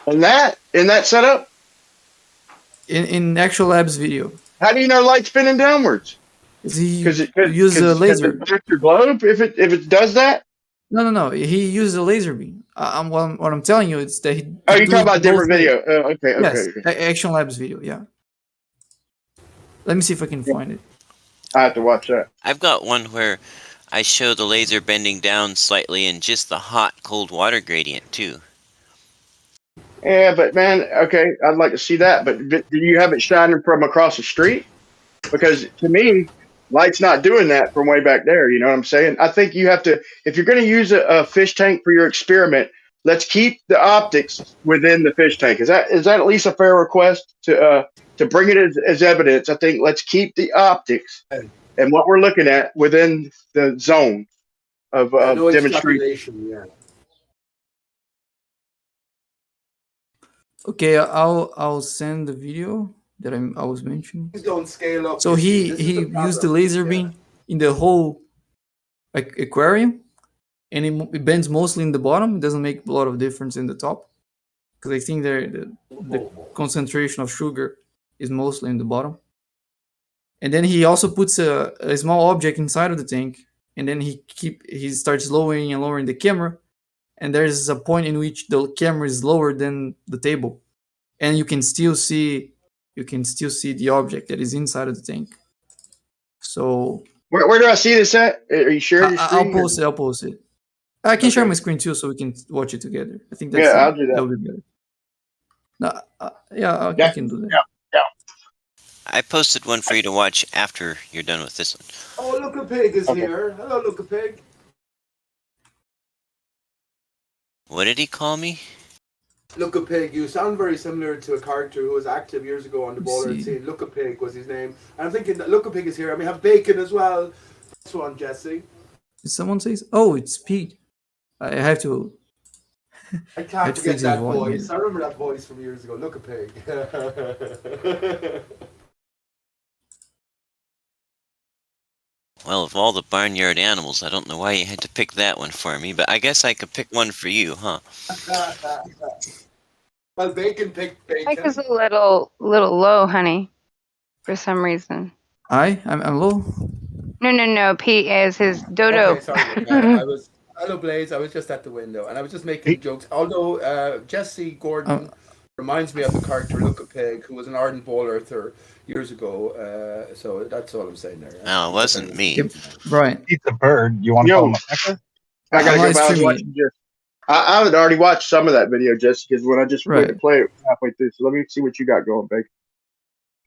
And in that setup? In Actual Labs video. How do you know light's bending downwards? Because he used a laser. Your globe, if it does that? No. He used a laser beam. What I'm telling you is that he. Oh, you're talking about different video. Okay. Yes, Action Labs video. Yeah. Let me see if I can find it. I have to watch that. I've got one where I show the laser bending down slightly in just the hot cold water gradient too. Yeah, but man, okay, I'd like to see that. But do you have it shining from across the street? Because to me, light's not doing that from way back there. You know what I'm saying? I think you have to, if you're going to use a fish tank for your experiment, let's keep the optics within the fish tank. Is that at least a fair request to bring it as evidence? I think let's keep the optics and what we're looking at within the zone of demonstration. Yeah. Okay, I'll send the video that I was mentioning. Please don't scale up. So he used the laser beam. in the whole aquarium, and it bends mostly in the bottom. It doesn't make a lot of difference in the top, because I think the concentration of sugar is mostly in the bottom. And then he also puts a small object inside of the tank, and then he starts lowering and lowering the camera, and there's a point in which the camera is lower than the table, and you can still see the object that is inside of the tank. So where do I see this at? Are you sharing your screen? I'll post it. I can share my screen too, so we can watch it together. I think that's I'll do that. That'll be better. No, I can do that. Yeah. I posted one for you to watch after you're done with this one. Oh, look a pig is here. Hello, look a pig. What did he call me? Look a pig. You sound very similar to a character who was active years ago on the bowler scene. Look a pig was his name. And I'm thinking that Look a pig is here. And we have Bacon as well. This one, Jesse. Did someone say? Oh, it's Pete. I have to. I can't forget that voice. I remember that voice from years ago. Look a pig. Well, of all the barnyard animals, I don't know why you had to pick that one for me, but I guess I could pick one for you, huh? Well, Bacon picked Bacon. Mike is a little low, honey, for some reason. I'm low. No. Pete is his dodo. Okay, sorry. Hello, Blaze. I was just at the window, and I was just making jokes. Although Jesse Gordon reminds me of the character Look a Pig, who was an ardent ball earther years ago. So that's all I'm saying there. No, it wasn't me. Right. He's a bird. You want to call him a pecker? I gotta go back and watch it. I had already watched some of that video, Jesse, because when I just went to play it halfway through. So let me see what you got going, Bacon.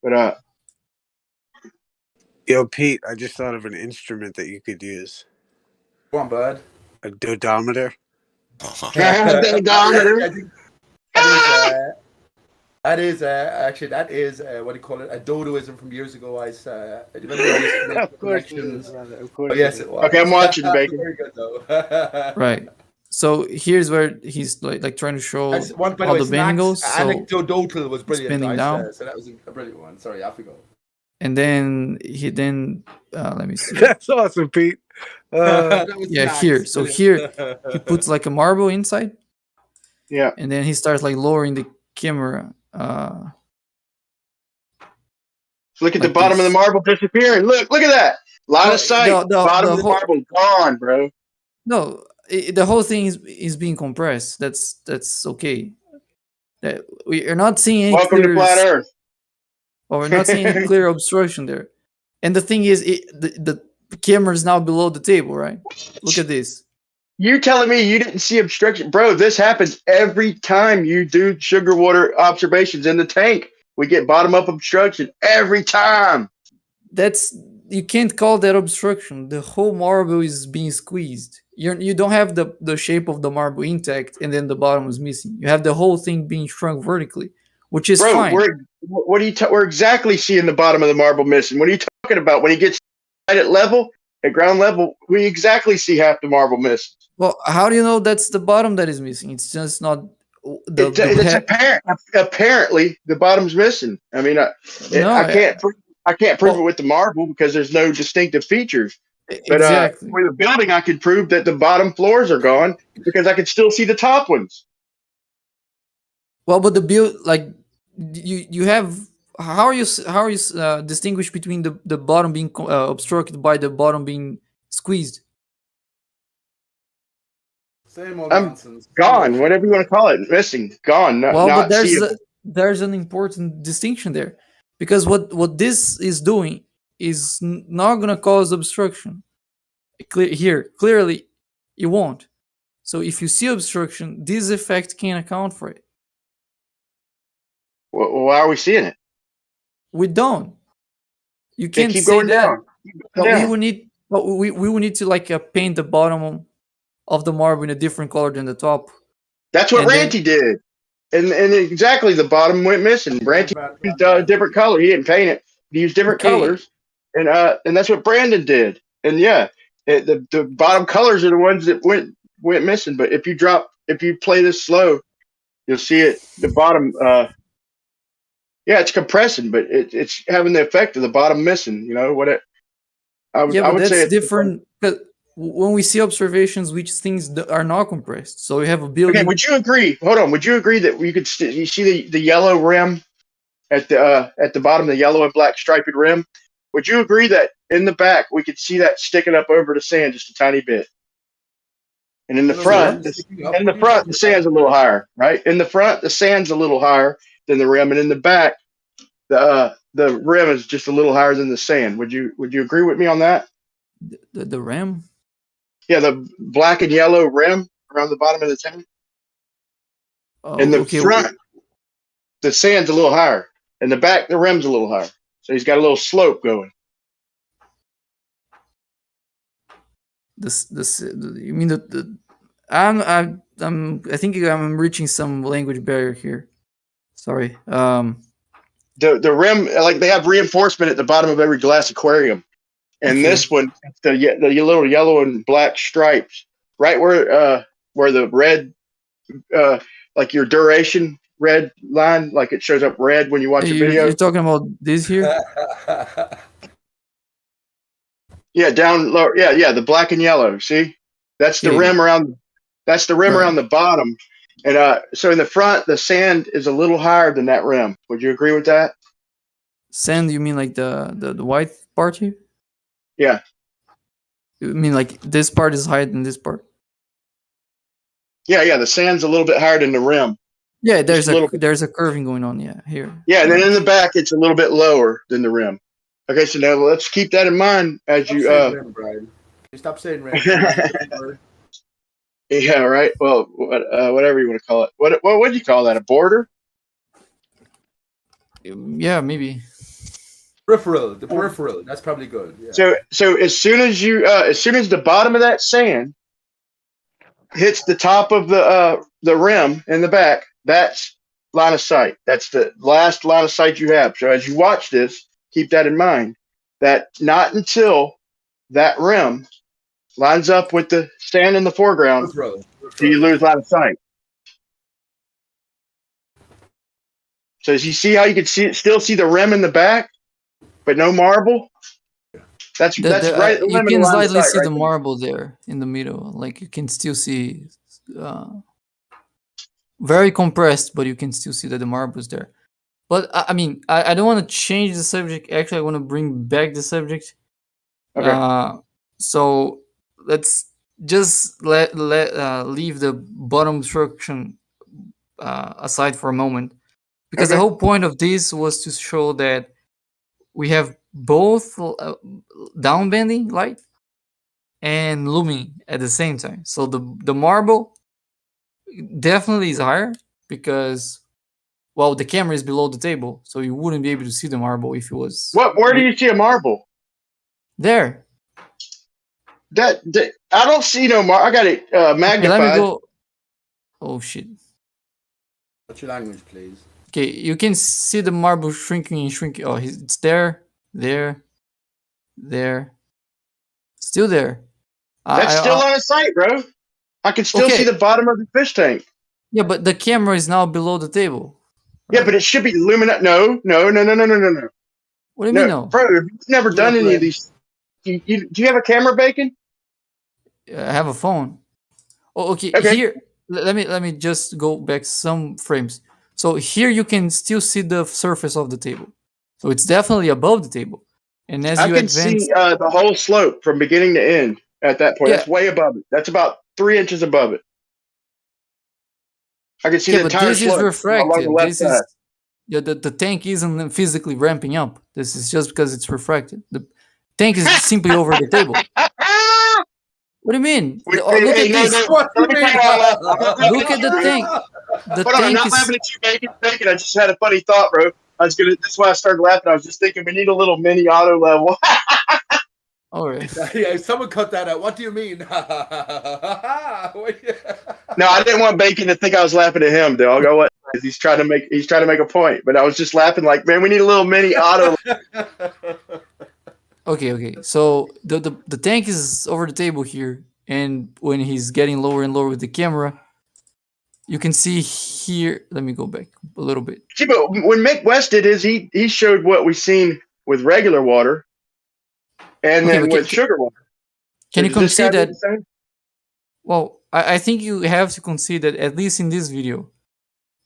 But yo, Pete, I just thought of an instrument that you could use. Go on, bud. A dodometer. Dodometer. That is what do you call it? A dodoism from years ago. I used to make Of course connections. Of course. Oh, yes, it was. Okay, I'm watching, Bacon. Very good though. Right. So here's where he's like trying to show By the how way, the bending goes. So anecdotal was brilliant. spinning down. So that was a brilliant one. Sorry, off we go. And then let me see. That's awesome, Pete. Here. So here he puts like a marble inside. Yeah. And then he starts like lowering the camera. Look at the bottom of the marble disappearing. Look at that. Line of sight. Bottom of the marble gone, bro. No, the whole thing is being compressed. That's okay. That we are not seeing any Welcome to flat Earth. Well, we're not seeing any clear obstruction there. And the thing is, the camera is now below the table, right? Look at this. You're telling me you didn't see obstruction? Bro, this happens every time you do sugar water observations in the tank. We get bottom up obstruction every time. You can't call that obstruction. The whole marble is being squeezed. You don't have the shape of the marble intact and then the bottom is missing. You have the whole thing being shrunk vertically, which is fine. We're exactly seeing the bottom of the marble missing. What are you talking about? When he gets right at ground level, we exactly see half the marble missing. Well, how do you know that's the bottom that is missing? It's just not. It's apparent. Apparently, the bottom's missing. I mean, I can't prove it with the marble because there's no distinctive features. But exactly. With the building, I could prove that the bottom floors are gone because I could still see the top ones. Well, but the build, like you have. How are you distinguish between the bottom being obstructed by the bottom being squeezed? Same old nonsense. Gone, whatever you want to call it, missing, gone. But there's an important distinction there, because what this is doing is not gonna cause obstruction. Clearly, it won't. So if you see obstruction, this effect can account for it. Why are we seeing it? We don't. You can't keep say going that. down. But we will need to like paint the bottom of the marble in a different color than the top. That's what Ranty did, and exactly the bottom went missing. Ranty used a different color. He didn't paint it. He used different colors, and that's what Brandon did. And the bottom colors are the ones that went missing. But if you play this slow, you'll see it. The bottom. It's compressing, but it's having the effect of the bottom missing. You know what? I would that's say it's different. Because when we see observations, which things are not compressed. So we have a building. Okay, would you agree? Hold on. Would you agree that you could you see the yellow rim at the bottom, the yellow and black striped rim? Would you agree that in the back we could see that sticking up over the sand just a tiny bit? And in the front, the sand's a little higher, right? In the front, the sand's a little higher than the rim, and in the back, the rim is just a little higher than the sand. Would you agree with me on that? The rim? Yeah, the black and yellow rim around the bottom of the tank. In the front, the sand's a little higher. In the back, the rim's a little higher. So he's got a little slope going. You mean I think I'm reaching some language barrier here. Sorry. The rim, like they have reinforcement at the bottom of every glass aquarium, and this one, the little yellow and black stripes, right where the red, like your duration red line, like it shows up red when you watch a video. You're talking about this here? Yeah, down low. Yeah, the black and yellow. See, that's the rim around. That's the rim around the bottom, and so in the front, the sand is a little higher than that rim. Would you agree with that? Sand? You mean like the white part here? Yeah. You mean like this part is higher than this part? Yeah. The sand's a little bit higher than the rim. Yeah, there's a curving going on. Yeah, here. Yeah, and then in the back, it's a little bit lower than the rim. Okay, so now let's keep that in mind as you. Rim, Brian. Stop saying rim. Yeah, right. Well, whatever you want to call it. What do you call that? A border? Yeah, maybe. Peripheral. The peripheral. That's probably good. Yeah. So as soon as the bottom of that sand hits the top of the rim in the back, that's line of sight. That's the last line of sight you have. So as you watch this, keep that in mind. That not until that rim lines up with the sand in the foreground do you lose line of sight. So as you see how you can still see the rim in the back, but no marble. That's right. You can slightly see the marble there in the middle. Like you can still see, very compressed, but you can still see that the marble is there. But I mean, I don't want to change the subject. Actually, I want to bring back the subject. Okay. So let's just leave the bottom obstruction aside for a moment, because the whole point of this was to show that we have both downbending light and looming at the same time. So the marble definitely is higher because, well, the camera is below the table, so you wouldn't be able to see the marble if it was. Where do you see a marble? There. I don't see no marble. I got it magnified. Okay, let me go. Oh shit. What's your language, please? Okay, you can see the marble shrinking and shrinking. Oh, it's there, still there. That's still on sight, bro. I can still see the bottom of the fish tank. Yeah, but the camera is now below the table. Right? Yeah, but it should be luminous. No. What do you mean no? Bro, you've never done any of these. Do you have a camera, Bacon? I have a phone. Oh, okay. Here, let me just go back some frames. So here you can still see the surface of the table. So it's definitely above the table. And as you advance, see the whole slope from beginning to end at that point. Yeah. That's way above it. That's about 3 inches above it. I can see the entire this slope. Is refracted. This is the tank isn't physically ramping up. This is just because it's refracted. The tank is simply over the table. What do you mean? Look at this. Look at the tank. Hold on, I'm not laughing at you, Bacon. I just had a funny thought, bro. That's why I started laughing. I was just thinking we need a little mini auto level. All right. Yeah, someone cut that out. What do you mean? No, I didn't want Bacon to think I was laughing at him, dog. What? He's trying to make a point, but I was just laughing like, man, we need a little mini auto. Okay. So the tank is over the table here, and when he's getting lower and lower with the camera, you can see here. Let me go back a little bit. See, but when Mick West did his, he showed what we've seen with regular water, and then with sugar water. Can you concede that? Well, I think you have to concede that at least in this video,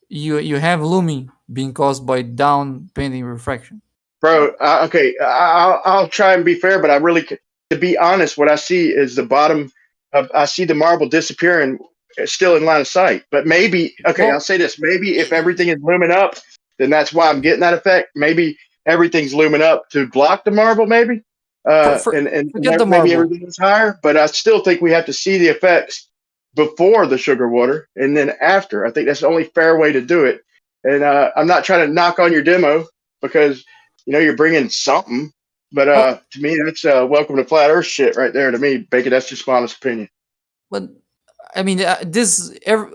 you have looming being caused by down pending refraction. Bro, okay, I'll try and be fair, but I really, to be honest, what I see is the bottom of, I see the marble disappearing, still in line of sight. But maybe, okay, I'll say this, maybe if everything is looming up, then that's why I'm getting that effect. Maybe everything's looming up to block the marble, maybe. And maybe everything is higher, but I still think we have to see the effects before the sugar water and then after. I think that's the only fair way to do it. And I'm not trying to knock on your demo because you're bringing something, but to me, that's welcome to flat Earth shit right there. To me, Bacon, that's just my honest opinion. But I mean, the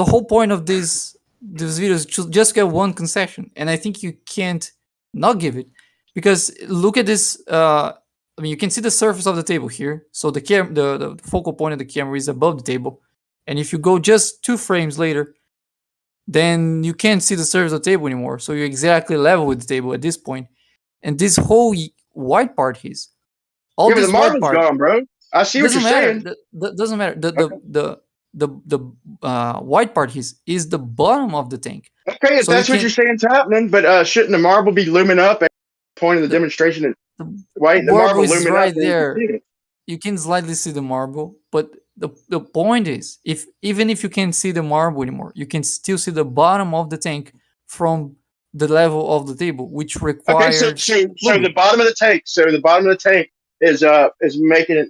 whole point of this video is to just get one concession, and I think you can't not give it because look at this. I mean, you can see the surface of the table here, so the focal point of the camera is above the table, and if you go just 2 frames later, then you can't see the surface of the table anymore. So you're exactly level with the table at this point. And this whole white part here, all this the marble's gone, bro. I see what you're saying. Doesn't matter. The white part is the bottom of the tank. Okay, if that's what you're saying is happening, but shouldn't the marble be looming up at the point of the demonstration? Why the marble is looming right up there. You can slightly see the marble, but the point is, even if you can't see the marble anymore, you can still see the bottom of the tank from the level of the table, which requires. Okay, so the bottom of the tank. So the bottom of the tank is making it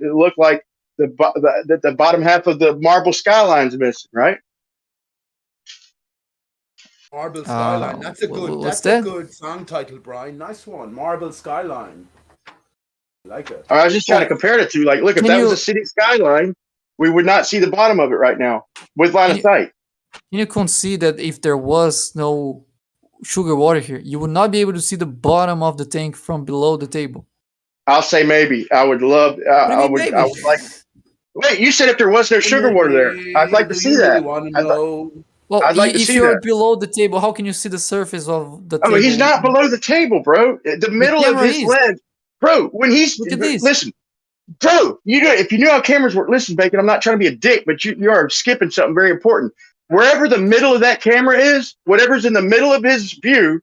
look like the bottom half of the marble skyline's missing, right? Marble Skyline. That's a good song title, Brian. Nice one. Marble Skyline. I like it. I was just trying to compare the two. Like, look, if that was a city skyline, we would not see the bottom of it right now with line of sight. Can you concede that if there was no sugar water here, you would not be able to see the bottom of the tank from below the table? I'll say maybe. I would love. I would like. Wait, you said if there was no sugar water there, I'd like to see that. Well, I'd like to if see you're that. below the table, how can you see the surface of the table? Oh, he's not below the table, bro. The middle of his lens, bro. When he's listen, bro. If you knew how cameras work, listen, Bacon. I'm not trying to be a dick, but you are skipping something very important. Wherever the middle of that camera is, whatever's in the middle of his view,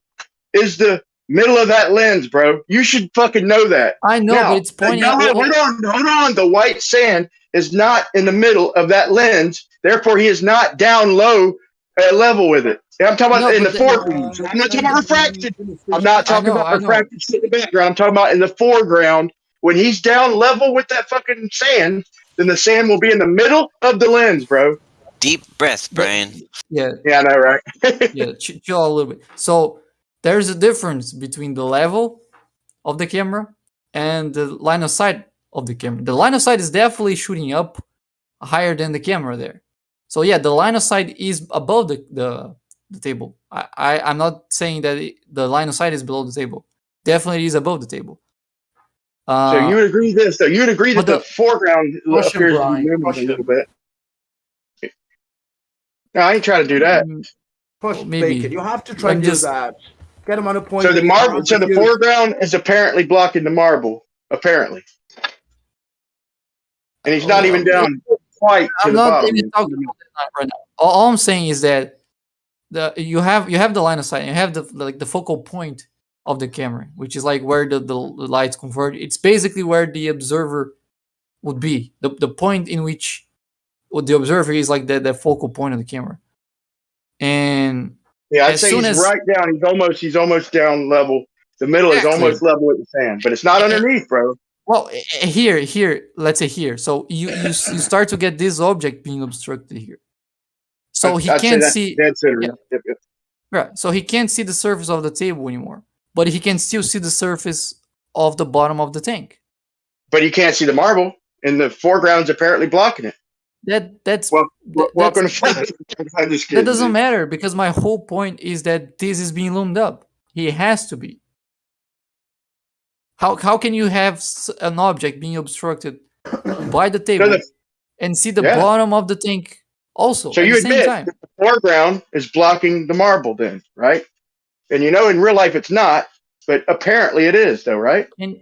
is the middle of that lens, bro. You should fucking know that. I know, but it's pointing out. Hold on. The white sand is not in the middle of that lens. Therefore, he is not down low at level with it. I'm talking about in the foreground. I'm not talking about refracted. I'm not talking about refracted shit in the background. I'm talking about in the foreground. When he's down level with that fucking sand, then the sand will be in the middle of the lens, bro. Deep breath, Brian. Yeah, I know, right? Yeah, chill a little bit. So there's a difference between the level of the camera and the line of sight of the camera. The line of sight is definitely shooting up higher than the camera there. So yeah, the line of sight is above the table. I'm not saying that the line of sight is below the table. Definitely is above the table. So you would agree this, though? You would agree that the foreground appears to be moving a little bit. No, I ain't trying to do that. Push maybe. Bacon. You have to try and do that. Get him on a point. So the foreground is apparently blocking the marble, apparently. And he's not even down quite to the bottom. I'm not even talking about that right now. All I'm saying is that you have the line of sight, and you have the focal point of the camera, which is like where the lights converge. It's basically where the observer would be. The point in which the observer is like the focal point of the camera. And yeah, I'd say he's right down. He's almost down level. The middle is almost level with the sand, but it's not underneath, bro. Well, here, let's say here. So you start to get this object being obstructed here. So he can't see. Yep. Right. So he can't see the surface of the table anymore, but he can still see the surface of the bottom of the tank. But he can't see the marble, and the foreground's apparently blocking it. Welcome to that doesn't matter because my whole point is that this is being loomed up. He has to be. How can you have an object being obstructed by the table and see the bottom of the tank also? So at you the same admit time? that the foreground is blocking the marble, then, right? And in real life it's not, but apparently it is, though, right? And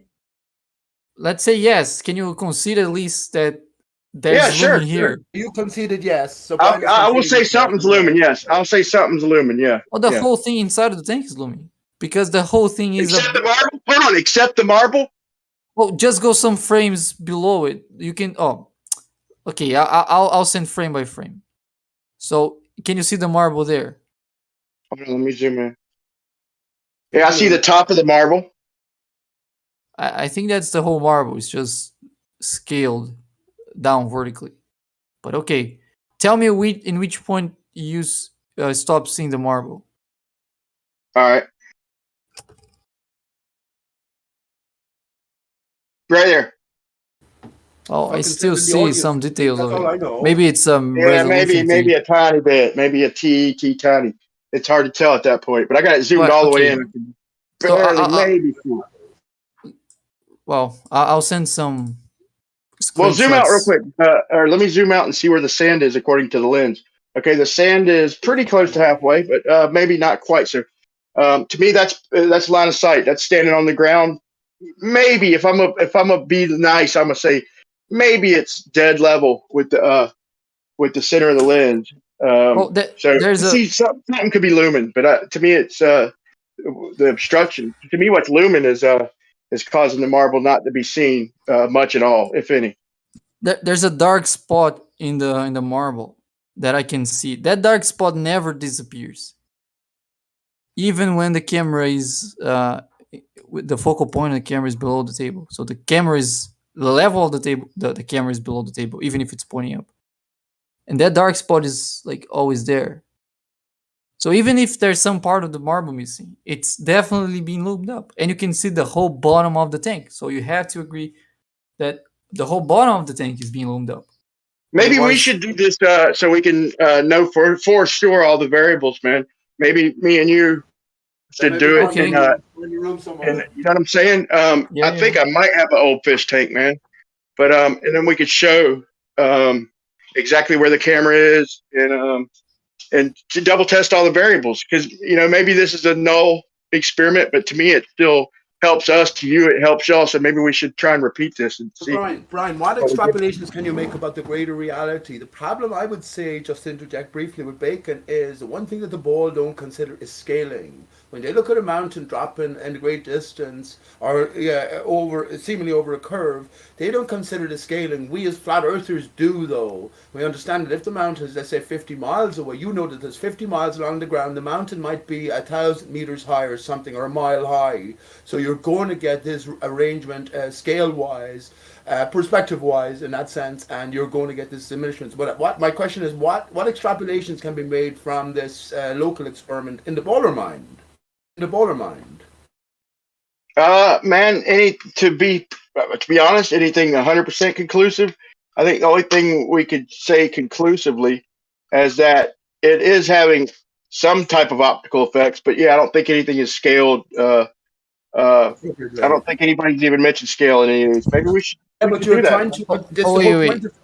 let's say yes. Can you concede at least that there's lumen here? You conceded yes. So I will say something's lumen. Yes, I'll say something's lumen. Yeah. Well, the yeah. whole thing inside of the tank is lumen because the whole thing is except the marble. Hold on, except the marble. Well, just go some frames below it. You can. Oh, okay. I'll send frame by frame. So can you see the marble there? Hold on, let me zoom in. Yeah, I see the top of the marble. I think that's the whole marble. It's just scaled down vertically. But okay, tell me in which point you stop seeing the marble. All right. Right there. Oh, I still see some details of it. Maybe it's yeah, resolution maybe a tiny bit, maybe a t tiny. It's hard to tell at that point, but I got it zoomed all the way in. Barely, maybe. Well, I'll send some. Well, zoom out real quick, or let me zoom out and see where the sand is according to the lens. Okay, the sand is pretty close to halfway, but maybe not quite. So, to me, that's line of sight. That's standing on the ground. Maybe if I'm a be nice, I'm gonna say maybe it's dead level with the center of the lens. Well, something could be lumen, but to me, it's the obstruction. To me, what's lumen is causing the marble not to be seen much at all, if any. There's a dark spot in the marble that I can see. That dark spot never disappears, even when the camera is the focal point of the camera is below the table. So the level of the table. The camera is below the table, even if it's pointing up. And that dark spot is like always there. So even if there's some part of the marble missing, it's definitely being lubed up. And you can see the whole bottom of the tank. So you have to agree that the whole bottom of the tank is being lubed up. Maybe we should do this so we can know for sure all the variables, man. Maybe me and you should do it. Okay. You know what I'm saying? I think I might have an old fish tank, man. But and then we could show exactly where the camera is and to double test all the variables, because maybe this is a null experiment, but to me it still helps us. To you it helps y'all, so maybe we should try and repeat this and see. Brian, what extrapolations can you make about the greater reality? The problem, I would say, just to interject briefly with Bacon, is the one thing that the ball don't consider is scaling. When they look at a mountain dropping in a great distance, or seemingly over a curve, they don't consider the scaling. We as flat earthers do, though. We understand that if the mountain is, let's say, 50 miles away, you know that there's 50 miles along the ground, the mountain might be 1,000 meters high or something, or a mile high. So you're going to get this arrangement scale-wise, perspective-wise, in that sense, and you're going to get this diminishment. But my question is, what extrapolations can be made from this local experiment in the Bowler mind? Man, to be honest, anything 100% conclusive. I think the only thing we could say conclusively is that it is having some type of optical effects. But yeah, I don't think anything is scaled. I don't think anybody's even mentioned scale in any of these. Maybe we should. Yeah, but you're trying to.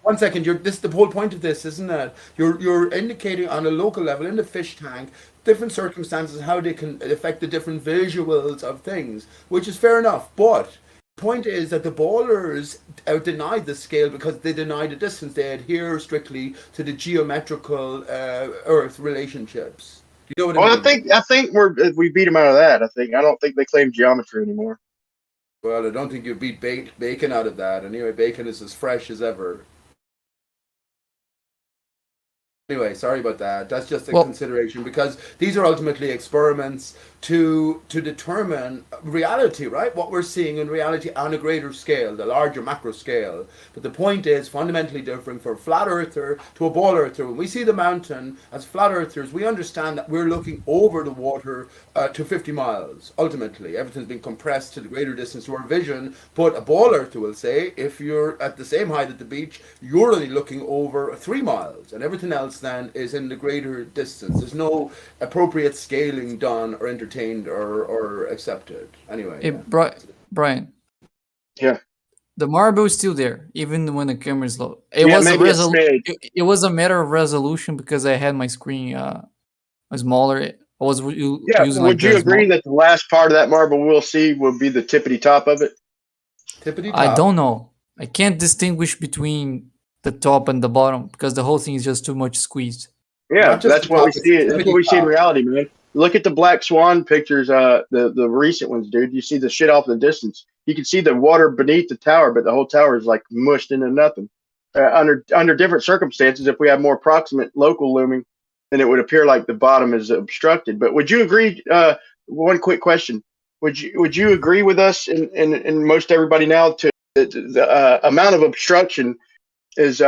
One second. This is the whole point of this, isn't it? You're indicating on a local level in the fish tank different circumstances, how they can affect the different visuals of things, which is fair enough. But the point is that the ballers denied the scale because they deny the distance. They adhere strictly to the geometrical Earth relationships. You know what I mean? I think we beat them out of that. I don't think they claim geometry anymore. Well, I don't think you beat Bacon out of that. Anyway, Bacon is as fresh as ever. Anyway, sorry about that. That's just a consideration, because these are ultimately experiments to determine reality, right? What we're seeing in reality on a greater scale, the larger macro scale. But the point is fundamentally different for a flat earther to a ball earther. When we see the mountain as flat earthers, we understand that we're looking over the water to 50 miles. Ultimately, everything's been compressed to the greater distance to our vision. But a ball earther will say, if you're at the same height at the beach, you're only looking over 3 miles, and everything else then is in the greater distance. There's no appropriate scaling done or entertained or accepted. Anyway. Hey, Brian. Yeah. The marble is still there, even when the camera is low. It was a matter of resolution because I had my screen smaller. Would you agree that the last part of that marble we'll see will be the tippity top of it? Tippity top. I don't know. I can't distinguish between the top and the bottom because the whole thing is just too much squeezed. Yeah, that's what we see. That's what we see in reality, man. Look at the black swan pictures, the recent ones, dude. You see the shit off in the distance. You can see the water beneath the tower, but the whole tower is like mushed into nothing. Under different circumstances, if we have more proximate local looming, then it would appear like the bottom is obstructed. But would you agree? One quick question: Would you agree with us and most everybody now to the amount of obstruction is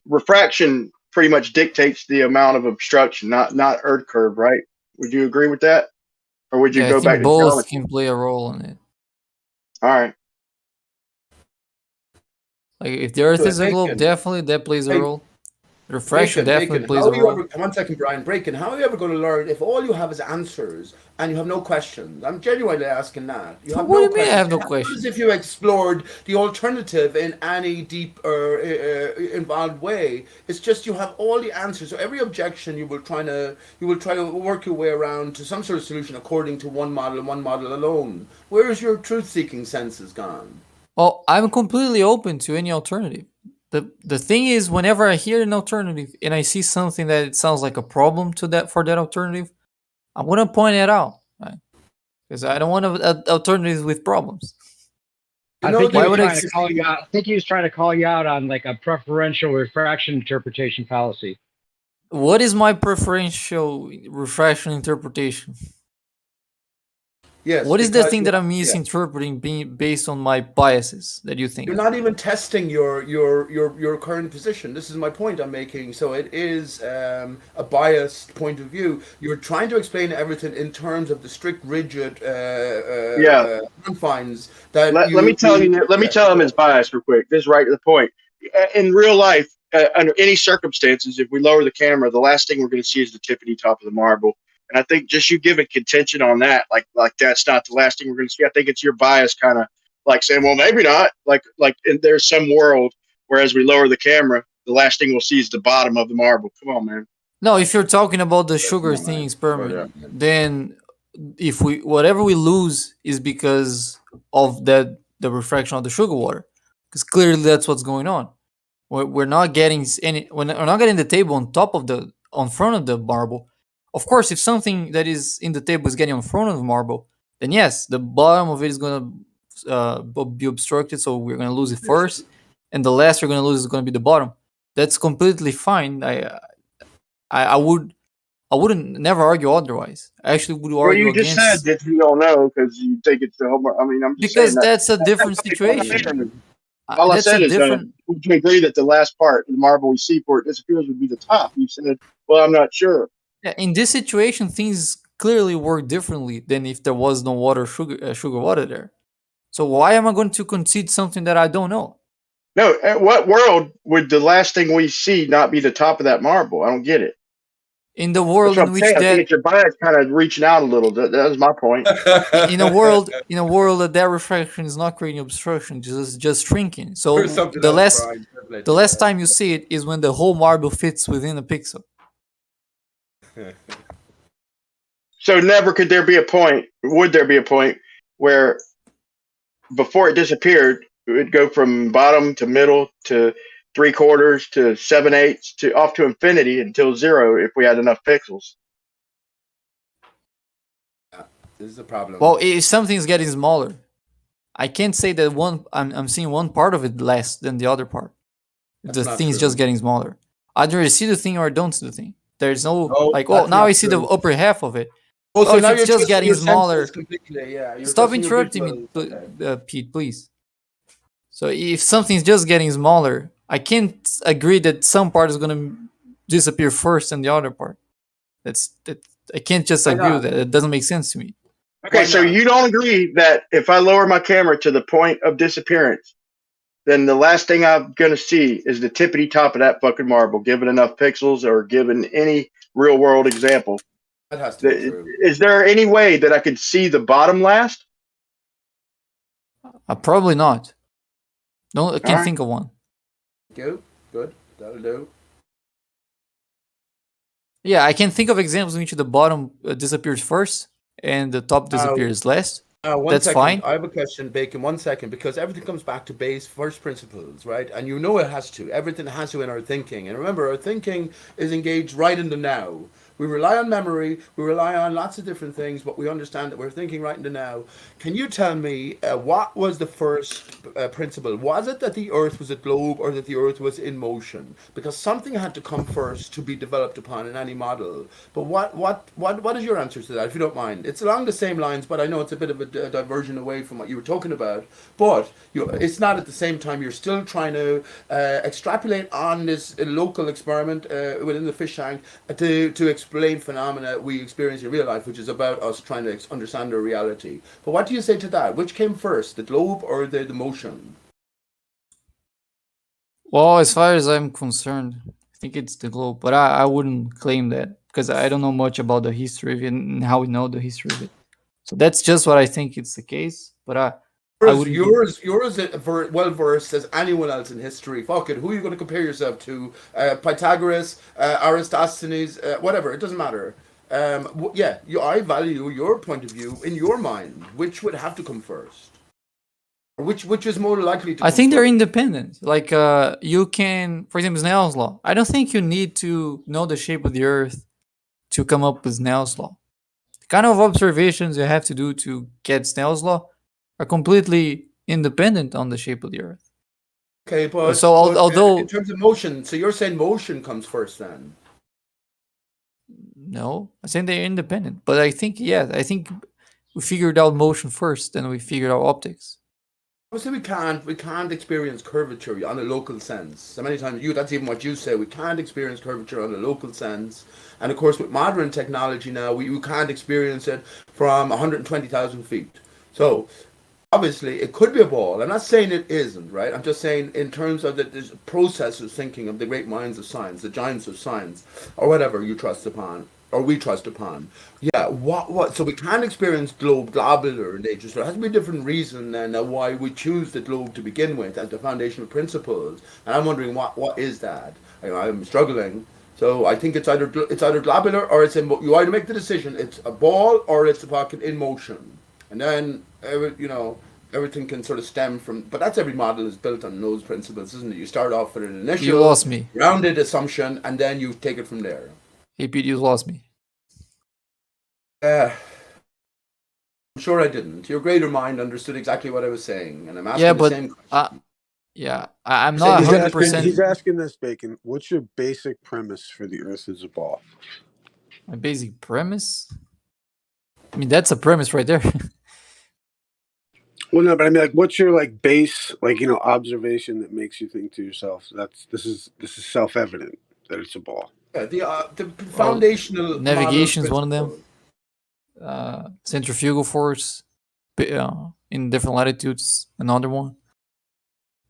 refraction pretty much dictates the amount of obstruction, not Earth curve, right? Would you agree with that, or would you Yeah, go I back think to both geometry? can play a role in it. All right. Like if the Earth So, is a globe, Bacon. definitely that plays a Hey, role. Refraction definitely plays how a are you role. ever, 1 second, Brian, Breaking, how are you ever going to learn if all you have is answers and you have no questions? I'm genuinely asking that. You have What do no you mean I questions. have no It's not questions? as if you explored the alternative in any deep or involved way. It's just you have all the answers. So every objection you will try to work your way around to some sort of solution according to one model and one model alone. Where is your truth-seeking senses gone? Well, I'm completely open to any alternative. The thing is, whenever I hear an alternative and I see something that it sounds like a problem to that for that alternative, I'm gonna point it out, right? Because I don't want alternatives with problems. I think he was trying to call you out. I think he was trying to call you out on like a preferential refraction interpretation fallacy. What is my preferential refraction interpretation? Yes. What is the because thing that I'm yeah. misinterpreting being based on my biases that you think? You're not even testing your current position. This is my point I'm making. So it is a biased point of view. You're trying to explain everything in terms of the strict, rigid confines that Let me tell him his bias real quick. This is right to the point. In real life, under any circumstances, if we lower the camera, the last thing we're going to see is the tippity top of the marble. And I think just you giving contention on that, like that's not the last thing we're going to see. I think it's your bias kind of like saying, well, maybe not. Like there's some world where as we lower the camera, the last thing we'll see is the bottom of the marble. Come on, man. No, if you're talking about the sugar thing experiment, then if whatever we lose is because of the refraction of the sugar water, because clearly that's what's going on. We're not getting we're not getting the table on front of the marble. Of course, if something that is in the table is getting on front of the marble, then yes, the bottom of it is gonna be obstructed, so we're gonna lose it first, and the last we're gonna lose is gonna be the bottom. That's completely fine. I wouldn't never argue otherwise. I actually would argue you just against. said that you don't know because you think it's the homework. I mean, I'm just Because saying that's a different situation. All I That's said a is, different. would you agree that the last part, the marble we see before it disappears, would be the top? You said, well, I'm not sure. Yeah, in this situation, things clearly work differently than if there was no sugar water there. So why am I going to concede something that I don't know? No, at what world would the last thing we see not be the top of that marble? I don't get it. In the world in which I think it's your bias kind of reaching out a little. That was my point. in a world that refraction is not creating obstruction, just shrinking. So the last time you see it is when the whole marble fits within a pixel. So never could there be a point? Would there be a point where before it disappeared, it would go from bottom to middle to 3/4 to 7/8 to off to infinity until 0 if we had enough pixels? This is a problem. Well, if something's getting smaller, I can't say that I'm seeing one part of it less than the other part. The thing's just getting smaller. Either I see the thing or I don't see the thing. There's no now I see the upper half of it. So now if it's just getting smaller. Yeah, Stop interrupting me, Pete, please. So if something's just getting smaller, I can't agree that some part is going to disappear first than the other part. I can't just agree with that. It doesn't make sense to me. Okay, so you don't agree that if I lower my camera to the point of disappearance, then the last thing I'm going to see is the tippity top of that fucking marble, given enough pixels or given any real world example. That has to be true. Is there any way that I could see the bottom last? Probably not. No, I can't think of one. Good. That'll do. Yeah, I can think of examples in which the bottom disappears first and the top disappears last. That's second. fine. I have a question, Bacon. 1 second, because everything comes back to base first principles, right? And you know it has to. Everything has to in our thinking. And remember, our thinking is engaged right in the now. We rely on memory. We rely on lots of different things, but we understand that we're thinking right in the now. Can you tell me what was the first principle? Was it that the Earth was a globe, or that the Earth was in motion? Because something had to come first to be developed upon in any model. But what is your answer to that, if you don't mind? It's along the same lines, but I know it's a bit of a diversion away from what you were talking about. But it's not at the same time. You're still trying to extrapolate on this local experiment within the fish tank to explain phenomena we experience in real life, which is about us trying to understand our reality. But what do you say to that? Which came first, the globe or the motion? Well, as far as I'm concerned, I think it's the globe, but I wouldn't claim that because I don't know much about the history of it and how we know the history of it. So that's just what I think it's the case. But I wouldn't. Yours is well versed as anyone else in history. Fuck it. Who are you going to compare yourself to? Pythagoras, Aristophanes, whatever. It doesn't matter. I value your point of view in your mind. Which would have to come first? Or which is more likely to? I think they're independent. Like you can, for example, Snell's law. I don't think you need to know the shape of the Earth to come up with Snell's law. The kind of observations you have to do to get Snell's law are completely independent on the shape of the Earth. Okay, but although in terms of motion, so you're saying motion comes first then? No, I'm saying they're independent. But I think we figured out motion first, then we figured out optics. Obviously, we can't experience curvature on a local sense. So many times, that's even what you say. We can't experience curvature on a local sense, and of course, with modern technology now, we can't experience it from 120,000 feet. So, obviously, it could be a ball. I'm not saying it isn't, right? I'm just saying in terms of the process of thinking of the great minds of science, the giants of science, or whatever you trust upon, or we trust upon. Yeah, so we can't experience globular nature. So there has to be a different reason than why we choose the globe to begin with as the foundational principles. And I'm wondering what is that? I'm struggling. So I think it's either globular or it's you either make the decision it's a ball or it's a pocket in motion, and then everything can sort of stem from. But that's every model is built on those principles, isn't it? You start off with an initial You lost me. rounded assumption, and then you take it from there. Hey, Pete, you lost me. I'm sure I didn't. Your greater mind understood exactly what I was saying, and I'm asking the same question. I'm not 100%. He's asking this, Bacon. What's your basic premise for the Earth is a ball? My basic premise? I mean, that's a premise right there. Well, no, but I mean, like, what's your base, observation that makes you think to yourself, this is self-evident that it's a ball? Yeah, the foundational navigation is one of them. Centrifugal force in different latitudes, another one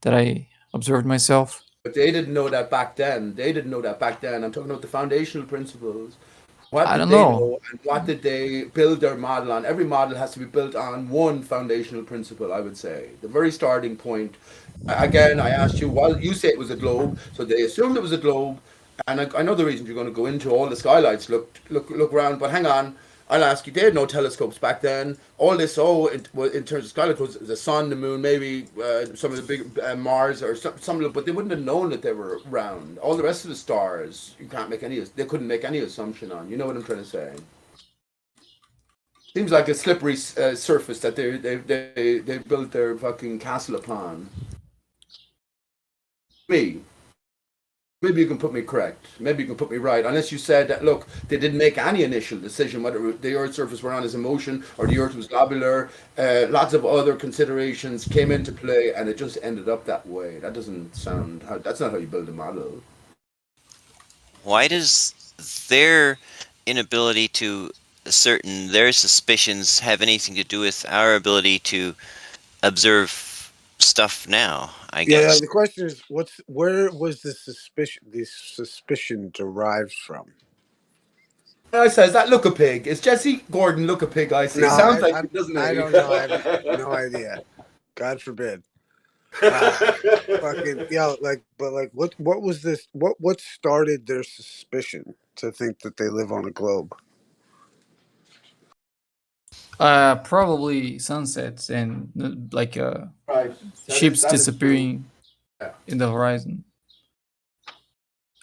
that I observed myself. But they didn't know that back then. I'm talking about the foundational principles. I don't know. And what did they build their model on? Every model has to be built on one foundational principle, I would say. The very starting point. Again, I asked you, you say it was a globe, so they assumed it was a globe. And I know the reasons you're going to go into all the skylights, look around, but hang on. I'll ask you, they had no telescopes back then. All this, in terms of skylights, was the sun, the moon, maybe some of the big Mars, or some of them, but they wouldn't have known that they were round. All the rest of the stars, they couldn't make any assumption on. You know what I'm trying to say? Seems like a slippery surface that they built their fucking castle upon. Maybe you can put me correct. Maybe you can put me right. Unless you said that, look, they didn't make any initial decision whether the Earth's surface were on as a motion or the Earth was globular. Lots of other considerations came into play, and it just ended up that way. That doesn't sound. That's not how you build a model. Why does their inability to ascertain their suspicions have anything to do with our ability to observe stuff now? I guess. Yeah, the question is, where was the suspicion derived from? I says that look a pig. Is Jesse Gordon look a pig? I see. No, Sounds like it, doesn't it? I don't know. I have no idea. God forbid. Fucking what was this? What started their suspicion to think that they live on a globe? Probably sunsets and like Right. ships That is true. disappearing Yeah. in the horizon.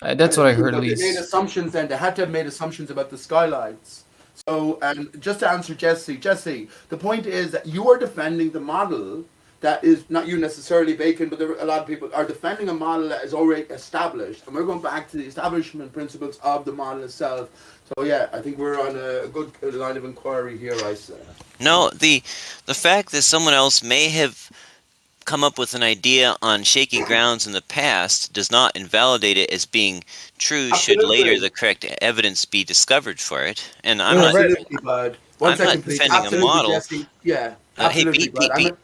That's That what I is true, heard at but they made least. assumptions then. They had to have made assumptions about the skylights. So, and just to answer Jesse, the point is that you are defending the model that is not you necessarily, Bacon, but there are a lot of people are defending a model that is already established, and we're going back to the establishment principles of the model itself. So yeah, I think we're on a good line of inquiry here, I say. No, the fact that someone else may have come up with an idea on shaky grounds in the past does not invalidate it as being true. Should later the correct evidence be discovered for it. And I'm not Absolutely, bud. One I'm second, not please. defending a Absolutely, model. Jesse. Yeah, Hey absolutely, Pete, bud.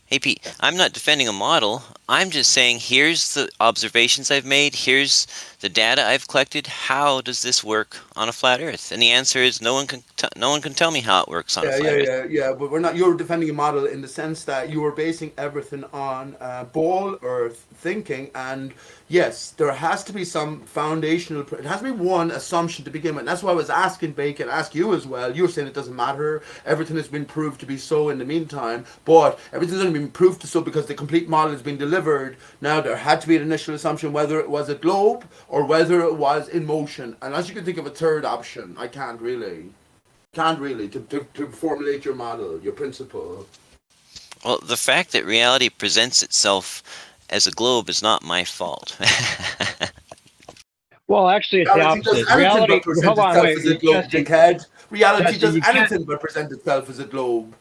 Hey Pete, I'm not defending a model. I'm just saying here's the observations I've made, here's the data I've collected. How does this work on a flat Earth? And the answer is no one can tell me how it works on a flat Earth. Yeah. But we're not. You're defending a model in the sense that you are basing everything on ball Earth thinking, and yes, there has to be some foundational. It has to be one assumption to begin with. And that's why I was asking Bacon, ask you as well. You were saying it doesn't matter. Everything has been proved to be so in the meantime, but everything's only been proved to so because the complete model has been delivered. Now there had to be an initial assumption whether it was a globe or whether it was in motion. Unless you can think of a third option, I can't really to formulate your model, your principle. Well, the fact that reality presents itself as a globe is not my fault. Well, actually, it's the opposite. Reality. Hold on, wait. Reality does anything but present itself as a globe.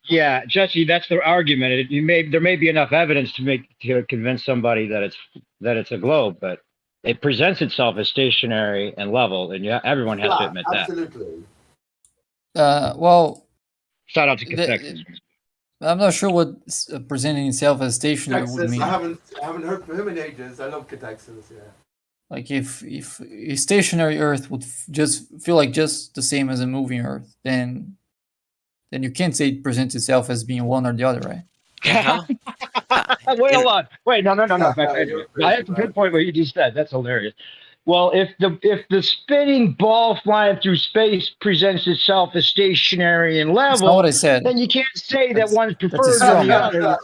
Yeah, Jesse, that's the argument. There may be enough evidence to convince somebody that it's a globe, but it presents itself as stationary and level, and everyone has to admit that. Absolutely. Well, shout out to Texas. I'm not sure what presenting itself as stationary would mean. I haven't heard from him in ages. I love Texas. Yeah. Like if a stationary Earth would just feel like just the same as a moving Earth, then you can't say it presents itself as being one or the other, right? Wait, hold on. Wait, no. I have to pinpoint what you just said. That's hilarious. Well, if the spinning ball flying through space presents itself as stationary and level, that's not what I said. Then you can't say that one's preferred to the other.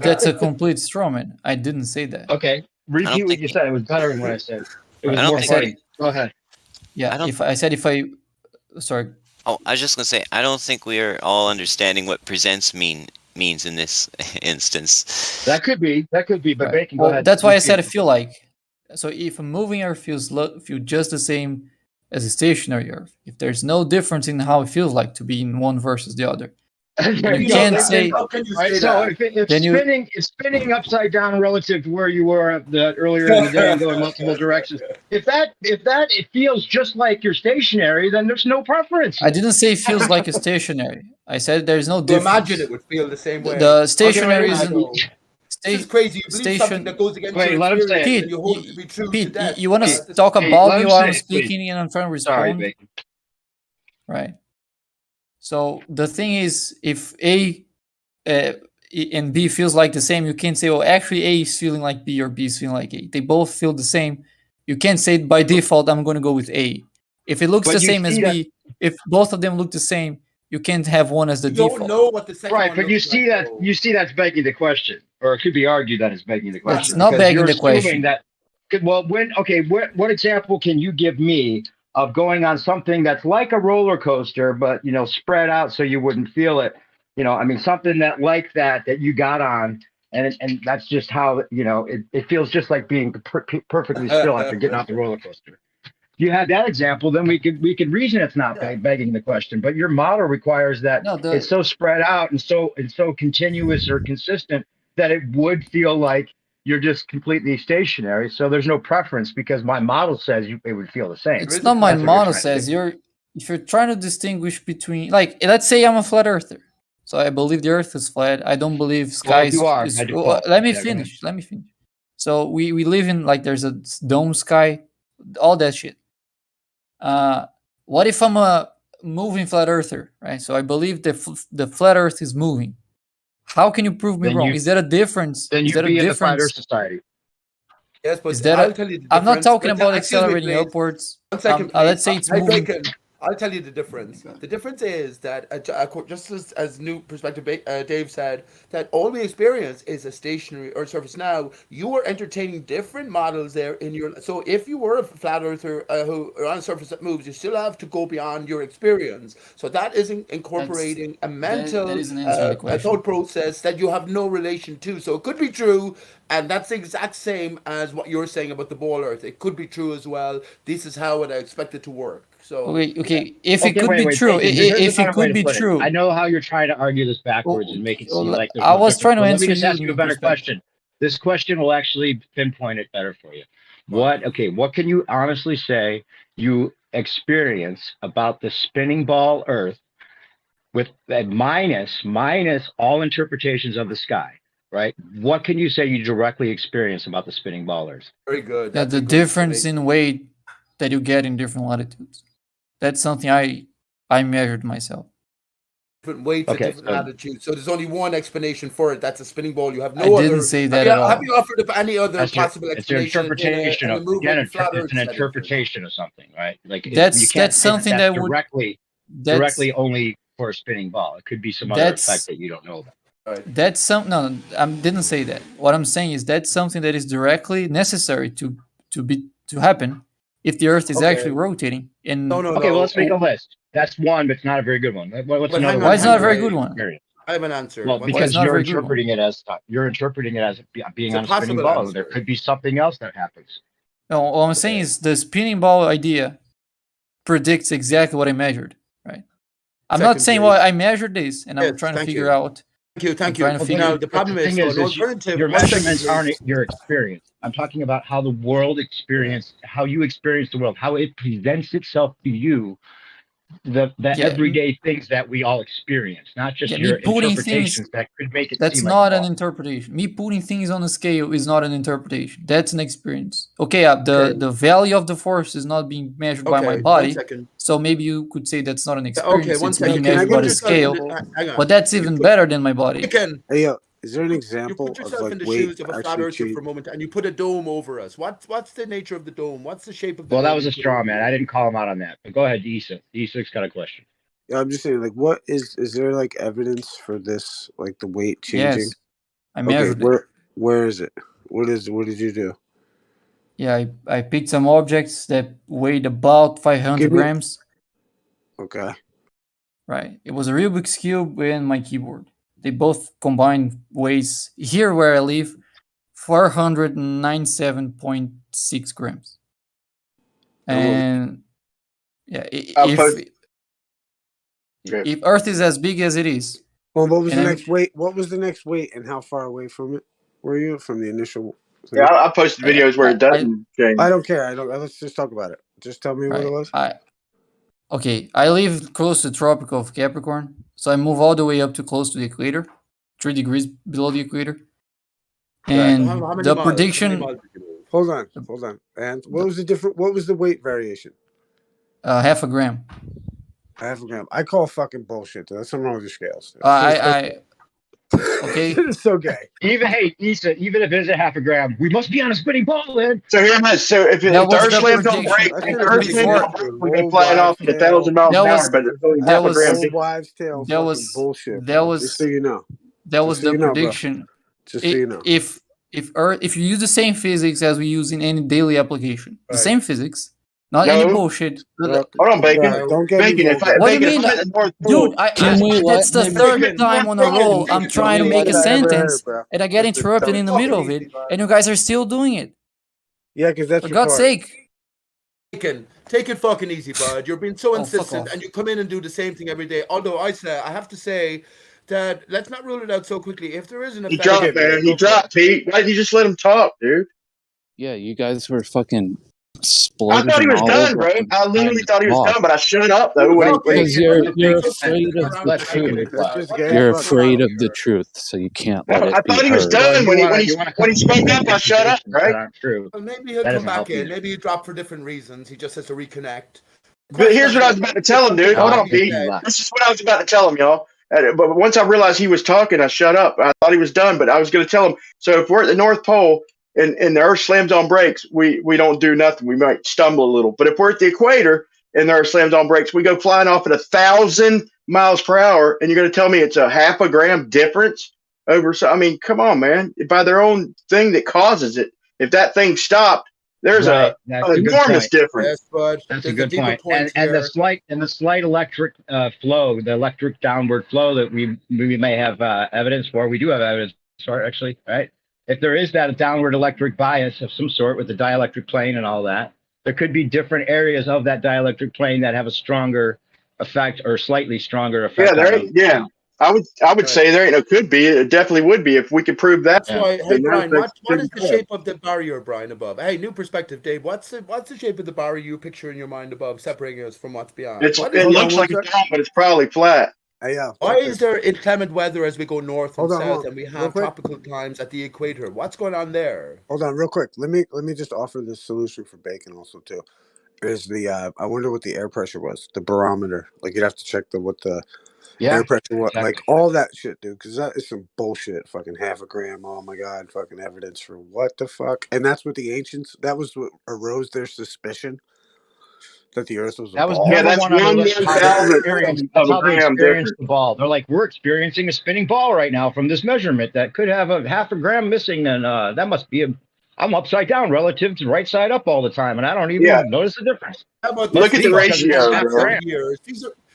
That's a complete strawman. I didn't say that. Okay, repeat what you said. It was better than what I said. It was more funny. Go ahead. Yeah, sorry. Oh, I was just gonna say, I don't think we are all understanding what presents means in this instance. That could be, but right. Bacon, go ahead. That's why I said I feel like. So if a moving Earth feels just the same as a stationary Earth, if there's no difference in how it feels like to be in one versus the other, you can't say. Right, so if it's spinning upside down relative to where you were earlier in the day and going multiple directions, if it feels just like you're stationary, then there's no preference. I didn't say it feels like a stationary. I said there's no difference. Imagine it would feel the same way. The stationary is. This is crazy. You believe something that goes against your let him say experience Pete, and you hold it to be true to death. You want to talk about me while I'm speaking please. and I'm trying to respond? Sorry, Bacon. Right. So the thing is, if A and B feels like the same, you can't say, oh, actually A is feeling like B or B is feeling like A. They both feel the same. You can't say by default, I'm going to go with A. If it looks the same as B, if both of them look the same, you can't have one as the default. You don't know what the second one but you see like, that you see that's begging the question, or it could be argued that it's begging the question. It's not begging the question. What example can you give me of going on something that's like a roller coaster, but spread out so you wouldn't feel it? Something that you got on, and that's just how it feels, just like being perfectly still after getting off the roller coaster. You had that example, then we could reason it's not begging the question. But your model requires that it's so spread out and so continuous or consistent that it would feel like you're just completely stationary. So there's no preference because my model says it would feel the same. It's not my model says. If you're trying to distinguish between, like, let's say I'm a flat earther, so I believe the Earth is flat. I don't believe sky is. Let me finish. So we live in, like, there's a dome sky, all that shit. What if I'm a moving flat earther, right? So I believe the flat Earth is moving. How can you prove me wrong? Is that a difference? Then you'd be in the Flat Earth Society. Yes, but I'll tell you the I'm not talking about accelerating upwards. One second, let's say it's moving. I'll tell you the difference. The difference is that, just as new perspective, Dave said, that all we experience is a stationary Earth surface. Now, you are entertaining different models there in your. So if you were a flat earther who are on a surface that moves, you still have to go beyond your experience. So that is incorporating a mental that isn't answering the a question. thought process that you have no relation to. So it could be true, and that's the exact same as what you're saying about the ball Earth. It could be true as well. This is how I expect it to work. So okay. If it could be true, if it could be true, I know how you're trying to argue this backwards and make it seem like there's I no was difference, trying to but answer let me just you ask you a better question. This question will actually pinpoint it better for you. What can you honestly say you experience about the spinning ball Earth with minus all interpretations of the sky, right? What can you say you directly experience about the spinning ball Earth? Very good. Yeah, the difference in weight that you get in different latitudes. That's something I measured myself. Different weights at different latitudes. So there's only one explanation for it. That's a spinning ball. You have I no other. didn't say that at all. Have you offered any other possible It's your explanation? interpretation in a of movement again. flat It's an Earth interpretation of something, right? Like that's you can't something that would directly only for a spinning ball. It could be some other effect that you don't know about. That's no, I didn't say that. What I'm saying is that's something that is directly necessary to happen if the Earth is actually rotating. And well, let's make a list. That's one, but it's not a very good one. What's another one? Why is it not a very good one? I have an answer. Well, because you're interpreting it as being on a spinning ball. There could be something else that happens. No, what I'm saying is the spinning ball idea predicts exactly what I measured, right? I'm not saying, well, I measured this, and I'm trying to figure out. Thank you. Now, the problem is, your measurements aren't your experience. I'm talking about how the world how you experience the world, how it presents itself to you, the everyday things that we all experience, not just your interpretations that could make it that's seem not like an interpretation. Me putting things on a scale is not an interpretation. That's an experience. Okay, the value of the force is not being measured by my body. So maybe you could say that's not an experience. It's being measured by the scale. But that's even better than my body. Hey, is there an example you put yourself of in the weight shoes of a flat earther for a moment, and you put a dome over us. What's the nature of the dome? What's the shape of the dome? Well, that was a straw man. I didn't call him out on that. But go ahead, Issa. Issa's got a question. Yeah, I'm just saying, like, what is there like evidence for this, like the weight changing? Yes, I measured it. Where is it? What did you do? Yeah, I picked some objects that weighed about 500 grams. Okay. Right. It was a Rubik's Cube and my keyboard. They both combined weighs here where I live 497.6 grams. And yeah, if Earth is as big as it is. Well, what was the next weight? What was the next weight, and how far away from it were you from the initial? Yeah, I posted videos where it doesn't change. I don't care. Let's just talk about it. Just tell me what it was. Okay, I live close to the Tropic of Capricorn, so I move all the way up to close to the equator, 3 degrees below the equator. And the prediction. Hold on. And what was the different? What was the weight variation? Half a gram. Half a gram. I call fucking bullshit. That's something wrong with your scales. Okay. It's so gay. Even Issa, even if it is a half a gram, we must be on a spinning ball then. So here it is. So if the Earth slams don't break, we can fly it off at 1,000 miles an hour, but it's only half a gram. Wives' tale. Bullshit. That was just so you know. That was the prediction. Just so you know. If you use the same physics as we use in any daily application, the same physics. Not any bullshit. Hold on, Bacon. Don't get Bacon. What do you mean? Dude, that's the third time on a roll I'm trying to make a sentence, and I get interrupted in the middle of it, and you guys are still doing it. Yeah, because that's for God's sake. Bacon, take it fucking easy, bud. You're being so insistent, and you come in and do the same thing every day. Although I have to say that let's not rule it out so quickly. If there is an effect, he dropped, man. He dropped, Pete. Why did you just let him talk, dude? Yeah, you guys were fucking. I thought he was done, bro. I literally thought he was done, but I shut up though. Because you're afraid of the truth. You're afraid of the truth, so you can't let it. I thought he was done when he spoke up. I shut up, right? True. Well, maybe he'll come back in. Maybe he dropped for different reasons. He just has to reconnect. But here's what I was about to tell him, dude. Hold on, Pete. This is what I was about to tell him, y'all. But once I realized he was talking, I shut up. I thought he was done, but I was going to tell him. So if we're at the North Pole and the Earth slams on brakes, we don't do nothing. We might stumble a little. But if we're at the equator and there are slams on brakes. We go flying off at 1,000 miles per hour, and you're going to tell me it's a half a gram difference over? So I mean, come on, man. By their own thing that causes it, if that thing stopped, there's Right. a That's a good enormous point. difference. Yes, but That's a there's a good deeper point. point And here. the slight electric flow, the electric downward flow that we may have evidence for. We do have evidence for, actually, right? If there is that downward electric bias of some sort with the dielectric plane and all that, there could be different areas of that dielectric plane that have a stronger effect or slightly stronger effect. Yeah, I would say there ain't no could be. It definitely would be if we could prove that. That's why. Hey, Brian, what is the shape of the barrier, Brian, above? Hey, new perspective, Dave. What's the shape of the barrier you picture in your mind above, separating us from what's beyond? It looks like a dome, but it's probably flat. Hey, yeah. Why is there inclement weather as we go north and Hold on, south, and we real have quick. tropical climes at the equator? What's going on there? Hold on, real quick. Let me just offer this solution for bacon also too. Is the I wonder what the air pressure was, the barometer. Like you'd have to check what the air pressure was, exactly. like all that shit, dude. Because that is some bullshit. Fucking half a gram. Oh my god, fucking evidence for what the fuck? And that's what the ancients. That was what arose their suspicion that the Earth was a That was ball. number that's one on the list. How they experienced the ball. They're like, we're experiencing a spinning ball right now from this measurement that could have a half a gram missing, and that must be I'm upside down relative to right side up all the time, and I don't even notice the difference. Look at the ratio, bro. Years.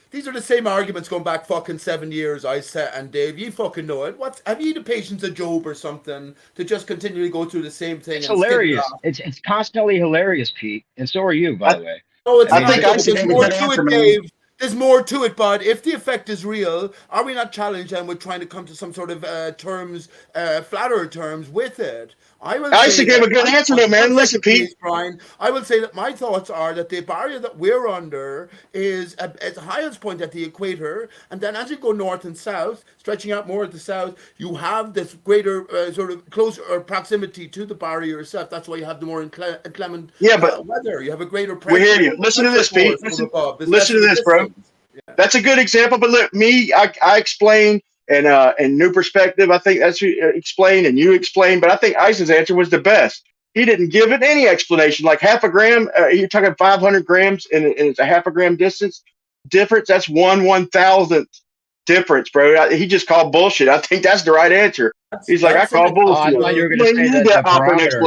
These are the same arguments going back fucking 7 years. I said, and Dave, you fucking know it. Have you the patience of Job or something to just continually go through the same thing? It's and hilarious. It's constantly hilarious, Pete, and so are you, by the way. No, it's I not. think There's more to it, Dave. There's more to it, bud. If the effect is real, are we not challenged and we're trying to come to some sort of terms, flatter terms with it? Isaac gave a good answer though, man. Listen, Pete. Brian, I will say that my thoughts are that the barrier that we're under is at the highest point at the equator, and then as you go north and south, stretching out more at the south, you have this greater sort of closer proximity to the barrier itself. That's why you have the more inclement weather. You have a greater pressure. We hear you. Listen to this, Pete. Listen to this, bro. Yeah. That's a good example. But look, I explained. And new perspective, I think that's explained and you explained, but I think Isaac's answer was the best. He didn't give it any explanation. Like half a gram, you're talking 500 grams, and it's a half a gram difference. That's 1/1000th difference, bro. He just called bullshit. I think that's the right answer. He's like, I call bullshit. I thought you were going to say that the barometer,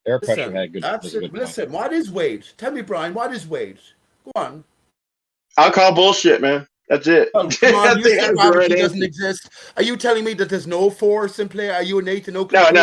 air pressure had good. Listen, what is weight? Tell me, Brian, what is weight? Go on. I'll call bullshit, man. That's it. Oh, come on, you say gravity doesn't exist. Are you telling me that there's no force in play? Are you innate to no? No. I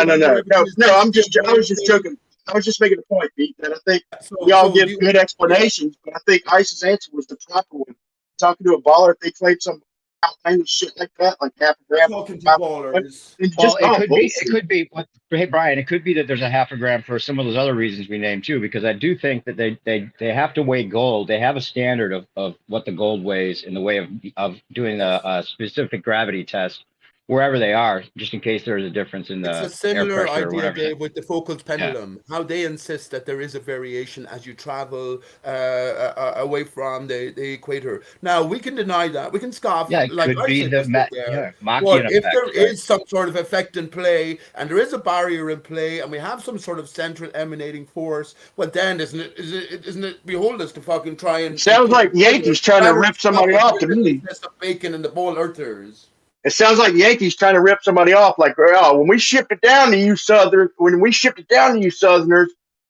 was just joking. I was just making a point, Pete. That I think y'all give good explanations, but I think Isaac's answer was the proper one. Talking to a baller, if they claim some outlandish shit like that, like half a gram. Talking to ballers. It could be. Hey, Brian, it could be that there's a half a gram for some of those other reasons we named too, because I do think that they have to weigh gold. They have a standard of what the gold weighs in the way of doing a specific gravity test wherever they are, just in case there is a difference in the It's a similar air pressure idea, Dave, with the Foucault's pendulum. How they insist that there is a variation as you travel away from the equator. Now we can deny that. We can scoff. Yeah, it like could be the Machian effect. If there is some sort of effect in play, and there is a barrier in play, and we have some sort of central emanating force, well, then isn't it behold us to fucking try and sounds like Yankees trying to rip somebody off to me. Bacon and the bowl earthers. It sounds like Yankees trying to rip somebody off. Like, oh, when we shipped it down to you Southerners,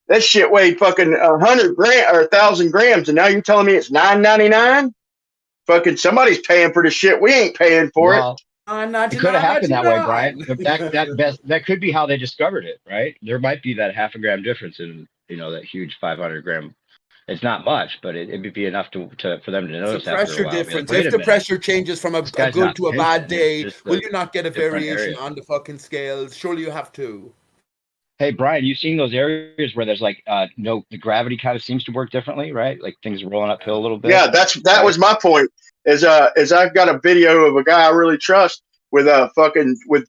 that shit weighed fucking 100 grams or 1,000 grams, and now you're telling me it's $9.99? Fucking somebody's paying for the shit. We ain't paying for it. It could have happened that way, Brian. That could be how they discovered it, right? There might be that half a gram difference in that huge 500 gram. It's not much, but it would be enough for them to notice. The pressure difference. If the pressure changes from a good to a bad day, will you not get a variation on the fucking scales? Surely you have to. Hey, Brian, you've seen those areas where there's like the gravity kind of seems to work differently, right? Like things are rolling uphill a little bit. Yeah, that was my point. Is I've got a video of a guy I really trust with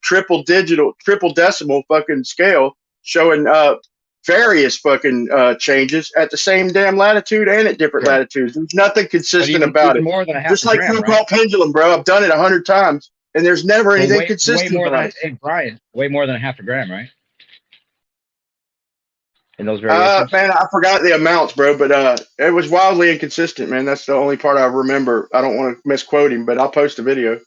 triple decimal fucking scale showing various fucking changes at the same damn latitude and at different latitudes. There's nothing consistent about it. More than a half just like Foucault pendulum, bro. I've done it 100 times, and there's never anything consistent about it. Hey, Brian, way more than a half a gram, right? in those variations? Man, I forgot the amounts, bro, but it was wildly inconsistent, man. That's the only part I remember. I don't want to misquote him, but I'll post a video.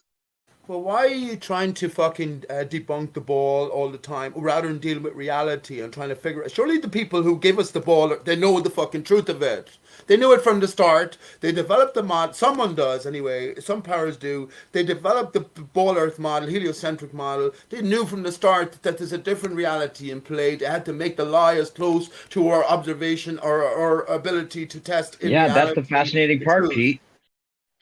Well, why are you trying to fucking debunk the ball all the time rather than dealing with reality and trying to figure it? Surely the people who give us the ball, they know the fucking truth of it. They knew it from the start. They developed the mod. Someone does anyway. Some powers do. They developed the ball Earth model, heliocentric model. They knew from the start that there's a different reality in play. They had to make the lie as close to our observation or our ability to test in reality. That's the fascinating part, Pete.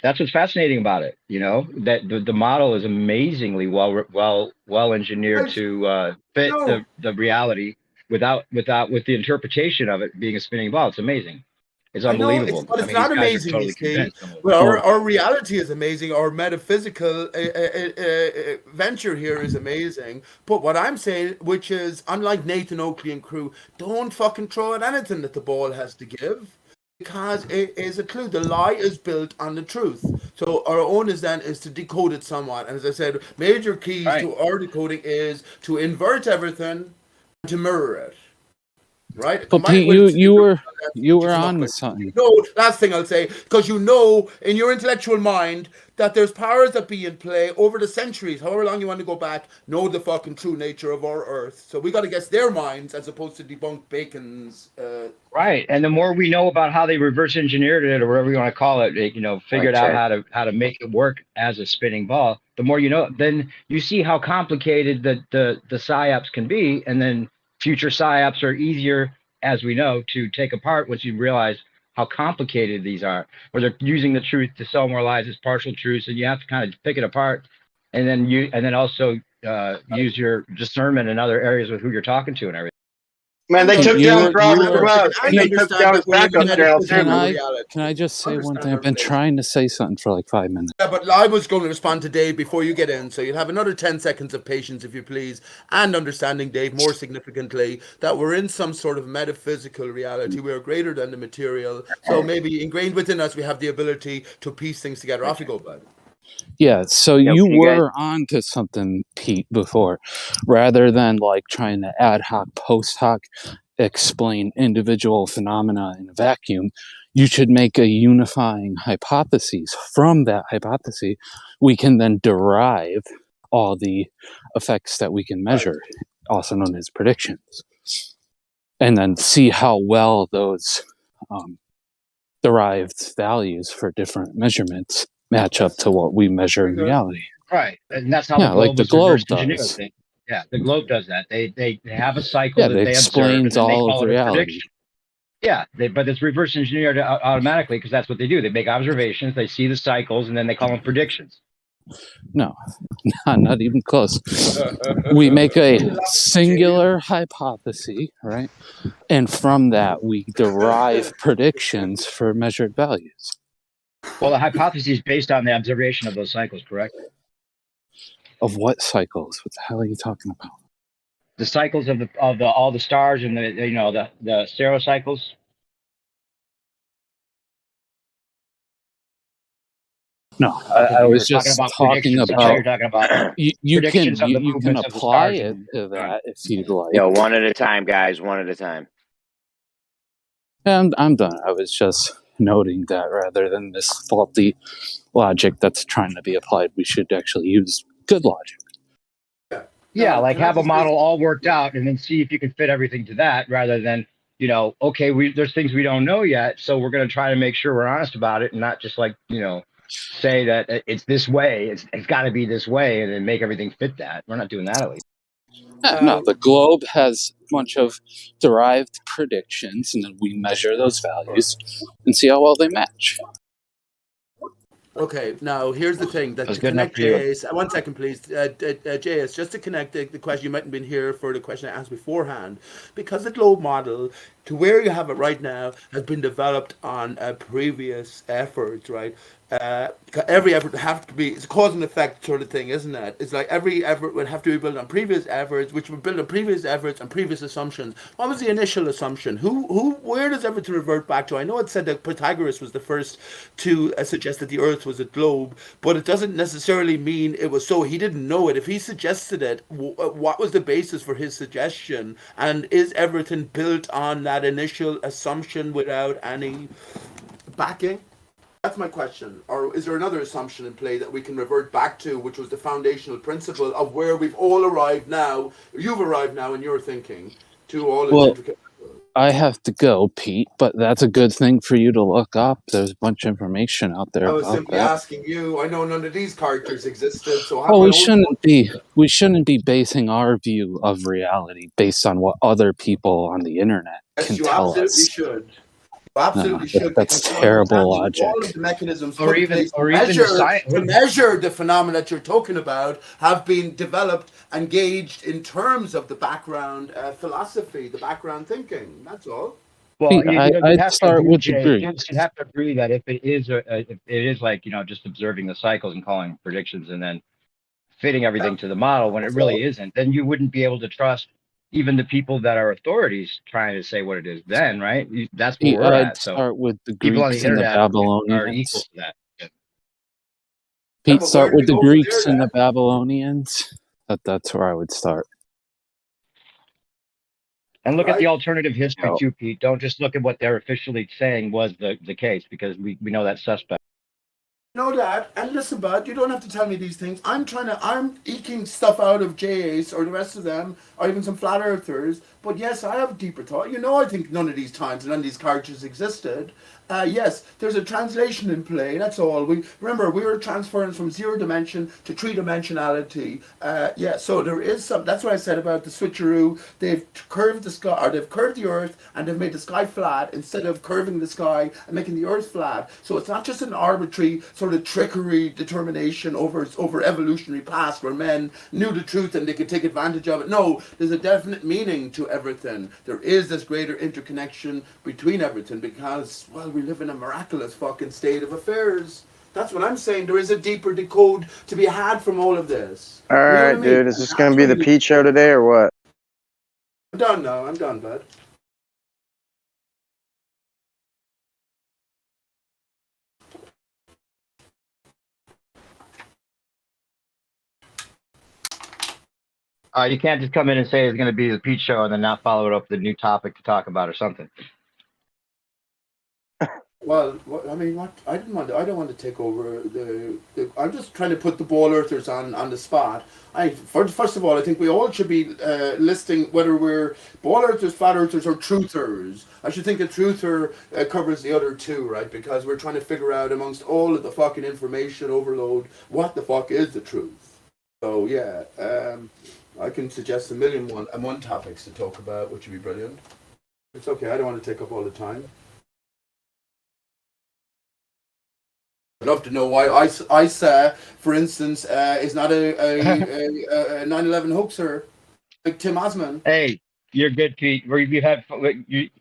That's what's fascinating about it. You know, that the model is amazingly well engineered to fit the reality with the interpretation of it being a spinning ball. It's amazing. It's unbelievable. But it's not amazing, totally you see. convinced. Well, our reality is amazing. Our metaphysical venture here is amazing. But what I'm saying, which is, unlike Nathan Oakley and crew, don't fucking throw at anything that the ball has to give. Because it is a clue. The lie is built on the truth. So our onus then is to decode it somewhat. And as I said, major keys to our decoding is to invert everything and to mirror it. Right? But Pete, you were on to something. No, last thing I'll say, because you know in your intellectual mind that there's powers that be in play over the centuries, however long you want to go back, know the fucking true nature of our Earth. So we got to guess their minds as opposed to debunk Bacon's. Right, and the more we know about how they reverse engineered it, or whatever you want to call it, figured out how to make it work as a spinning ball. The more you know, then you see how complicated the psyops can be, and then future psyops are easier, as we know, to take apart once you realize how complicated these are, where they're using the truth to sell more lies as partial truths, and you have to kind of pick it apart, and then also use your discernment in other areas with who you're talking to and everything. Man, they took down Rob and they took down his backup channel too. Can I just say one thing? I've been trying to say something for like 5 minutes. Yeah, but I was going to respond to Dave before you get in, so you'll have another 10 seconds of patience, if you please, and understanding, Dave, more significantly, that we're in some sort of metaphysical reality. We are greater than the material, so maybe ingrained within us, we have the ability to piece things together. Off you go, bud. Yeah, so you were on to something, Pete, before. Rather than like trying to ad hoc, post hoc explain individual phenomena in a vacuum, you should make a unifying hypothesis. From that hypothesis, we can then derive all the effects that we can measure, also known as predictions, and then see how well those derived values for different measurements match up to what we measure in reality. Right, and that's how the globe does. Yeah, the globe does that. They have a cycle that it they explains observe, and all they of call it a reality. prediction. Yeah, but it's reverse engineered automatically because that's what they do. They make observations, they see the cycles, and then they call them predictions. No, not even close. We make a singular hypothesis, right? And from that, we derive predictions for measured values. Well, the hypothesis is based on the observation of those cycles, correct? Of what cycles? What the hell are you talking about? The cycles of all the stars and the stereo cycles. No, I was just talking about. You're talking about you can apply it to that if you'd like. Yo, one at a time, guys. One at a time. And I'm done. I was just noting that rather than this faulty logic that's trying to be applied, we should actually use good logic. Yeah, like have a model all worked out and then see if you can fit everything to that rather than, okay, there's things we don't know yet, so we're going to try to make sure we're honest about it and not just like, say that it's this way, it's got to be this way and then make everything fit that. We're not doing that at least. No, the globe has a bunch of derived predictions, and then we measure those values and see how well they match. Okay, now here's the thing. To connect JS, 1 second, please. JS, just to connect the question, you mightn't have been here for the question I asked beforehand. Because the globe model, to where you have it right now, has been developed on previous efforts, right? every effort would have to be, it's a cause and effect sort of thing, isn't it? It's like every effort would have to be built on previous efforts, which would build on previous efforts and previous assumptions. What was the initial assumption? Where does everything revert back to? I know it said that Pythagoras was the first to suggest that the Earth was a globe, but it doesn't necessarily mean it was so. He didn't know it. If he suggested it, what was the basis for his suggestion? And is everything built on that initial assumption without any backing? That's my question. Or is there another assumption in play that we can revert back to, which was the foundational principle of where we've all arrived now, you've arrived now in your thinking, to all its intricate... I have to go, Pete, but that's a good thing for you to look up. There's a bunch of information out there I was about simply that. asking you. I know none of these characters existed, so I have Well, my we shouldn't be basing our view of reality based on what other people on the internet can tell us. You absolutely should. Absolutely should. That's terrible logic. All of the mechanisms Or put in even- place or to even the measure the phenomena that you're talking about have been developed, engaged in terms of the background philosophy, the background thinking. That's all. Well, I'd start with the Greek. You'd have to agree that if it is like, just observing the cycles and calling predictions and then fitting everything to the model when it really isn't, then you wouldn't be able to trust even the people that are authorities trying to say what it is then, right? That's where we're I'd at. So start with the people on the Greeks and the internet are equal Babylonians. to that. Pete, start with the Greeks and the Babylonians. That's where I would start. And look at the alternative history too, Pete. Don't just look at what they're officially saying was the case, because we know that's suspect. Know that, and listen, bud, you don't have to tell me these things. I'm eking stuff out of J.A.'s or the rest of them, or even some flat earthers. But yes, I have a deeper thought. I think none of these times, none of these characters existed. Yes, there's a translation in play. That's all. We were transferring from 0 dimension to 3-dimensionality. So there is some. That's what I said about the switcheroo. They've curved the sky, or they've curved the Earth, and they've made the sky flat instead of curving the sky and making the Earth flat. So it's not just an arbitrary sort of trickery determination over evolutionary past where men knew the truth and they could take advantage of it. No, there's a definite meaning to everything. There is this greater interconnection between everything because, well, we live in a miraculous fucking state of affairs. That's what I'm saying. There is a deeper decode to be had from all of this. All right, dude. Is this going to be the Pete show today or what? I'm done now. I'm done, bud. You can't just come in and say it's going to be the Pete show and then not follow it up with a new topic to talk about or something. Well, I mean, what I don't want to take over the. I'm just trying to put the ball earthers on the spot. First of all, I think we all should be listing whether we're ball earthers, flat earthers, or truthers. I should think a truther covers the other two, right? Because we're trying to figure out amongst all of the fucking information overload what the fuck is the truth. So yeah, I can suggest a million and one topics to talk about, which would be brilliant. It's okay. I don't want to take up all the time. I'd love to know why ISA, for instance, is not a 9/11 hoaxer like Tim Osman. Hey, you're good, Pete. You had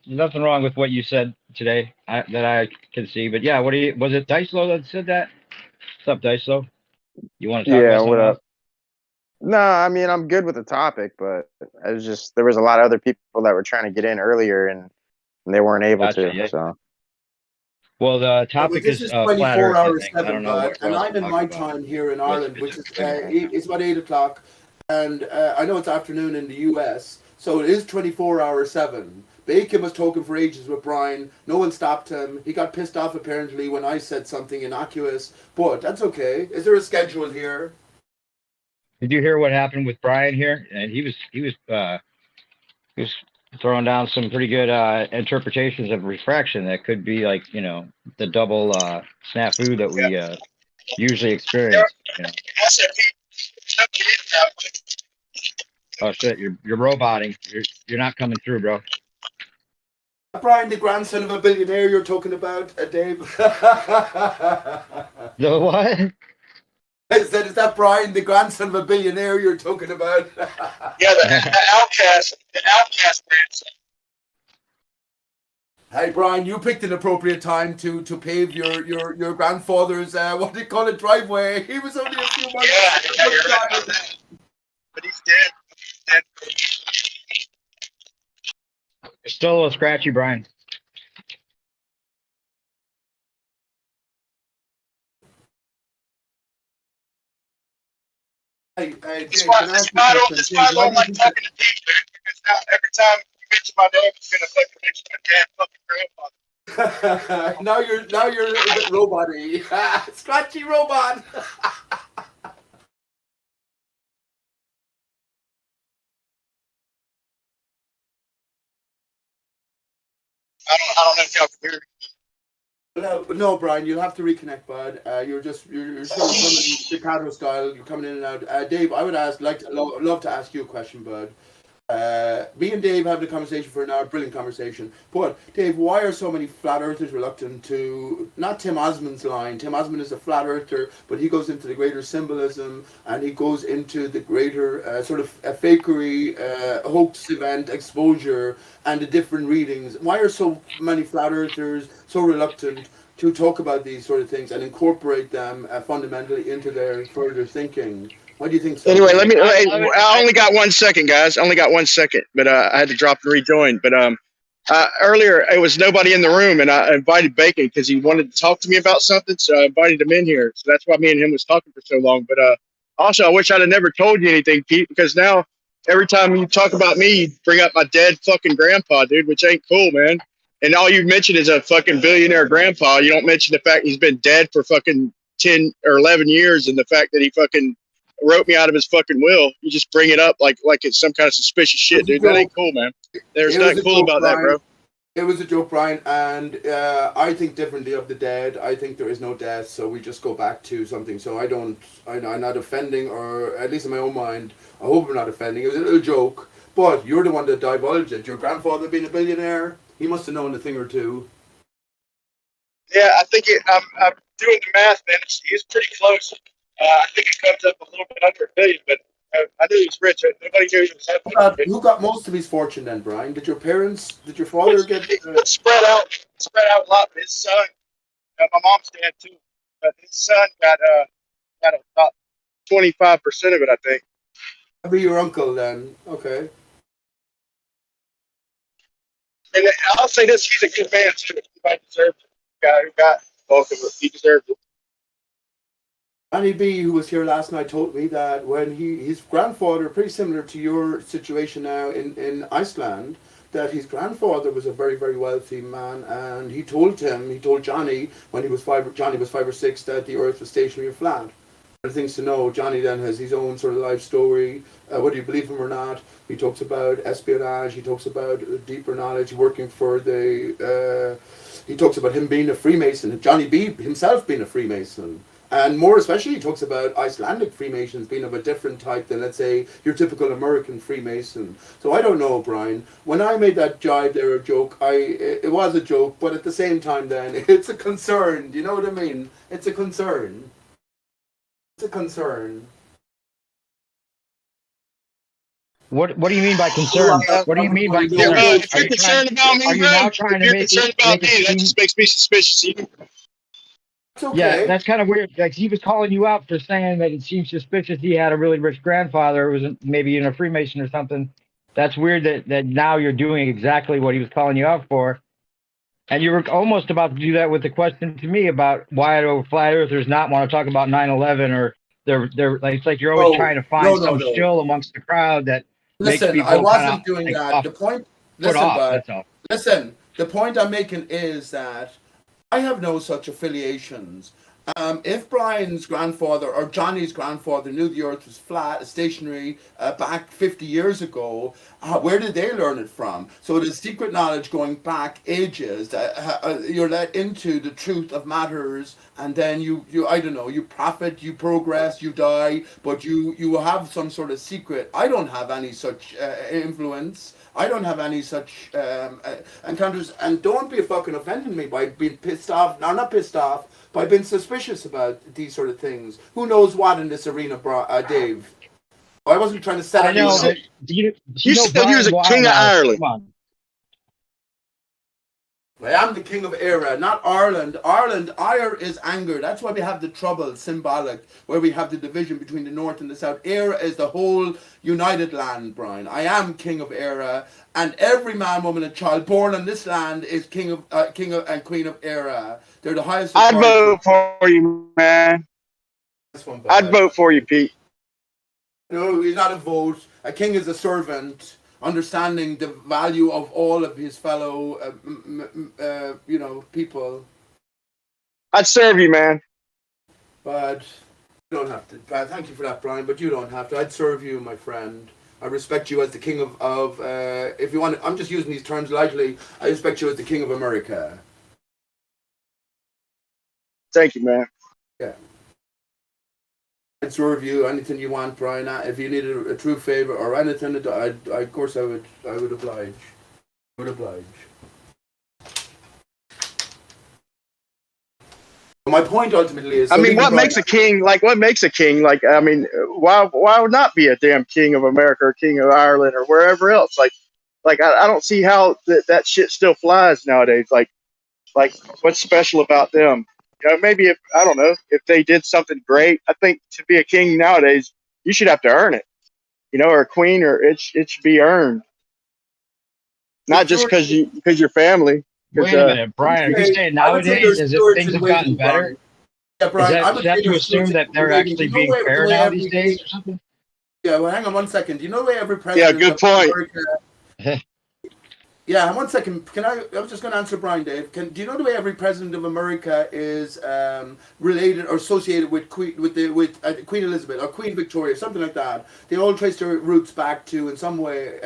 nothing wrong with what you said today that I can see. But yeah, was it Dicelo that said that? What's up, Dicelo? You want to talk about something what else? up? No, I mean, I'm good with the topic, but there was a lot of other people that were trying to get in earlier and they weren't able to. Yeah. So. Well, the topic this is 24 hours 7, I don't know what and else I'm in my time here in Ireland, which is it's about 8 o'clock, and I know it's afternoon in the US, so it is 24/7. Bacon was talking for ages with Brian. No one stopped him. He got pissed off apparently when I said something innocuous, but that's okay. Is there a schedule here? Did you hear what happened with Brian here? And he was throwing down some pretty good interpretations of refraction that could be like, the double snafu that we usually experience. Oh shit, you're roboting. You're not coming through, bro. Brian, the grandson of a billionaire you're talking about, Dave? The what? I said, is that Brian, the grandson of a billionaire you're talking about? Yeah, the outcast grandson. Hey Brian, you picked an appropriate time to pave your grandfather's what do you call it, driveway. He was only a few months. Yeah, you're right about that. But he's dead. You're still a little scratchy, Brian. Hey, Dave, That's why I don't like talking to Dave, because now every time you mention my name, it's gonna fucking mention my damn fucking grandfather. now you're a little bit robot-y. Scratchy robot. I don't know if y'all can hear me. No, Brian, you'll have to reconnect, bud. You're sort of coming staccato style. You're coming in and out. Dave, I would love to ask you a question, bud. Me and Dave having a conversation for an hour, brilliant conversation. But Dave, why are so many flat earthers reluctant to not Tim Osmond's line? Tim Osmond is a flat earther, but he goes into the greater symbolism and he goes into the greater sort of a fakery, hoax event exposure and the different readings. Why are so many flat earthers so reluctant to talk about these sort of things and incorporate them fundamentally into their further thinking? What do you think? So? Anyway, I only got 1 second, guys. Only got 1 second, but I had to drop and rejoin. But earlier it was nobody in the room, and I invited Bacon because he wanted to talk to me about something. So I invited him in here. So that's why me and him was talking for so long. But also, I wish I'd have never told you anything, Pete, because now every time you talk about me, you bring up my dead fucking grandpa, dude, which ain't cool, man. And all you mention is a fucking billionaire grandpa. You don't mention the fact he's been dead for fucking 10 or 11 years, and the fact that he fucking wrote me out of his fucking will. You just bring it up like it's some kind of suspicious shit, dude. That ain't cool, man. There's nothing cool about that, bro. It was a joke, Brian, and I think differently of the dead. I think there is no death, so we just go back to something. So I'm not offending, or at least in my own mind, I hope I'm not offending. It was a little joke, but you're the one that divulged it. Your grandfather being a billionaire, he must have known a thing or two. Yeah, I think I'm doing the math, man. He's pretty close. I think it comes up a little bit under $1 billion, but I knew he was rich. Nobody knew he was Who got most of his fortune then, Brian? Did your father get spread out a lot? But his son, my mom's dad too, but his son got about 25% of it, I think. That'd be your uncle then. Okay. And I'll say this: he's a good man too. He deserves it. The guy who got both of it, he deserves it. Annie B, who was here last night, told me that when his grandfather, pretty similar to your situation now in Iceland, that his grandfather was a very, very wealthy man, and he told Johnny when Johnny was 5 or 6, that the Earth was stationary and flat. Things to know. Johnny then has his own sort of life story, whether you believe him or not. He talks about espionage. He talks about deeper knowledge, working for the. He talks about him being a Freemason. Johnny B himself being a Freemason. And more especially, he talks about Icelandic Freemasons being of a different type than, let's say, your typical American Freemason. So I don't know, Brian. When I made that jibe there, a joke, it was a joke, but at the same time then, it's a concern. Do you know what I mean? It's a concern. It's a concern. What do you mean by concern? What do you mean by concern? If you're concerned about me, that just makes me suspicious. Okay. Yeah, that's kind of weird. Like, he was calling you out for saying that it seems suspicious he had a really rich grandfather who was maybe in a Freemason or something. That's weird that now you're doing exactly what he was calling you out for. And you were almost about to do that with the question to me about why do flat earthers not want to talk about 9/11, or they're like, it's like you're always trying to find some shill amongst the crowd that makes people I wasn't doing that. The point, listen, the point I'm making is that I have no such affiliations. If Brian's grandfather or Johnny's grandfather knew the Earth was flat, stationary, back 50 years ago, where did they learn it from? So there's secret knowledge going back ages. You're let into the truth of matters, and then you I don't know, you profit, you progress, you die, but you have some sort of secret. I don't have any such influence. I don't have any such encounters, and don't be fucking offending me by being pissed off. No, not pissed off, by being suspicious about these sort of things. Who knows what in this arena, Dave? I wasn't trying to set anyone up. You said he was a king of Ireland. I am the king of Era, not Ireland. Ireland, Ire is anger. That's why we have the trouble, symbolic, where we have the division between the north and the south. Era is the whole united land, Brian. I am king of Era, and every man, woman, and child born on this land is king of and queen of Era. They're the highest. I'd vote for you, man. I'd vote for you, Pete. No, he's not a vote. A king is a servant, understanding the value of all of his fellow, people. I'd serve you, man. But you don't have to. Thank you for that, Brian. But you don't have to. I'd serve you, my friend. I respect you as the king of if you want. I'm just using these terms lightly. I respect you as the king of America. Thank you, man. Yeah. I'd serve you anything you want, Brian. If you needed a true favor or anything, of course I would oblige. I would oblige. My point ultimately is. I mean, what makes a king? Like, what makes a king? Like, I mean, why not be a damn king of America or king of Ireland or wherever else? Like I don't see how that shit still flies nowadays. Like, what's special about them? Maybe if I don't know if they did something great. I think to be a king nowadays, you should have to earn it. Or a queen, or it should be earned, not just because you're family. Wait a minute, Brian. Are you saying nowadays, as if things have gotten better? Yeah, Brian, is that to assume that they're actually being fair now these days, or something? Yeah. Well, hang on 1 second. Do you know the way every president? Yeah, good point. America, yeah, 1 second. I was just going to answer Brian, Dave. Do you know the way every president of America is related or associated with Queen Elizabeth or Queen Victoria, something like that? They all trace their roots back to, in some way,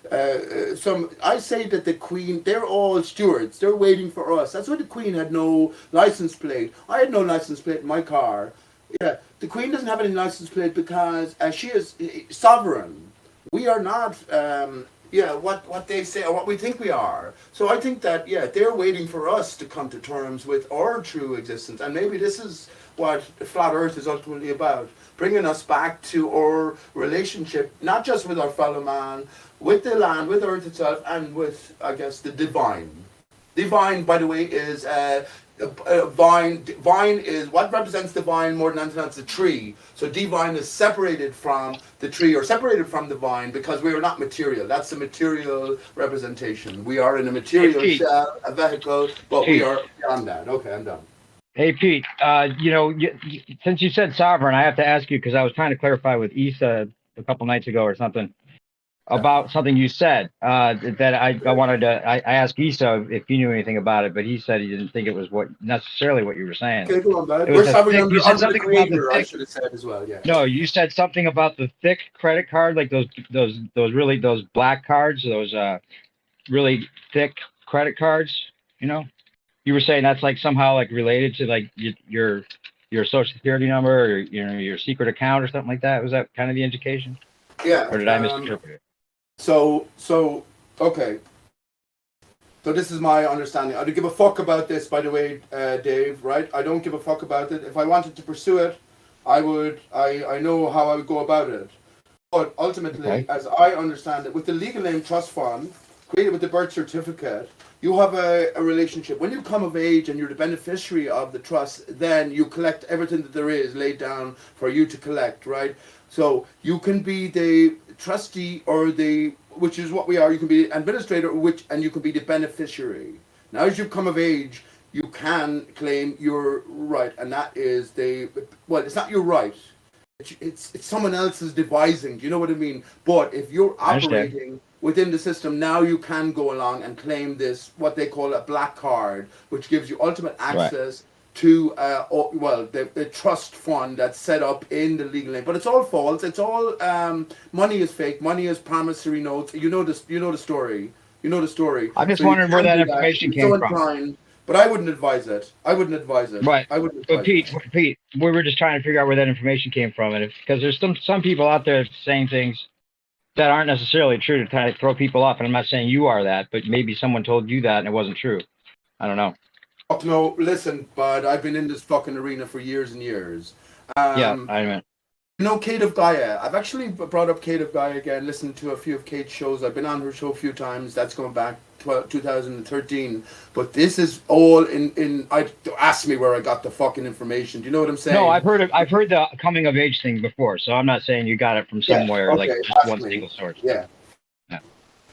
I say that the Queen, they're all stewards. They're waiting for us. That's why the Queen had no license plate. I had no license plate in my car. Yeah, the Queen doesn't have any license plate because she is sovereign. We are not. What they say or what we think we are. So I think that they're waiting for us to come to terms with our true existence, and maybe this is what Flat Earth is ultimately about, bringing us back to our relationship, not just with our fellow man, with the land, with Earth itself, and with, I guess, the divine. Divine, by the way, is vine is what represents the vine more than anything else, the tree. So divine is separated from the tree or separated from the vine because we are not material. That's the material representation. We are in a material shell, a vehicle, but we are beyond that. Okay, I'm done. Hey Pete, since you said sovereign, I have to ask you because I was trying to clarify with Issa a couple nights ago or something about something you said that I wanted to. I asked Issa if he knew anything about it, but he said he didn't think it was necessarily what you were saying. Okay, go on, bud. You said something the about the I thick. should have said as well. Yeah. No, you said something about the thick credit card, like those black cards, those really thick credit cards. You were saying that's like somehow like related to like your social security number or your secret account or something like that. Was that kind of the indication? Yeah. Or did I misinterpret it? So okay. So this is my understanding. I don't give a fuck about this, by the way, Dave. Right? I don't give a fuck about it. If I wanted to pursue it, I would. I know how I would go about it. But ultimately, as I understand it, with the legal name trust fund created with the birth certificate, you have a relationship. When you come of age and you're the beneficiary of the trust, then you collect everything that there is laid down for you to collect, right? So you can be the trustee or which is what we are. You can be the administrator, and you can be the beneficiary. Now, as you come of age, you can claim your right, and that is it's not your right. It's someone else's devising. Do you know what I mean? But if you're operating within the system, now you can go along and claim this, what they call a black card, which gives you ultimate access to the trust fund that's set up in the legal name. But it's all false. It's all money is fake. Money is promissory notes. You know the story. I'm just wondering where that information came from. But I wouldn't advise it. Right. But Pete, we were just trying to figure out where that information came from, and because there's some people out there saying things that aren't necessarily true to kind of throw people off. And I'm not saying you are that, but maybe someone told you that and it wasn't true. I don't know. Fuck no, listen, bud. I've been in this fucking arena for years and years. Yeah, I mean. You know Kate of Gaia. I've actually brought up Kate of Gaia again, listened to a few of Kate's shows. I've been on her show a few times. That's going back 2013. But this is all in I ask me where I got the fucking information. Do you know what I'm saying? No, I've heard the coming of age thing before, so I'm not saying you got it from somewhere like Okay, just ask one me. single source. Yeah.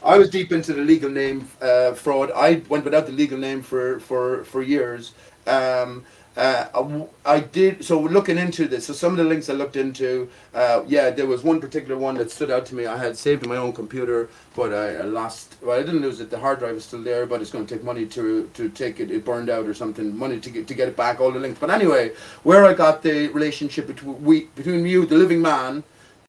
I was deep into the legal name fraud. I went without the legal name for years. I did, so looking into this, so some of the links I looked into, there was one particular one that stood out to me. I had saved in my own computer, but I lost, well, I didn't lose it, the hard drive is still there, but it's going to take money to take it, it burned out or something, money to get it back, all the links. But anyway, where I got the relationship between you, the living man,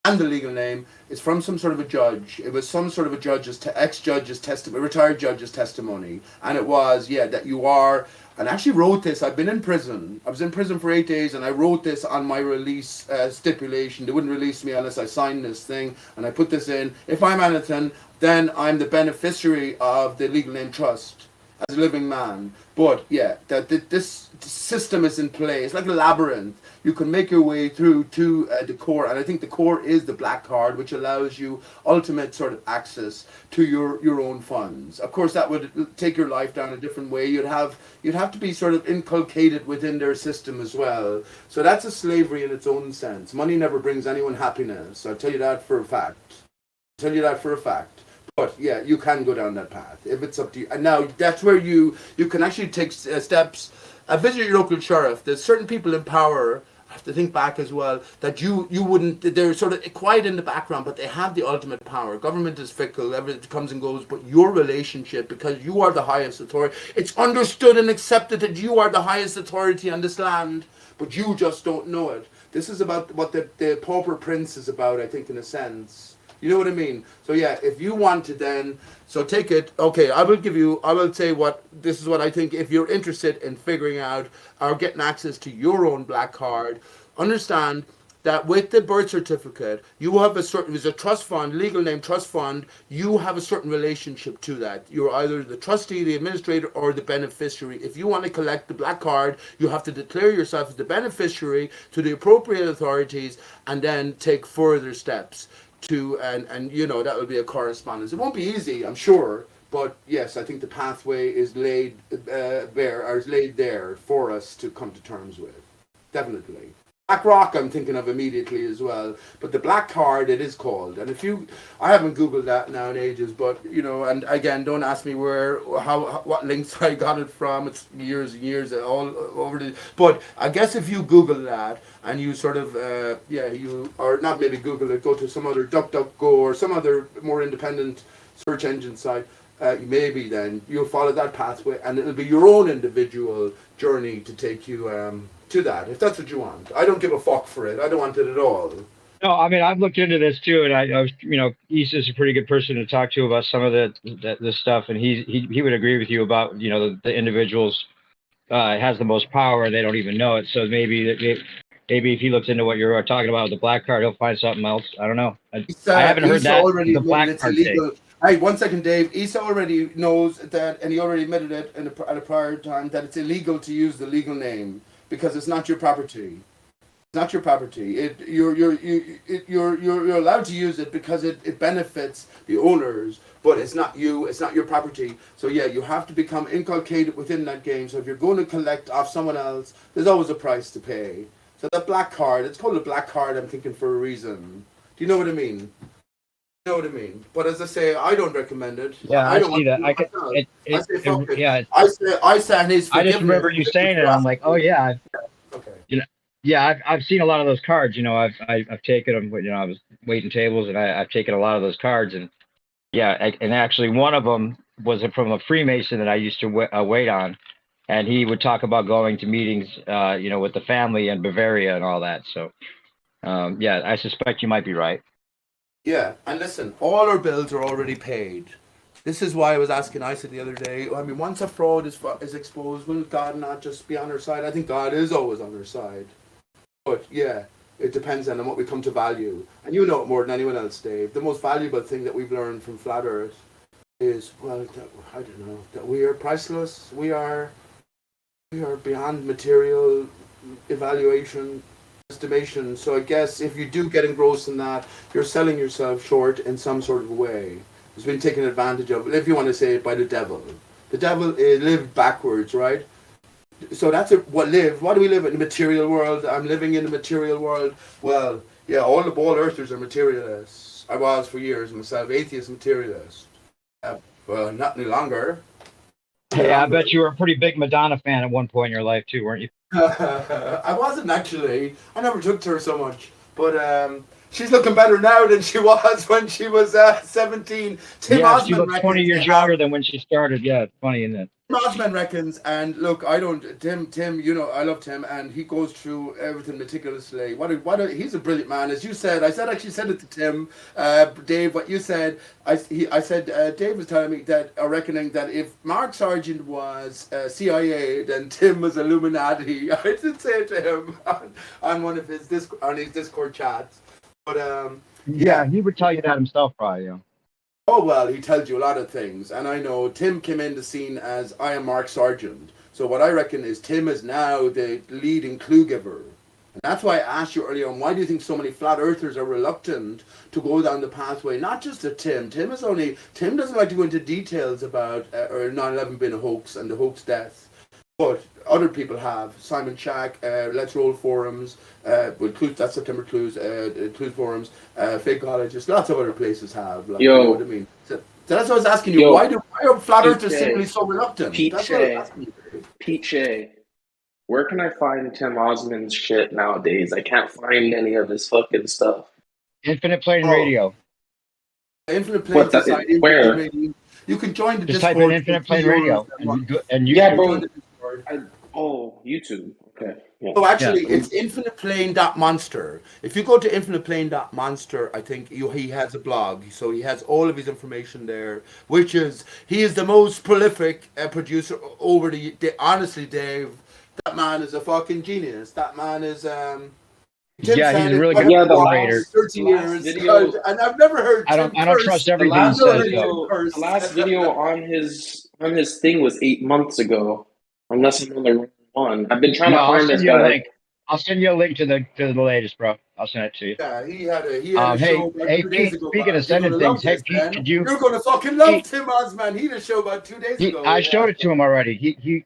and the legal name is from some sort of a judge. It was some sort of a judge's, ex-judge's testimony, retired judge's testimony. And it was, that you are, and I actually wrote this, I've been in prison. I was in prison for 8 days and I wrote this on my release stipulation. They wouldn't release me unless I signed this thing. And I put this in, if I'm anything, then I'm the beneficiary of the legal name trust as a living man. But this system is in play. It's like a labyrinth. You can make your way through to the core, and I think the core is the black card, which allows you ultimate sort of access to your own funds. Of course, that would take your life down a different way. You'd have to be sort of inculcated within their system as well. So that's a slavery in its own sense. Money never brings anyone happiness. I'll tell you that for a fact. But yeah, you can go down that path if it's up to you. And now that's where you can actually take steps. Visit your local sheriff. There's certain people in power. I have to think back as well that you wouldn't. They're sort of quiet in the background, but they have the ultimate power. Government is fickle. Everything comes and goes. But your relationship, because you are the highest authority, it's understood and accepted that you are the highest authority on this land. But you just don't know it. This is about what the pauper prince is about. I think in a sense. You know what I mean? So yeah, if you want to then, so take it, okay, I will say this is what I think, if you're interested in figuring out or getting access to your own black card, understand that with the birth certificate, you have there's a trust fund, legal name trust fund, you have a certain relationship to that. You're either the trustee, the administrator, or the beneficiary. If you want to collect the black card, you have to declare yourself as the beneficiary to the appropriate authorities and then take further steps. And that will be a correspondence. It won't be easy, I'm sure, but yes, I think the pathway is laid there for us to come to terms with. Definitely. Black Rock I'm thinking of immediately as well, but the black card it is called. And I haven't Googled that now in ages, but and again, don't ask me what links I got it from. It's years and years all over but I guess if you Google that and you sort of you or not maybe Google it, go to some other DuckDuckGo or some other more independent search engine site. Maybe then you'll follow that pathway, and it'll be your own individual journey to take you to that, if that's what you want. I don't give a fuck for it. I don't want it at all. No, I mean I've looked into this too, and I was Issa's a pretty good person to talk to about some of the stuff, and he would agree with you about the individuals has the most power, they don't even know it. So maybe if he looks into what you're talking about with the black card, he'll find something else. I don't know. I haven't heard that the black card thing. Hey, 1 second, Dave. Issa already knows that, and he already admitted it at a prior time, that it's illegal to use the legal name because it's not your property. It's not your property. You're allowed to use it because it benefits the owners, but it's not you. It's not your property. So yeah, you have to become inculcated within that game. So if you're going to collect off someone else, there's always a price to pay. So that black card, it's called a black card. I'm thinking for a reason. Do you know what I mean? You know what I mean? But as I say, I don't recommend it. Yeah, I see that. I say and his forgiveness. I just remember you saying it. I'm like, oh yeah. Okay. I've seen a lot of those cards. I've taken them. I was waiting tables, and I've taken a lot of those cards, and and actually one of them was from a Freemason that I used to wait on, and he would talk about going to meetings, with the family in Bavaria and all that. So, I suspect you might be right. Yeah, and listen, all our bills are already paid. This is why I was asking Isa the other day. I mean, once a fraud is exposed, will God not just be on our side? I think God is always on our side. But yeah, it depends on what we come to value. And you know it more than anyone else, Dave. The most valuable thing that we've learned from Flat Earth is, I don't know, that we are priceless. We are beyond material evaluation. estimation. So I guess if you do get engrossed in that, you're selling yourself short in some sort of a way. It's been taken advantage of, if you want to say it, by the devil. The devil lived backwards, right? So that's what lived. What do we live in? The material world. I'm living in the material world. Well, yeah, all the ball earthers are materialists. I was for years myself, atheist materialist. Well, not any longer. Hey, I bet you were a pretty big Madonna fan at one point in your life too, weren't you? I wasn't actually. I never took to her so much. But she's looking better now than she was when she was 17. Tim yeah, Osmond she looks 20 reckons years younger than when she started. Yeah, it's funny, isn't it? Tim Osmond reckons, and look, I don't. Tim, you know, I love Tim, and he goes through everything meticulously. He's a brilliant man, as you said. I actually said it to Tim, Dave. What you said, I said Dave was telling me that, reckoning that if Mark Sargent was CIA, then Tim was Illuminati. I did say it to him on one of his Discord chats. But yeah, he would tell you that himself, probably. Yeah. Oh, well, he tells you a lot of things. And I know Tim came in the scene as I am Mark Sargent. So what I reckon is Tim is now the leading clue giver. And that's why I asked you earlier on, why do you think so many flat earthers are reluctant to go down the pathway? Not just to Tim. Tim doesn't like to go into details about 9/11 being a hoax and the hoax death. But other people have. Simon Shack, Let's Roll forums, that's September Clues, Clues forums, Fake Colleges, lots of other places have. Like, you know what I mean? So that's what I was asking you. Why are flat earthers simply so reluctant? That's what I was asking you. Pete, where can I find Tim Osmond's shit nowadays? I can't find any of his fucking stuff. Infinite Plane Radio. Infinite Plane Society. Where? You can join the Just Discord. type in Infinite Plane Radio, and you yeah, bro. YouTube. Okay. Yeah. So actually, it's infiniteplane.monster. If you go to infiniteplane.monster, I think he has a blog. So he has all of his information there, he is the most prolific producer over honestly, Dave, that man is a fucking genius. That man is, Tim he's a really good moderator. 13 years, and I've never heard I don't trust everything he says. The last video on his thing was 8 months ago. Unless I'm on the wrong one. I've been trying to find this guy. I'll send you a link to the latest, bro. I'll send it to you. Yeah, he had a show about 2 days ago. Speaking of sending things, hey Pete, could you? You're gonna fucking love Tim Osmond. He had a show about 2 days ago. I showed it to him already.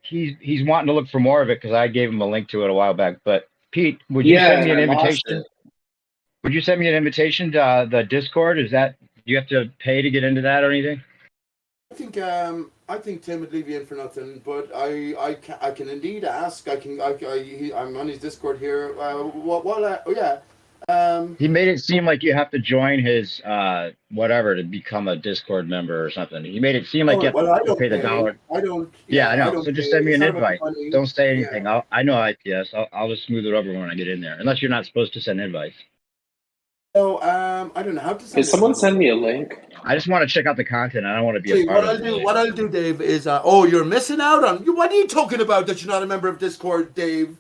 He's wanting to look for more of it because I gave him a link to it a while back. But Pete, would you send me an invitation? Would you send me an invitation to the Discord? Do you have to pay to get into that or anything? I think Tim would leave you in for nothing, but I can indeed ask. I'm on his Discord here. He made it seem like you have to join his whatever to become a Discord member or something. He made it seem like you have to pay the $1. I don't. Yeah, I know. So just send me an invite. Don't say anything. Yeah. I know IPS. I'll just smooth it over when I get in there. Unless you're not supposed to send invites. So I don't know how to send. Can someone send me a link? I just want to check out the content. I don't want to be a part of it. What I'll do, Dave, is you're missing out on. What are you talking about? That you're not a member of Discord, Dave?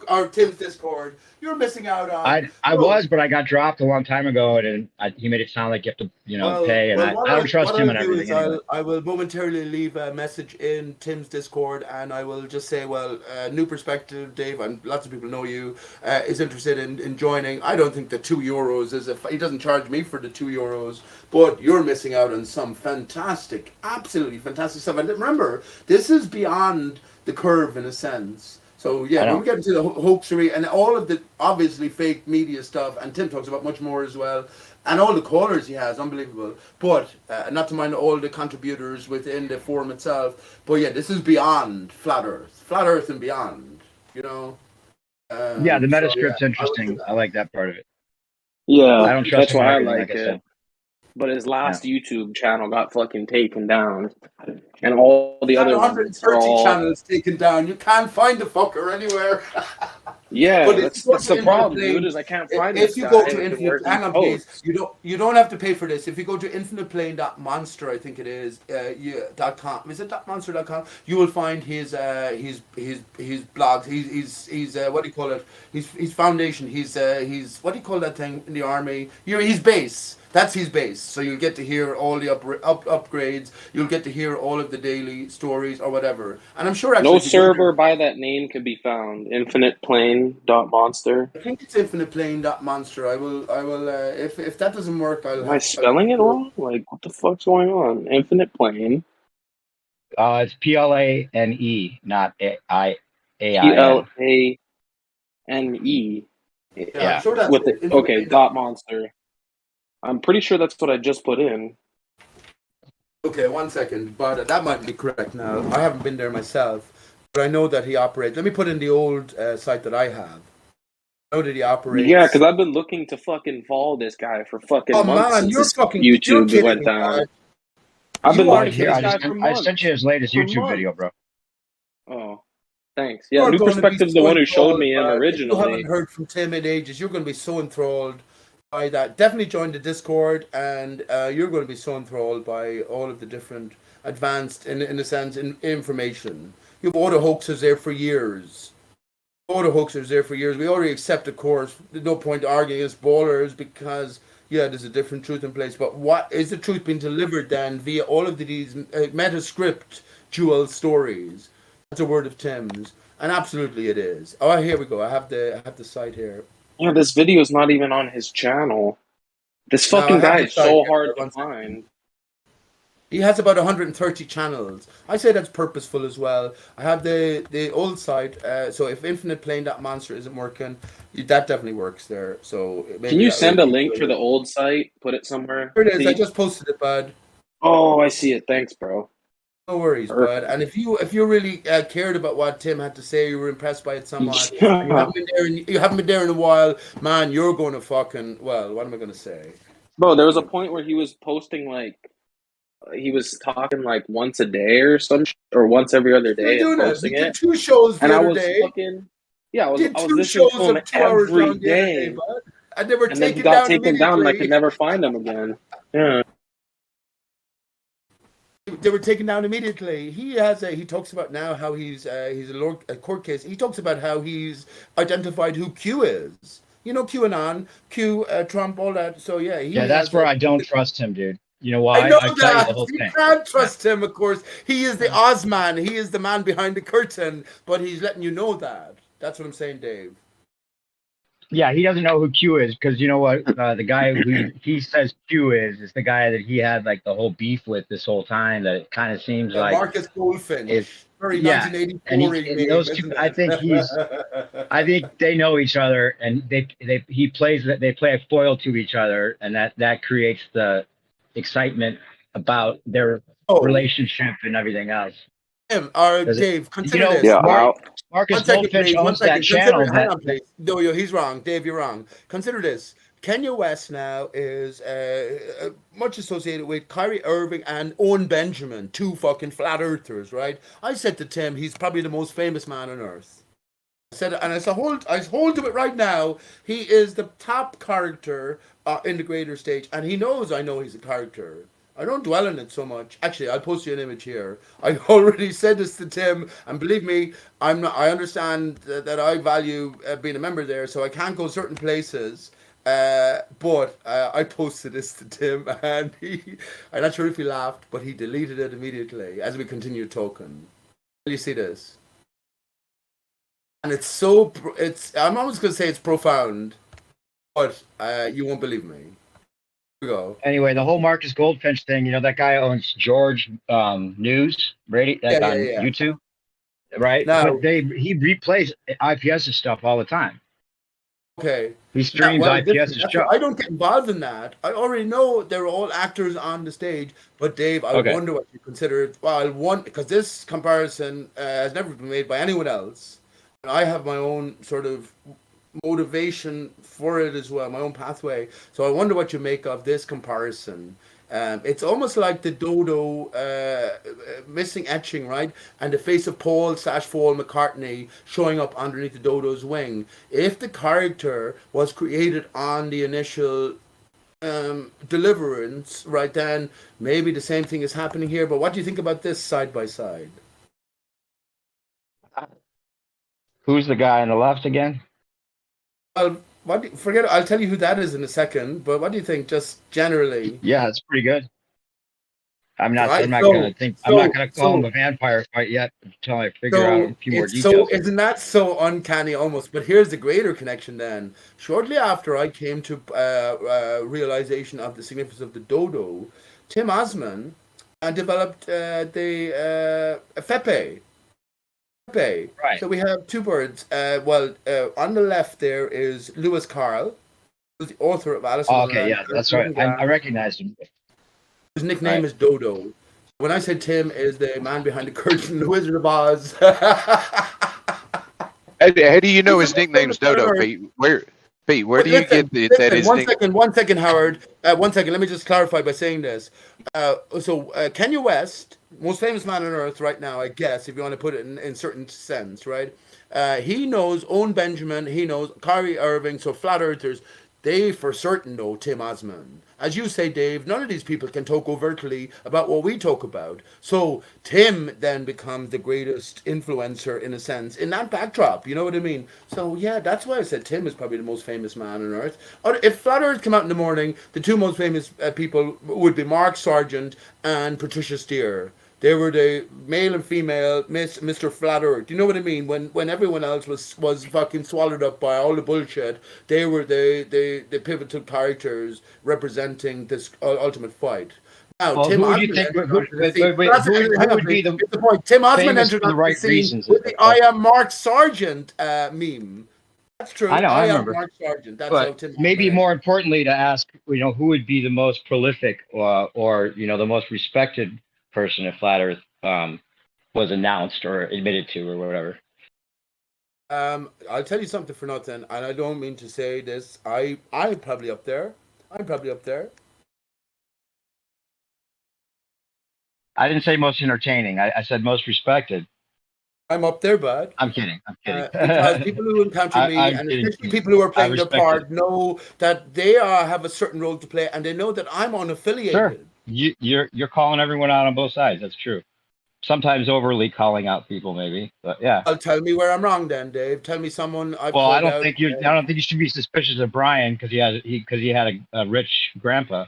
Or Tim's Discord. You're missing out on. I was, but I got dropped a long time ago, and he made it sound like you have to, pay. And I don't trust him and everything. Anyway. I will momentarily leave a message in Tim's Discord, and I will just say, new perspective, Dave, and lots of people know you, is interested in joining. I don't think the €2 is he doesn't charge me for the €2, but you're missing out on some absolutely fantastic stuff. And remember, this is beyond the curve in a sense. So yeah, when we get into the hoaxery and all of the obviously fake media stuff, and Tim talks about much more as well, and all the callers he has, unbelievable. But not to mind all the contributors within the forum itself. But yeah, this is beyond flat Earth and beyond. The Metascript's interesting. I like that part of it. Yeah, I don't trust that's why I like it. But his last YouTube channel got fucking taken down, and all the other 130 channels taken down. You can't find the fucker anywhere. Yeah, but that's the problem, dude. Is I can't find this guy. If you go to Infinite, hang on, please. You don't have to pay for this. If you go to infiniteplane.monster, I think it is .com. Is it .monster.com? You will find his blogs. He's what do you call it? His foundation. He's what do you call that thing in the army? His base. That's his base. So you'll get to hear all the upgrades. You'll get to hear all of the daily stories or whatever. And I'm sure actually No server by that name could be found. Infinite Plane .monster. I think it's Infinite Plane .monster. I will. If that doesn't work, I'll Am have. I spelling it wrong? Like, what the fuck's going on? Infinite Plane. It's PLANE, not AIN. PLANE. Yeah, I'm sure that's with it. it. Okay, .monster. I'm pretty sure that's what I just put in. Okay, 1 second, but that might be correct now. I haven't been there myself, but I know that he operates. Let me put in the old site that I have. I know that he operates. Yeah, because I've been looking to fucking follow this guy for fucking months man, since you're this fucking you're YouTube kidding went me, down. God. I've been You are looking for this kidding guy me. for I months. sent you his latest For YouTube months. video, bro. Oh, thanks. Yeah, You're New going to be Perspective's the so one who showed enthralled, me him If you originally. haven't heard from Tim in ages, you're going to be so enthralled by that. Definitely join the Discord, and you're going to be so enthralled by all of the different advanced, in a sense, information. You've auto hoaxers there for years. Auto hoaxers there for years. We already accept, of course. There's no point arguing against ballers because there's a different truth in place. But what is the truth being delivered then via all of these meta script dual stories? That's a word of Tim's, and absolutely it is. Oh, here we go. I have the site here. Yeah, this video is not even on his channel. This No, I fucking have guy the is site so here. hard to One second. find. He has about 130 channels. I say that's purposeful as well. I have the old site, so if Infinite Plane .monster isn't working, that definitely works there. So maybe Can you that send will a keep link you for the away. old site? Put it somewhere. Here it is. I See? just posted it, bud. Oh, I see it. Thanks, bro. No worries, bud. And if you really cared about what Tim had to say, you were impressed by it somewhat, and you haven't been there in a while, man, you're going to fucking what am I going to say? Bro, there was a point where he was posting he was talking like once a day or or once every other Still day and doing it. He posting did it. 2 shows And the I other was day. fucking I was Did 2 listening to shows him of 2 hours every long the other day, day. bud. And they were And then he taken got down taken down and I could immediately. never find him again. Yeah. They were taken down immediately. He talks about now how he's a court case. He talks about how he's identified who Q is. You know, QAnon, Q, Trump, all that. So Yeah, that's where I don't trust him, dude. You know I why? know I tell you the that. whole You thing. can't trust him, of course. He is the Ozman. He is the man behind the curtain. But he's letting you know that. That's what I'm saying, Dave. Yeah, he doesn't know who Q is because you know what? The guy who he says Q is the guy that he had like the whole beef with this whole time. That it kind of seems like Marcus Goldfinch. it's Very yeah, 1984 and those two. isn't I think I think they know each other, and they play a foil to each other, and that creates the excitement about their relationship and everything else. Dave, consider this. Marcus 1 second, Goldfinch please. 1 owns that second. channel. Hang on, please. No, he's wrong. Dave, you're wrong. Consider this. Kanye West now is much associated with Kyrie Irving and Owen Benjamin, 2 fucking flat earthers, right? I said to Tim, he's probably the most famous man on earth. I said, and I hold to it right now. He is the top character in the greater stage, and he knows I know he's a character. I don't dwell on it so much. Actually, I'll post you an image here. I already said this to Tim, and believe me, I'm not. I understand that I value being a member there, so I can't go certain places. But I posted this to Tim, and I'm not sure if he laughed, but he deleted it immediately as we continued talking. You see this? And it's I'm almost going to say it's profound, but you won't believe me. Here we go. Anyway, the whole Marcus Goldfinch thing, you know, that guy owns George News radio on YouTube, right? Now, but he replays IPS's stuff all the time. Okay. He streams IPS's show. I don't get involved in that. I already know they're all actors on the stage, but Dave, I wonder what you consider. Well, because this comparison has never been made by anyone else. And I have my own sort of motivation for it as well, my own pathway. So I wonder what you make of this comparison. It's almost like the dodo missing etching, right? And the face of Paul McCartney showing up underneath the dodo's wing. If the character was created on the initial deliverance, right, then maybe the same thing is happening here. But what do you think about this side by side? Who's the guy on the left again? Well, Forget. I'll tell you who that is in a second. But what do you think, just generally? Yeah, it's pretty good. I'm not. Right. I'm not gonna think. I'm not gonna call him So a vampire quite yet until I figure out a few more it's so details. isn't that so uncanny almost? But here's the greater connection. Then shortly after I came to realization of the significance of the dodo, Tim Osman developed the Fepe. Right. So we have two birds. On the left there is Lewis Carroll, who's the author of Alice in Oh, okay, Wonderland. yeah, that's right. I recognize him. His nickname Right. is Dodo. When I said Tim is the man behind the curtain, the Wizard of Oz. How do you know his nickname's Dodo, Pete? Where do you get that his nickname? One second, Howard. 1 second. Let me just clarify by saying this. Kanye West, most famous man on earth right now, I guess, if you want to put it in certain sense, right? He knows Owen Benjamin. He knows Kyrie Irving. So flat earthers, they for certain know Tim Osman. As you say, Dave, none of these people can talk overtly about what we talk about. So Tim then becomes the greatest influencer, in a sense, in that backdrop. You know what I mean? So, yeah, that's why I said Tim is probably the most famous man on Earth. If Flat Earth came out in the morning, the two most famous people would be Mark Sargent and Patricia Steere. They were the male and female Mr. Flat Earth. You know what I mean? When everyone else was fucking swallowed up by all the bullshit, they were the pivotal characters representing this ultimate fight. Now, Well, Tim who would you Osman think? entered Who onto the scene. Hang would on, be please. the Here's the point. Tim Osman famous entered for the onto the right scene reasons? with the "I am Mark Sargent" meme. That's true. I know. I remember. am Mark Sargent. That's how But Tim maybe Osman. more importantly, to ask, who would be the most prolific or the most respected person if Flat Earth was announced or admitted to or whatever. I'll tell you something for nothing, and I don't mean to say this. I'm probably up there. I'm probably up there. I didn't say most entertaining. I said most respected. I'm up there, bud. I'm kidding. I'm kidding. Because people who encounter me, I'm and kidding. especially people who are playing their respect part, know that they have a certain role to play, and they know that I'm unaffiliated. Sure. You're calling everyone out on both sides. That's true. Sometimes overly calling out people, maybe, but yeah. Well, tell me where I'm wrong, then, Dave. Tell me someone I've. Well, I don't think you should be suspicious of Brian because he had a rich grandpa.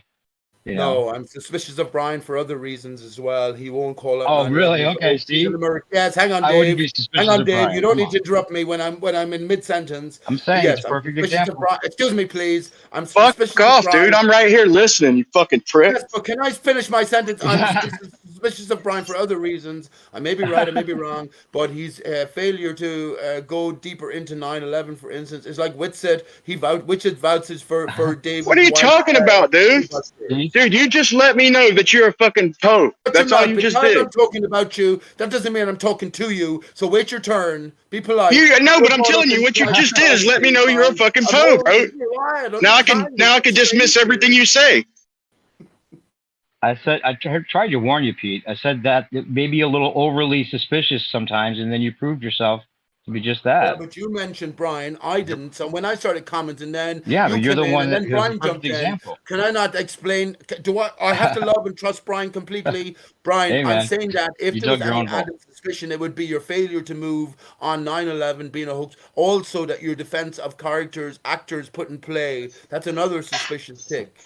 No, I'm suspicious of Brian for other reasons as well. He won't call out. Oh, really? Okay, Steve. Yes, hang on, I wouldn't be Dave. suspicious Hang on, of Dave. Brian. You don't Come need on. to interrupt me when I'm in mid sentence. I'm saying yes, it's a perfect suspicious of example. Brian. Excuse me, please. I'm Fuck suspicious off, of Brian. dude. I'm right here listening, you fucking prick. Yes, but can I finish my sentence? I'm suspicious of Brian for other reasons. I may be right, I may be wrong, but his failure to go deeper into 9/11, for instance, is like Witt said. Witchet vouches for David. What are you talking about, dude? Dude, you just let me know that you're a fucking pope. That's all you just did. I'm talking about you. That doesn't mean I'm talking to you. So wait your turn. Be polite. No, but I'm telling you, what you just did is let me know you're a fucking pope, bro. Now I can dismiss everything you say. I tried to warn you, Pete. I said that it may be a little overly suspicious sometimes, and then you proved yourself to be just that. Yeah, but you mentioned Brian. I didn't. So when I started commenting, then yeah, but you're the one that Brian jumped in. Can I not explain? I have to love and trust Brian completely? Brian, hey, I'm saying that if there was any added suspicion, it would be your failure to move on 9/11 being a hoax. Also, that your defense of characters, actors put in play. That's another suspicious tick.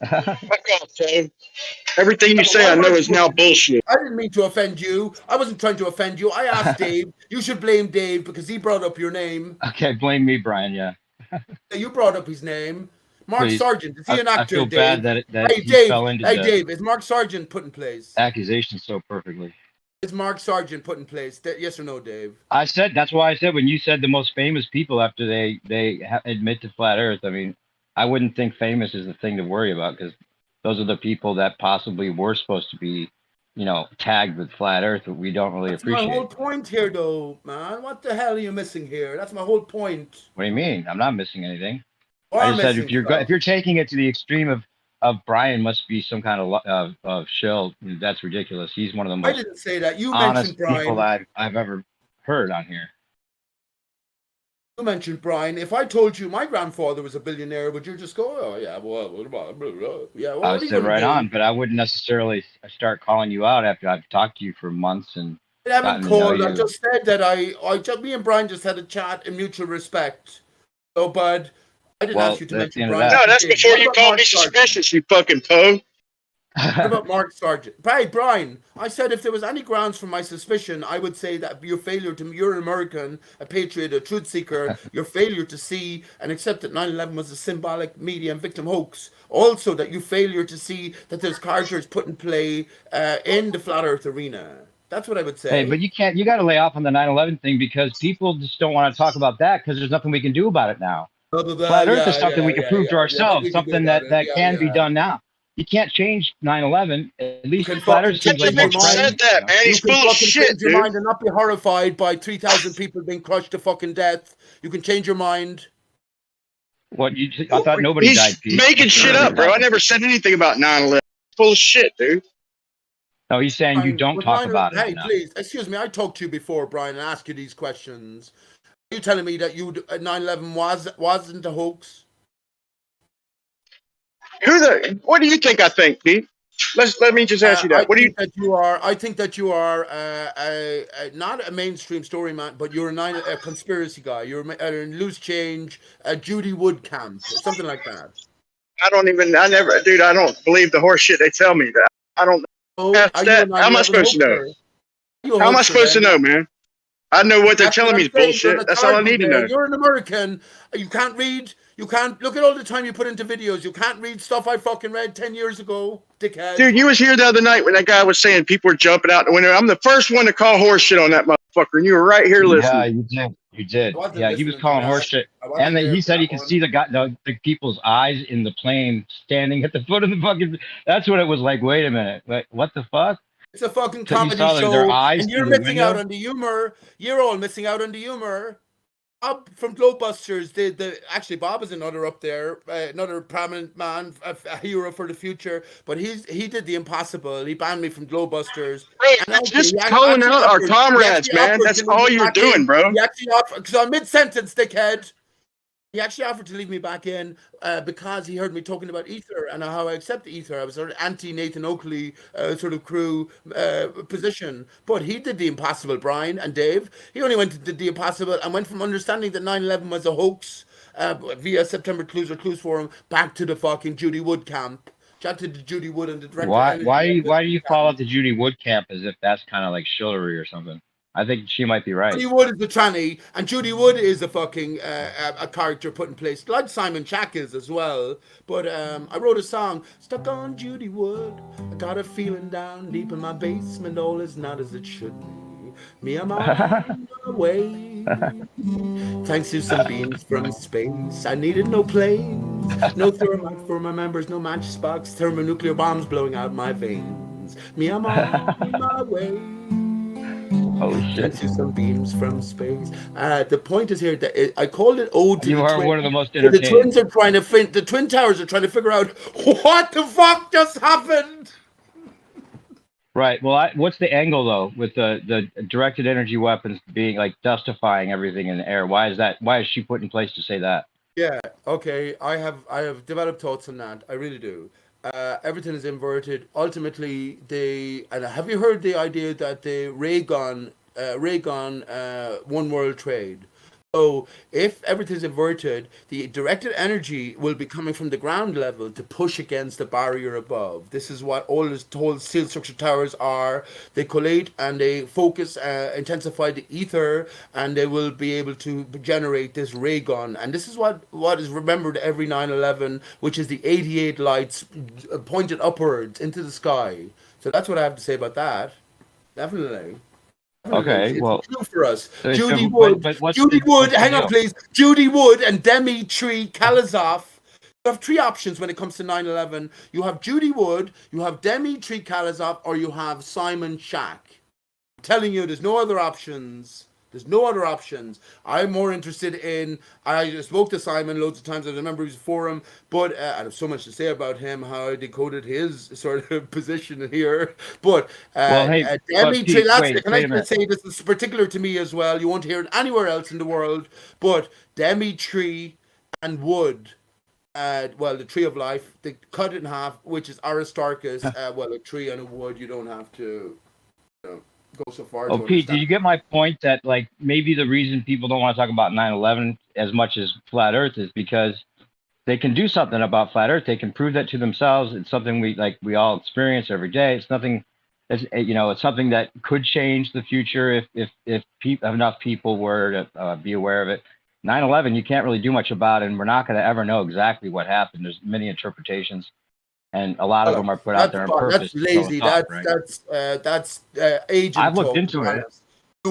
Fuck off, Dave. Everything you say I know is now bullshit. I didn't mean to offend you. I wasn't trying to offend you. I asked Dave. You should blame Dave because he brought up your name. Okay, blame me, Brian. Yeah. You brought up his name. Mark Sargent. Is he an actor, I feel Dave? bad that hey, he Dave. fell into Dave, is Mark Sargent put in place? Accusation so perfectly. Is Mark Sargent put in place? Yes or no, Dave? I said, that's why I said when you said the most famous people after they admit to flat Earth, I mean, I wouldn't think famous is the thing to worry about because those are the people that possibly were supposed to be, tagged with flat Earth, but we don't really appreciate. My whole point here, though, man. What the hell are you missing here? That's my whole point. What do you mean? I'm not missing anything. I just said if you're taking it to the extreme of Brian must be some kind of shill, that's ridiculous. He's one of the most I didn't say that. You honest mentioned Brian. people that I've ever heard on here. You mentioned Brian. If I told you my grandfather was a billionaire, would you just go, "Oh yeah, well, what about yeah"? Well, I would say right on, but I wouldn't necessarily start calling you out after I've talked to you for months and. I haven't called. I just said that me and Brian just had a chat in mutual respect. So, bud, I didn't ask you to mention Brian. No, that's before you called me suspicious, you fucking pug. What about Mark Sargent? Brian, I said if there was any grounds for my suspicion, I would say that your failure to, you're an American, a patriot, a truth seeker, your failure to see and accept that 9/11 was a symbolic media and victim hoax. Also, that you failure to see that there's characters put in play in the Flat Earth arena. That's what I would say. Hey, but you got to lay off on the 9/11 thing because people just don't want to talk about that because there's nothing we can do about it now. Flat Earth is something we can prove to ourselves, something that can be done now. You can't change 9/11. At least Flat Earth seems like more said that, man. He's full of shit, change your mind and not be horrified by 3,000 people being crushed to fucking death. You can change your mind. What I thought nobody died. He's making shit up, bro. I never said anything about 9/11. Full of shit, dude. No, he's saying you don't talk about it. Hey, please, excuse me. I talked to you before, Brian, and asked you these questions. Are you telling me that 9/11 wasn't a hoax? What do you think I think, Pete? Let me just ask you that. I think that you are not a mainstream story man, but you're a conspiracy guy. You're a loose change, a Judy Wood camp, or something like that. I don't believe the horse shit they tell me that. I don't know. How am I supposed to know? How am I supposed to know, man? I know what they're telling me is bullshit. That's all I need to know. You're an American. You can't read. You can't look at all the time you put into videos. You can't read stuff I fucking read 10 years ago, dickhead. Dude, you was here the other night when that guy was saying people were jumping out the window. I'm the first one to call horse shit on that motherfucker, and you were right here listening. Yeah, you did. Yeah, he was calling horse shit. And then he said he could see the people's eyes in the plane standing at the foot of the fucking... That's what it was like. Wait a minute. Like, what the fuck? It's a fucking comedy show, and you're missing out on the humor. You're all missing out on the humor. Bob from Globebusters actually Bob is another up there, another prominent man, a hero for the future. But he did the impossible. He banned me from Globebusters. Just calling out our comrades, man. That's all you're doing, bro. He actually offered, because I'm mid-sentence, dickhead. He actually offered to leave me back in because he heard me talking about ether and how I accept ether. I was sort of anti-Nathan Oakley sort of crew position. But he did the impossible, Brian and Dave. He only went and did the impossible and went from understanding that 9/11 was a hoax via September Clues or Clues Forum back to the fucking Judy Wood camp. Chat to the Judy Wood and the director. Why do you call it the Judy Wood camp as if that's kind of like chivalry or something? I think she might be right. Judy Wood is the tranny, and Judy Wood is a fucking a character put in place, like Simon Chack is as well. But I wrote a song, Stuck on Judy Wood. I got a feeling down deep in my basement, all is not as it should be. Me, I'm on my way. Thanks to some beams from space, I needed no planes, no thermite for my members, no matchbox, thermonuclear bombs blowing out my veins. Me, I'm on my way. Holy shit. Thanks to some beams from space. The point is here that I called it Ode to you the are Twins. one of the most entertaining. The twins are trying to the Twin Towers are trying to figure out what the fuck just happened. Right. Well, what's the angle though with the directed energy weapons being like dustifying everything in the air? Why is she put in place to say that? Yeah. Okay. I have developed thoughts on that. I really do. Everything is inverted. Ultimately, have you heard the idea that the Reagan one world trade? So if everything's inverted, the directed energy will be coming from the ground level to push against the barrier above. This is what all these tall steel structure towers are. They collate and they focus, intensify the ether, and they will be able to generate this ray gun. And this is what is remembered every 9/11, which is the 88 lights pointed upwards into the sky. So that's what I have to say about that. Definitely. Okay, well, for us, Judy Wood. Hang on, please. Judy Wood and Dmitry Kalazov. You have three options when it comes to 9/11. You have Judy Wood, you have Dmitry Kalazov, or you have Simon Chack. I'm telling you, there's no other options. There's no other options. I'm more interested in. I spoke to Simon loads of times. I remember his forum, but I have so much to say about him, how I decoded his sort of position here. But Dmitry, can I just say this is particular to me as well? You won't hear it anywhere else in the world. But Dmitry and Wood. The tree of life, they cut it in half, which is Aristarchus. A tree and a wood, you don't have to go so far. Oh, Pete, did you get my point that like maybe the reason people don't want to talk about 9/11 as much as flat Earth is because they can do something about flat Earth. They can prove that to themselves. It's something we all experience every day. It's nothing. It's something that could change the future if enough people were to be aware of it. 9/11, you can't really do much about it, and we're not going to ever know exactly what happened. There's many interpretations, and a lot of them are put out there on purpose. That's lazy. That's agent I've looked talk, into it.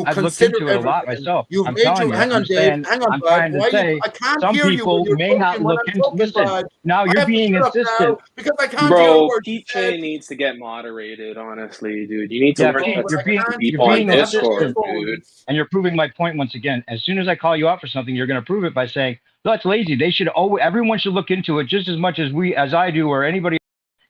I've looked into it a lot myself. You've I'm made telling you. hang on, Dave. Hang on, I'm bud. trying to say I can't some hear you when people you're may talking. not When look I'm into. talking, Listen, bud. now I you're have to being shut up insistent. now because I can't hear a Bro, word you Pete said. needs to get moderated. Honestly, dude, you need to Yeah, learn Pete, how to you're talk to being people on insistent, Discord, dude. and you're proving my point once again. As soon as I call you out for something, you're going to prove it by saying that's lazy. They should. Everyone should look into it just as much as I do, or anybody.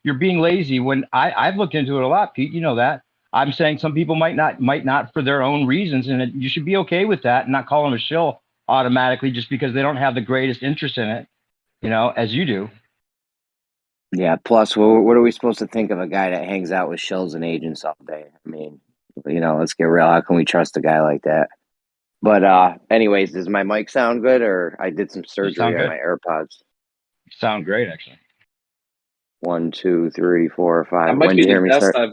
You're being lazy. When I've looked into it a lot, Pete. You know that. I'm saying some people might not for their own reasons, and you should be okay with that and not call them a shill automatically just because they don't have the greatest interest in it, as you do. Yeah. Plus, what are we supposed to think of a guy that hangs out with shills and agents all day? I mean, let's get real. How can we trust a guy like that? But anyways, does my mic sound good, or I did some surgery on my AirPods? Sound great, actually. 1, 2, 3, 4, 5. That might When be did you hear the me best start?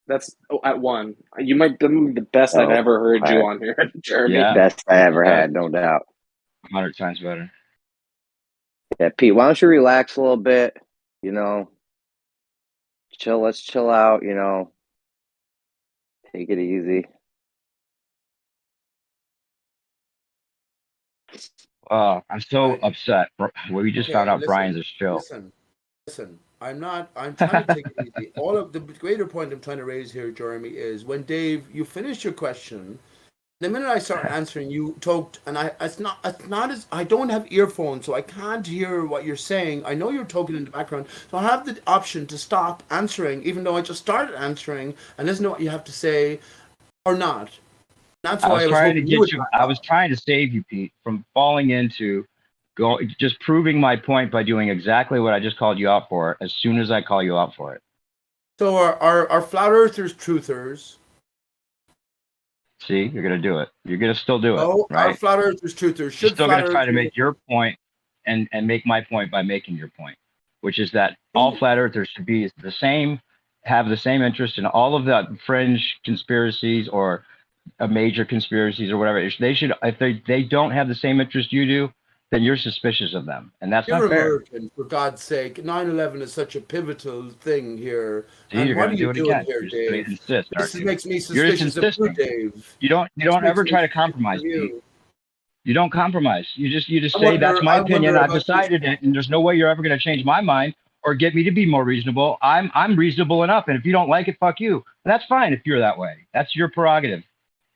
That's at 1. You might be the best I've ever heard you on here, Jeremy. Yeah. Best I ever had, no doubt. 100 times better. Yeah, Pete, why don't you relax a little bit? Chill. Let's chill out. Take it easy. I'm so upset. We just found out Brian's a shill. Listen. I'm trying to take it easy. All of the greater point I'm trying to raise here, Jeremy, is when Dave, you finish your question. The minute I start answering, you talked, and it's not as I don't have earphones, so I can't hear what you're saying. I know you're talking in the background, so I have the option to stop answering, even though I just started answering and listen to what you have to say, or not. That's why I was trying to hoping get you would. I was trying to save you, Pete, from falling into just proving my point by doing exactly what I just called you out for. As soon as I call you out for it. So are flat earthers truthers? See, you're gonna do it. You're gonna still do it. Oh, right? Are flat earthers truthers? You're still gonna try to make your point and make my point by making your point, which is that all flat earthers should be the same, have the same interest in all of the fringe conspiracies or major conspiracies or whatever. They should, if they don't have the same interest you do, then you're suspicious of them, and that's You're not fair. American, for God's sake. 9/11 is such a pivotal thing here. See, and you're what gonna are you do it doing again. here, You're Dave? just gonna insist, This you? makes me You're just suspicious of you, insisting. Dave. You don't ever try to compromise, Pete. You don't compromise. You just say that's my opinion. I've decided it, and there's no way you're ever going to change my mind or get me to be more reasonable. I'm reasonable enough, and if you don't like it, fuck you. And that's fine if you're that way. That's your prerogative,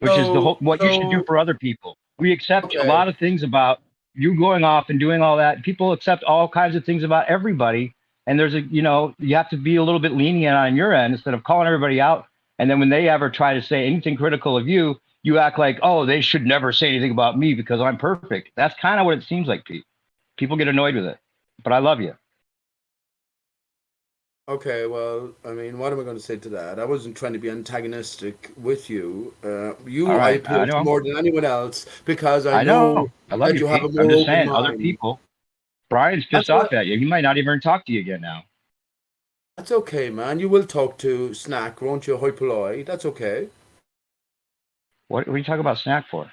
which is what you should do for other people. We accept a lot of things about you going off and doing all that. People accept all kinds of things about everybody, and there's you have to be a little bit lenient on your end instead of calling everybody out. And then when they ever try to say anything critical of you, you act like, oh, they should never say anything about me because I'm perfect. That's kind of what it seems like, Pete. People get annoyed with it, but I love you. Okay, well, I mean, what am I going to say to that? I wasn't trying to be antagonistic with you. I appeal to more than anyone else because I know I love that you have a Pete. more I'm just open saying, mind. other people. Brian's pissed off at you. He might not even talk to you again now. That's okay, man. You will talk to Snack, won't you? Hoi polloi. That's okay. What are you talking about Snack for?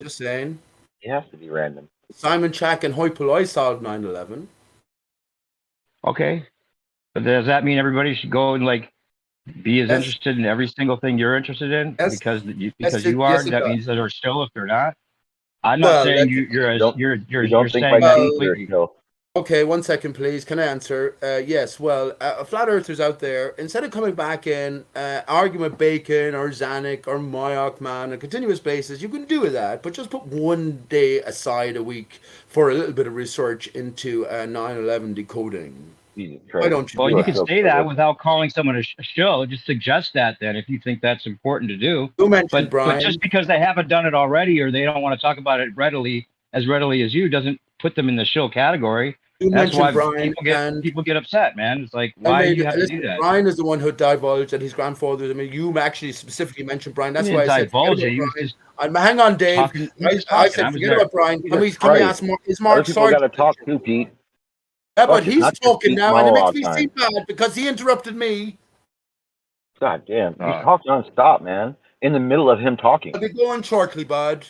Just saying. You have to be random. Simon Chak and Hoi polloi solved 9/11. Okay. But does that mean everybody should go and be as interested in every single thing you're interested in because you are? That means that they're still if they're not. I'm not saying you're saying that completely. Okay, 1 second, please. Can I answer? Yes. Well, flat earthers out there, instead of coming back in, arguing with Bacon or Zanuck or Mayock, man, on a continuous basis, you can do that, but just put one day aside a week for a little bit of research into 9/11 decoding. Why don't you? Well, you can say that without calling someone a shill. Just suggest that then if you think that's important to do. You mentioned Brian. But just because they haven't done it already or they don't want to talk about it as readily as you doesn't put them in the shill category. You That's why mentioned Brian, people get upset, man. It's like, why do you have to do that? Brian is the one who divulged that his grandfather. I mean, you actually specifically mentioned Brian. That's why I said forget about Brian. Hang on, Dave. I said forget about Brian. Can we ask Mark? Is Mark Other people got to Sargent? talk too, Pete. Yeah, Fuck, but it's he's not just talking Pete now, and it makes monologue me time. seem bad because he interrupted me. God damn, he talks nonstop, man. In the middle of him talking. I'll be going shortly, bud.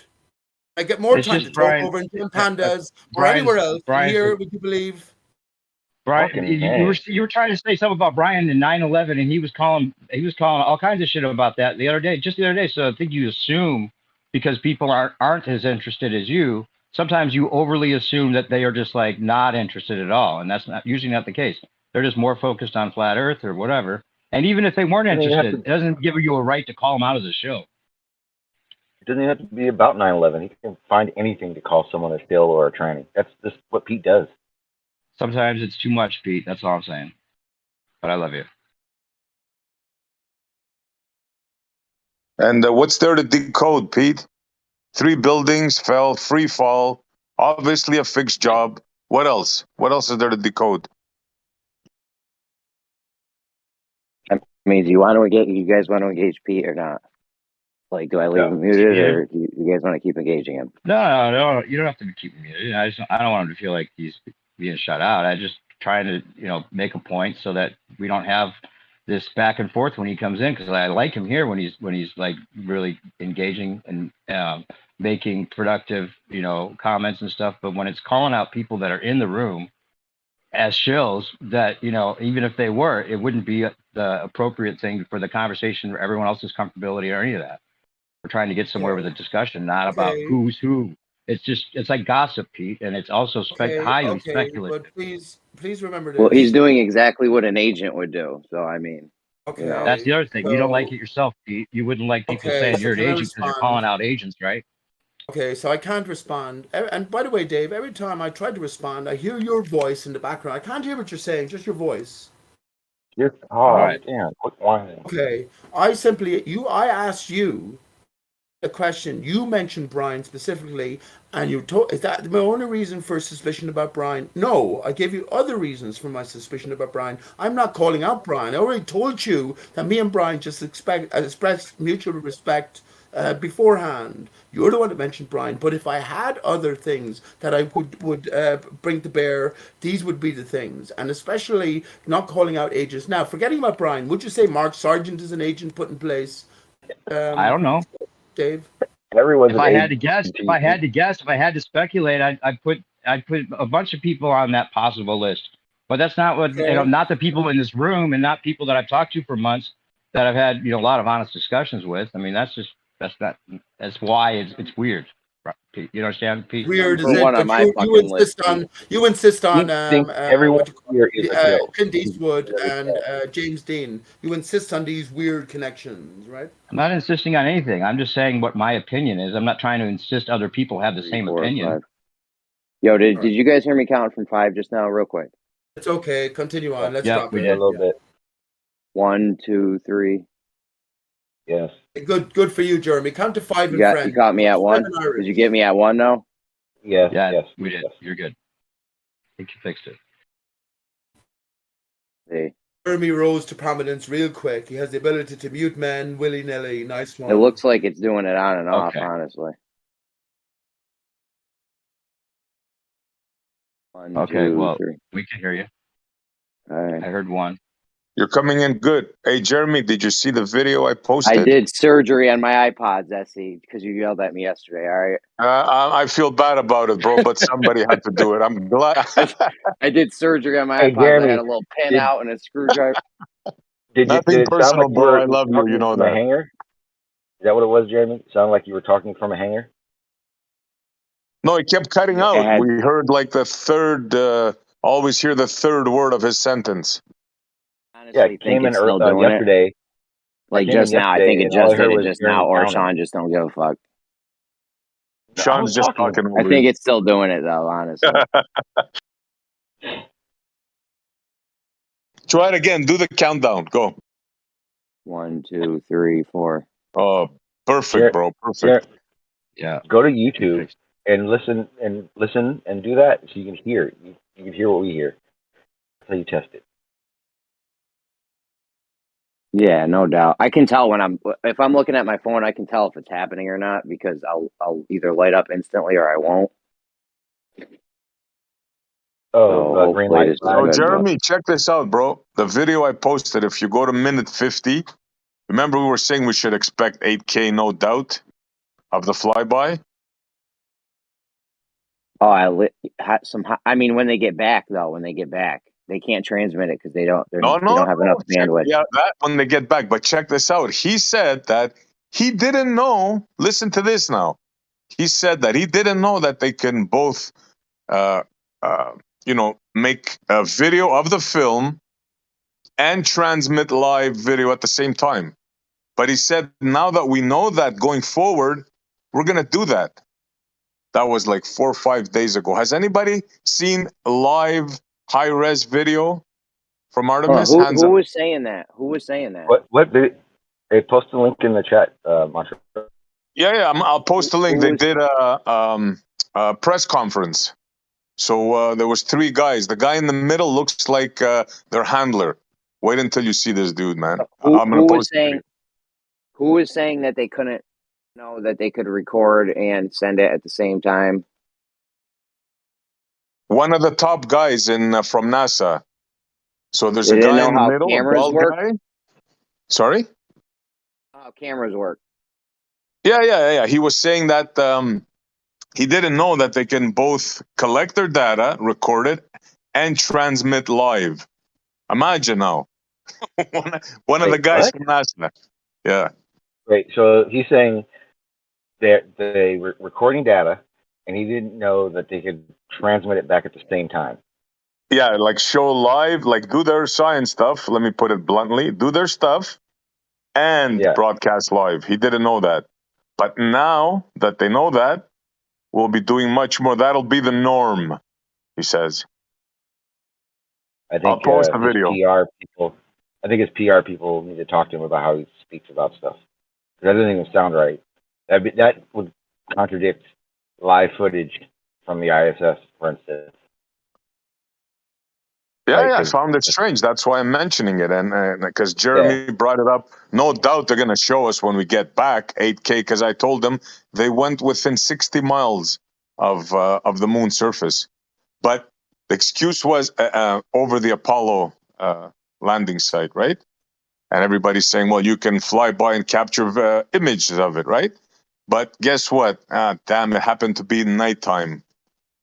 I get more time to talk over in Jim Pandas or anywhere else. Here, would you believe? Brian, you were trying to say something about Brian in 9/11, and he was calling all kinds of shit about that just the other day. So I think you assume because people aren't as interested as you. Sometimes you overly assume that they are just like not interested at all, and that's usually not the case. They're just more focused on flat Earth or whatever. And even if they weren't interested, it doesn't give you a right to call them out of the show. It doesn't even have to be about 9/11. He can find anything to call someone a shill or a tranny. That's just what Pete does. Sometimes it's too much, Pete. That's all I'm saying. But I love you. And what's there to decode, Pete? 3 buildings fell, free fall, obviously a fixed job. What else? What else is there to decode? I mean, do you guys want to engage Pete or not? Like, do I leave him muted, or do you guys want to keep engaging him? No. You don't have to keep him muted. I don't want him to feel like he's being shut out. I just trying to make a point so that we don't have this back and forth when he comes in, because I like him here when he's like really engaging and making productive comments and stuff. But when it's calling out people that are in the room as shills, that even if they were, it wouldn't be the appropriate thing for the conversation for everyone else's comfortability or any of that. We're trying to get somewhere with a discussion, not about who's who. It's like gossip, Pete, and it's also highly speculative. But please remember this. Well, he's doing exactly what an agent would do. So I mean, that's the other thing. You don't like it yourself, Pete. You wouldn't like people saying you're an agent because you're calling out agents, right? Okay, so I can't respond. And by the way, Dave, every time I try to respond, I hear your voice in the background. I can't hear what you're saying, just your voice. Damn. Okay, I asked you a question. You mentioned Brian specifically, and is that my only reason for suspicion about Brian? No, I gave you other reasons for my suspicion about Brian. I'm not calling out Brian. I already told you that me and Brian just expressed mutual respect beforehand. You're the one that mentioned Brian, but if I had other things that I would bring to bear, these would be the things, and especially not calling out agents. Now, forgetting about Brian, would you say Mark Sargent is an agent put in place? I don't know, Dave. Everyone's if I had to speculate, I'd put a bunch of people on that possible list. But that's not what not the people in this room, and not people that I've talked to for months that I've had a lot of honest discussions with. I mean, that's why it's weird. Pete, you understand, Pete? Weird, is it? But you insist on everyone here is Clint Eastwood and James Dean. You insist on these weird connections, right? I'm not insisting on anything. I'm just saying what my opinion is. I'm not trying to insist other people have the same opinion. Yo, did you guys hear me count from 5 just now, real quick? It's okay. Continue on. Let's drop we did a little bit. 1, 2, 3. Yes. Good for you, Jeremy. Count to 5 in French. You got me at 1. Did you get me at 1 now? Yes. Yes, we did. You're good. I think you fixed it. Hey. Jeremy rose to prominence real quick. He has the ability to mute men willy-nilly. Nice one. It looks like it's doing it on and off, honestly. 1, 2, 3. We can hear you. All right. I heard 1. You're coming in good. Hey, Jeremy, did you see the video I posted? I did surgery on my iPods, Essie, because you yelled at me yesterday. All right. I feel bad about it, bro, but somebody had to do it. I'm glad. I did surgery on my iPods. Jeremy, I had a little pin out and a screwdriver. Nothing personal, bro. I love you. You know that. Hanger? Is that what it was, Jeremy? It sounded like you were talking from a hanger? No, it kept cutting out. We heard like the third, always hear the third word of his sentence. Honestly, yeah, it came in yesterday. Like just now. I think it just did it just now, or Sean just don't give a fuck. Sean's just talking over I think it's still doing it, though, honestly. Try it again. Do the countdown. Go. 1, 2, 3, 4. Oh, perfect, bro. Perfect. Yeah. Go to YouTube and listen and do that so you can hear. You can hear what we hear. That's how you test it. Yeah, no doubt. I can tell if I'm looking at my phone, I can tell if it's happening or not because I'll either light up instantly or I won't. Oh, So green hopefully light this is flag. So good. But Jeremy, check this out, bro. The video I posted, if you go to minute 50, remember we were saying we should expect 8K, no doubt, of the flyby? oh, I mean, when they get back though, they can't transmit it because they don't No, they no, don't have enough no. Check, bandwidth. yeah, that when they get back. But check this out. He said that he didn't know. Listen to this now. He said that he didn't know that they can both, uh, uh, make a video of the film and transmit live video at the same time. But he said now that we know that going forward, we're gonna do that. That was like 4 or 5 days ago. Has anybody seen live high res video from Artemis? Hands Who up. was saying that? Who was saying that? What did they post a link in the chat, Montreal? Yeah. I'll post a link. They was- did a press conference. So there was 3 guys. The guy in the middle looks like their handler. Wait until you see this dude, man. I'm gonna Who was post. saying? Who was saying that they couldn't know that they could record and send it at the same time? One of the top guys in from NASA. So there's They a didn't guy know in the how middle, a cameras bald work. guy. Sorry. How cameras work. Yeah. He was saying that he didn't know that they can both collect their data, record it, and transmit live. Imagine now. one of the Wait, guys what? from NASA. Yeah. Wait, so he's saying that they were recording data, and he didn't know that they could transmit it back at the same time. Yeah, like show live, like do their science stuff. Let me put it bluntly: do their stuff and broadcast live. He didn't know that, but now that they know that, we'll be doing much more. That'll be the norm, he says. I I'll think post the his video. PR people. I think his PR people need to talk to him about how he speaks about stuff. That doesn't even sound right. That would contradict live footage from the ISS, for instance. Yeah, I found it strange. That's why I'm mentioning it, and because Jeremy brought it up. No doubt they're going to show us when we get back 8K. Because I told them they went within 60 miles of the moon surface, but the excuse was over the Apollo landing site, right? And everybody's saying, well, you can fly by and capture images of it, right? But guess what? Damn, it happened to be nighttime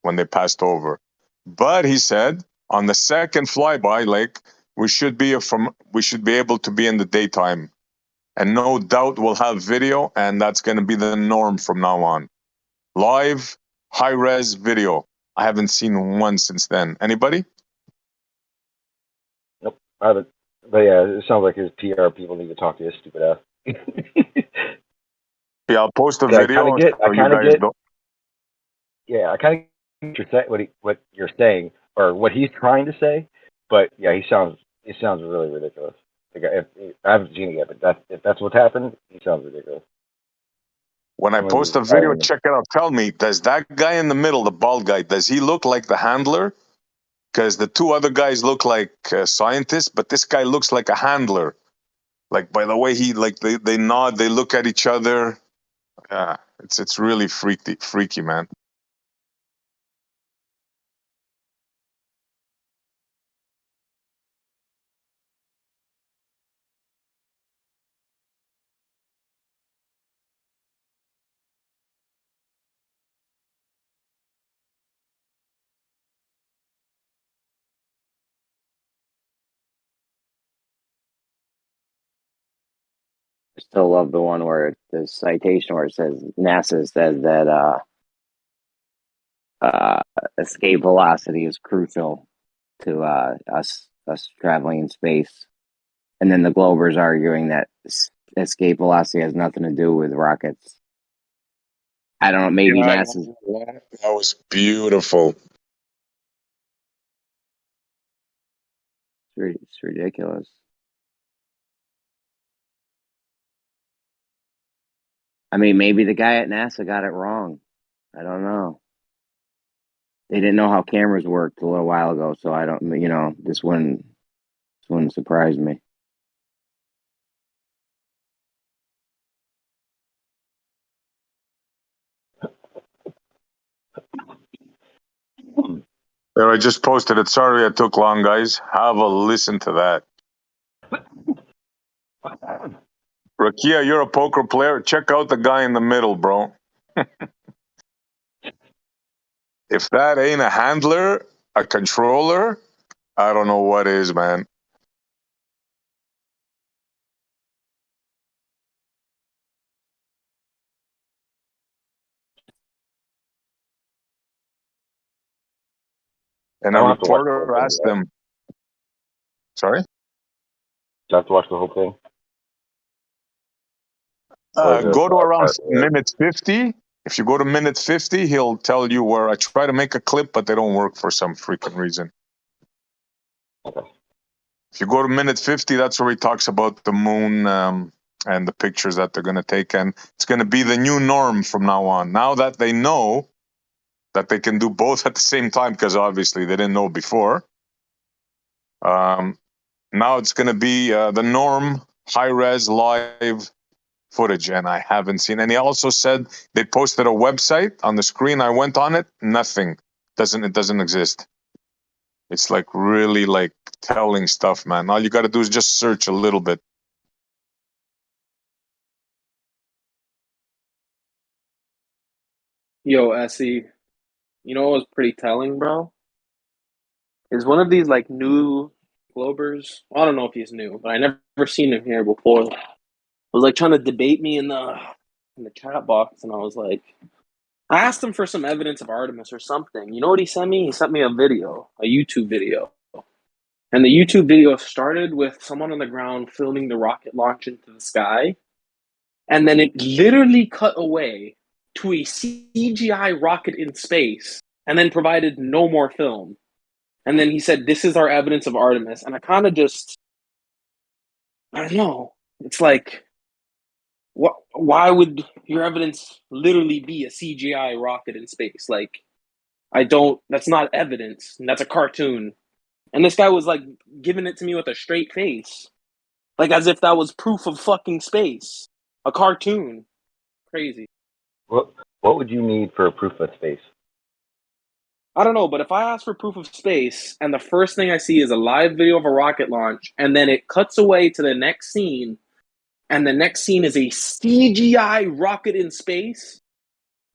when they passed over. But he said on the second flyby, like we should be able to be in the daytime, and no doubt we'll have video, and that's going to be the norm from now on. Live, high res video. I haven't seen one since then. Anybody? Nope, I haven't. But yeah, it sounds like his PR people need to talk to his stupid ass. Yeah, I'll post a I video kind of get. so you guys don't. Yeah, I kind of get what you're saying or what he's trying to say, but yeah, he sounds really ridiculous. Like I haven't seen it yet, but if that's what's happened, he sounds ridiculous. When I post a video, check it out. Tell me, does that guy in the middle, the bald guy, does he look like the handler? Because the 2 other guys look like scientists, but this guy looks like a handler. Like by the way he like they nod, they look at each other. Yeah, it's really freaky, man. I still love the one where the citation where it says NASA says that escape velocity is crucial to us traveling in space, and then the Glober's arguing that escape velocity has nothing to do with rockets. I don't know. Maybe NASA's. That was beautiful. It's ridiculous. I mean, maybe the guy at NASA got it wrong. I don't know. They didn't know how cameras worked a little while ago, so I don't. This wouldn't surprise me. There, I just posted it. Sorry I took long, guys. Have a listen to that. Rakia, you're a poker player. Check out the guy in the middle, bro. If that ain't a handler, a controller, I don't know what is, man. And a reporter asked them. Sorry? You have to watch the whole thing. Go to around minute 50. If you go to minute 50, he'll tell you where I try to make a clip, but they don't work for some freaking reason. If you go to minute 50, that's where he talks about the moon and the pictures that they're going to take. And it's going to be the new norm from now on. Now that they know that they can do both at the same time, because obviously they didn't know before. Now it's going to be the norm, high-res live footage, and I haven't seen. And he also said they posted a website on the screen. I went on it. Nothing. It doesn't exist. It's like really like telling stuff, man. All you got to do is just search a little bit. Yo, Essie, you know what was pretty telling, bro? Is one of these like new Globers. Well, I don't know if he's new, but I never seen him here before. Was like trying to debate me in the chat box, and I was like, I asked him for some evidence of Artemis or something. You know what he sent me? He sent me a video, a YouTube video. And the YouTube video started with someone on the ground filming the rocket launch into the sky. And then it literally cut away to a CGI rocket in space and then provided no more film. And then he said, this is our evidence of Artemis. And I kind of just, I don't know. It's like, why would your evidence literally be a CGI rocket in space? Like, that's not evidence. That's a cartoon. And this guy was like giving it to me with a straight face. Like as if that was proof of fucking space. A cartoon. Crazy. What would you need for a proof of space? I don't know, but if I ask for proof of space and the first thing I see is a live video of a rocket launch and then it cuts away to the next scene and the next scene is a CGI rocket in space,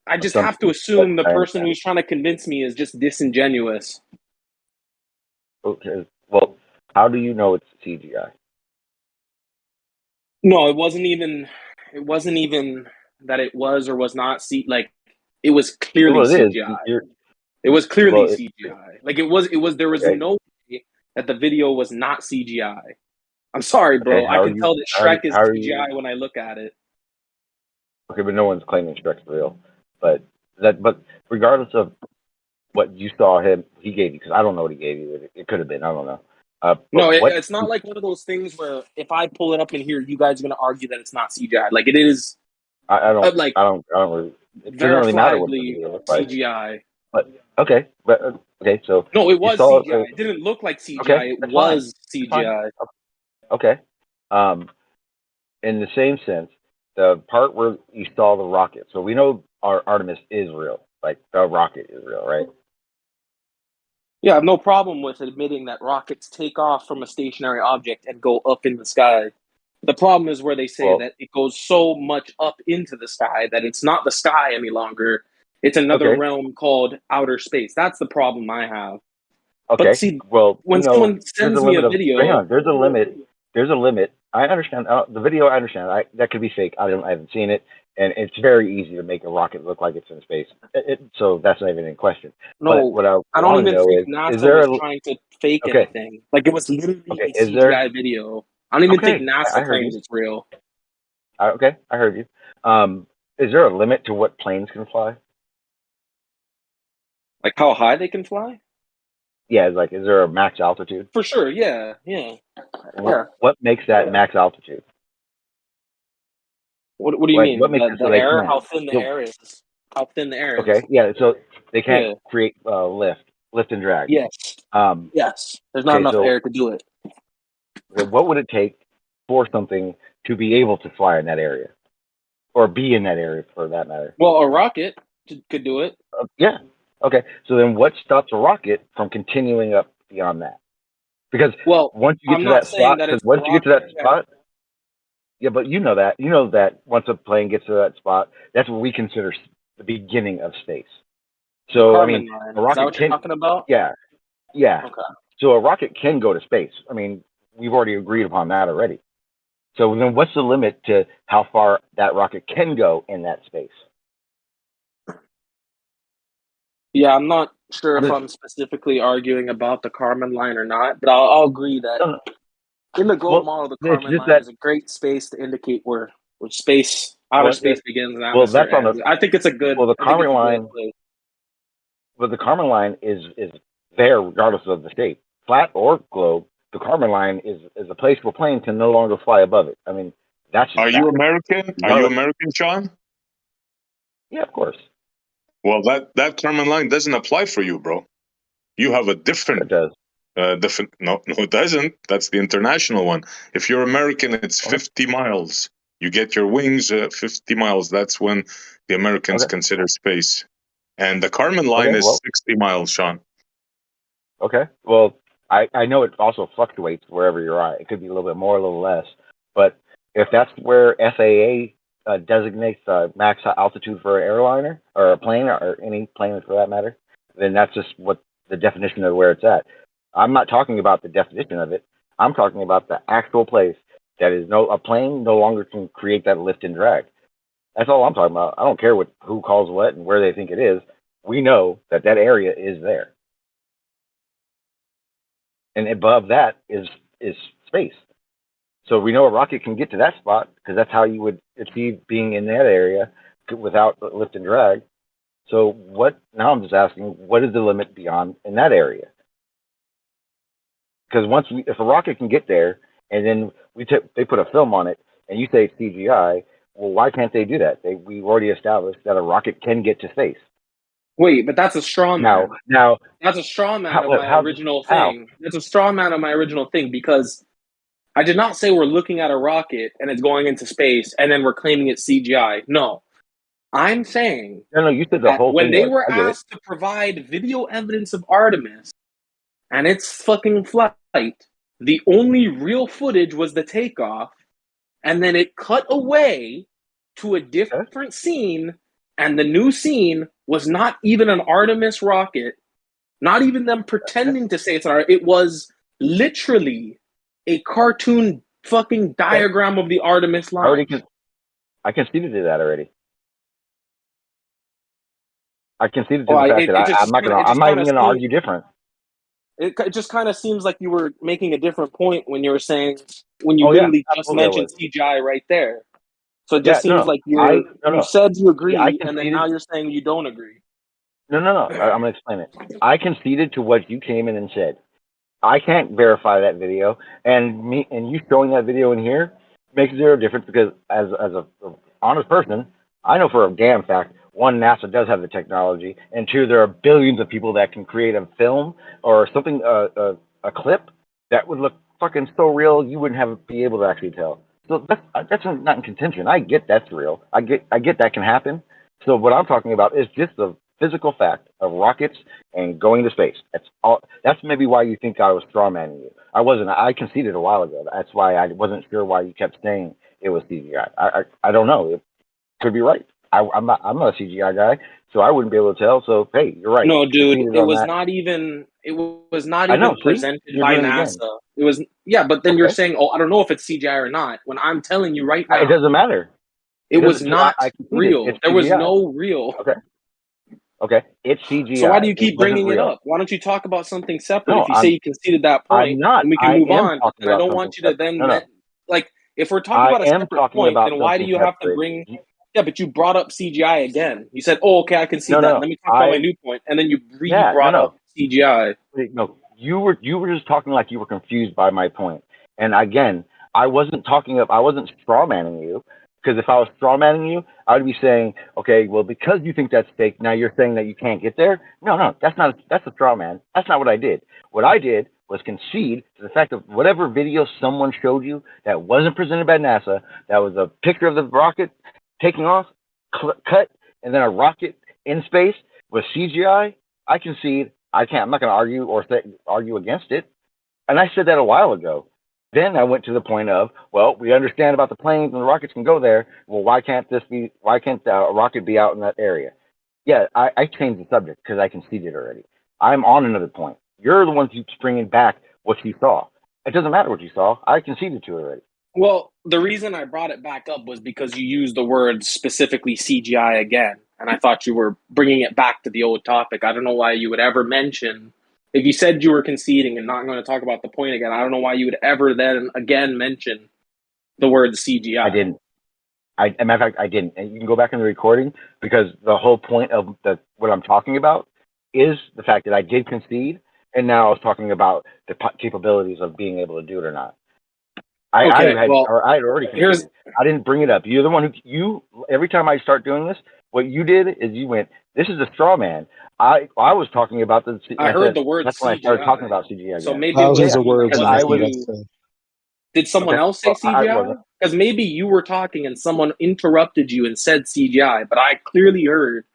I just have to assume the person who's trying to convince me is just disingenuous. Okay. Well, how do you know it's CGI? No, it wasn't even that it was or was not it was clearly CGI. It was clearly CGI. Like it was there was no way that the video was not CGI. I'm sorry, bro. I can tell that Shrek is CGI when I look at it. Okay, but no one's claiming Shrek's real. But regardless of what you saw he gave you, because I don't know what he gave you. It could have been, I don't know. No, it's not like one of those things where if I pull it up in here, you guys are gonna argue that it's not CGI. Like it is. I don't really. It doesn't really matter what the video looks like. CGI. But okay, so no, it was CGI. It didn't look like CGI. Okay, it was CGI. Okay. In the same sense, the part where you saw the rocket. So we know our Artemis is real. Like the rocket is real, right? Yeah, I have no problem with admitting that rockets take off from a stationary object and go up in the sky. The problem is where they say that it goes so much up into the sky that it's not the sky any longer. It's another realm called outer space. That's the problem I have. Okay. But see, when someone sends me a video, hang on, there's a limit. There's a limit. I understand the video. I understand. That could be fake. I haven't seen it, and it's very easy to make a rocket look like it's in space. So that's not even in question. No, but what I don't even think NASA was trying to fake anything. Like it was literally a CGI video. I don't even think NASA claims it's real. Okay, I heard you. Is there a limit to what planes can fly? Like how high they can fly? Yeah, like is there a max altitude? For sure, yeah. What makes that max altitude? What do you mean? The air? How thin the air is? How thin the air is? Okay, yeah. So They can't create lift and drag. Yes. Yes. There's not Okay, enough so air to do it. what would it take for something to be able to fly in that area, or be in that area for that matter? Well, a rocket could do it. Yeah. Okay. So then, what stops a rocket from continuing up beyond that? Because once you get to that spot, once you get to that spot, yeah, but you know that once a plane gets to that spot, that's what we consider the beginning of space. So I mean, line. a rocket Is that what can. you're talking about? Yeah. Yeah. Okay. So a rocket can go to space. I mean, we've already agreed upon that already. So then, what's the limit to how far that rocket can go in that space? Yeah, I'm not sure if I'm specifically arguing about the Kármán line or not, but I'll agree that in the globe model, the Kármán line is a great space to indicate where space, outer space begins and atmosphere ends. I think it's a good. Well, the I think it's Kármán a line. good place. But the Kármán line is there regardless of the shape, flat or globe. The Kármán line is a place where planes can no longer fly above it. I mean, that's just Are you American? Are you American, Sean? Yeah, of course. Well, that Kármán line doesn't apply for you, bro. You have a different. It does. No, it doesn't. That's the international one. If you're American, it's 50 miles. You get your wings 50 miles. That's when the Americans consider space. And the Kármán line is 60 miles, Sean. Okay. Well, I know it also fluctuates wherever you're at. It could be a little bit more, a little less. But if that's where FAA designates max altitude for an airliner or a plane or any plane for that matter, then that's just what the definition of where it's at. I'm not talking about the definition of it. I'm talking about the actual place that is a plane no longer can create that lift and drag. That's all I'm talking about. I don't care who calls what and where they think it is. We know that area is there. And above that is space. So we know a rocket can get to that spot because that's how you would achieve being in that area without lift and drag. So now I'm just asking, what is the limit beyond in that area? Because if a rocket can get there and then they put a film on it and you say it's CGI, well, why can't they do that? We've already established that a rocket can get to space. Wait, but that's a straw man. Now that's a straw man of my original thing. That's a straw man of my original thing because I did not say we're looking at a rocket and it's going into space and then we're claiming it's CGI. No, I'm saying you said the whole when thing they were asked to provide video evidence of Artemis and its fucking flight, the only real footage was the takeoff, and then it cut away to a different scene. And the new scene was not even an Artemis rocket, not even them pretending to say it's an Artemis. It was literally a cartoon fucking diagram of the Artemis line. I conceded to that already. I conceded to the fact that I'm not even going to argue different. It just kind of seems like you were making a different point when you were saying, when you literally just mentioned CGI right there. So it just seems like you said you agree, and then now you're saying you don't agree. No. I'm going to explain it. I conceded to what you came in and said. I can't verify that video, and you showing that video in here makes zero difference because as a honest person, I know for a damn fact, one, NASA does have the technology, and two, there are billions of people that can create a film or something, a clip that would look fucking so real you wouldn't be able to actually tell. So that's not in contention. I get that's real. I get that can happen. So what I'm talking about is just the physical fact of rockets and going to space. That's all. That's maybe why you think I was strawmanning you. I wasn't. I conceded a while ago. That's why I wasn't sure why you kept saying it was CGI. I don't know. It could be right. I'm not a CGI guy, so I wouldn't be able to tell. So hey, you're right. No, dude, it was not even presented by NASA. It was but then you're saying, oh, I don't know if it's CGI or not. When I'm telling you right now, it doesn't matter. It was not real. There was no real. Okay, it's CGI. So why do you keep bringing it up? Why don't you talk about something separate? No, if you say you conceded that point, then we can move on. And I don't want you to then like if we're talking about a separate point, then why do you have to bring? Yeah, but you brought up CGI again. You said, "Oh, okay, I can see that. Let me talk about my new point," and then you brought up CGI. No, you were just talking like you were confused by my point. And again, I wasn't strawmanning you. Because if I was strawmanning you, I would be saying, okay, well, because you think that's fake, now you're saying that you can't get there. No, that's a straw man. That's not what I did. What I did was concede to the fact of whatever video someone showed you that wasn't presented by NASA, that was a picture of the rocket taking off, cut, and then a rocket in space with CGI. I concede. I'm not going to argue or argue against it. And I said that a while ago. Then I went to the point of, well, we understand about the planes and the rockets can go there. Well, why can't a rocket be out in that area? Yeah, I changed the subject because I conceded already. I'm on another point. You're the one who keeps bringing back what you saw. It doesn't matter what you saw. I conceded to it already. Well, the reason I brought it back up was because you used the word specifically CGI again, and I thought you were bringing it back to the old topic. I don't know why you would ever mention, if you said you were conceding and not going to talk about the point again, I don't know why you would ever then again mention the word CGI. I didn't. As a matter of fact, I didn't. And you can go back in the recording because the whole point of what I'm talking about is the fact that I did concede, and now I was talking about the capabilities of being able to do it or not. I had already conceded. I didn't bring it up. You're the one who every time I start doing this, what you did is you went, "This is a straw man." I was talking about the. I heard the word That's CGI. when I started talking about CGI again. So maybe it was did someone else say CGI? Because maybe you were talking and someone interrupted you and said CGI, but I clearly heard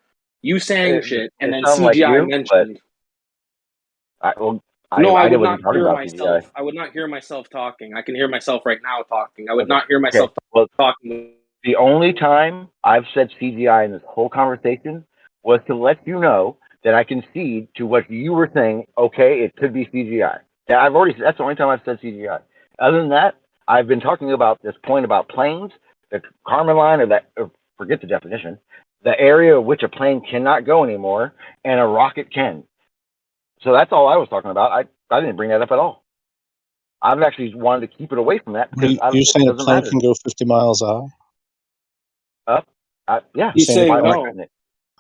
you saying shit and then CGI mentioned. I would not hear myself. I would not hear myself talking. I can hear myself right now talking. I would not hear myself talking. The only time I've said CGI in this whole conversation was to let you know that I concede to what you were saying. Okay, it could be CGI. That's the only time I've said CGI. Other than that, I've been talking about this point about planes, the Kármán line, or forget the definition, the area of which a plane cannot go anymore, and a rocket can. So that's all I was talking about. I didn't bring that up at all. I've actually wanted to keep it away from that. You're saying a plane can go 50 miles high? Up? Yeah. You say no.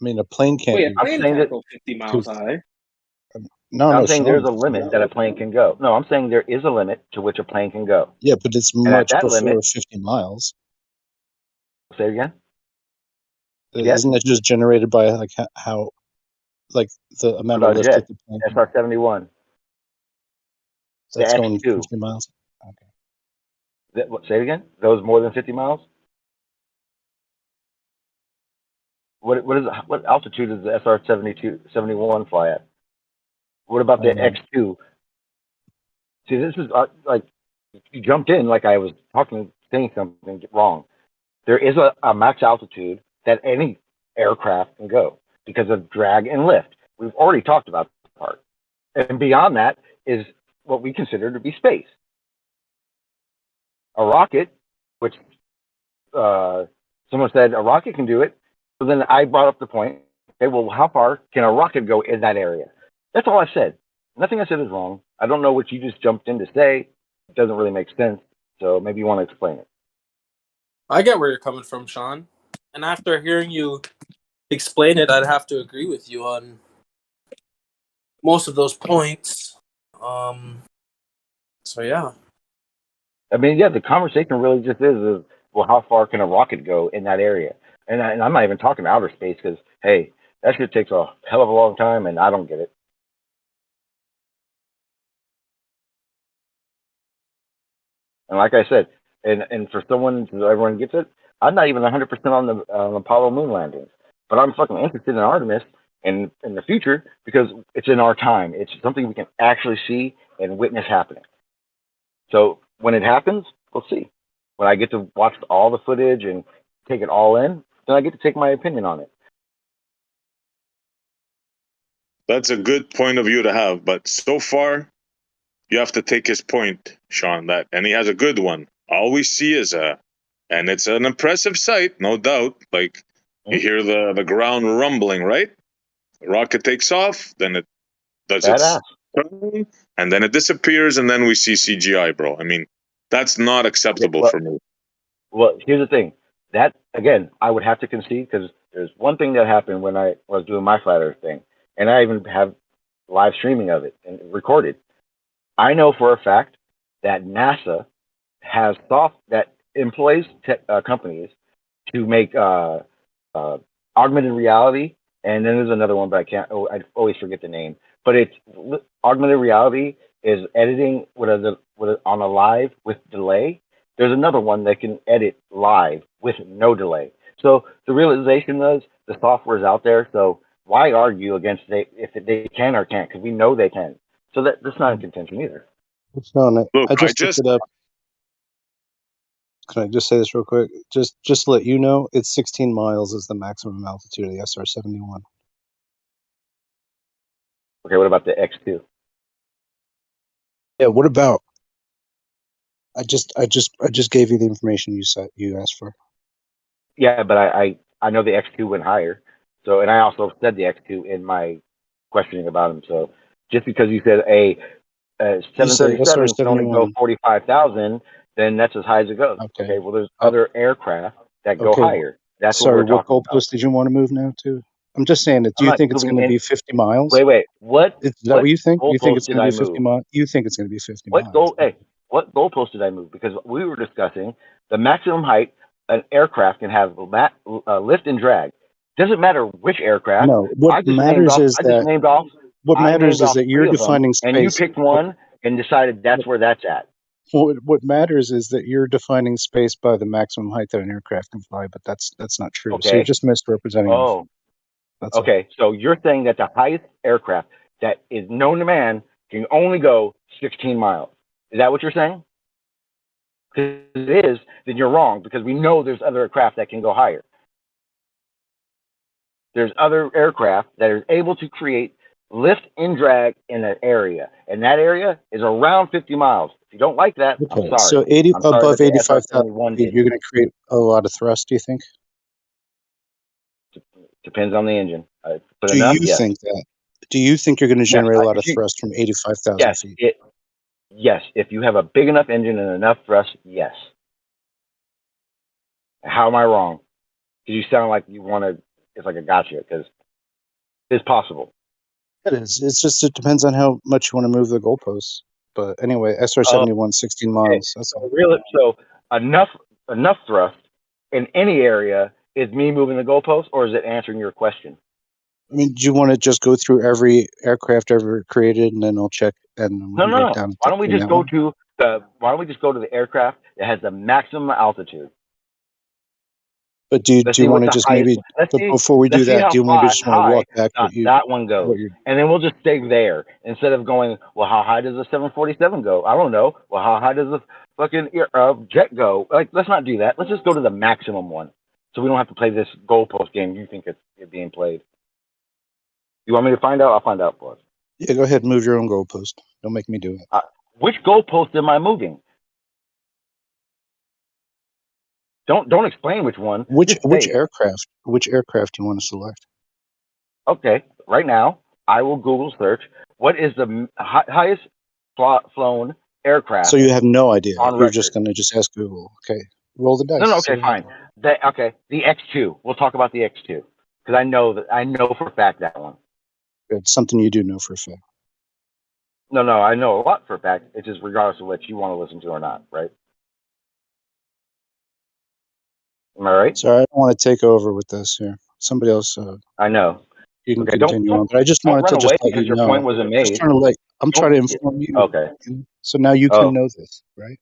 I mean, a plane can't. Wait, a plane can't go 50 miles high. I'm saying there's a limit that a plane can go. No, I'm saying there is a limit to which a plane can go. Yeah, but it's much before 50 miles. Say it again? Isn't it just generated by like how the amount of lift that the plane can... SR-71. That's going 50 miles? Okay. Say it again? Those more than 50 miles? What altitude does the SR-71 fly at? What about the X2? See, this is like you jumped in like I was saying something wrong. There is a max altitude that any aircraft can go because of drag and lift. We've already talked about that part. And beyond that is what we consider to be space. A rocket, which someone said a rocket can do it. So then I brought up the point, okay, well, how far can a rocket go in that area? That's all I said. Nothing I said is wrong. I don't know what you just jumped in to say. It doesn't really make sense. So maybe you want to explain it. I get where you're coming from, Sean. And after hearing you explain it, I'd have to agree with you on most of those points. So, yeah. I mean, yeah, the conversation really just is well, how far can a rocket go in that area? And I'm not even talking outer space because, hey, that shit takes a hell of a long time, and I don't get it. And like I said, and for everyone gets it, I'm not even 100% on the Apollo moon landings, but I'm fucking interested in Artemis in the future because it's in our time. It's something we can actually see and witness happening. So when it happens, we'll see. When I get to watch all the footage and take it all in, then I get to take my opinion on it. That's a good point of view to have, but so far, you have to take his point, Sean, and he has a good one. All we see is and it's an impressive sight, no doubt. Like, you hear the ground rumbling, right? The rocket takes off, then it does its turn, and then it disappears, and then we see CGI, bro. I mean, that's not acceptable for me. Well, here's the thing. That, again, I would have to concede because there's one thing that happened when I was doing my flat earth thing, and I even have live streaming of it and recorded. I know for a fact that NASA has that employs companies to make augmented reality, and then there's another one, but I can't. Oh, I always forget the name. But it's augmented reality is editing on a live with delay. There's another one that can edit live with no delay. So the realization is the software is out there. So why argue against if they can or can't? Because we know they can. So that's not in contention either. Look, I just looked it up. Can I just say this real quick? Just to let you know, it's 16 miles is the maximum altitude of the SR-71. Okay, what about the X2? Yeah, what about? I just gave you the information you asked for. Yeah, but I know the X2 went higher. So, and I also said the X2 in my questioning about him. So, just because you said a 737 can only go 45,000, then that's as high as it goes. Okay, well, there's other aircraft that go higher. That's what we're talking about. What goalpost did you want to move now to? I'm just saying that. Do you think it's going to be 50 miles? Wait. What? Is that what you think? You think it's Did going I to be 50 move? miles? You think it's going to be 50 What miles? What goalpost did I move? Because we were discussing the maximum height an aircraft can have lift and drag. Doesn't matter which aircraft. No. What matters is that you're defining space, and you picked one and decided that's where that's at. What matters is that you're defining space by the maximum height that an aircraft can fly, but that's not true. Okay. So you're just misrepresenting. Oh. That's okay. All. So you're saying that the highest aircraft that is known to man can only go 16 miles. Is that what you're saying? If it is, then you're wrong, because we know there's other aircraft that can go higher. There's other aircraft that are able to create lift and drag in an area, and that area is around 50 miles. If you don't like that, I'm sorry. So above 85,000 feet, you're going to create a lot of thrust, do you think? Depends on the engine. Do you think that? Do you think you're going to generate a lot of thrust from 85,000 feet? Yes, if you have a big enough engine and enough thrust, yes. How am I wrong? Because you sound like you want to, it's like a gotcha, because it's possible. It is. It's just, it depends on how much you want to move the goalposts. But anyway, SR-71, 16 miles. That's all. So enough thrust in any area is me moving the goalpost, or is it answering your question? I mean, do you want to just go through every aircraft ever created, and then I'll check, and then No. Why don't we just go to the aircraft that has the maximum altitude? But do you want to just maybe, before we do that, do you maybe just want to walk back that one goes, and then we'll just stay there instead of going, well, how high does the 747 go? I don't know. Well, how high does the fucking jet go? Like, let's not do that. Let's just go to the maximum one, so we don't have to play this goalpost game you think it's being played. You want me to find out? I'll find out for us. Yeah, go ahead and move your own goalpost. Don't make me do it. Which goalpost am I moving? Don't explain which one. Which aircraft? Which aircraft do you want to select? Okay, right now I will Google search what is the highest flown aircraft. So you have no idea. You're record. Just going to just ask Google. Okay, roll the dice. No, okay, fine. The X2. We'll talk about the X2 because I know for a fact that one. It's something you do know for a fact. No, I know a lot for a fact. It's just regardless of what you want to listen to or not, right? Am I right? Sorry, I don't want to take over with this here. Somebody else. I know. You can continue on, but I just wanted to just let you know. Point wasn't made. Just I'm trying to inform you. Okay. So now you can know this, right?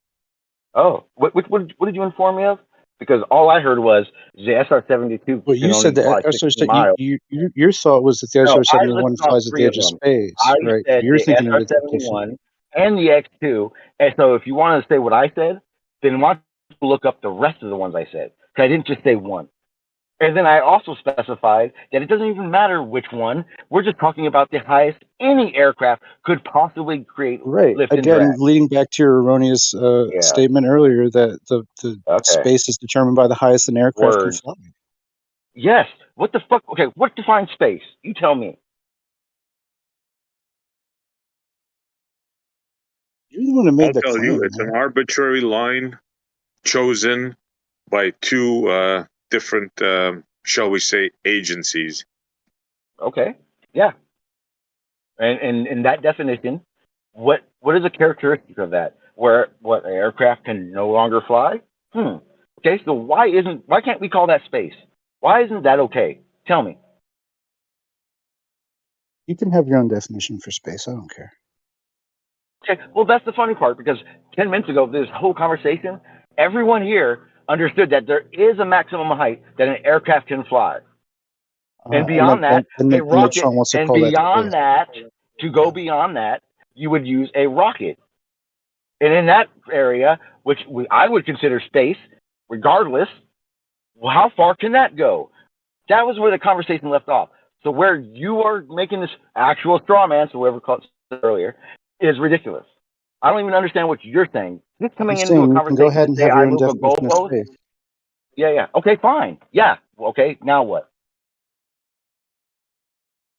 Oh, what did you inform me of? Because all I heard was the SR-72. Well, you said the SR-72. Your thought was that the SR-71 flies at the edge of space, right? You're thinking of the SR-71 and the X2. And so, if you want to say what I said, then why don't you look up the rest of the ones I said? Because I didn't just say one. And then I also specified that it doesn't even matter which one. We're just talking about the highest any aircraft could possibly create. Right. Again, leading back to your erroneous statement earlier that the space is determined by the highest an aircraft can fly. Yes. What the fuck? Okay, what defines space? You tell me. You're the one who made I'll tell you, it's an arbitrary line chosen by two different, shall we say, agencies. Okay. Yeah. And in that definition, what is a characteristic of that? Where what an aircraft can no longer fly? Okay, so why can't we call that space? Why isn't that okay? Tell me. You can have your own definition for space. I don't care. Okay, well, that's the funny part, because 10 minutes ago, this whole conversation, everyone here understood that there is a maximum height that an aircraft can fly. And beyond that, a rocket, and beyond that, to go beyond that, you would use a rocket. And in that area, which I would consider space, regardless, well, how far can that go? That was where the conversation left off. So where you are making this actual straw man, so whoever called it earlier, is ridiculous. I don't even understand what you're saying. Just coming into a you can go conversation ahead to and say have your I own move a definition of goalpost. space. Yeah. Okay, fine. Yeah. Okay, now what?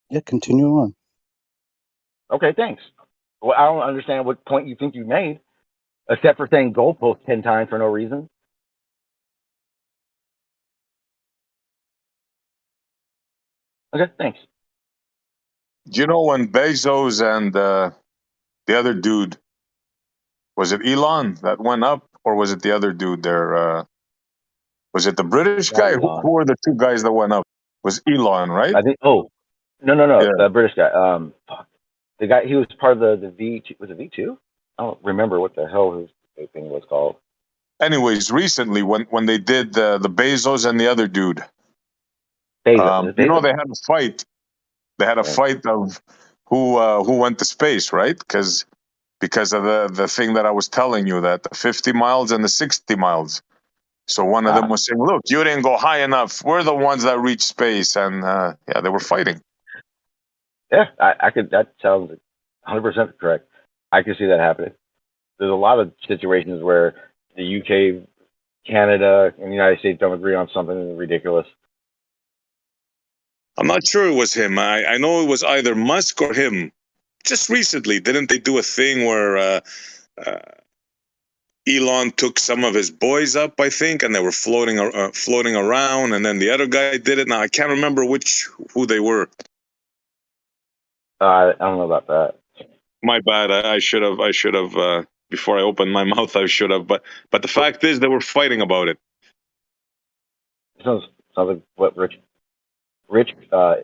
Yeah, continue on. Okay, thanks. Well, I don't understand what point you think you made, except for saying goalpost 10 times for no reason. Okay, thanks. Do you know when Bezos and the other dude, was it Elon that went up, or was it the other dude there? Was it the British Not guy? Elon. Who were the two guys that went up? Was Elon, right? I think. Oh, no, Yeah. the British guy. Fuck. The guy. He was part of the V2. Was it V2? I don't remember what the hell his thing was called. Anyways, recently when they did the Bezos and the other dude, Bezos. you know, they had a fight. They had a fight of who went to space, right? Because of the thing that I was telling you, that the 50 miles and the 60 miles. So one of them was saying, "Look, you didn't go high enough. We're the ones that reached space," and yeah, they were fighting. Yeah, I could. That sounds 100% correct. I could see that happening. There's a lot of situations where the UK, Canada, and the United States don't agree on something ridiculous. I'm not sure it was him. I know it was either Musk or him. Just recently, didn't they do a thing where Elon took some of his boys up, I think, and they were floating around, and then the other guy did it. Now I can't remember who they were. I don't know about that. My bad. I should have before I opened my mouth. I should have. But the fact is, they were fighting about it. Sounds like what rich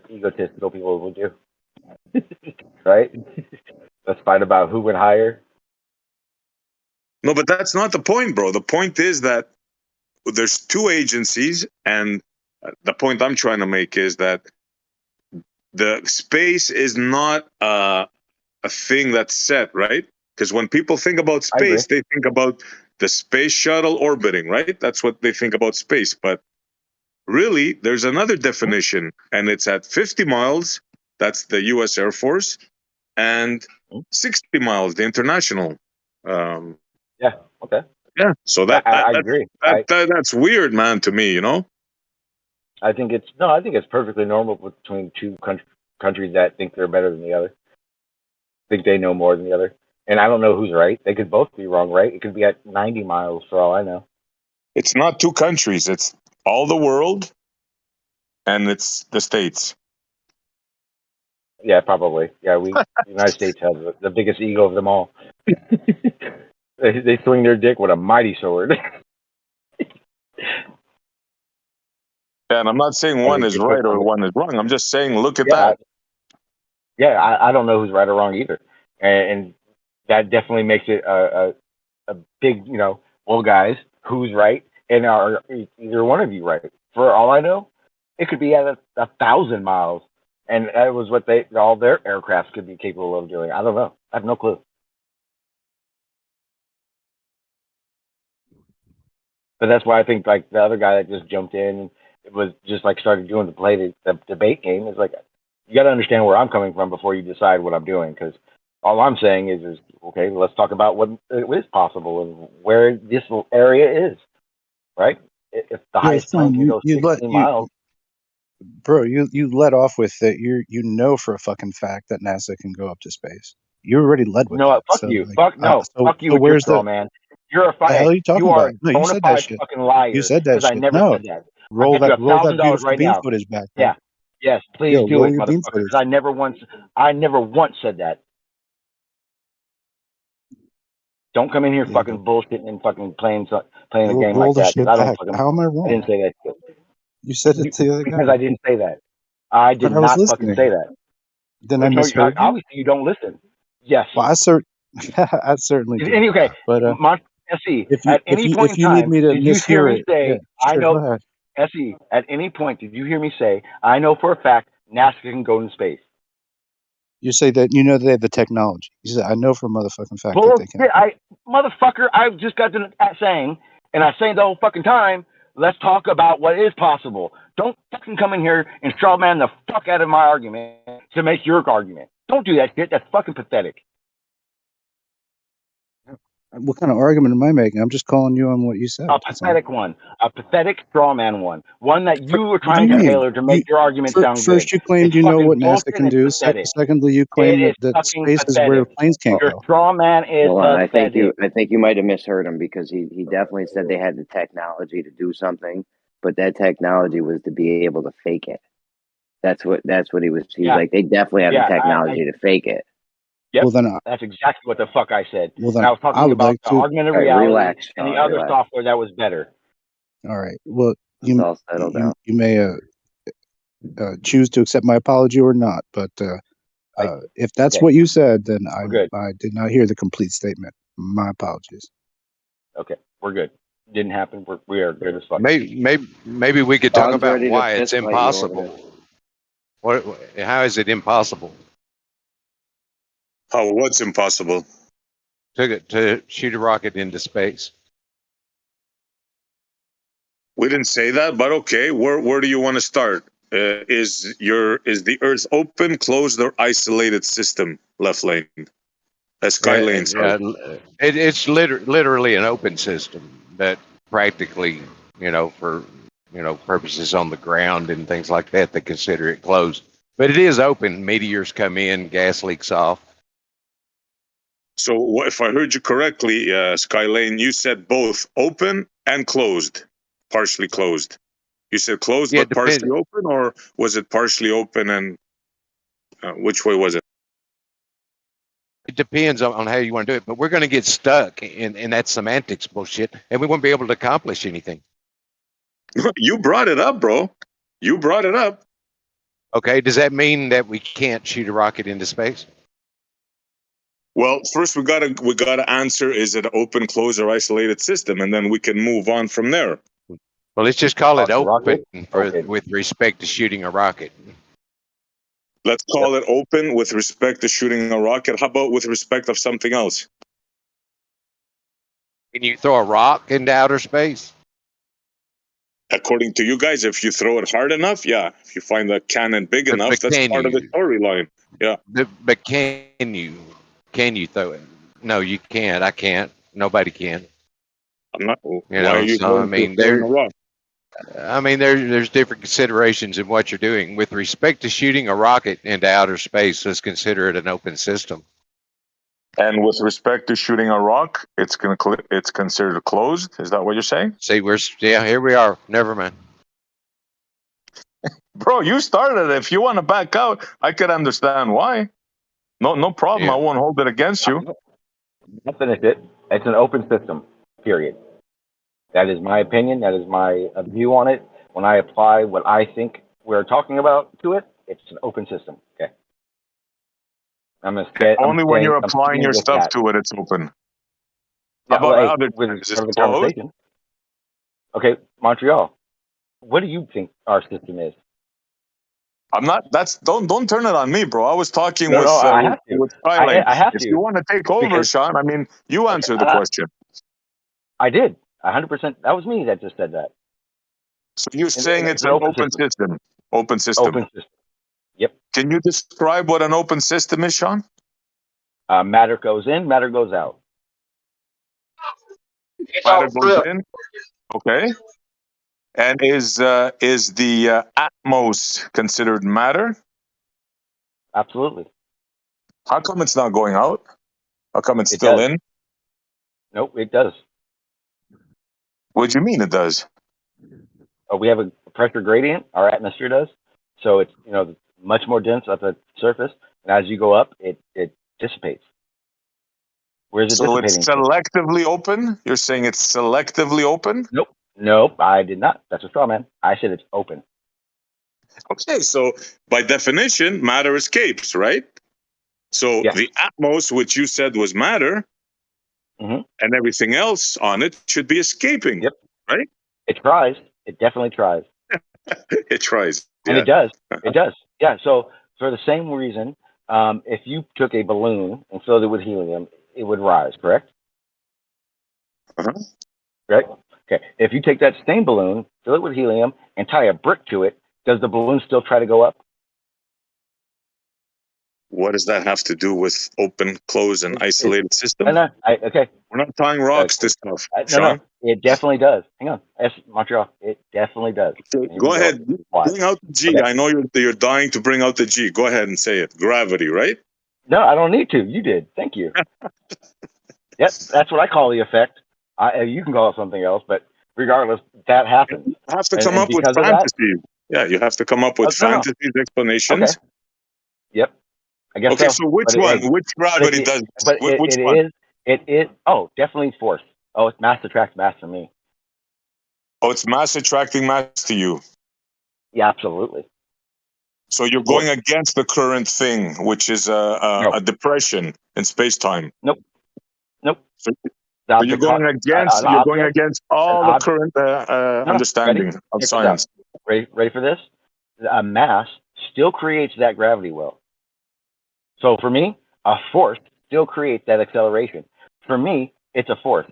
egotistical people would do, right? Let's fight about who went higher. No, but that's not the point, bro. The point is that there's two agencies, and the point I'm trying to make is that the space is not a thing that's set, right? Because when people think about space, they think about the space shuttle orbiting, right? That's what they think about space. But really, there's another definition, and it's at 50 miles. That's the U.S. Air Force, and 60 miles, the international. Yeah. Okay. Yeah. So I agree. That's weird, man, to me. You know. I think it's perfectly normal between two countries that think they're better than the other, think they know more than the other. And I don't know who's right. They could both be wrong, right? It could be at 90 miles for all I know. It's not two countries. It's all the world, and it's the States. Yeah, probably. Yeah, the United States has the biggest ego of them all. They swing their dick with a mighty sword. And I'm not saying one is right or one is wrong. I'm just saying, look at that. Yeah, I don't know who's right or wrong either, and that definitely makes it a big, well, guys, who's right, and are either one of you right? For all I know, it could be at 1,000 miles, and that was what all their aircrafts could be capable of doing. I don't know. I have no clue. But that's why I think like the other guy that just jumped in, it was just like started doing the debate game. It's like you got to understand where I'm coming from before you decide what I'm doing. Because all I'm saying is okay, let's talk about what is possible and where this area is. Right? If the highest point can go 16 miles. Bro, you let off with that. You know for a fucking fact that NASA can go up to space. You already led with that. Fuck you. Fuck you with your straw man. You're a the hell are you talking are about? No, you bona said that fide shit. fucking liar. You said that because I shit. never No, said that. roll I'll get that you $1,000 beautiful right beam now. footage back. Bro. Yeah. Yes, please Yo, do roll it, your beam motherfucker. footage. Because I never once said that. Don't come in here fucking bullshitting and fucking playing a Well, game roll like the that, because shit I don't back. fucking. How am I I wrong? didn't say that shit. You said it the other Because guy. I didn't say that. I did But I was not fucking listening. say that. Then I No, misheard you. obviously you don't listen. Yes. Well, I certainly do. Okay, But SE, if at any point if in you need time, me to did you hear mishear me it, yeah, say, I sure, go know, ahead. SE, at any point, did you hear me say, I know for a fact NASA can go into space? You say that you know they have the technology. You say I know for a motherfucking fact that they can. Bullshit, motherfucker, I just got done saying, and I say the whole fucking time, let's talk about what is possible. Don't fucking come in here and straw man the fuck out of my argument to make your argument. Don't do that shit. That's fucking pathetic. What kind of argument am I making? I'm just calling you on what you said. A That's all. pathetic one. A pathetic straw man one that you were What do trying you to mean? tailor to make your argument sound good. First, you claimed It's you know fucking what NASA bullshit can and do. it's pathetic. Secondly, you claim It is that fucking space is where pathetic. planes can't Your go. straw man is Hold on, pathetic. I think you might have misheard him, because he definitely said they had the technology to do something, but that technology was to be able to fake it. That's what he was. He's like, they definitely have the technology to fake it. Yep, Well, then, that's exactly what the fuck I said. well, And then I was I talking would about like the to. augmented All right, reality relax, and the Sean, other relax. software that was better. All right. Well, Let's all settle down. you may choose to accept my apology or not, but if that's Okay. what you said, then We're good. I did not hear the complete statement. My apologies. Okay, we're good. Didn't happen. We are good as fuck. Maybe we could talk Sean's about ready to why it's fist fight you over impossible. How is it impossible How? What's impossible? to shoot a rocket into space? We didn't say that, but okay. Where do you want to start? Is the Earth open, closed, or isolated system? Left lane, sky lane. Sorry. It's literally an open system that practically, for purposes on the ground and things like that, they consider it closed. But it is open. Meteors come in, gas leaks off. So, if I heard you correctly, Skylane, you said both open and closed, partially closed. You said closed but partially open, or was it partially open and which way was it? It depends on how you want to do it, but we're going to get stuck in that semantics bullshit, and we won't be able to accomplish anything. You brought it up, bro. You brought it up. Okay, does that mean that we can't shoot a rocket into space? Well, first we gotta answer: is it open, closed, or isolated system, and then we can move on from there. Well, let's just call it rocket? open with respect to shooting a rocket. Let's call it open with respect to shooting a rocket. How about with respect of something else? Can you throw a rock into outer space? According to you guys, if you throw it hard enough, yeah. If you find the cannon big enough, that's part of the storyline. Yeah. But can you throw it? No, you can't. I can't. Nobody can. I'm not. Why are you so throwing a rock? There's different considerations in what you're doing. With respect to shooting a rocket into outer space, let's consider it an open system. And with respect to shooting a rock, it's considered closed. Is that what you're saying? See, here we are. Never mind. Bro, you started it. If you want to back out, I could understand why. No problem. Yeah. I won't hold it against you. I'll finish it. It's an open system, period. That is my opinion. That is my view on it. When I apply what I think we're talking about to it, it's an open system. Okay. Only when you're applying your stuff to it, it's open. How about other times? Is it closed? Okay, Montreal. What do you think our system is? I'm not. Don't turn it on me, bro. I was talking with Skylane. I have if to. you want to take over, Sean, you answered the question. I did. 100%. That was me that just said that. So you're saying it's an open system. Open system. Open system. Yep. Can you describe what an open system is, Sean? Matter goes in, matter goes out. Matter goes in. Okay. And is the Atmos considered matter? Absolutely. How come it's not going out? How come it's still in? Nope, it does. What do you mean it does? We have a pressure gradient. Our atmosphere does. So it's much more dense at the surface, and as you go up, it dissipates. Where's it So it's dissipating to? selectively open? You're saying it's selectively open? Nope, I did not. That's a straw man. I said it's open. Okay, so by definition, matter escapes, right? So Yes. the atmos, which you said was matter, Mm-hmm. and everything else on it should be escaping, Yep. right? It tries. It definitely tries. It tries. And Yeah. it does. It does. Yeah. So for the same reason, if you took a balloon and filled it with helium, it would rise, correct? Uh-huh. Right? Okay. If you take that same balloon, fill it with helium, and tie a brick to it, does the balloon still try to go up? What does that have to do with open, closed, and isolated system? Okay. We're not tying rocks to stuff, No, Sean. it definitely does. Hang on. Montreal, it definitely does. Go ahead. Bring out the G. Okay. I know you're dying to bring out the G. Go ahead and say it. Gravity, right? No, I don't need to. You did. Thank you. Yep, that's what I call the effect. You can call it something else, but regardless, that happens. You have to come and up with because of fantasies. Yeah, you have to come up with No. fantasies, explanations. Okay. Yep. I guess Okay, so which But one? Which gravity does this? But Which it one? is. It is. Oh, definitely force. Oh, it's mass attracts mass for me. Oh, it's mass attracting mass to you. Yeah, absolutely. So you're going against the current thing, which is a depression in space time. Nope. So, The you're going against all the current understanding ready? of Check science. this out. Ready for this? A mass still creates that gravity well. So for me, a force still creates that acceleration. For me, it's a force.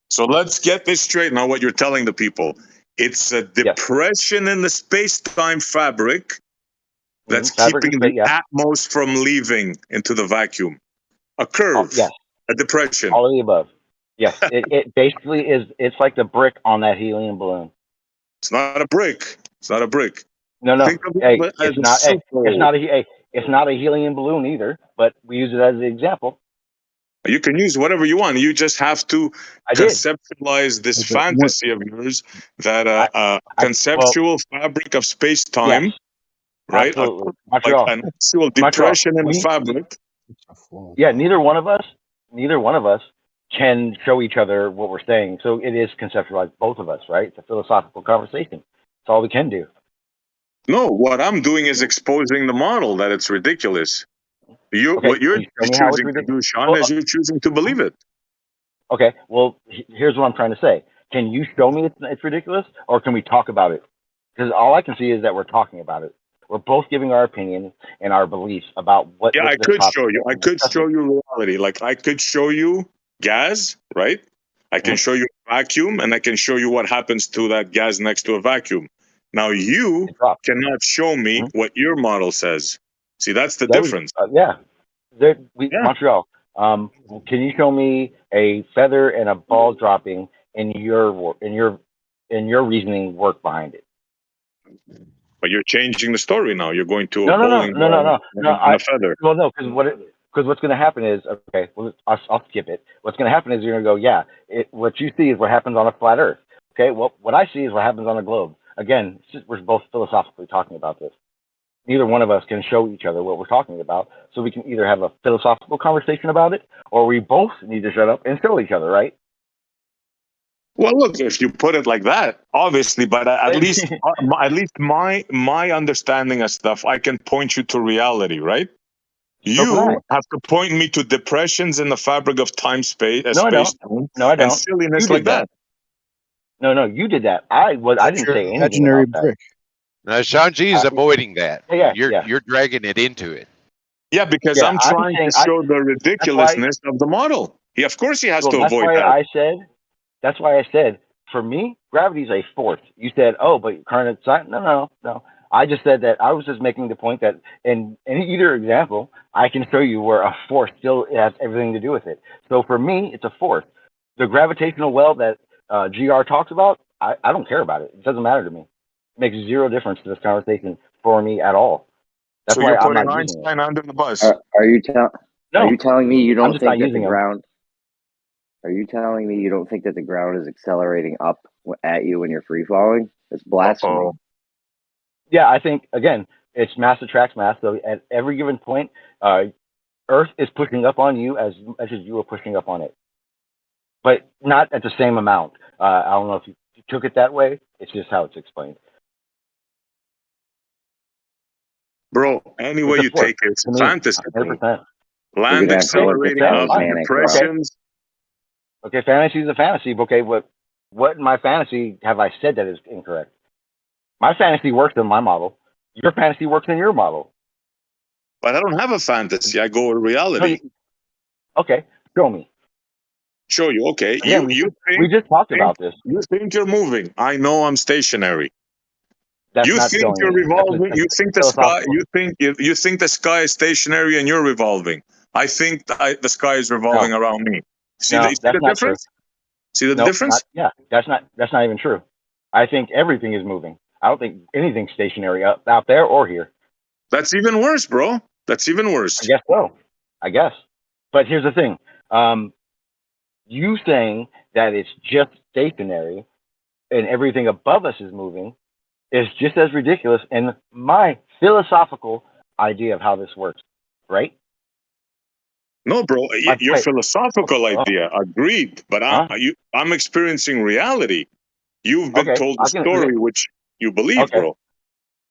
So let's get this straight now. What you're telling the people, it's a depression in the space-time fabric that's keeping the atmos from leaving into the vacuum. A curve, a depression. All of the above. Yes, it basically is. It's like the brick on that helium balloon. It's not a brick. It's not a brick. No. Think of Hey, it as it's not. Hey, super. it's not a helium balloon either. But we use it as an example. You can use whatever you want. You just have to conceptualize this fantasy of yours, that conceptual fabric of space-time, right? Absolutely. Like an actual depression in the fabric. Yeah, neither one of us can show each other what we're saying. So it is conceptualized, both of us, right? It's a philosophical conversation. That's all we can do. No, what I'm doing is exposing the model that it's ridiculous. What you're choosing to do, Sean, is you're choosing to believe it. Okay, well, here's what I'm trying to say. Can you show me it's ridiculous, or can we talk about it? Because all I can see is that we're talking about it. We're both giving our opinions and our beliefs about what. Yeah, I could show you. I could show you reality. Like I could show you gas, right? I can show you vacuum, and I can show you what happens to that gas next to a vacuum. Now you cannot show me what your model says. See, that's the difference. Montreal. Can you show me a feather and a ball dropping in your reasoning work behind it? But you're changing the story now. You're going to No, a bowling ball and a feather. Well, no, because what's going to happen is I'll skip it. What's going to happen is you're going to go, what you see is what happens on a flat Earth. Okay, well, what I see is what happens on a globe. Again, we're both philosophically talking about this. Neither one of us can show each other what we're talking about, so we can either have a philosophical conversation about it, or we both need to shut up and show each other, right? Well, look, if you put it like that, obviously, but at least my understanding of stuff, I can point you to reality, right? You have to point me to depressions in the fabric of time, space, space-time, and silliness like that. No, you did that. I didn't say anything about that. Now, Sean G is avoiding that. You're dragging it into it. Yeah, because I'm trying to show the ridiculousness of the model. Of course, he has to avoid that. That's why I said, for me, gravity is a force. You said, oh, but current science. No. I just said that I was just making the point that in either example, I can show you where a force still has everything to do with it. So for me, it's a force. The gravitational well that GR talks about, I don't care about it. It doesn't matter to me. It makes zero difference to this conversation for me at all. That's so why you're I'm putting not Einstein under the bus. Are you telling me you don't think that the him. ground? Are you telling me you don't think that the ground is accelerating up at you when you're free falling? It's blasphemy. Yeah, I think again, it's mass attracts mass. So at every given point, Earth is pushing up on you as much as you are pushing up on it, but not at the same amount. I don't know if you took it that way. It's just how it's explained. Bro, any way you take it, it's a fantasy. 100%. Land accelerating, depressions. Okay, fantasy is a fantasy. Okay, what in my fantasy have I said that is incorrect? My fantasy works in my model. Your fantasy works in your model. But I don't have a fantasy. I go with reality. Okay, show me. Show you. Okay, Again, we just talked about this. You think you're moving. I know I'm stationary. That's you not think showing you're me. revolving. You think the sky. You think the sky is stationary and you're revolving. I think the sky is revolving around me. See the difference? See the difference? That's not even true. I think everything is moving. I don't think anything's stationary out there or here. That's even worse, bro. That's even worse. I guess so. I guess. But here's the thing. You saying that it's just stationary and everything above us is moving is just as ridiculous in my philosophical idea of how this works, right? No, bro, your philosophical idea, agreed. But I'm experiencing reality. You've been told a story which you believe, bro.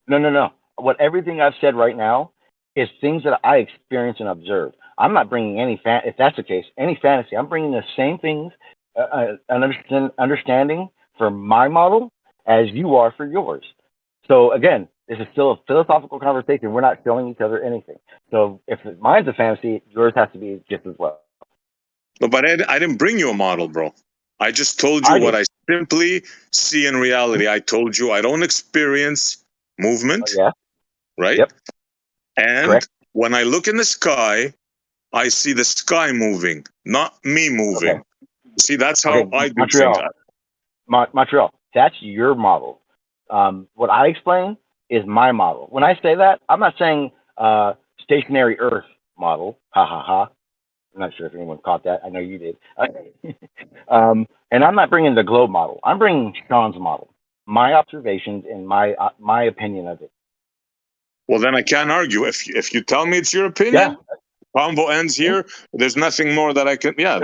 No. What everything I've said right now is things that I experience and observe. I'm not bringing any if that's the case, any fantasy. I'm bringing the same things, an understanding for my model as you are for yours. So again, this is still a philosophical conversation. We're not showing each other anything. So if mine's a fantasy, yours has to be just as well. No, but I didn't bring you a model, bro. I just told you what I simply see in reality. I told you I don't experience movement. Right? Yep. And when I look in the sky, I see the sky moving, not me moving. Okay. See, that's how I do things. Montreal, that's your model. What I explain is my model. When I say that, I'm not saying stationary Earth model. Ha ha ha. I'm not sure if anyone caught that. I know you did. And I'm not bringing the globe model. I'm bringing Sean's model, my observations and my opinion of it. Well, then I can't argue. If you tell me it's your opinion, convo ends here. There's nothing more that I can. Yeah.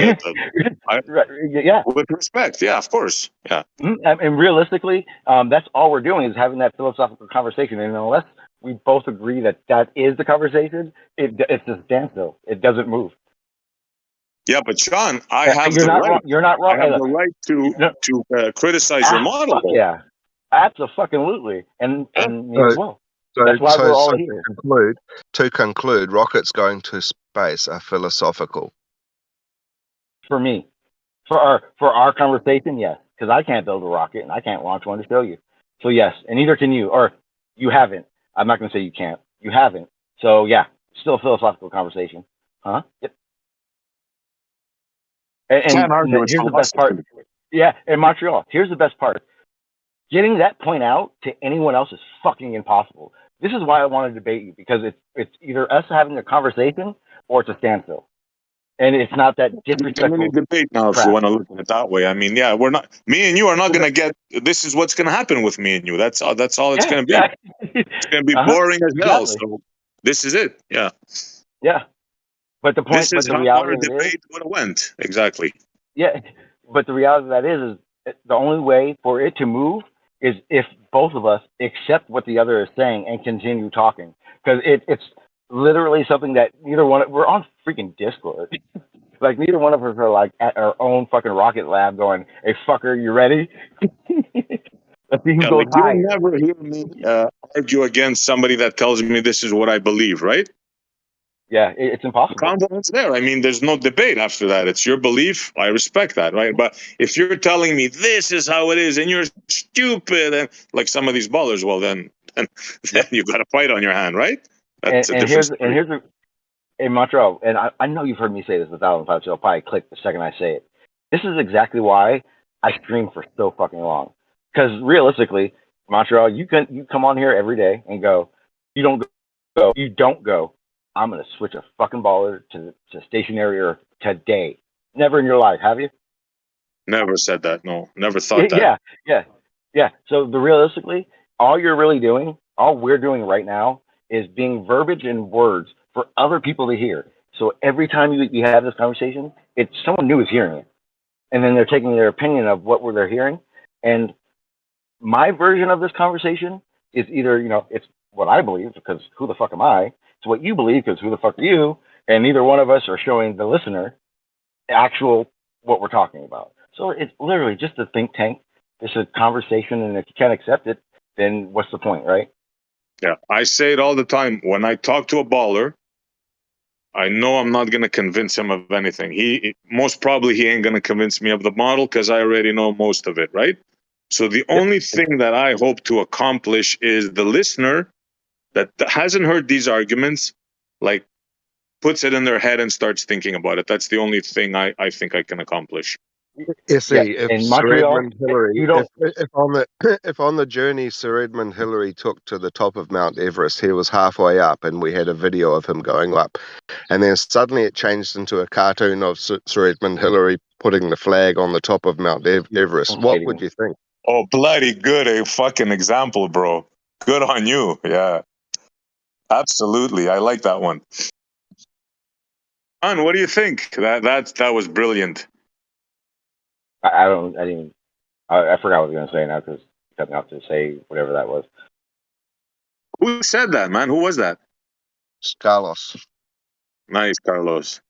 With respect. Yeah, of course. Yeah. And realistically, that's all we're doing is having that philosophical conversation. And unless we both agree that that is the conversation, it's a standstill. It doesn't move. Yeah, but Sean, I have the right. You're not wrong. I have the right to criticize your model. Yeah, absolutely. And me as well. That's why we're all here. To conclude, rockets going to space are philosophical. For me, for our conversation, yes, because I can't build a rocket and I can't launch one to show you. So yes, and neither can you, or you haven't. I'm not going to say you can't. You haven't. So yeah, still a philosophical conversation, huh? Yep. And here's the best part. Yeah, in Montreal, here's the best part. Getting that point out to anyone else is fucking impossible. This is why I want to debate you, because it's either us having a conversation or it's a standstill. And it's not that disrespectful. Any debate now, if you want to look at it that way. I mean, yeah, we're not. Me and you are not going to get. This is what's going to happen with me and you. That's all it's going to be. It's going to be boring as hell. So this is it. Yeah. Yeah. But the point. This is how our debate would have went. Exactly. Yeah, but the reality of that is the only way for it to move is if both of us accept what the other is saying and continue talking, because it's literally something that neither one. We're on freaking Discord. Like neither one of us are like at our own fucking rocket lab going, "Hey fucker, you ready?" Let's see who goes high. You never hear me argue against somebody that tells me this is what I believe, right? Yeah, it's impossible. Confidence there. I mean, there's no debate after that. It's your belief. I respect that, right? But if you're telling me this is how it is and you're stupid, and like some of these ballers, well, then you got a fight on your hand, right? That's a different story. And here's in Montreal, and I know you've heard me say this 1,000 times, so I'll probably click the second I say it. This is exactly why I stream for so fucking long. Because realistically, Montreal, you come on here every day and go, you don't go. I'm gonna switch a fucking baller to stationary Earth today. Never in your life, have you? Never said that. No, never thought that. Yeah. So realistically, all we're doing right now is being verbiage and words for other people to hear. So every time you have this conversation, it's someone new is hearing it, and then they're taking their opinion of what they're hearing. And my version of this conversation is either, it's what I believe, because who the fuck am I? It's what you believe, because who the fuck are you? And neither one of us are showing the listener actual what we're talking about. So it's literally just a think tank. It's a conversation, and if you can't accept it, then what's the point, right? Yeah, I say it all the time. When I talk to a baller, I know I'm not going to convince him of anything. He most probably he ain't going to convince me of the model because I already know most of it, right? So the only thing that I hope to accomplish is the listener that hasn't heard these arguments, like, puts it in their head and starts thinking about it. That's the only thing I think I can accomplish. You see, if in Sir Montreal, Edmund Hillary, you don't. if on the if on the journey Sir Edmund Hillary took to the top of Mount Everest, he was halfway up, and we had a video of him going up, and then suddenly it changed into a cartoon of Sir Edmund Hillary putting the flag on the top of Mount Everest. What would you think? Oh, bloody good, a fucking example, bro. Good on you. Yeah, absolutely. I like that one. What do you think? That was brilliant. I didn't. I forgot what I was going to say now because you cut me off to say whatever that was. Who said that, man? Who was that? Carlos. Nice, Carlos.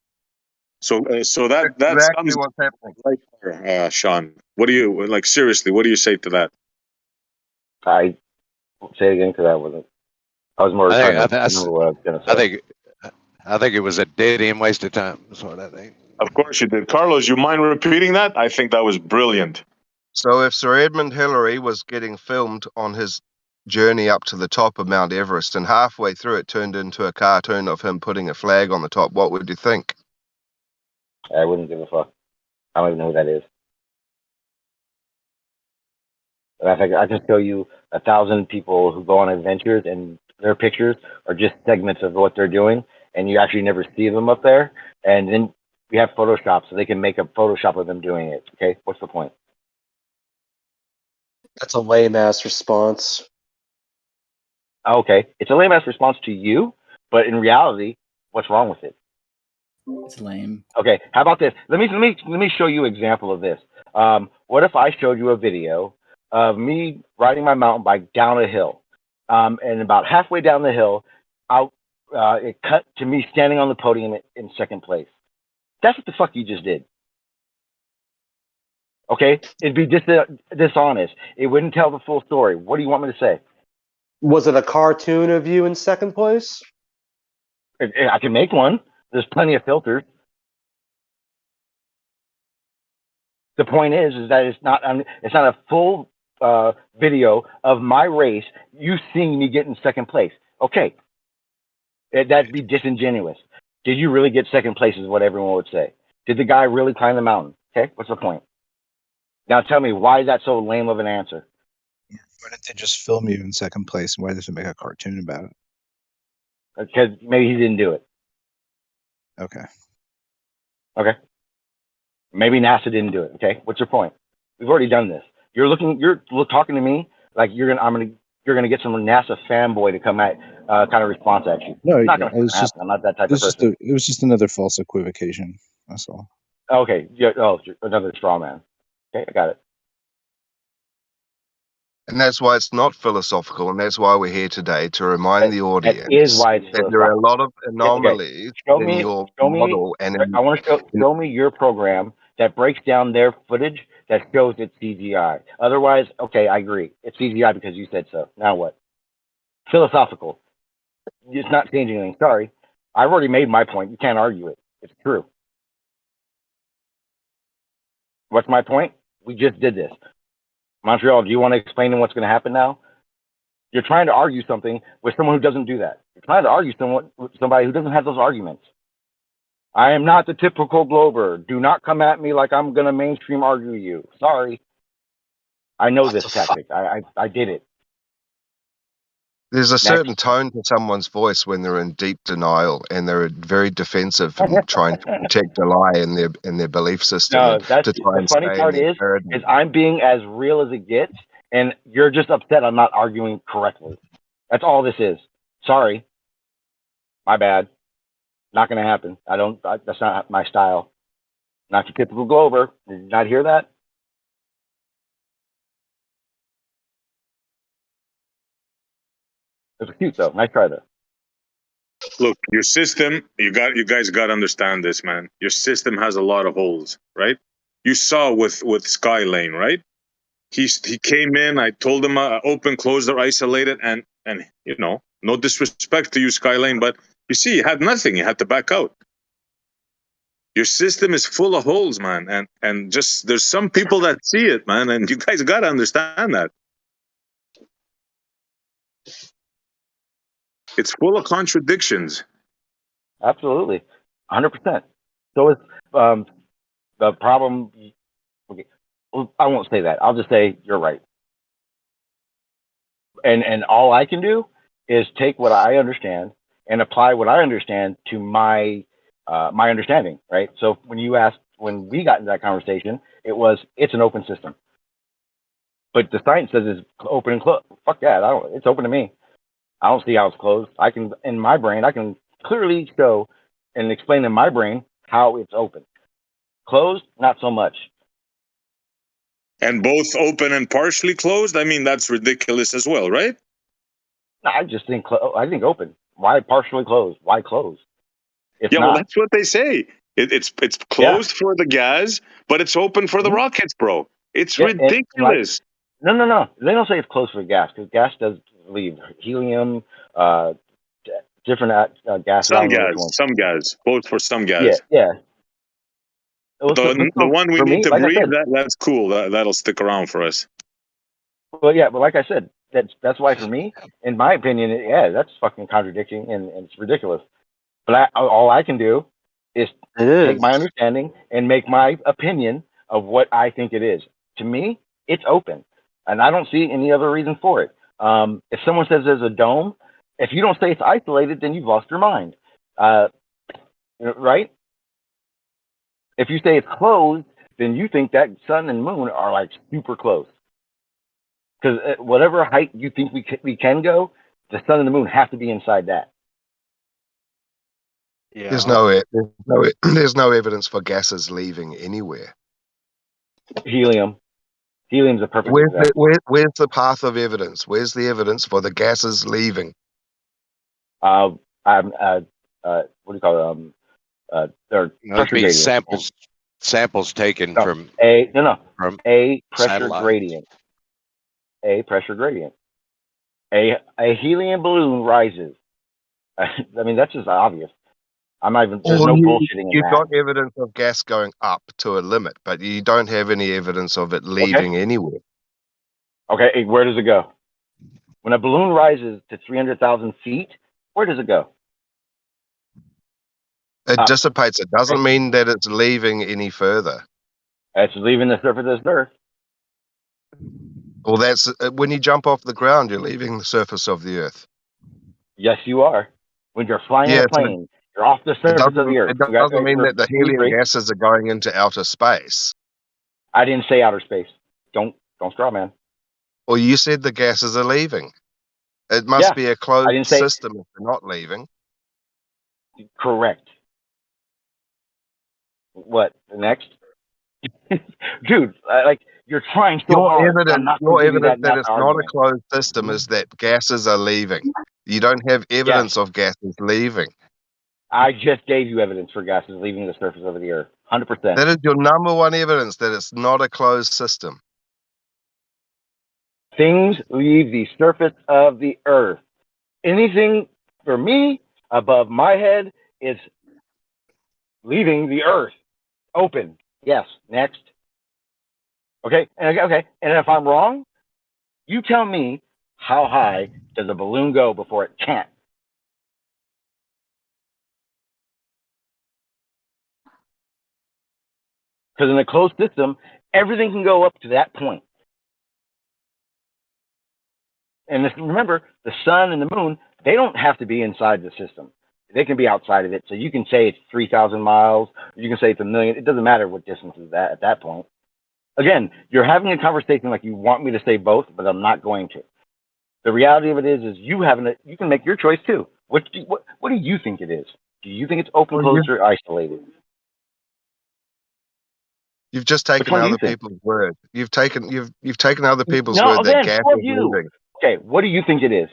So that Exactly sums what's happening. right there, Sean. What do you like? Seriously, what do you say to that? I say it again because I was more trying to remember what I was going to say. I think it was a dead end waste of time. That's what I think. Of course you did, Carlos. You mind repeating that? I think that was brilliant. So if Sir Edmund Hillary was getting filmed on his journey up to the top of Mount Everest, and halfway through it turned into a cartoon of him putting a flag on the top, what would you think? I wouldn't give a fuck. I don't even know who that is. And I think I can show you 1,000 people who go on adventures, and their pictures are just segments of what they're doing, and you actually never see them up there. And then we have Photoshop, so they can make a Photoshop of them doing it. Okay, what's the point? That's a lame ass response. Okay, it's a lame ass response to you, but in reality, what's wrong with it? It's lame. Okay, how about this? Let me show you an example of this. What if I showed you a video of me riding my mountain bike down a hill, and about halfway down the hill, it cut to me standing on the podium in second place. That's what the fuck you just did. Okay, it'd be dishonest. It wouldn't tell the full story. What do you want me to say? Was it a cartoon of you in second place? I can make one. There's plenty of filters. The point is that it's not a full video of my race. You seeing me get in second place. Okay, that'd be disingenuous. Did you really get second place? Is what everyone would say. Did the guy really climb the mountain? Okay, what's the point? Now tell me, why is that so lame of an answer? Why didn't they just film you in second place? Why does it make a cartoon about it? Because maybe he didn't do it. Okay. Okay. Maybe NASA didn't do it. Okay. What's your point? We've already done this. You're talking to me like you're gonna get some NASA fanboy to come at kind of response at you. No, It's not gonna it was happen. just I'm not that type of person. it was just another false equivocation. That's all. Okay. Yeah. Oh, another straw man. Okay, I got it. And that's why it's not philosophical, and that's why we're here today to remind the audience That is why it's that there are a lot of Okay. anomalies in your model. And I want to show me your program that breaks down their footage that shows it's CGI. Otherwise, okay, I agree. It's CGI because you said so. Now what? Philosophical. It's not changing anything. Sorry. I've already made my point. You can't argue it. It's true. What's my point? We just did this. Montreal, do you want to explain what's going to happen now? You're trying to argue something with someone who doesn't do that. You're trying to argue with somebody who doesn't have those arguments. I am not the typical Glober. Do not come at me like I'm going to mainstream argue you. Sorry. I know this tactic. I did it. There's a certain tone to someone's voice when they're in deep denial and they're very defensive and trying to protect a lie in their belief system. No, to try the funny part is I'm being as real as it gets, and you're just upset I'm not arguing correctly. That's all this is. Sorry. My bad. Not going to happen. That's not my style. Not your typical Glober. Did you not hear that? It was cute though. Nice try though. Look, your system, you guys got to understand this, man. Your system has a lot of holes, right? You saw with Skylane, right? He came in. I told him open, close, or isolated, and you know, no disrespect to you, Skylane, but you see, he had nothing. He had to back out. Your system is full of holes, man, and just there's some people that see it, man, and you guys got to understand that. It's full of contradictions. Absolutely, 100%. So is the problem. Okay, well, I won't say that. I'll just say you're right. And all I can do is take what I understand and apply what I understand to my understanding, right? So when we got into that conversation, it's an open system. But the science says it's open and closed. Fuck that. It's open to me. I don't see how it's closed. In my brain, I can clearly show and explain in my brain how it's open. Closed, not so much. And both open and partially closed? I mean, that's ridiculous as well, right? No, I just think I think open. Why partially closed? Why closed? Well, that's what they say. It's closed for the gas, but it's open for the rockets, bro. It's ridiculous. No. They don't say it's closed for gas because gas does leave helium, different gas. Some gas, both for some gas. Yeah. The one we need to breathe, that's cool. That'll stick around for us. Well, yeah, but like I said, that's why for me, in my opinion, that's fucking contradicting and it's ridiculous. But all I can do is take my understanding and make my opinion of what I think it is. To me, it's open, and I don't see any other reason for it. If someone says there's a dome, if you don't say it's isolated, then you've lost your mind, right? If you say it's closed, then you think that sun and moon are like super close. Because whatever height you think we can go, the sun and the moon have to be inside that. Yeah. There's no evidence for gases leaving anywhere. Helium's a perfect example. Where's the path of evidence? Where's the evidence for the gases leaving? What do you call it? They're pressure gradients. Samples taken from a pressure satellite. gradient. A pressure gradient. A helium balloon rises. I mean, that's just obvious. I'm not even. There's no bullshitting in that. You've got evidence of gas going up to a limit, but you don't have any evidence of it leaving anywhere. Okay, where does it go? When a balloon rises to 300,000 feet, where does it go? It dissipates. It doesn't mean that it's leaving any further. It's leaving the surface of this Earth. Well, that's when you jump off the ground, you're leaving the surface of the Earth. Yes, you are. When you're flying in a plane, you're off the surface of the Earth. It doesn't mean that the helium gases are going into outer space. I didn't say outer space. Don't straw man. Well, you said the gases are leaving. It must be a closed system if they're not leaving. Correct. What next? Dude, like you're trying so hard. Your evidence that it's not a closed system is that gases are leaving. You don't have evidence of gases leaving. I just gave you evidence for gases leaving the surface of the Earth. 100%. That is your number one evidence that it's not a closed system. Things leave the surface of the Earth. Anything for me above my head is leaving the Earth. Open. Yes. Next. Okay. And if I'm wrong, you tell me how high does a balloon go before it can't? Because in a closed system, everything can go up to that point. And remember, the sun and the moon, they don't have to be inside the system. They can be outside of it. So you can say it's 3,000 miles. You can say it's 1 million. It doesn't matter what distance is that at that point. Again, you're having a conversation like you want me to say both, but I'm not going to. The reality of it is you can make your choice too. What do you think it is? Do you think it's open, closed, or isolated? You've just Which taken one do you other think? people's word. You've taken other people's No, word that again, gas screw is you. moving. Okay, what do you think it is?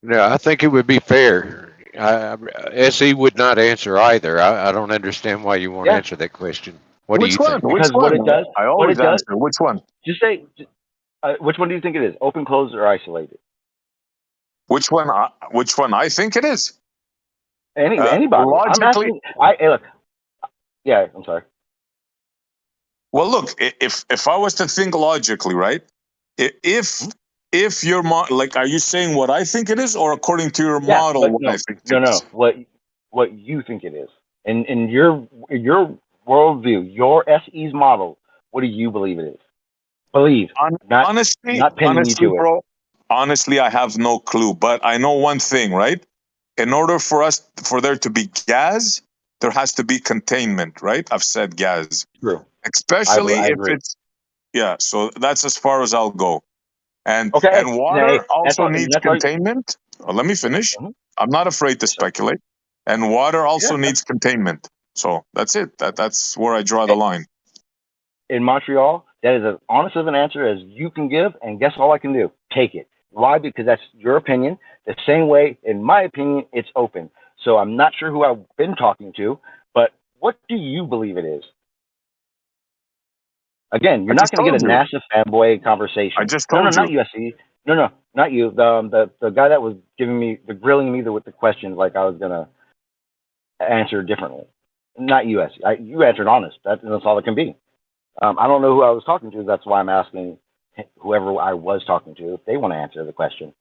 Yeah, I think it would be fair. SE would not answer either. I don't understand why you won't Yeah. answer that question. What do Which you one? think? Which Because what one? it does, I what always it does, answer. Which one? just say, which one do you think it is? Open, closed, or isolated? Which one? Which one I think it is? Anybody. I'm Logically. asking. Hey, look. Yeah, I'm sorry. Well, look. If I was to think logically, right? If your like, are you saying what I think it is, or according to your Yeah, model, but what I no, think no, it is? no. What you think it is, in your worldview, your SE's model. What do you believe it is? Believe, not pinning you Honestly, to it. bro. Honestly, I have no clue. But I know one thing, right? In order for there to be gas, there has to be containment, right? I've said gas, True. especially I if agree. it's So that's as far as I'll go. And Okay. water That's also all. needs That's all. containment. Let me finish. I'm not afraid to speculate. And water also Yeah. needs containment. So that's it. That's where I draw the line. In Montreal, that is as honest of an answer as you can give, and guess all I can do? Take it. Why? Because that's your opinion. The same way, in my opinion, it's open. So I'm not sure who I've been talking to, but what do you believe it is? Again, you're I not just going to get told a you. NASA fanboy conversation. I just No, told not you. USC. No, not you. The guy that was grilling me with the questions like I was going to answer differently. Not USC. You answered honest. That's all it can be. I don't know who I was talking to. That's why I'm asking whoever I was talking to if they want to answer the question.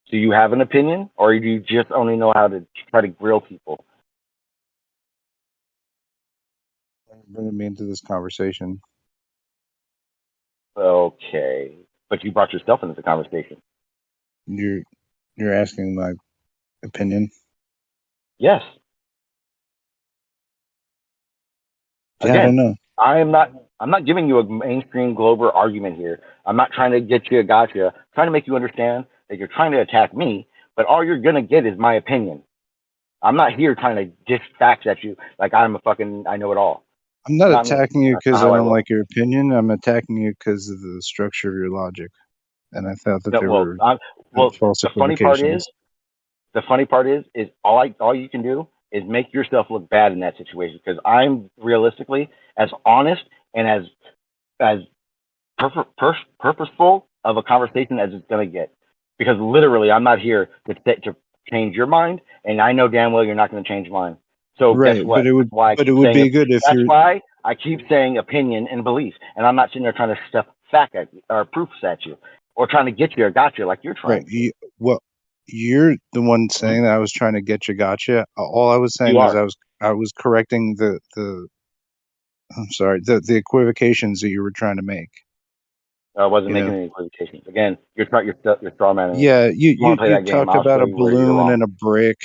Do you have an opinion, or do you just only know how to try to grill people? Bringing me into this conversation. Okay, but you brought yourself into the conversation. You're asking my opinion. Yes. Yeah, I don't know. I'm not giving you a mainstream Glober argument here. I'm not trying to get you a gotcha. I'm trying to make you understand that you're trying to attack me, but all you're gonna get is my opinion. I'm not here trying to dish facts at you like I know it all. I'm not Not me. attacking you That's because not I how I don't roll. like your opinion. I'm attacking you because of the structure of your logic, and I thought that No, there were false the funny part equivocations. is all you can do is make yourself look bad in that situation, because I'm realistically as honest and as purposeful of a conversation as it's going to get, because literally I'm not here to change your mind, and I know damn well you're not going to change mine. So Right, guess what? but it would be good if That's you're why I keep saying opinion and belief, and I'm not sitting there trying to stuff fact at you or proofs at you or trying to get you or got you like you're trying right. You're the one saying that I was trying to get you gotcha. All I was saying is I was correcting the I'm sorry, the equivocations that you were trying to make. I wasn't making any equivocations. Again, you're straw manning. Yeah, you want to play you that game? talked I'll about show a you where you're balloon wrong. and a brick.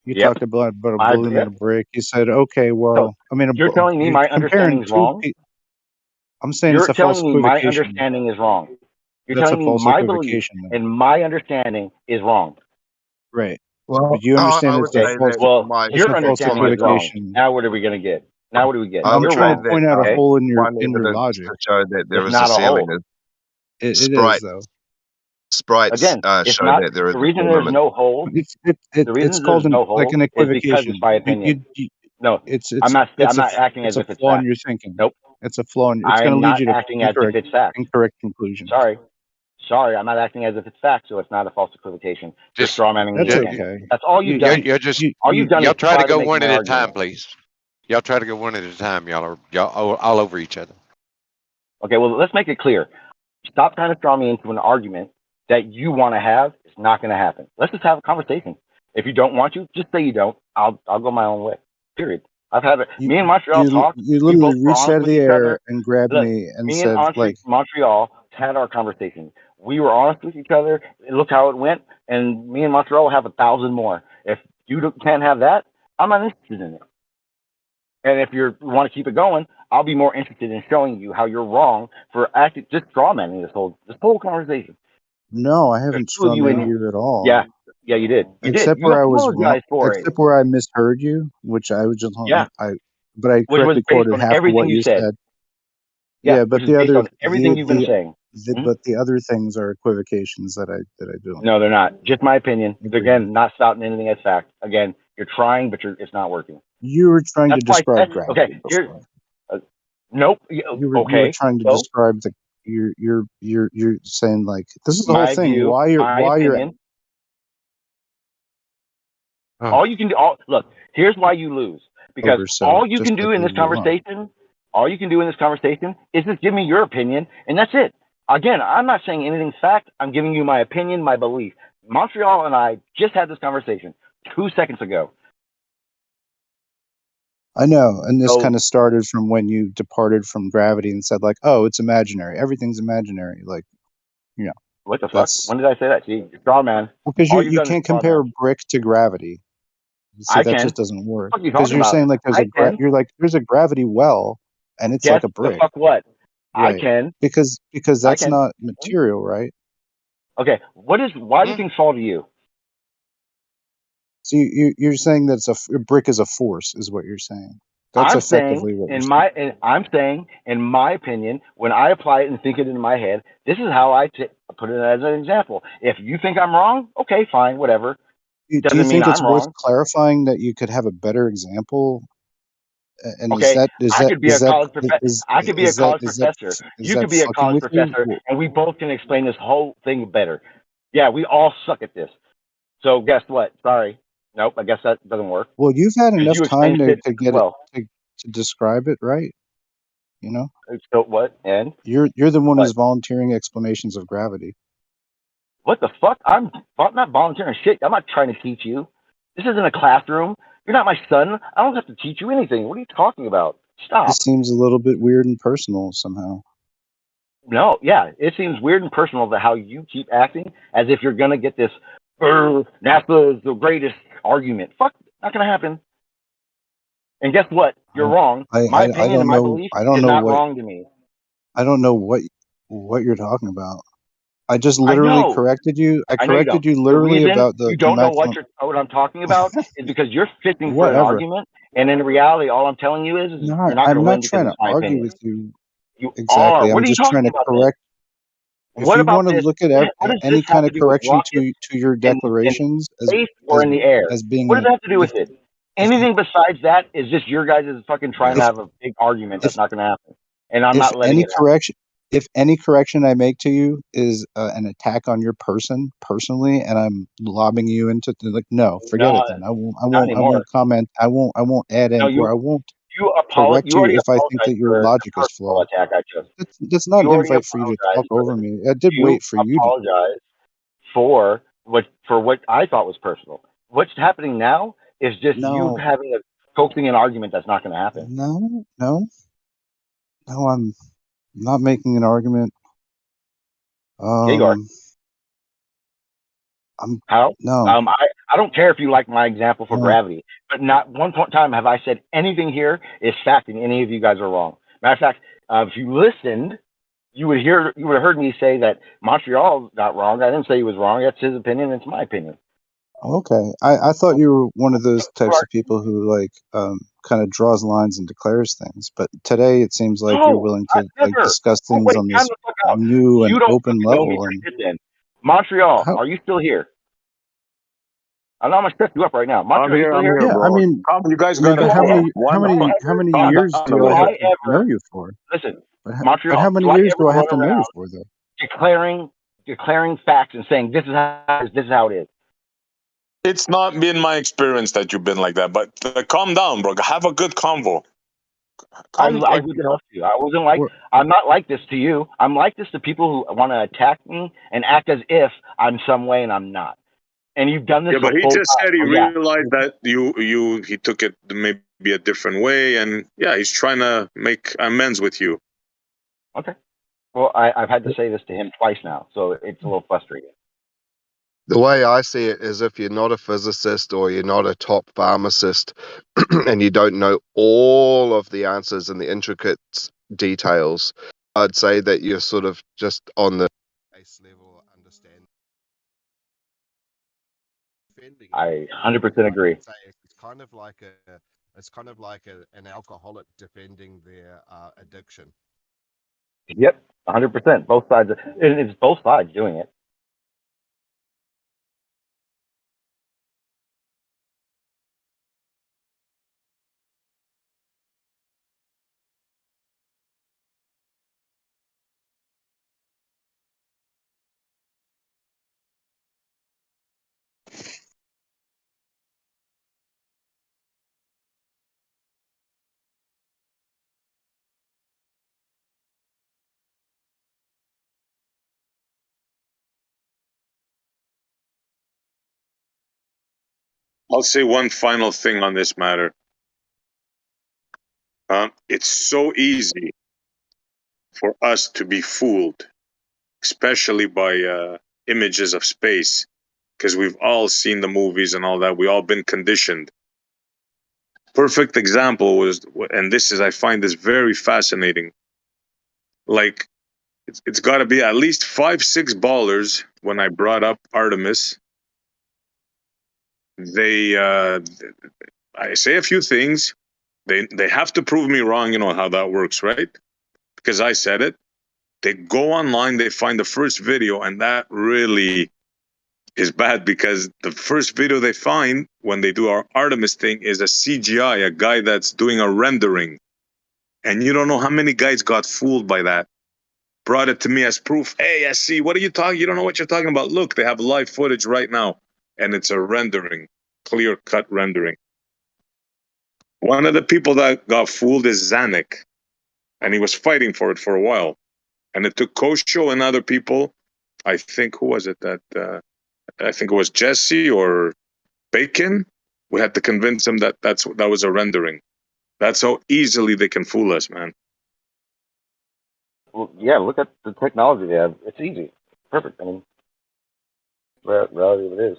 You Yep. talked about a balloon and a brick. You said, okay, well, I mean, You're telling me you're my comparing understanding is wrong. I'm saying You're it's a false telling me my equivocation. understanding is wrong. You're That's a telling me false my belief equivocation, then. and my understanding is wrong. Right. Well, But you understand I it's would a say false. that Well, It's your a false understanding is wrong. equivocation. Now what are we gonna get? Now what do we get? I would I'm You're trying wrong. to point out a Okay? hole in one your evidence logic. to show that there It's is a not a ceiling hole. is It is though. sprites Again, it's show not that there is the a reason there's firmament. no hole. The It's reason called there's no like hole an is because it's equivocation. my opinion. No, I'm not acting as it's a if it's flaw in fact. your thinking. Nope. It's a flaw. It's I going am to lead not you to acting as if it's fact. incorrect conclusions. Sorry, I'm not acting as if it's fact, so it's not a false equivocation. You're Just straw manning me That's again. okay. That's all you've done. All you've done y'all is try to go make one my at a argument. time, please. Y'all try to go one at a time. Y'all all over each other. Okay, well, let's make it clear. Stop trying to draw me into an argument that you want to have. It's not going to happen. Let's just have a conversation. If you don't want to, just say you don't. I'll go my own way. Period. I've had it. Me and Montreal talked. You We both literally were reached honest out of with the each air other. and grabbed Look, me and me said, and like, Montreal had our conversation. We were honest with each other. Look how it went. And me and Montreal have 1,000 more. If you can't have that, I'm not interested in it. And if you want to keep it going, I'll be more interested in showing you how you're wrong for just strawmanning this whole conversation. no, I haven't There's two of you strawmanned in you at all. Yeah, Yeah, you did. You did. Except You where I was wrong. apologized for it. Except where I misheard you, which I was just Yeah, but I which was correctly based quoted on half of everything what you you said. said. Yeah, Yeah, which but is based on everything you've been saying. but the other things are equivocations that I do. No, they're not. Just my opinion. Agreed. Again, not spouting anything as fact. Again, you're trying, but it's not working. You were trying to That's why. describe gravity Okay, here. before. Nope. You were Okay. trying to So describe the you're saying like this is the whole my thing. view, Why my you're opinion. All you can do. Look. Here's why you lose. Because over, so all you just can do like in we this move on. conversation, is just give me your opinion, and that's it. Again, I'm not saying anything's fact. I'm giving you my opinion, my belief. Montreal and I just had this conversation 2 seconds ago. I know, and this So kind of started from when you departed from gravity and said like, "Oh, it's imaginary. Everything's imaginary." Like, you know, what the fuck? that's When did I say that? See, straw man. because All you you've you done is can't straw compare man. brick to gravity. See, I that can. just doesn't work. What are you Because talking you're about? saying like I can. you're like there's a gravity well, and it's Guess like a the brick, fuck what? I right? can. Because I that's can. not material, right? Okay. Why do things fall to you? So you're saying that a brick is a force, is what you're saying. That's I'm saying, effectively what you're saying. I'm saying, in my opinion, when I apply it and think it in my head, this is how I put it as an example. If you think I'm wrong, okay, fine, whatever. Do you Doesn't mean think it's I'm worth wrong. clarifying that you could have a better example? And Okay, I could be a college is that professor. is You that could be a fucking college with you? professor, and we both can explain this whole thing better. Yeah, we all suck at this. So guess what? Sorry, nope. I guess that doesn't work. Well, you've had Because enough you time explained it to as get it well. to describe it, right? You know, So what? And you're the one what? who's volunteering explanations of gravity. What the fuck? I'm not volunteering shit. I'm not trying to teach you. This isn't a classroom. You're not my son. I don't have to teach you anything. What are you talking about? Stop. This seems a little bit weird and personal somehow. No, yeah, it seems weird and personal that how you keep acting as if you're gonna get this. NASA is the greatest argument. Fuck, not gonna happen. And guess what? You're wrong. My I opinion and don't my know. belief I don't is know not what wrong to me. I don't know what you're talking about. I just I literally know. corrected you. I I know you don't. corrected you The literally reason about you the don't know maximum. what I'm talking about is because you're fishing for an Whatever. argument, and in reality, all I'm telling you is No, you're not I'm going to not win because trying it's to my argue opinion. with you. You are. Exactly. What I'm are you just trying talking to about then? correct. If What you about want to this? look at What does this any have kind to of do with correction rockets to your in declarations space or in the air? as What does being that have to do with it? Anything besides that is just your guys is fucking trying to if have a big argument if that's not going to happen, and I'm if not letting any it happen. correction I make to you is an attack on your personally, and I'm lobbing you into like, no, forget No, it. Then not I anymore. won't comment. I won't add No, in, or I won't correct you you already if I think apologized that your for the logic is personal flawed. attack I took. That's not You an already invite for you to talk apologized for over me. I did you wait for you to. apologized for what I thought was personal. What's happening now is just you No, having a coaxing an argument that's not going to happen. no. I'm not making an argument. Yeah, you are. I'm How? no, I don't care if you like my example for no. gravity, but not one point in time have I said anything here is fact and any of you guys are wrong. Matter of fact, if you listened, you would have heard me say that Montreal got wrong. I didn't say he was wrong. That's his opinion. It's my opinion. Okay, I thought you were one of those You types are of people who like kind of draws lines and declares things. But today it seems like you're no, willing I to like never. discuss Oh things wait, on time this the fuck out. new and You don't open fucking know me level. pretty And good then. Montreal, how? are you still here? I'm not gonna set you up right now. I'm Montreal, are you here. still I'm here? here, Yeah, I bro. mean, Come, you guys I mean, gotta but Do how I go. ever? many One how many calm years down do over I Do have I there. to know ever you for? listen, But how Montreal? many Do I years ever do I have run to know you around for though? declaring facts and saying this is how it is? It's not been my experience that you've been like that, but calm down, bro. Have a good convo. I Calm, like, wasn't up to you. I wasn't like Or, I'm not like this to you. I'm like this to people who want to attack me and act as if I'm some way and I'm not. And you've done this yeah, the but he full just time. said he So yeah. realized that he took it maybe a different way, and yeah, he's trying to make amends with you. Okay. Well, I've had to say this to him twice now, so it's a little frustrating. The way I see it is if you're not a physicist or you're not a top pharmacist and you don't know all of the answers and the intricate details, I'd say that you're sort of just on the base level understanding. I 100% agree. It's kind of like an alcoholic defending their addiction. Yep, 100%. Both sides, and it's both sides doing it. I'll say one final thing on this matter. It's so easy for us to be fooled, especially by images of space, because we've all seen the movies and all that. We've all been conditioned. Perfect example was, and this is, I find this very fascinating. Like, it's got to be at least 5-6 ballers when I brought up Artemis. I say a few things. They have to prove me wrong. You know how that works, right? Because I said it. They go online, they find the first video, and that really is bad because the first video they find when they do our Artemis thing is a CGI, a guy that's doing a rendering. And you don't know how many guys got fooled by that. Brought it to me as proof. Hey, I see. What are you talking? You don't know what you're talking about. Look, they have live footage right now, and it's a rendering, clear-cut rendering. One of the people that got fooled is Zanuck, and he was fighting for it for a while. And it took Kosho and other people. I think, who was it that? I think it was Jesse or Bacon. We had to convince them that that was a rendering. That's how easily they can fool us, man. Well, yeah, look at the technology they have. It's easy. Perfect. I mean, reality of it is.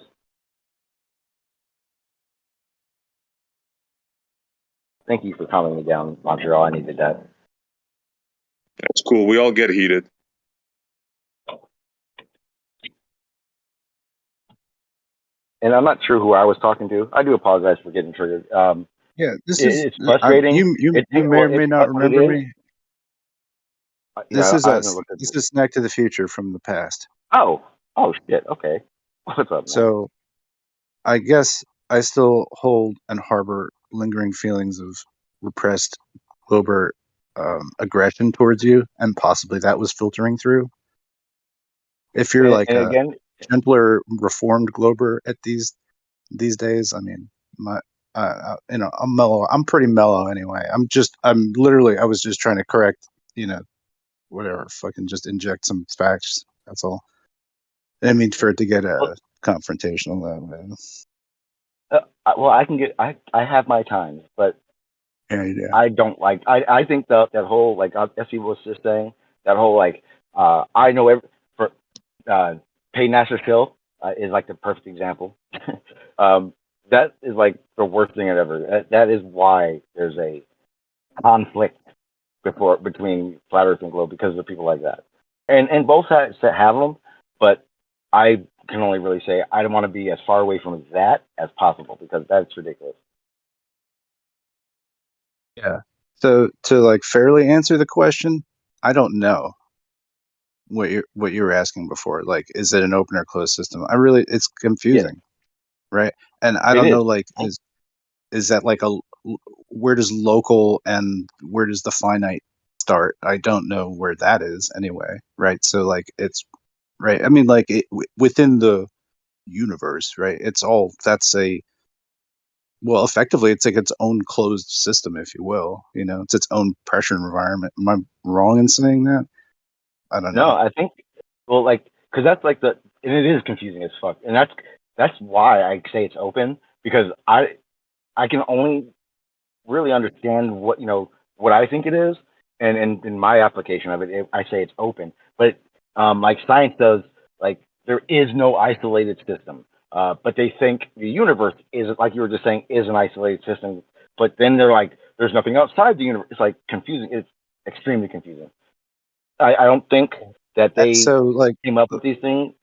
Thank you for calming me down, Montreal. I needed that. That's cool. We all get heated. And I'm not sure who I was talking to. I do apologize for getting triggered. Yeah, It's frustrating. You may or may not remember me. This is Snack to the Future from the past. Oh shit. Okay. What's up, man? So, I guess I still hold and harbor lingering feelings of repressed Glober aggression towards you, and possibly that was filtering through. If you're like a gentler, reformed Glober at these days, I mean, I'm mellow. I'm pretty mellow anyway. I was just trying to correct, whatever, fucking just inject some facts. That's all. I didn't mean for it to get confrontational that way. Well, I have my times, but yeah, you do. I don't like. I think that whole, like Essie was just saying, that whole I know Pay Nasser Hill is like the perfect example. That is like the worst thing I've ever. That is why there's a conflict between Flat Earth and Globe, because of people like that. And both sides have them, but I can only really say I don't want to be as far away from that as possible, because that's ridiculous. Yeah. So to like fairly answer the question, I don't know what you were asking before. Like, is it an open or closed system? It's confusing, right? And I don't know, like, is that like where does local and where does the finite start? I don't know where that is anyway, right? So like it's right. I mean, like within the universe, right? Effectively, it's like its own closed system, if you will. It's its own pressure environment. Am I wrong in saying that? I don't know. No, I think, because that's like and it is confusing as fuck, and that's why I say it's open, because I can only really understand what I think it is, and in my application of it, I say it's open. But like science does, like there is no isolated system. But they think the universe is, like you were just saying, is an isolated system. But then they're like, there's nothing outside the universe. It's like confusing. It's extremely confusing. I don't think that they came up with these things.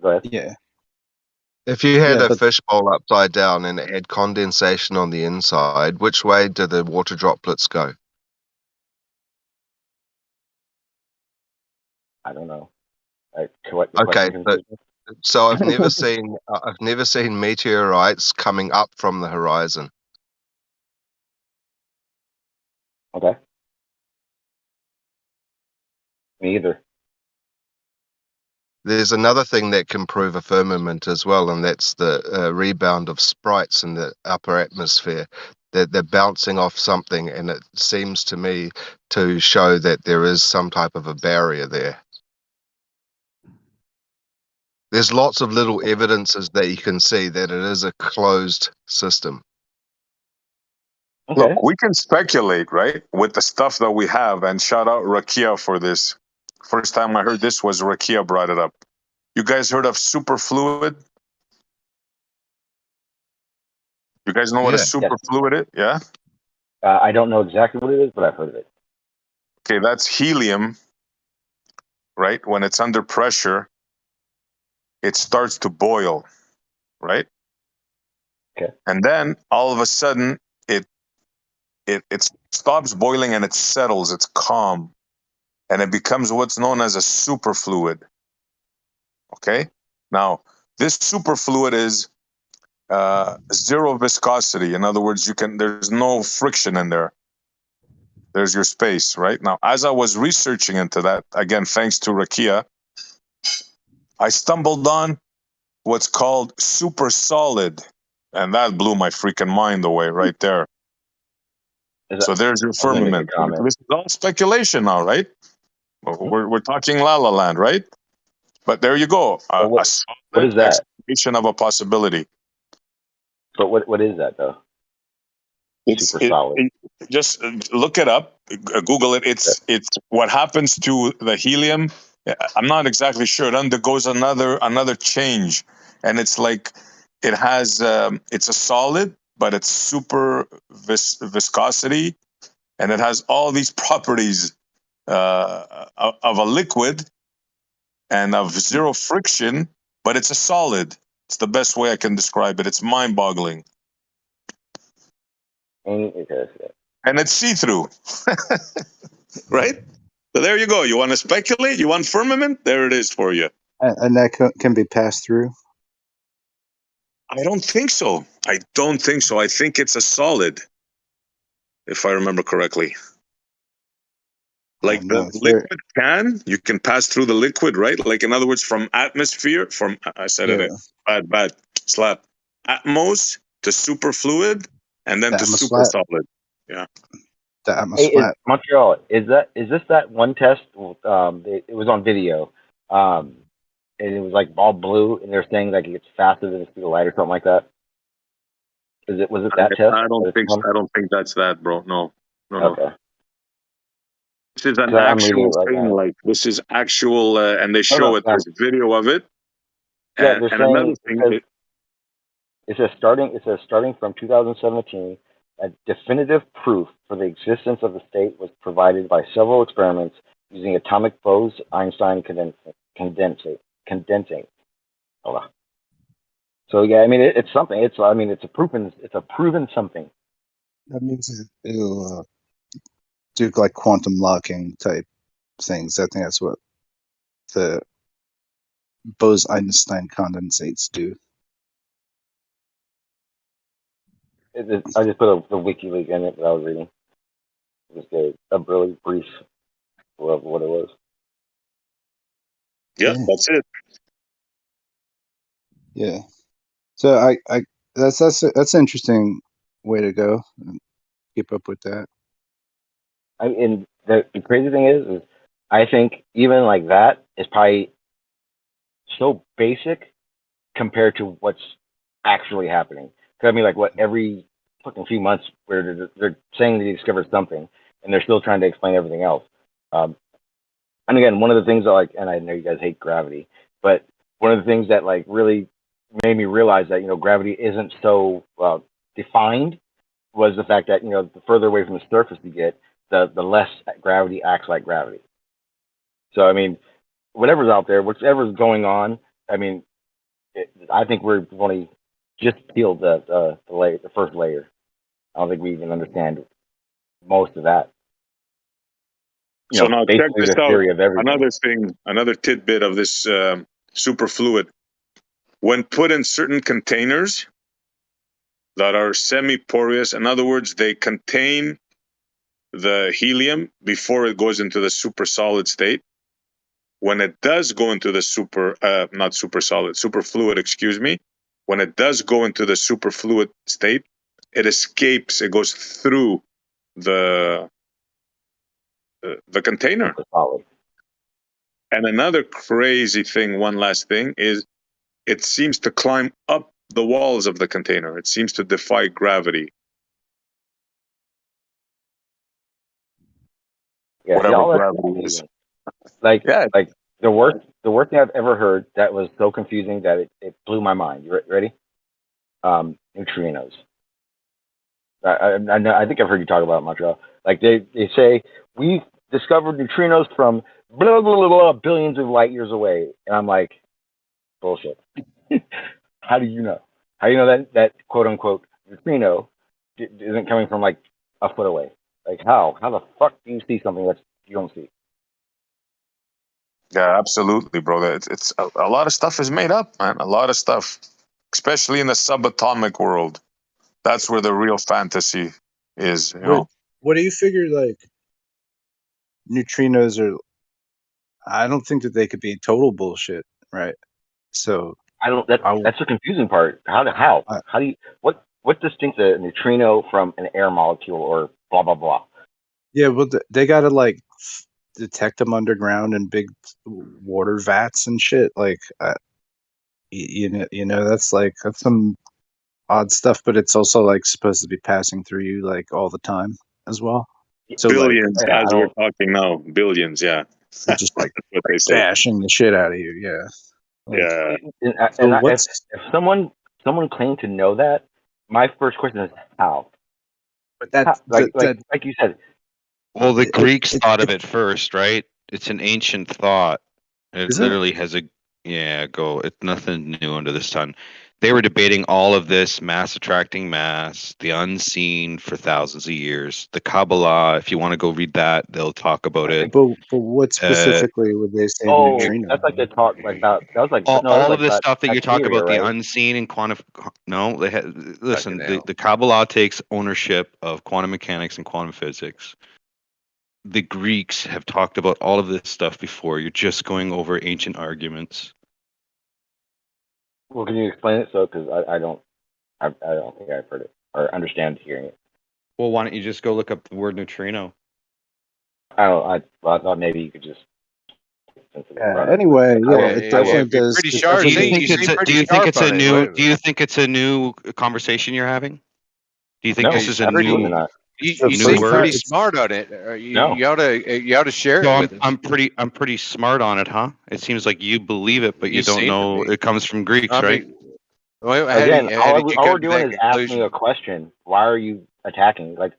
Go ahead. Yeah. If you had Yeah, a but fishbowl upside down and it had condensation on the inside, which way do the water droplets go? I don't know. What the Okay, question so, consistent? I've never seen meteorites coming up from the horizon. Okay. Me either. There's another thing that can prove a firmament as well, and that's the rebound of sprites in the upper atmosphere. They're bouncing off something, and it seems to me to show that there is some type of a barrier there. There's lots of little evidences that you can see that it is a closed system. Okay. Look, we can speculate, right, with the stuff that we have, and shout out Rakia for this. First time I heard this was Rakia brought it up. You guys heard of superfluid? You guys know what a Yeah. Yes. superfluid is? Yeah? I don't know exactly what it is, but I've heard of it. Okay, that's helium, right? When it's under pressure, it starts to boil, right? Okay. And then all of a sudden it stops boiling and it settles, it's calm, and it becomes what's known as a superfluid. Okay? Now, this superfluid is zero viscosity. In other words, there's no friction in there. There's your space, right? Now, as I was researching into that, again, thanks to Rakia, I stumbled on what's called super solid. And that blew my freaking mind away right there. So there's your I'm gonna make a firmament. comment. This is all speculation now, right? We're talking La La Land, right? But there you go. Well, A what is solid that? explanation of a possibility. But what is that though? It's Super solid. just look it up, Google it. It's what happens to the helium. I'm not exactly sure. It undergoes another change, and it's like it has it's a solid, but it's super viscosity, and it has all these properties of a liquid and of zero friction, but it's a solid. It's the best way I can describe it. It's mind-boggling. And it's see-through. Right? So there you go. You want to speculate? You want firmament? There it is for you. and that can be passed through. I don't think so. I don't think so. I think it's a solid, if I remember correctly. Like the liquid you can pass through the liquid, right? Like in other words, from atmosphere, I said it, bad, slap. Atmos to superfluid, and then to super solid. Yeah. The Hey, atmosphere. Montreal, is this that one test? It was on video, and it was like all blue, and they're saying like it gets faster than the speed of light or something like that. Was it that test? I don't think that's that, bro. No. Okay. This is an I'm reading actual it right thing. now. Like this is actual, and they show it. There's video of it. Yeah, And, they're and saying another thing, it says starting from 2017, a definitive proof for the existence of the state was provided by several experiments using atomic Bose-Einstein condensing. Hold on. So yeah, I mean it's something. It's a proven something. That means it'll do like quantum locking type things. I think that's what the Bose-Einstein condensates do. I just put the wiki link in it that I was reading. Just a really brief of what it was. Yeah, that's it. Yeah. So I that's an interesting way to go. Keep up with that. And the crazy thing is I think even like that is probably so basic compared to what's actually happening. Because I mean, like what every fucking few months where they're saying they discovered something and they're still trying to explain everything else. And again, one of the things that and I know you guys hate gravity, but one of the things that like really made me realize that gravity isn't so defined was the fact that the further away from the surface you get, the less gravity acts like gravity. So I mean, whatever's out there, whatever's going on, I mean, I think we've only just peeled the first layer. I don't think we even understand most of that. So now check Basically this the out. theory of everything. Another thing, another tidbit of this superfluid. When put in certain containers that are semi-porous, in other words, they contain the helium before it goes into the super solid state. When it does go into the superfluid, excuse me, when it does go into the superfluid state, it escapes, it goes through the container. And another crazy thing, one last thing, is it seems to climb up the walls of the container. It seems to defy gravity. Yeah, Whatever all that's gravity is. confusing. Like the worst thing I've ever heard that was so confusing that it blew my mind. You ready? Neutrinos. I think I've heard you talk about it, Montreal. Like they say we've discovered neutrinos from blah blah blah, blah billions of light years away, and I'm like, bullshit. How do you know? How do you know that quote unquote neutrino isn't coming from like a foot away? Like how? How the fuck do you see something that you don't see? Yeah, absolutely, bro. It's a lot of stuff is made up, man. A lot of stuff, especially in the subatomic world. That's where the real fantasy is, you know. What do you figure? Like neutrinos are. I don't think that they could be total bullshit, right? So I don't. That's the confusing part. How do you what distinct a neutrino from an air molecule or blah blah blah? Yeah, well, they got to like detect them underground in big water vats and shit. Like, you know, that's some odd stuff. But it's also like supposed to be passing through you like all the time as well. So billions, like, as we're talking now, billions. Yeah, they're just like what they say. bashing the shit out of you. Yeah. Like, Yeah. If someone claimed to know that, my first question is how. But that like you said. Well, the Greeks thought of it first, right? It's an ancient thought. It Is it? literally has a It's nothing new under the sun. They were debating all of this mass attracting mass, the unseen for thousands of years. The Kabbalah, if you want to go read that, they'll talk about it. But what specifically would they say neutrino? That's like they talk like about. That was like all of this about stuff that you talk bacteria, about, the right? unseen and quantum. No, they had listen. The Kabbalah takes ownership of quantum mechanics and quantum physics. The Greeks have talked about all of this stuff before. You're just going over ancient arguments. Well, can you explain it? So, because I don't think I've heard it or understand hearing it. Well, why don't you just go look up the word neutrino? I thought maybe you could just. Anyway, yeah, it definitely does. Do you think it's a new conversation you're having? Do you think No, this is a absolutely new? not. new You seem word? pretty smart on it. You ought to share it with I'm pretty smart on it, huh? It seems like you believe it, but you don't know it comes from Greeks, right? Again, all we're doing is asking a question. Why are you attacking? Like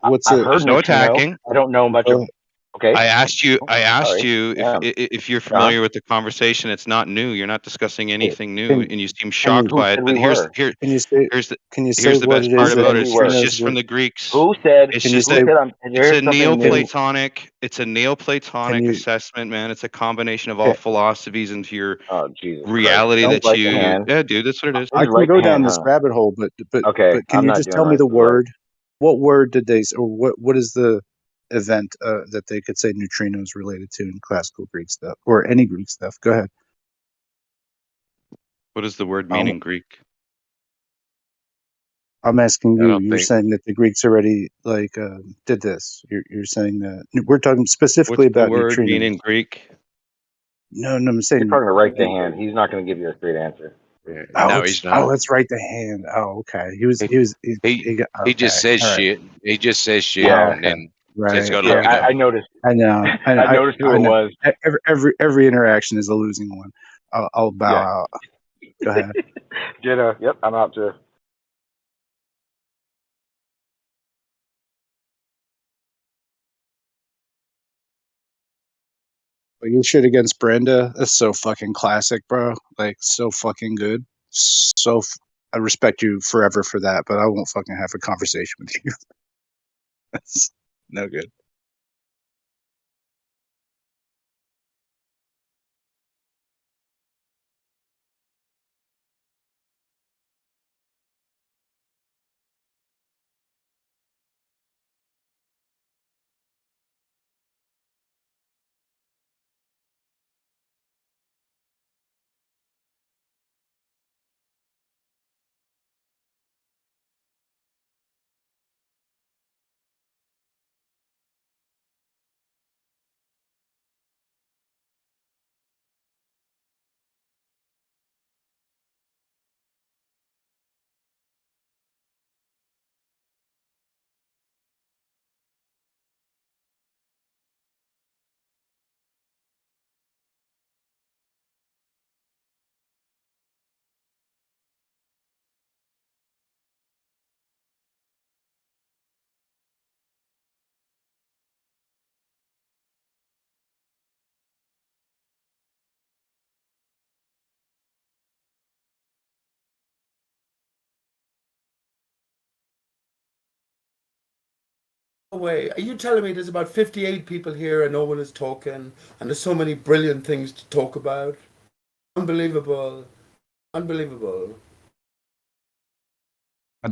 I've heard There's no neutrino. attacking. I don't know much of. Okay. I asked you Sorry. if you're familiar with the conversation. It's not new. You're not discussing anything new, and you seem shocked by it. But here's the best part about it. It's just from the Greeks. Who said? It's It's a something new. Neoplatonic. It's a Neoplatonic assessment, man. It's a combination of all philosophies into your reality that you. Yeah, dude, that's what it is. I can go down this rabbit hole, but can you just tell me the word? What word did they, or what is the event that they could say neutrinos related to in classical Greek stuff or any Greek stuff? Go ahead. What does the word mean in Greek? I'm asking I you. don't You're think- saying that the Greeks already did this. You're saying that we're talking specifically What's the about word neutrinos. mean in Greek? No, I'm saying You're talking to right the hand. He's not going to give you a straight answer. Oh, he's not. Oh, let's write the hand. Oh, okay. He got, He just okay, says all right. shit. He just says shit, Yeah, and then right. just go look it up. I noticed. I know. I noticed who it know. was. Every interaction is a losing one. I'll bow out. Go ahead. Jenna. Yep, I'm out too. Like, your shit against Brenda, that's so fucking classic, bro. Like, so fucking good. I respect you forever for that, but I won't fucking have a conversation with you. That's no good. No way. Are you telling me there's about 58 people here and no one is talking and there's so many brilliant things to talk about? Unbelievable. Unbelievable. I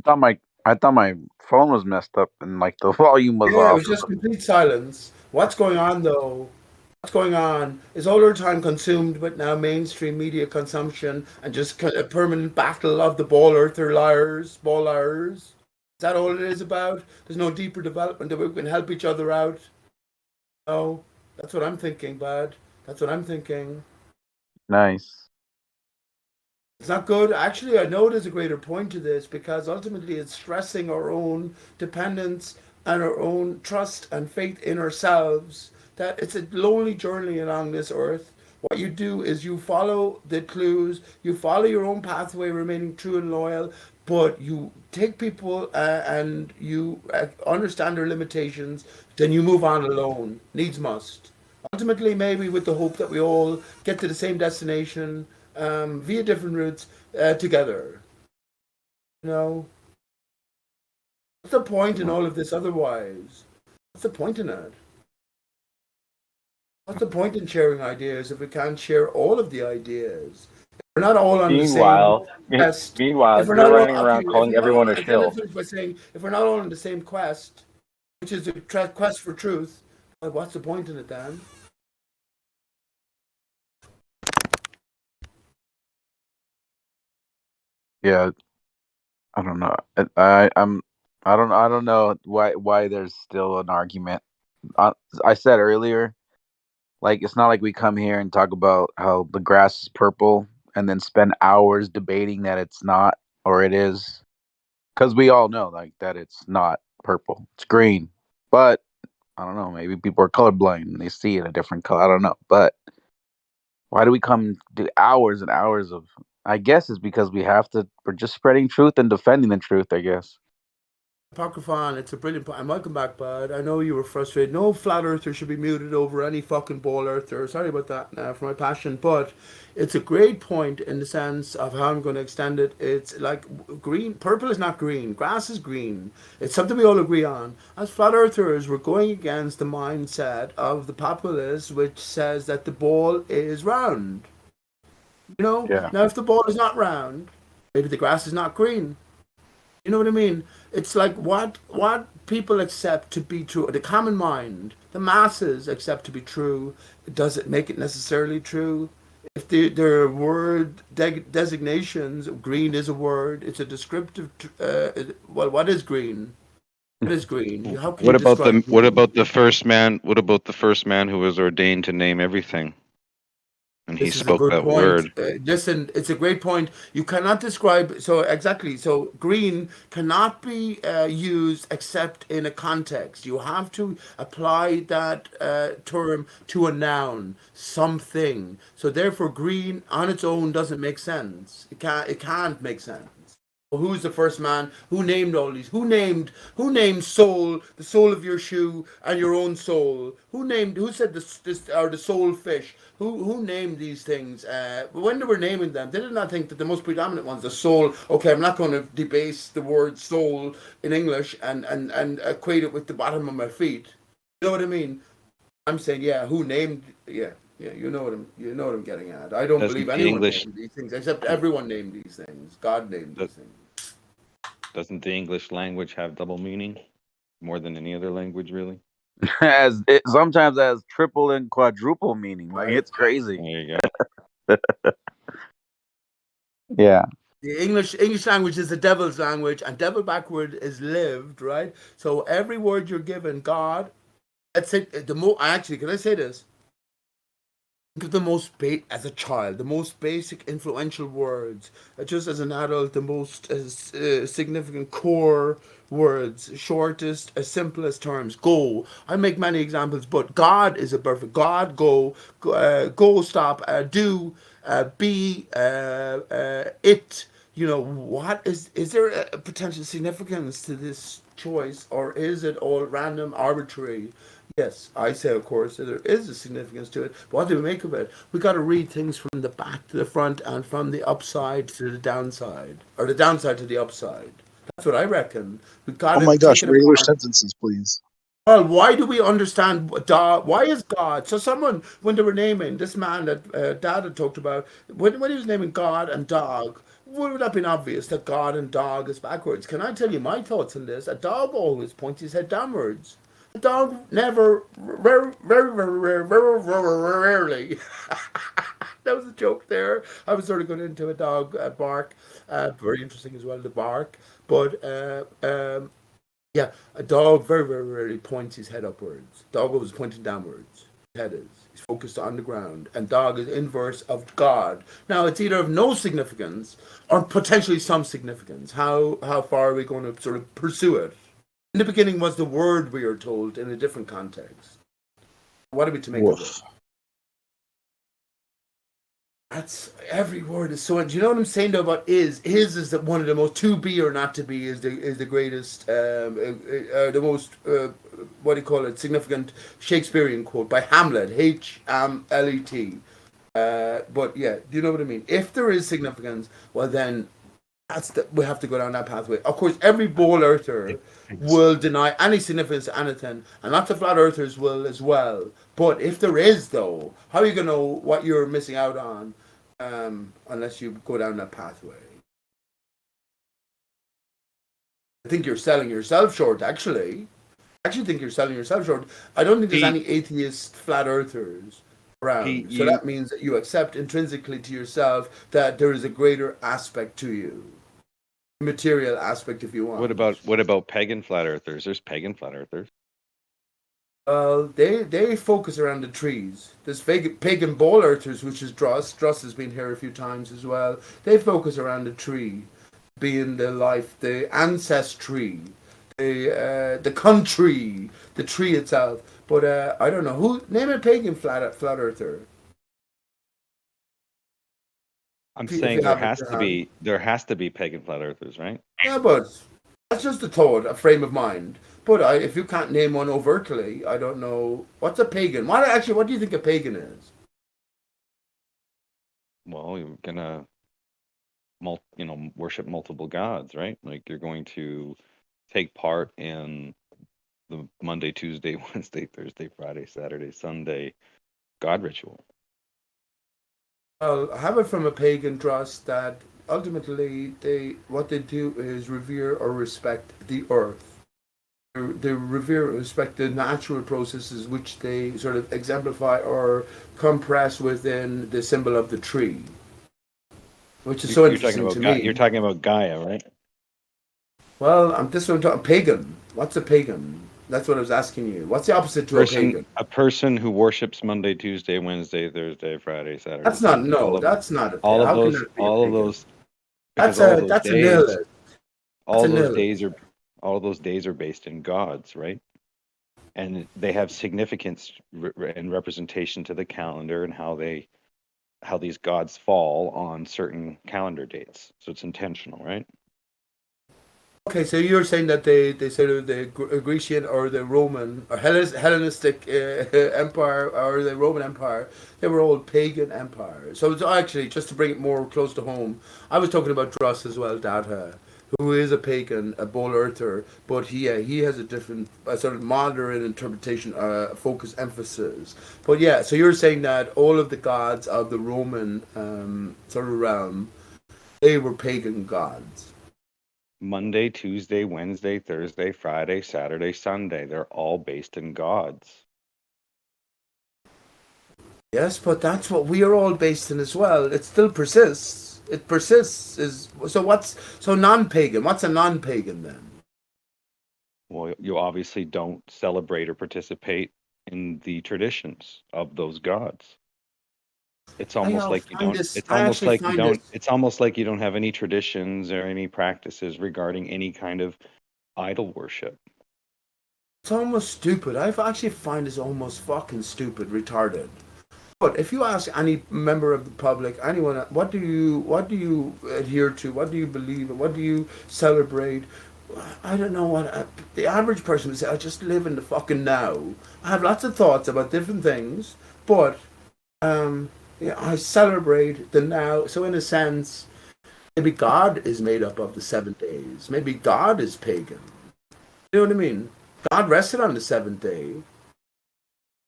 thought my phone was messed up and like the volume was Yeah, it off. was just complete silence. What's going on though? What's going on? Is all our time consumed with now mainstream media consumption and just a permanent battle of the ball earther liars, ball liars? Is that all it is about? There's no deeper development that we can help each other out? No, that's what I'm thinking, bud. That's what I'm thinking. Nice. It's not good. Actually, I know there's a greater point to this because ultimately it's stressing our own dependence and our own trust and faith in ourselves. That it's a lonely journey along this earth. What you do is you follow the clues, you follow your own pathway, remaining true and loyal, but you take people and you understand their limitations, then you move on alone. Needs must. Ultimately, maybe with the hope that we all get to the same destination via different routes together. You know, what's the point in all of this otherwise? What's the point in it? What's the point in sharing ideas if we can't share all of the ideas? If we're not all on the same quest. Meanwhile, If we're you're not all, running around if calling we're not all, everyone a let me shill. finish by saying, if we're not all on the same quest, which is the quest for truth, what's the point in it then? Yeah, I don't know. I don't know why there's still an argument. I said earlier, like it's not like we come here and talk about how the grass is purple and then spend hours debating that it's not or it is, because we all know like that it's not purple, it's green. But I don't know, maybe people are colorblind and they see it a different color. I don't know, but why do we come do hours and hours of? I guess it's because we have to. We're just spreading truth and defending the truth. I guess. Apocryphon, it's a brilliant point. And welcome back, bud. I know you were frustrated. No flat earther should be muted over any fucking ball earther. Sorry about that for my passion, but it's a great point in the sense of how I'm going to extend it. It's like green, purple is not green, grass is green. It's something we all agree on. As flat earthers, we're going against the mindset of the populace, which says that the ball is round. You know, Yeah. now if the ball is not round, maybe the grass is not green. You know what I mean? It's like what people accept to be true, the common mind, the masses accept to be true. Does it make it necessarily true? If there are word designations, green is a word. It's a descriptive. Well, what is green? What is green? How can you describe what green? about the first man? What about the first man who was ordained to name everything, and he This is a spoke good that point. word? Listen, it's a great point. You cannot describe so exactly. So green cannot be used except in a context. You have to apply that term to a noun, something. So therefore, green on its own doesn't make sense. It can't. It can't make sense. Who's the first man? Who named all these? Who named soul, the soul of your shoe, and your own soul? Who named? Who said this or the soul fish? Who named these things? When they were naming them, they did not think that the most predominant ones, the soul. Okay, I'm not going to debase the word soul in English and equate it with the bottom of my feet. You know what I mean? I'm saying, yeah. Who named? Yeah. Yeah, you know what I'm getting at. I don't believe Doesn't the anyone English named these things, except everyone named these things. God named these things. doesn't the English language have double meaning more than any other language, really? As it sometimes has triple and quadruple meaning. Like it's crazy. There you go. Yeah. The English language is the devil's language, and devil backward is lived, right? So every word you're given, God, that's it. Actually, can I say this? Think of the as a child, the most basic influential words. Just as an adult, the most significant core words, shortest, as simplest terms. Go. I make many examples, but God is a perfect. God, go, stop, do, be, it. You know, what is there a potential significance to this choice, or is it all random, arbitrary? Yes, I say, of course, that there is a significance to it. But what do we make of it? We got to read things from the back to the front and from the upside to the downside, or the downside to the upside. That's what I reckon. We got Oh to my take gosh, it regular apart. sentences, please. Well, why do we understand why is God? So someone, when they were naming this man that Dad had talked about, when he was naming God and dog, would it have been obvious that God and dog is backwards? Can I tell you my thoughts on this? A dog always points his head downwards. A dog never, very rarely. That was a joke there. I was sort of going into a dog bark. Very interesting as well, the bark. But yeah, a dog very, very rarely points his head upwards. Dog always pointing downwards. His head is. He's focused on the ground. And dog is inverse of God. Now, it's either of no significance or potentially some significance. How far are we going to sort of pursue it? In the beginning was the word, we are told, in a different context. What are we to make of it? That's every word is so. Do you know what I'm saying though about is that one of the most to be or not to be is the greatest the most what do you call it, significant Shakespearean quote by Hamlet, Hamlet. But yeah, do you know what I mean? If there is significance, well then we have to go down that pathway. Of course, every ball earther will deny any significance to anything, and lots of flat earthers will as well. But if there is, though, how are you going to know what you're missing out on unless you go down that pathway? I think you're selling yourself short, actually. I actually think you're selling yourself short. I don't think there's any atheist flat earthers around. So that means that you accept intrinsically to yourself that there is a greater aspect to you. Material aspect, if you want. What about pagan flat earthers? There's pagan flat earthers. They focus around the trees. There's pagan ball earthers, which is Druss. Druss has been here a few times as well. They focus around the tree, being the life, the ancestry, the country, the tree itself. But I don't know who. Name a pagan flat earther. I'm saying there has to be pagan flat earthers, right? Yeah, but that's just a thought, a frame of mind. But if you can't name one overtly, I don't know. What's a pagan? What do you think a pagan is? Well, you're gonna, worship multiple gods, right? Like you're going to take part in the Monday, Tuesday, Wednesday, Thursday, Friday, Saturday, Sunday God ritual. Well, I have it from a pagan trust that ultimately what they do is revere or respect the earth. They revere and respect the natural processes which they sort of exemplify or compress within the symbol of the tree, which is so interesting to me. You're talking about Gaia, right? Well, I'm talking pagan. What's a pagan? That's what I was asking you. What's the opposite to a pagan? A person who worships Monday, Tuesday, Wednesday, Thursday, Friday, Saturday. That's not Sunday, that's not a pagan. all of How those. can that be All a of pagan? those. That's a nihilist. All those days are. All those days are based in gods, right? And they have significance and representation to the calendar and how these gods fall on certain calendar dates. So it's intentional, right? Okay, so you're saying that they sort of the Grecian or the Roman or Hellenistic empire or the Roman Empire, they were all pagan empires. So it's actually, just to bring it more close to home, I was talking about Druss as well, Data, who is a pagan, a bull earther, but he has a different, a sort of modern interpretation, focus, emphasis. But yeah, so you're saying that all of the gods of the Roman sort of realm, they were pagan gods. Monday, Tuesday, Wednesday, Thursday, Friday, Saturday, Sunday. They're all based in gods. Yes, but that's what we are all based in as well. It still persists. It persists. So non-pagan? What's a non-pagan then? Well, you obviously don't celebrate or participate in the traditions of those gods. It's almost like you don't. It's I almost actually like you find don't. this. It's almost like you don't have any traditions or any practices regarding any kind of idol worship. It's almost stupid. I actually find this almost fucking stupid, retarded. But if you ask any member of the public, anyone, what do you adhere to? What do you believe in? What do you celebrate? I don't know what the average person would say. I just live in the fucking now. I have lots of thoughts about different things, but yeah, I celebrate the now. So in a sense, maybe God is made up of the 7 days. Maybe God is pagan. You know what I mean? God rested on the seventh day.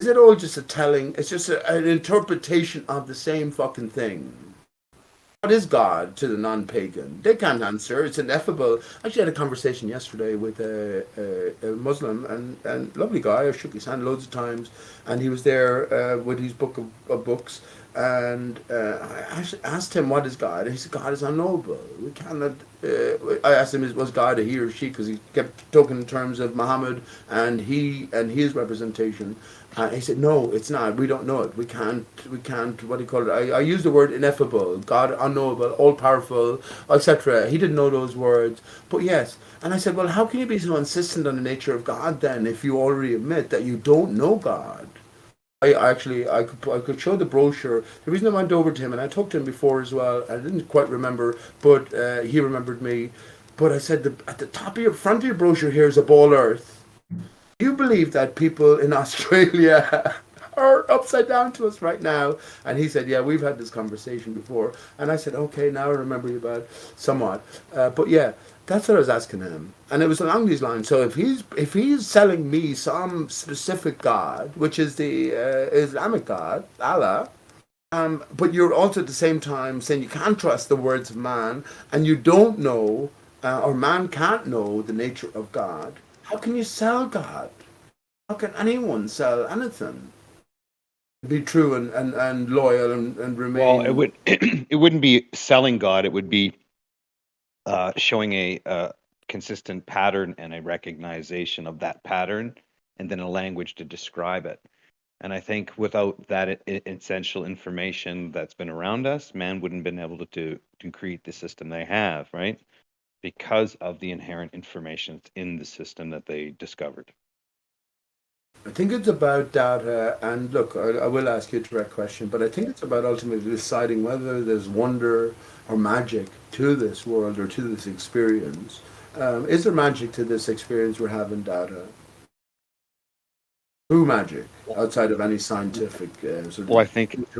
Is it all just a telling? It's just an interpretation of the same fucking thing. What is God to the non-pagan? They can't answer. It's ineffable. I actually had a conversation yesterday with a Muslim and lovely guy. I shook his hand loads of times, and he was there with his book of books. And I actually asked him, "What is God?" And he said, "God is unknowable. We cannot." I asked him, "Was God a he or she?" Because he kept talking in terms of Muhammad and he and his representation. He said, "No, it's not. We don't know it. We can't. We can't. What do you call it? I use the word ineffable, God, unknowable, all powerful, etc." He didn't know those words, but yes. And I said, "Well, how can you be so insistent on the nature of God then, if you already admit that you don't know God?" I could show the brochure. The reason I went over to him, and I talked to him before as well. I didn't quite remember, but he remembered me. But I said, at the top of your front of your brochure here is a ball Earth. Do you believe that people in Australia are upside down to us right now? And he said, "Yeah, we've had this conversation before." And I said, "Okay, now I remember you about somewhat." But yeah, that's what I was asking him, and it was along these lines. So if he's selling me some specific God, which is the Islamic God, Allah, but you're also at the same time saying you can't trust the words of man, and you don't know, or man can't know the nature of God. How can you sell God? How can anyone sell anything? Be true and loyal and Well, it remain. would. It wouldn't be selling God. It would be showing a consistent pattern and a recognition of that pattern, and then a language to describe it. And I think without that essential information that's been around us, man wouldn't been able to create the system they have, right? Because of the inherent information that's in the system that they discovered. I think it's about data, and look, I will ask you a direct question, but I think it's about ultimately deciding whether there's wonder or magic to this world or to this experience. Is there magic to this experience we're having, data? True magic, outside of any scientific sort Well, of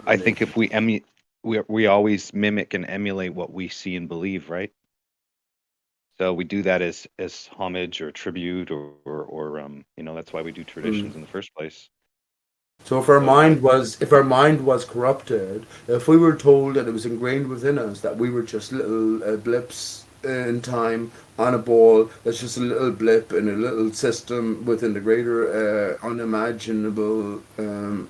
I think if we always mimic and emulate what we see and believe, right? So we do that as homage or tribute or that's why we do Mm. traditions in the first place. So if our So you know, mind was corrupted, if we were told that it was ingrained within us that we were just little blips in time on a ball, that's just a little blip in a little system within the greater unimaginable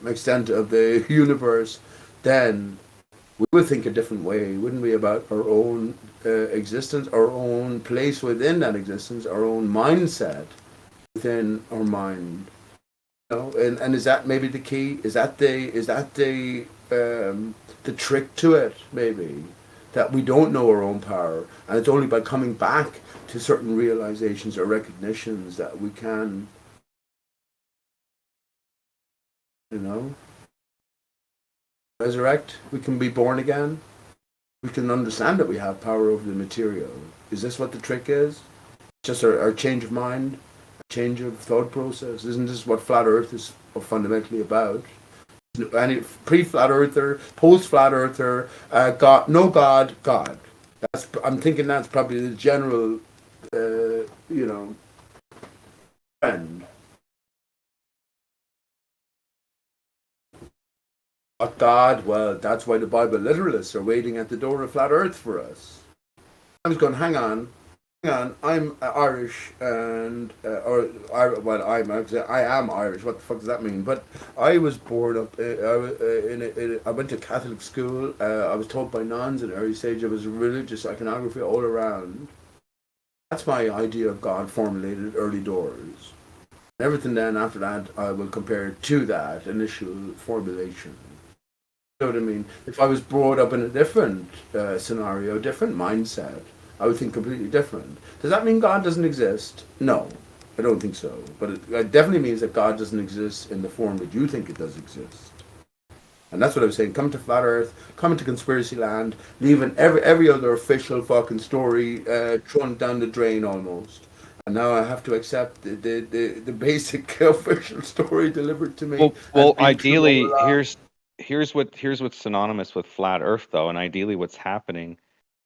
extent of the universe, then we would think a different way, wouldn't we, about our own existence, our own place within that existence, our own mindset within our mind. And is that maybe the key? Is that the trick to it? Maybe that we don't know our own power, and it's only by coming back to certain realizations or recognitions that we can, you know, resurrect. We can be born again. We can understand that we have power over the material. Is this what the trick is? Just our change of mind, a change of thought process. Isn't this what flat Earth is fundamentally about? Any pre-flat earther, post-flat earther, God, no God, God. I'm thinking that's probably the general, trend. But God, well, that's why the Bible literalists are waiting at the door of flat Earth for us. I was going, hang on, I'm Irish and I am Irish. What the fuck does that mean? But I was born up. I went to Catholic school. I was taught by nuns at an early stage. I was religious iconography all around. That's my idea of God formulated early doors. Everything then after that, I will compare to that initial formulation. You know what I mean? If I was brought up in a different scenario, different mindset, I would think completely different. Does that mean God doesn't exist? No, I don't think so. But it definitely means that God doesn't exist in the form that you think it does exist. And that's what I was saying. Come to Flat Earth, come to Conspiracy Land, leaving every other official fucking story thrown down the drain almost. And now I have to accept the basic official story delivered to me. Well, ideally, here's what's synonymous with flat Earth, though, and ideally, what's happening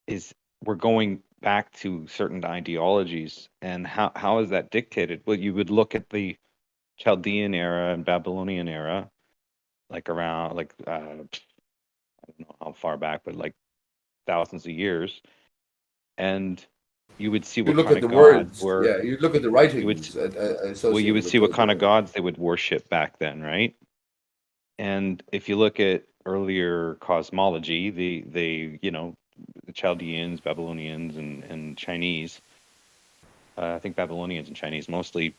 is we're going back to certain ideologies, and how is that dictated? Well, you would look at the Chaldean era and Babylonian era, like around I don't know how far back, but like thousands of years, and you would see what kind of gods were. Yeah, you look at the writings. You would see what kind of gods they would worship back then, right? And if you look at earlier cosmology, the Chaldeans, Babylonians, and Chinese, I think Babylonians and Chinese mostly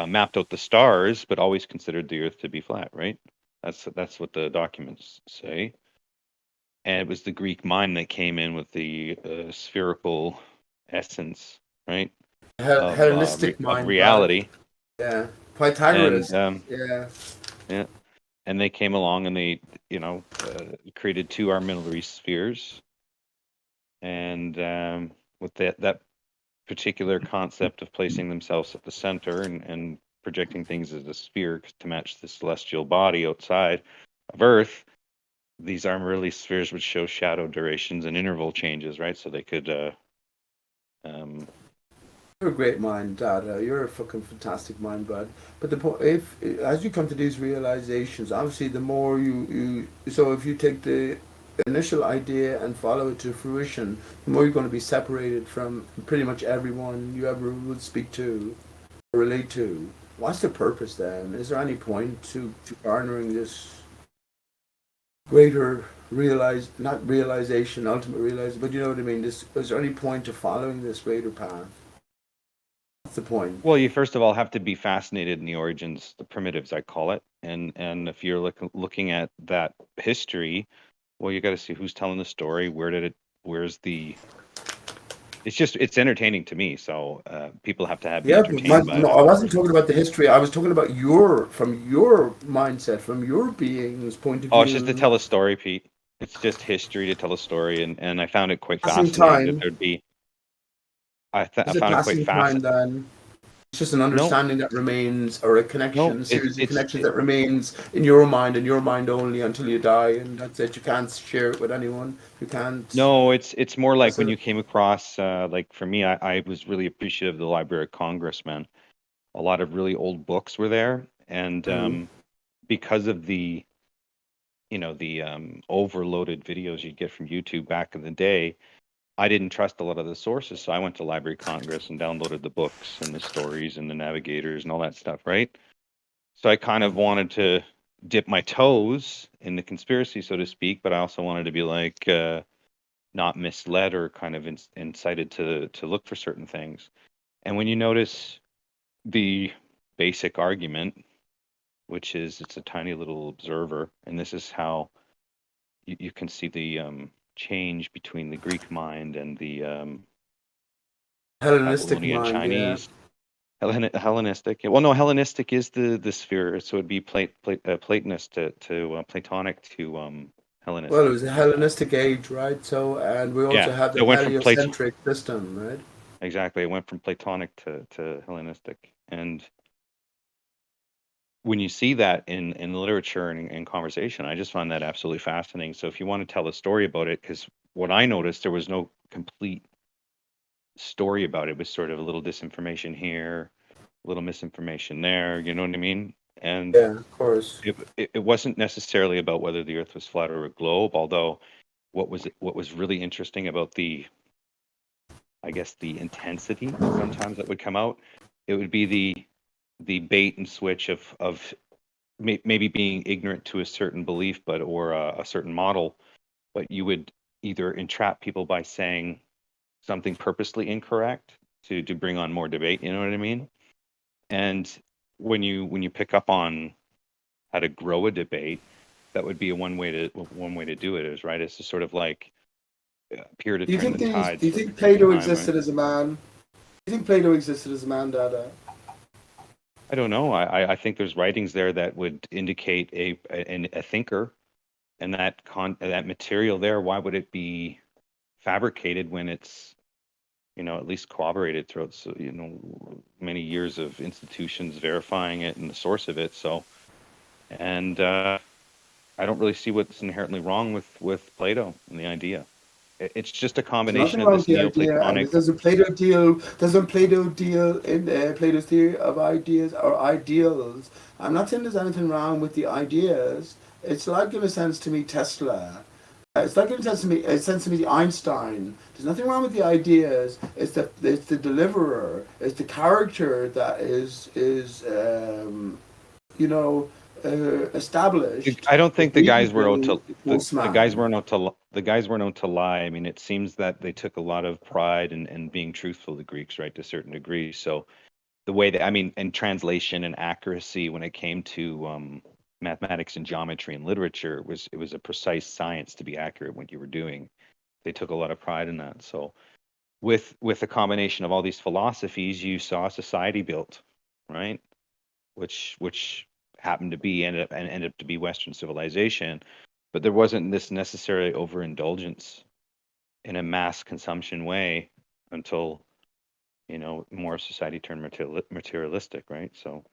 mapped out the stars, but always considered the Earth to be flat, right? That's what the documents say. And it was the Greek mind that came in with the spherical essence, right? Hellenistic mind, of reality. Yeah, Pythagoras. And, yeah. Yeah, and they came along and they, created two armillary spheres, and with that particular concept of placing themselves at the center and projecting things as a sphere to match the celestial body outside of Earth, these armillary spheres would show shadow durations and interval changes, right? So they could. You're a great mind, Dada. You're a fucking fantastic mind, bud. But the point, if as you come to these realizations, obviously, the more so if you take the initial idea and follow it to fruition, the more you're going to be separated from pretty much everyone you ever would speak to or relate to. What's the purpose then? Is there any point to garnering this greater not realization, ultimate realization, but you know what I mean? Is there any point to following this greater path? What's the point? Well, you first of all have to be fascinated in the origins, the primitives, I call it, and if you're looking at that history, well, you got to see who's telling the story. Where's the? It's entertaining to me. So people have to be entertained by it. No, I wasn't talking about the history. I was talking about from your mindset, from your being's point of view. Oh, it's just to tell a story, Pete. It's just history to tell a story, and I found it quite fascinating that there'd be. I found it quite fascinating. It's just an understanding that remains, or a connection, a series of connections that remains in your mind and your mind only until you die, and that's it. You can't share it with anyone. You can't. No, it's more like when you came across, like for me, I was really appreciative of the Library of Congress, man. A lot of really old books were there, and because of the overloaded videos you'd get from YouTube back in the day, I didn't trust a lot of the sources, so I went to Library of Congress and downloaded the books and the stories and the navigators and all that stuff, right? So I kind of wanted to dip my toes in the conspiracy, so to speak, but I also wanted to be like not misled or kind of incited to look for certain things. And when you notice the basic argument, which is it's a tiny little observer, and this is how you can see the change between the Greek mind and the Hellenistic mind, Chinese. Yeah. Hellenistic. Well, no, Hellenistic is the sphere, so it'd be Platonist to Platonic to Hellenistic. Well, it was a Hellenistic age, right? So, and we also have the heliocentric system, right? Exactly. It went from Platonic to Hellenistic. And when you see that in literature and in conversation, I just find that absolutely fascinating. So if you want to tell a story about it, because what I noticed, there was no complete story about it. It was sort of a little disinformation here, a little misinformation there. You know what I mean? And Yeah, of course. it wasn't necessarily about whether the Earth was flat or a globe. Although what was really interesting about I guess the intensity sometimes that would come out, it would be the bait and switch of maybe being ignorant to a certain belief, but or a certain model, but you would either entrap people by saying something purposely incorrect to bring on more debate. You know what I mean? And when you pick up on how to grow a debate, that would be one way to do it. Is right. It's to sort of like appear to Do you turn think the these? tide Do you sort think of through Plato time, right? existed as a man? Do you think Plato existed as a man, Dada? I don't know. I think there's writings there that would indicate a thinker, and that material there. Why would it be fabricated when it's at least corroborated throughout many years of institutions verifying it and the source of it. So, and I don't really see what's inherently wrong with Plato and the idea. It's just a There's combination nothing of wrong with this the idea, and Neoplatonic. doesn't Plato deal? Doesn't Plato deal in Plato's theory of ideas or ideals? I'm not saying there's anything wrong with the ideas. It's like, in a sense, to me, Tesla. It's like, in a sense to me, Einstein. There's nothing wrong with the ideas. It's the deliverer. It's the character that is you know established. I don't think the guys were out Reasonably to the guys postman. weren't out to the guys weren't out to lie. I mean, it seems that they took a lot of pride in being truthful, the Greeks, right, to a certain degree. So the way that and translation and accuracy when it came to mathematics and geometry and literature it was a precise science to be accurate what you were doing. They took a lot of pride in that. So with a combination of all these philosophies, you saw a society built, right? Which happened to be ended up to be Western civilization, but there wasn't this necessarily overindulgence in a mass consumption way until more society turned materialistic, right? So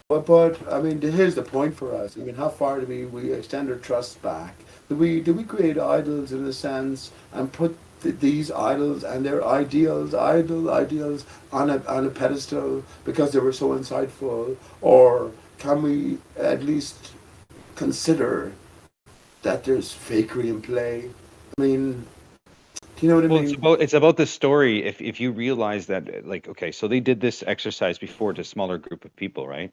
But I mean, here's the point for us. I mean, how far do we extend our trust back? Do we create idols in a sense and put these idols and their ideals on a pedestal because they were so insightful, or can we at least consider that there's fakery in play? I mean, do you know what I well, mean? it's about the story. If you realize that, like, okay, so they did this exercise before to a smaller group of people, right?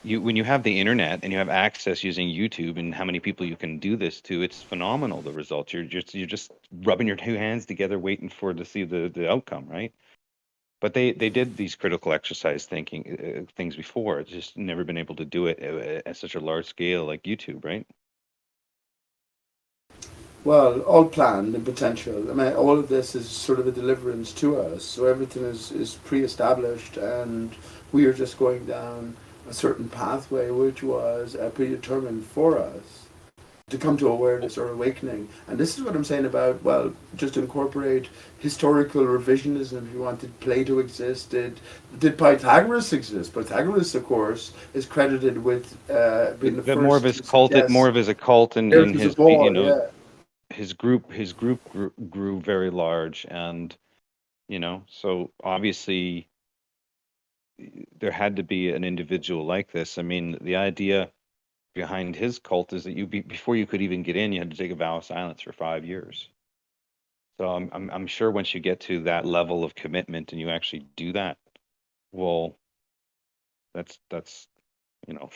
When you have the internet and you have access using YouTube and how many people you can do this to, it's phenomenal. The results. You're just rubbing your two hands together, waiting to see the outcome, right? But they did these critical exercise thinking things before. It's just never been able to do it at such a large scale like YouTube, right? Well, all planned and potential. I mean, all of this is sort of a deliverance to us. So everything is pre-established, and we are just going down a certain pathway, which was predetermined for us to come to awareness or awakening. And this is what I'm saying about, well, just incorporate historical revisionism. If you want, did Plato exist? Did Pythagoras exist? Pythagoras, of course, is credited with being the But more of first his to cult, more suggest of his occult, Earth and is a his ball. Yeah. his group grew very large, and so obviously there had to be an individual like this. I mean, the idea behind his cult is that before you could even get in, you had to take a vow of silence for 5 years. So I'm sure once you get to that level of commitment and you actually do that, well, that's you know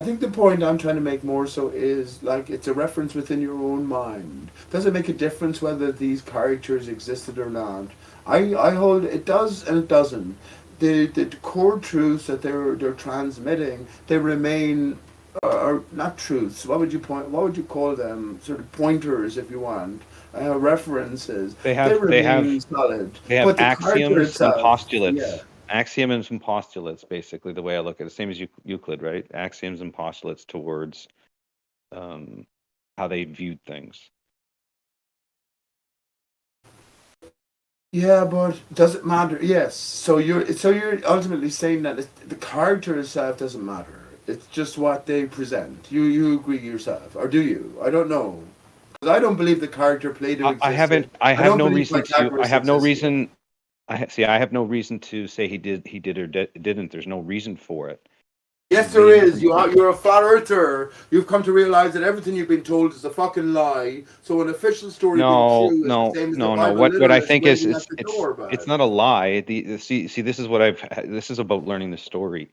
I think the point I'm trying to make more so is like it's a reference within your own mind. Does it make a difference whether these characters existed or not? I hold it does and it doesn't. The core truths that they're transmitting, they remain are not truths. What would you call them? Sort of pointers, if you want, references. they They have they have remain solid, they have but the character axioms and itself, yeah. postulates. Axioms and postulates, basically, the way I look at it, same as Euclid, right? Axioms and postulates towards um, how they viewed things. Yeah, but does it matter? Yes. So you're ultimately saying that the character itself doesn't matter. It's just what they present. You agree yourself, or do you? I don't know. 'Cause I don't believe the character Plato I existed. haven't. I I have don't no believe reason to. I Pythagoras have no existed. reason. See. I have no reason to say he did. He did or didn't. There's no reason for it. Yes, there The is. information. You're a flat earther. You've come to realize that everything you've been told is a fucking lie. So an official story being No, true is the no, same as the no, no. Bible What I literalist think is waiting at the door, it's bud. not a lie. See this is what I've this is about learning the story.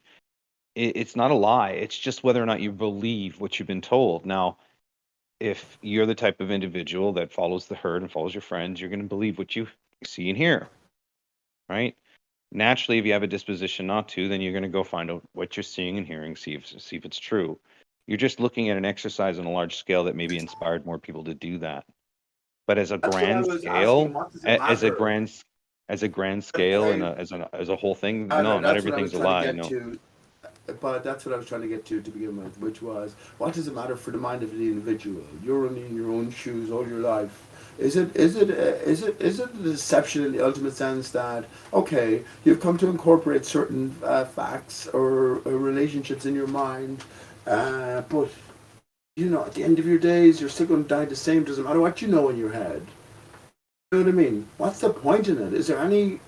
It's not a lie. It's just whether or not you believe what you've been told. Now, if you're the type of individual that follows the herd and follows your friends, you're going to believe what you see and hear, right? Naturally, if you have a disposition not to, then you're going to go find out what you're seeing and hearing, see if it's true. You're just looking at an exercise on a large scale that maybe inspired more people to do that. But as a That's what I grand was asking. scale, What does it as a matter? grand scale and Okay. as a whole thing, no, not That's what I was everything's a trying to lie. get No. to. But that's what I was trying to get to begin with, which was, what does it matter for the mind of the individual? You're only in your own shoes all your life. Is it a deception in the ultimate sense that, okay, you've come to incorporate certain facts or relationships in your mind, but at the end of your days you're still going to die the same. Doesn't matter what you know in your head. You know what I mean? What's the point in it? Is there any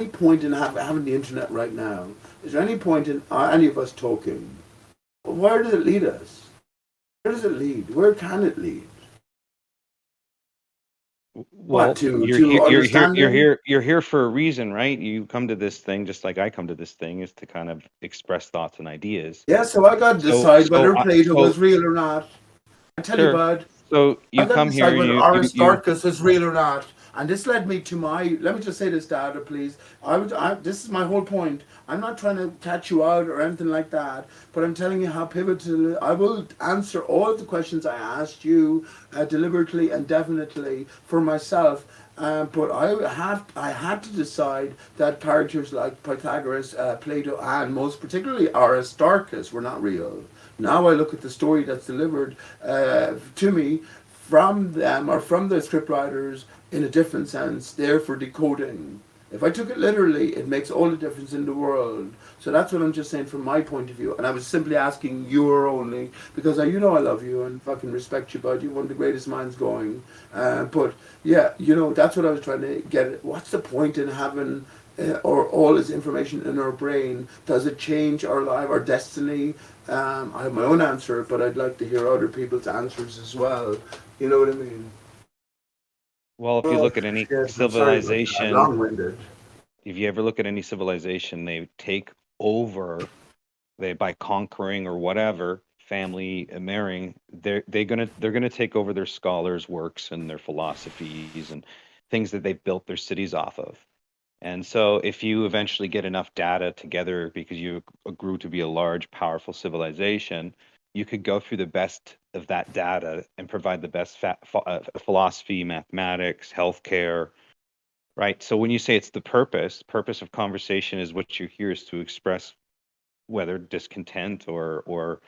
point in having the internet right now? Is there any point in any of us talking? Where does it lead us? Where does it lead? Where can it lead? What Well, to understanding? you're here for a reason, right? You come to this thing just like I come to this thing, is to kind of express thoughts and ideas. Yeah, so I got to So decide so whether I Plato so was real or not. I tell you, sure. bud, So I you got to come here decide and whether you Aristarchus is real or not. And this led me to my. Let me just say this, Dad, please. This is my whole point. I'm not trying to catch you out or anything like that, but I'm telling you how pivotal. I will answer all of the questions I asked you deliberately and definitely for myself. But I had to decide that characters like Pythagoras, Plato, and most particularly Aristarchus were not real. Now I look at the story that's delivered to me from them or from the scriptwriters in a different sense, there for decoding. If I took it literally, it makes all the difference in the world. So that's what I'm just saying from my point of view. And I was simply asking your only, because I love you and fucking respect you, bud. You're one of the greatest minds going. But yeah, that's what I was trying to get at. What's the point in having or all this information in our brain? Does it change our life, our destiny? I have my own answer, but I'd like to hear other people's answers as well. You know what I mean? well, if you Oh, look at any shit. I'm sorry about that. civilization, Long-winded. if you ever look at any civilization, they take over by conquering or whatever, family marrying, they're gonna take over their scholars' works and their philosophies and things that they built their cities off of. And so, if you eventually get enough data together because you grew to be a large, powerful civilization, you could go through the best of that data and provide the best philosophy, mathematics, healthcare, right? So when you say it's the purpose of conversation is what you're here is to express whether discontent or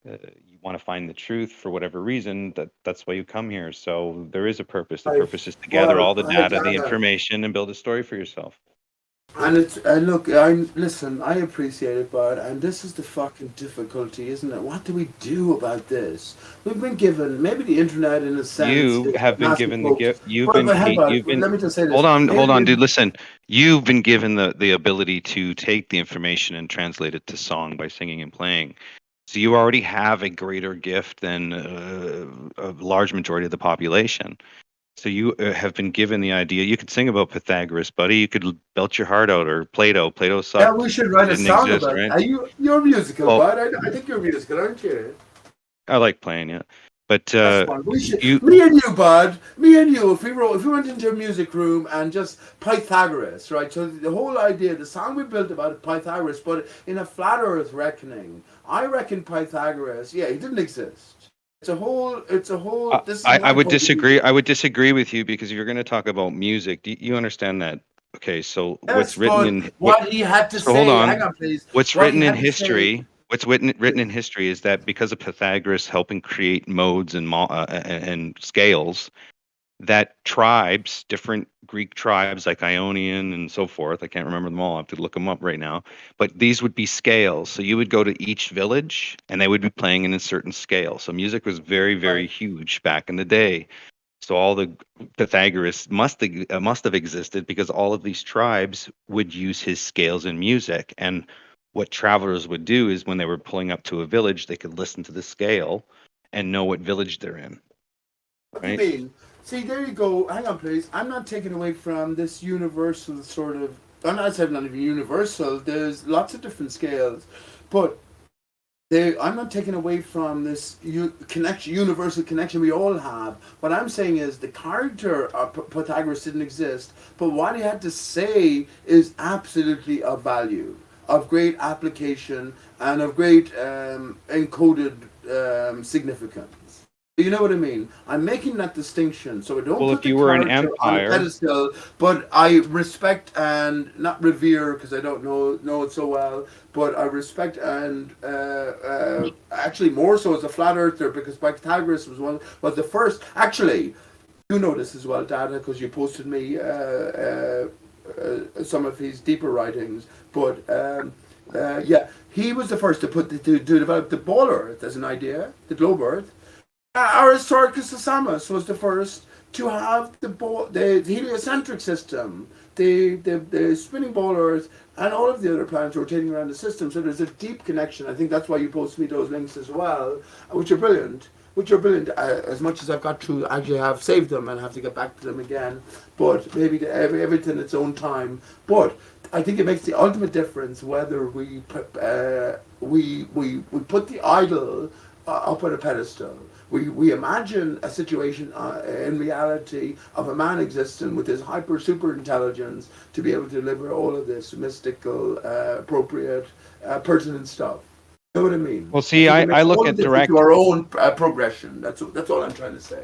you want to find the truth for whatever reason. That's why you come here. So there is a purpose. The purpose is to gather Well, all the I data, the gather. information, and build a story for yourself. And look, I appreciate it, bud. And this is the fucking difficulty, isn't it? What do we do about this? We've been given maybe the internet, in a sense, You is have been massive given the books. gift. You've But been hang paid. on, You've been. let me just say Hold this. on, hold on, Maybe dude. Listen. You've been given the ability to take the information and translate it to song by singing and playing. So you already have a greater gift than a large majority of the population. So you have been given the idea. You could sing about Pythagoras, buddy. You could belt your heart out, or Plato. Plato yeah, we sucked. should It write a didn't song exist, about. right? You're musical, Well, bud. I think you're musical, aren't you? I like playing, yeah. But That's fun. We should, you, me and you, bud. Me and you. If we went into a music room and just Pythagoras, right? So the whole idea, the song we built about Pythagoras, but in a flat Earth reckoning, I reckon Pythagoras. Yeah, he didn't exist. It's a whole. It's a whole. This is I my would point of disagree. view. I would disagree with you because if you're going to talk about music, do you understand that? Okay, so Yes, what's written but in what? what he had to So hold say. Hang on. on, please. What's What he written in had to say. history? What's written in history is that because of Pythagoras helping create modes and and scales, that tribes, different Greek tribes like Ionian and so forth, I can't remember them all, I have to look them up right now, but these would be scales. So you would go to each village and they would be playing in a certain scale. So music was very, very huge back in the day. So all the Pythagoras must have existed because all of these tribes would use his scales in music. And what travelers would do is when they were pulling up to a village, they could listen to the scale and know what village they're in. What do you mean? See, there you go. Hang on, please. I'm not taking away from this universal sort of. I'm not saying not even universal. There's lots of different scales, but I'm not taking away from this universal connection we all have. What I'm saying is the character of Pythagoras didn't exist, but what he had to say is absolutely of value, of great application, and of great encoded significance. You know what I mean? I'm making that distinction, so I don't Well, put if the you were an character on a empire, pedestal, but I respect and not revere because I don't know it so well, but I respect and actually more so as a flat earther because Pythagoras was the first. Actually, you know this as well, Dada, because you posted me some of his deeper writings. But yeah, he was the first to develop the ball Earth as an idea, the globe Earth. Aristarchus the Samos was the first to have the heliocentric system, the spinning ball Earth, and all of the other planets rotating around the system. So there's a deep connection. I think that's why you posted me those links as well, which are brilliant. As much as I've got to actually have saved them and have to get back to them again, but maybe everything its own time. But I think it makes the ultimate difference whether we put the idol up on a pedestal. We imagine a situation in reality of a man existing with his super intelligence to be able to deliver all of this mystical, appropriate, pertinent stuff. You know what I mean? well, see, I look at direct. To our own progression. That's all I'm trying to say.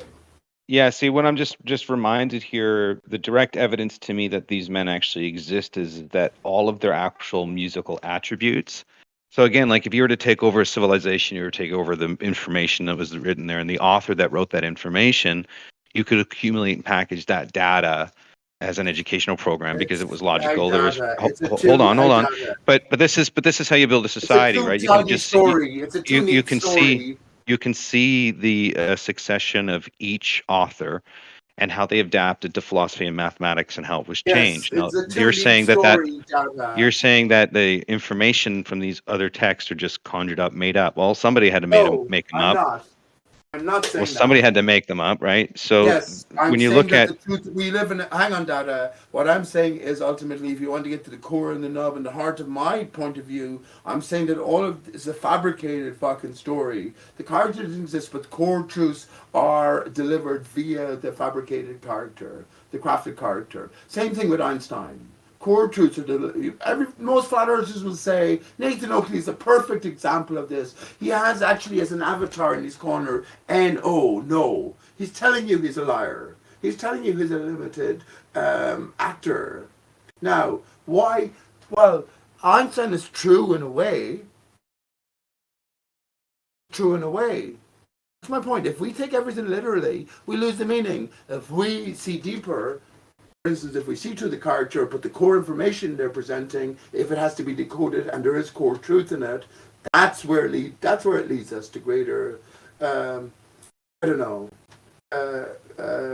Yeah, see, what I'm just reminded here, the direct evidence to me that these men actually exist is that all of their actual musical attributes. So again, like if you were to take over a civilization, you were to take over the information that was written there, and the author that wrote that information, you could accumulate and package that data as an educational program because it was logical. There was hold on, but this is how you build a society, right? You can just story. It's a you can story. see you can see the succession of each author and how they adapted to philosophy and mathematics and how it was changed. Now, you're saying you're saying that the information from these other texts are just conjured up, made up. Well, somebody had to make them up. I'm not saying Well, somebody that. had to make them up, right? So Yes, I'm when you saying look that at the truth we live in. Hang on, Dada. What I'm saying is ultimately, if you want to get to the core and the nub and the heart of my point of view, I'm saying that all of this is a fabricated fucking story. The character doesn't exist, but the core truths are delivered via the fabricated character, the crafted character. Same thing with Einstein. Core truths are most flat earthers will say Nathan Oakley is a perfect example of this. He has actually as an avatar in his corner, no. He's telling you he's a liar. He's telling you he's a limited actor. Now, why? Well, Einstein is true in a way. True in a way. That's my point. If we take everything literally, we lose the meaning. If we see deeper, for instance, if we see through the character, but the core information they're presenting, if it has to be decoded and there is core truth in it, that's where it leads us to greater,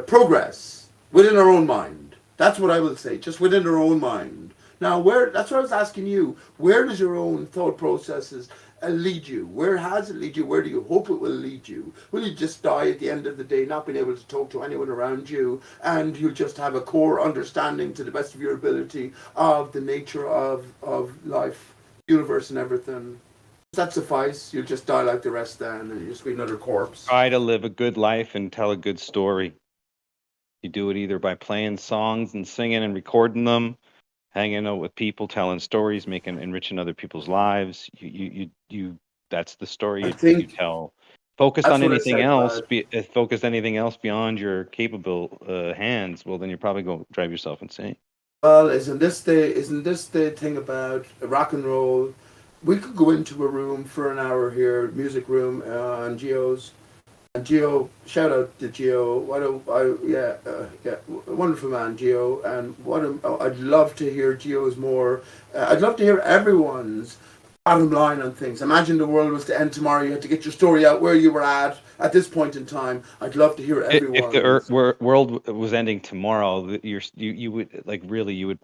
progress within our own mind. That's what I will say, just within our own mind. Now, that's what I was asking you. Where does your own thought processes lead you? Where has it lead you? Where do you hope it will lead you? Will you just die at the end of the day, not being able to talk to anyone around you, and you'll just have a core understanding to the best of your ability of the nature of life, universe, and everything? Does that suffice? You'll just die like the rest then, and you'll just be another corpse. try to live a good life and tell a good story. You do it either by playing songs and singing and recording them, hanging out with people, telling stories, enriching other people's lives. You that's the story you tell. Focused on anything else, focused anything else beyond your capable hands, well, then you're probably going to drive yourself insane. Well, isn't this the thing about rock and roll? We could go into a room for an hour here, music room on Geo's, And Gio, shout out to Gio. Wonderful man, Gio. And I'd love to hear Gio's more. I'd love to hear everyone's bottom line on things. Imagine the world was to end tomorrow. You had to get your story out where you were at this point in time. I'd love to hear If the everyone's. world was ending tomorrow, you would like really you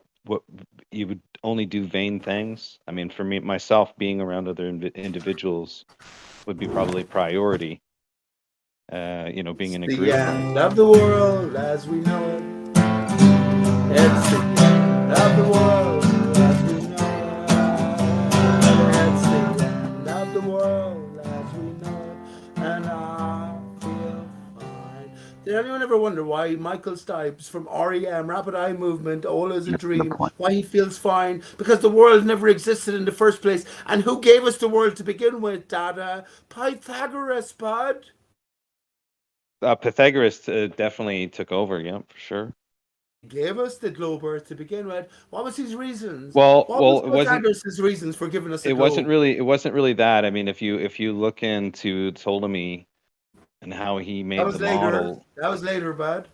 would only do vain things. I mean, for me myself, being around other individuals would be probably priority. Being in a The group. end of the world as we know it. It's the end of the world as we know it. It's the end of the world as we know it. And I feel fine. Did anyone ever wonder why Michael Stipes from REM, Rapid Eye Movement, All Is a Dream, why he feels fine? Because the world never existed in the first place. And who gave us the world to begin with, Dada? Pythagoras, bud. Pythagoras definitely took over. Yeah, for sure. Gave us the globe Earth to begin with. What was his reasons? Well, What was it wasn't. Pythagoras' reasons for giving us a It wasn't globe? really. It wasn't really that. I mean, if you look into Ptolemy and how he That made was the later. model. That was later, bud.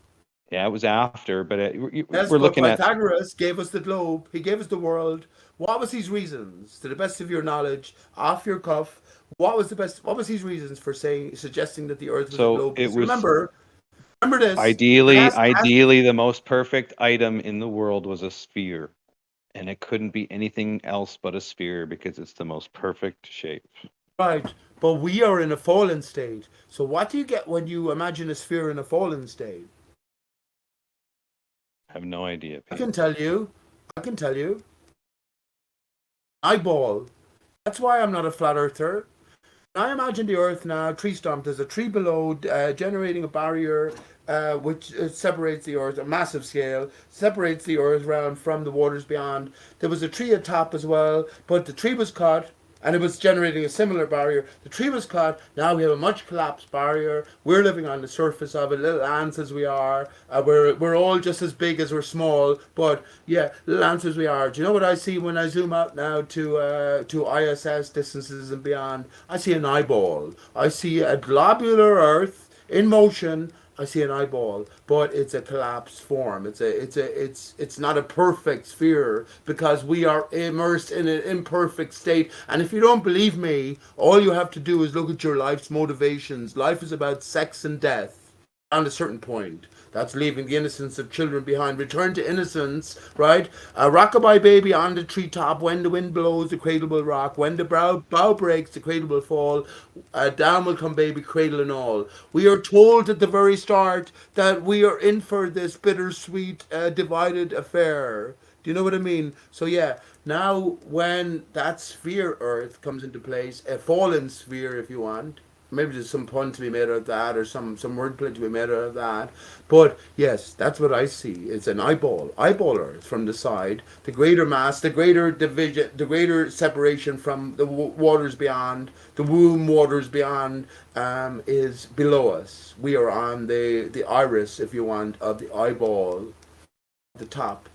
Yeah, it was after, but Yes, we're but looking at. Pythagoras gave us the globe. He gave us the world. What was his reasons, to the best of your knowledge, off your cuff? What was his reasons for suggesting that the Earth was a So globe? it Because was remember this. ideally the most perfect item in the world was a sphere, and it couldn't be anything else but a sphere because it's the most perfect shape. Right, but we are in a fallen state. So what do you get when you imagine a sphere in a fallen state? I have no idea. I can tell you. Eyeball. That's why I'm not a flat earther. I imagine the Earth now, tree stump. There's a tree below, generating a barrier which separates the Earth, a massive scale, separates the Earth round from the waters beyond. There was a tree atop as well, but the tree was cut, and it was generating a similar barrier. The tree was cut. Now we have a much collapsed barrier. We're living on the surface of it, little ants as we are. We're all just as big as we're small, but yeah, little ants as we are. Do you know what I see when I zoom out now to ISS distances and beyond? I see an eyeball. I see a globular Earth in motion. I see an eyeball, but it's a collapsed form. It's not a perfect sphere because we are immersed in an imperfect state. And if you don't believe me, all you have to do is look at your life's motivations. Life is about sex and death. On a certain point. That's leaving the innocence of children behind. Return to innocence, right? A rockabye baby on the treetop. When the wind blows, the cradle will rock. When the bough breaks, the cradle will fall. Down will come baby, cradle and all. We are told at the very start that we are in for this bittersweet, divided affair. Do you know what I mean? So yeah, now when that sphere Earth comes into place, a fallen sphere if you want, maybe there's some pun to be made out of that or some wordplay to be made out of that. But yes, that's what I see. It's an eyeball Earth from the side. The greater mass, the greater division, the greater separation from the waters beyond, the womb waters beyond, is below us. We are on the iris, if you want, of the eyeball at the top.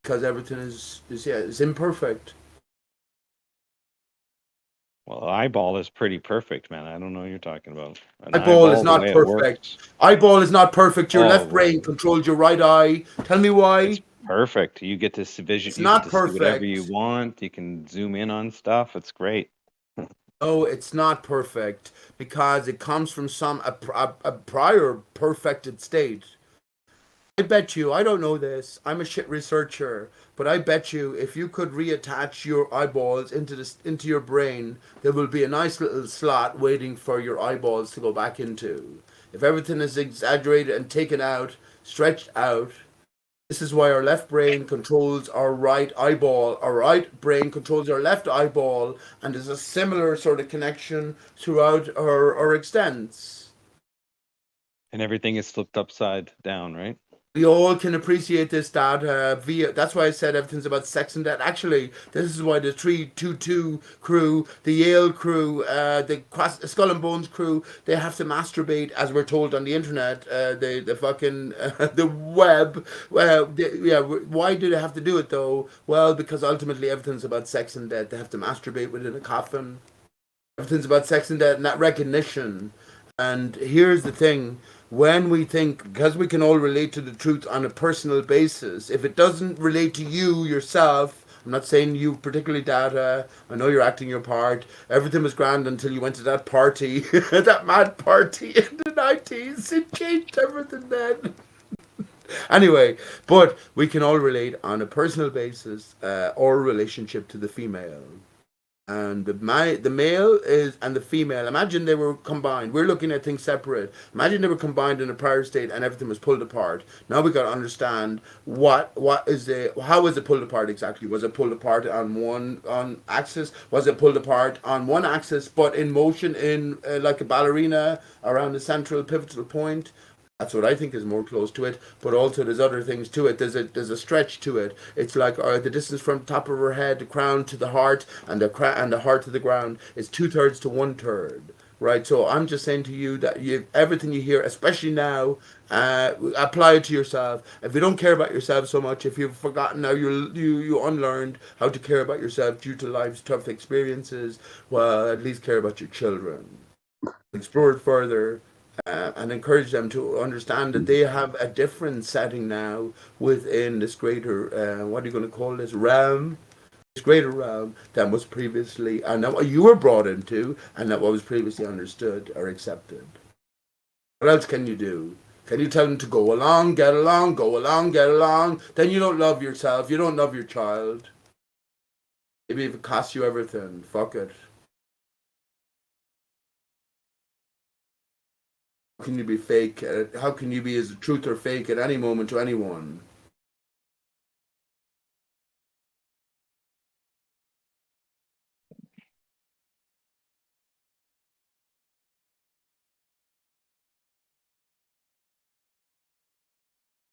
Because everything is imperfect. Well, eyeball is pretty perfect, man. I don't know what you're talking about. Eyeball is not perfect. Eyeball is not perfect. Your left brain right. controls your right eye. Tell me why. It's perfect. You get to vision. It's You not get to see whatever perfect. you want. You can zoom in on stuff. It's great. No, it's not perfect because it comes from a prior perfected state. I bet you, I don't know this, I'm a shit researcher, but I bet you if you could reattach your eyeballs into your brain, there will be a nice little slot waiting for your eyeballs to go back into. If everything is exaggerated and taken out, stretched out, this is why our left brain controls our right eyeball, our right brain controls our left eyeball, and there's a similar sort of connection throughout our extents. And everything is flipped upside down, right? We all can appreciate this, Dad. That's why I said everything's about sex and death. Actually, this is why the 322 crew, the Yale crew, the Skull and Bones crew, they have to masturbate, as we're told on the internet, the fucking the web. Why do they have to do it though? Well, because ultimately everything's about sex and death. They have to masturbate within a coffin. Everything's about sex and death and that recognition. And here's the thing. When we think, because we can all relate to the truth on a personal basis, if it doesn't relate to you yourself, I'm not saying you particularly, Data. I know you're acting your part. Everything was grand until you went to that party, that mad party in the 90s. It changed everything then. Anyway, but we can all relate on a personal basis, our relationship to the female. And the male is and the female. Imagine they were combined. We're looking at things separate. Imagine they were combined in a prior state and everything was pulled apart. Now we got to understand what is the how was it pulled apart exactly? Was it pulled apart on one on axis? Was it pulled apart on one axis but in motion in like a ballerina around the central pivotal point? That's what I think is more close to it. But also there's other things to it. There's a stretch to it. It's like the distance from the top of her head, the crown to the heart, and the heart to the ground is 2/3 to 1/3. Right. So I'm just saying to you that everything you hear, especially now, apply it to yourself. If you don't care about yourself so much, if you've forgotten now, you unlearned how to care about yourself due to life's tough experiences. Well, at least care about your children. Explore it further and encourage them to understand that they have a different setting now within this greater, what are you going to call this, realm? This greater realm than was previously, and that what you were brought into, and that what was previously understood or accepted. What else can you do? Can you tell them to go along, get along, go along, get along? Then you don't love yourself, you don't love your child. Maybe if it costs you everything, fuck it. How can you be fake? How can you be as a truth or fake at any moment to anyone?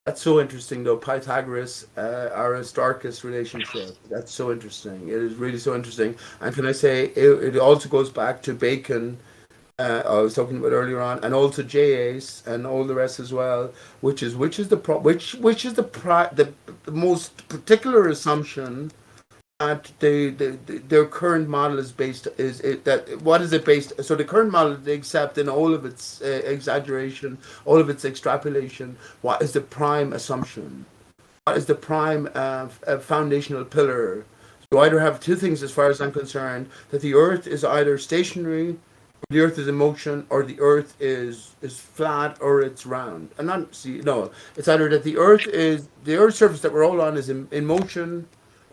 That's so interesting, though. Pythagoras, Aristarchus relationship. That's so interesting. It is really so interesting. And can I say, it also goes back to Bacon, I was talking about earlier on, and also J.A.'s and all the rest as well. Which is the most particular assumption that their current model is based that what is it based? So the current model they accept in all of its exaggeration, all of its extrapolation. What is the prime assumption? What is the prime foundational pillar? You either have two things, as far as I'm concerned, that the Earth is either stationary, the Earth is in motion, or the Earth is flat or it's round. And not see no, it's either that the Earth's surface that we're all on is in motion,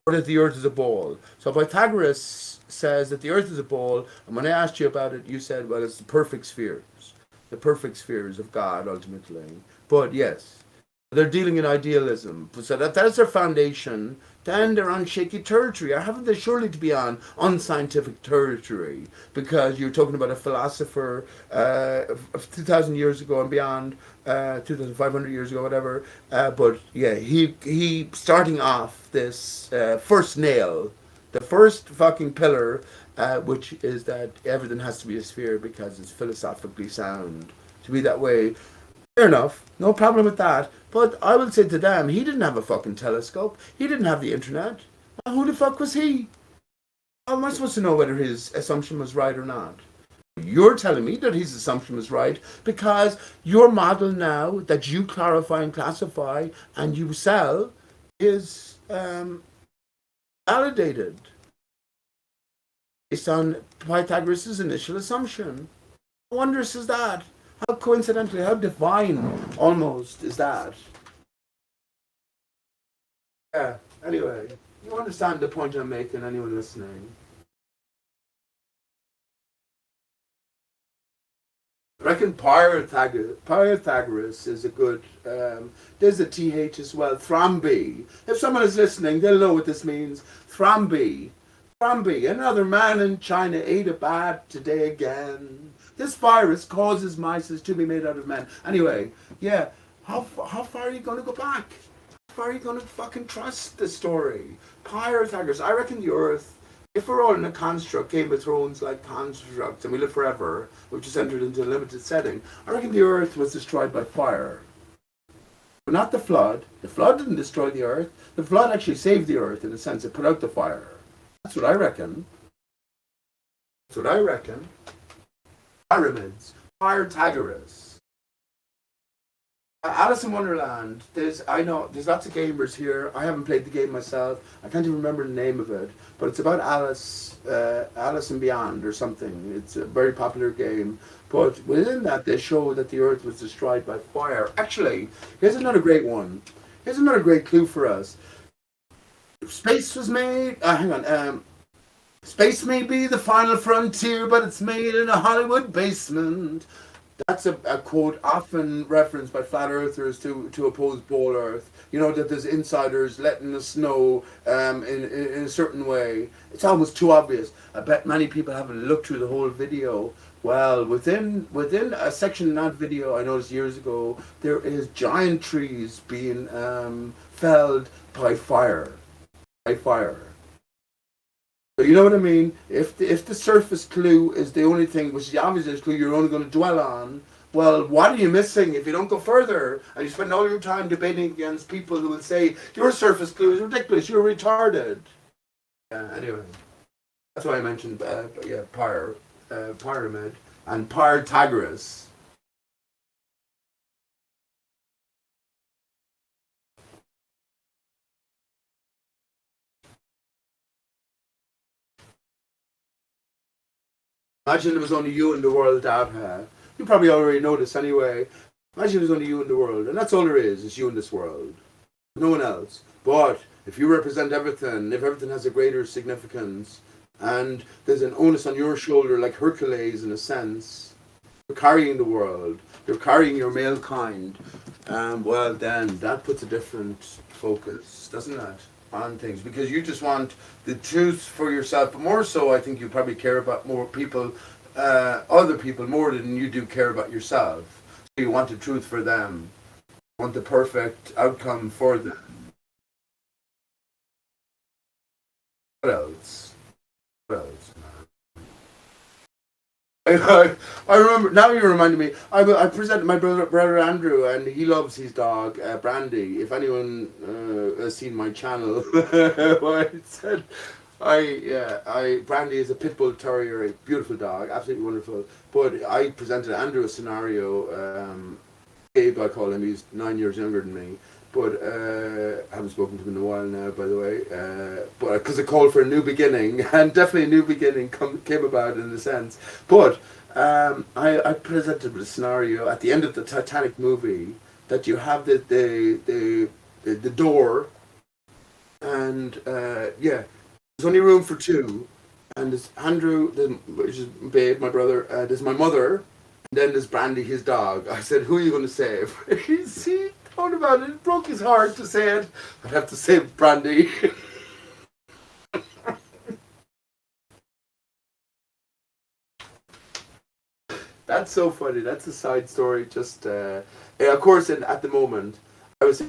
or that the Earth is a ball. So Pythagoras says that the Earth is a ball, and when I asked you about it, you said, well, it's the perfect spheres of God ultimately. But yes, they're dealing in idealism. So that's their foundation. Then they're on shaky territory, or haven't they surely to be on unscientific territory? Because you're talking about a philosopher of 2,000 years ago and beyond, 2,500 years ago, whatever. But yeah, he starting off this first nail, the first fucking pillar, which is that everything has to be a sphere because it's philosophically sound to be that way. Fair enough, no problem with that. But I will say to them, he didn't have a fucking telescope. He didn't have the internet. Well, who the fuck was he? How am I supposed to know whether his assumption was right or not? You're telling me that his assumption was right because your model now that you clarify and classify and you sell is validated based on Pythagoras' initial assumption. How wondrous is that? How coincidentally, how divine almost is that? Yeah, anyway, you understand the point I'm making, anyone listening? I reckon Pythagoras is a good, there's a TH as well, Thromby. If someone is listening, they'll know what this means. Thromby. Thromby, another man in China ate a bat today again. This virus causes mice to be made out of men. Anyway, yeah, how far are you going to go back? How far are you going to fucking trust the story? Pythagoras, I reckon the Earth, if we're all in a construct, Game of Thrones like construct, and we live forever, we've just entered into a limited setting, I reckon the Earth was destroyed by fire. But not the flood. The flood didn't destroy the Earth. The flood actually saved the Earth in a sense. It put out the fire. That's what I reckon. That's what I reckon. Pyramids. Pythagoras. Alice in Wonderland. I know there's lots of gamers here. I haven't played the game myself. I can't even remember the name of it, but it's about Alice and Beyond or something. It's a very popular game. But within that, they show that the Earth was destroyed by fire. Actually, here's another great one. Here's another great clue for us. Space was made. Hang on. Space may be the final frontier, but it's made in a Hollywood basement. That's a quote often referenced by flat earthers to oppose ball earth. You know, that there's insiders letting us know in a certain way. It's almost too obvious. I bet many people haven't looked through the whole video. Well, within a section in that video I noticed years ago, there is giant trees being felled by fire. By fire. So you know what I mean? If the surface clue is the only thing, which is the obvious clue you're only going to dwell on, well, what are you missing if you don't go further and you spend all your time debating against people who will say your surface clue is ridiculous, you're retarded. Anyway, that's why I mentioned pyramid and Pythagoras. Imagine it was only you in the world, Abha. You probably already know this anyway. Imagine there's only you in the world, and that's all there is you in this world. No one else. But if you represent everything, if everything has a greater significance, and there's an onus on your shoulder like Hercules in a sense, you're carrying the world, you're carrying your male kind, well then that puts a different focus, doesn't it? On things, because you just want the truth for yourself, but more so I think you probably care about more people, other people more than you do care about yourself. So you want the truth for them, you want the perfect outcome for them. What else? What else? I remember now. You reminded me. I presented my brother Andrew, and he loves his dog Brandy. If anyone has seen my channel, I said, Brandy is a pit bull terrier, a beautiful dog, absolutely wonderful. But I presented Andrew a scenario. Gabe, I call him. He's 9 years younger than me. But I haven't spoken to him in a while now, by the way. But because I called for a new beginning, and definitely a new beginning came about in a sense. But I presented a scenario at the end of the Titanic movie that you have the door, and there's only room for two, and there's Andrew, which is Babe, my brother. There's my mother, and then there's Brandy, his dog. I said, "Who are you going to save?" He thought about it. It broke his heart to say it. I'd have to save Brandy. That's so funny. That's a side story. Just, of course, at the moment, I was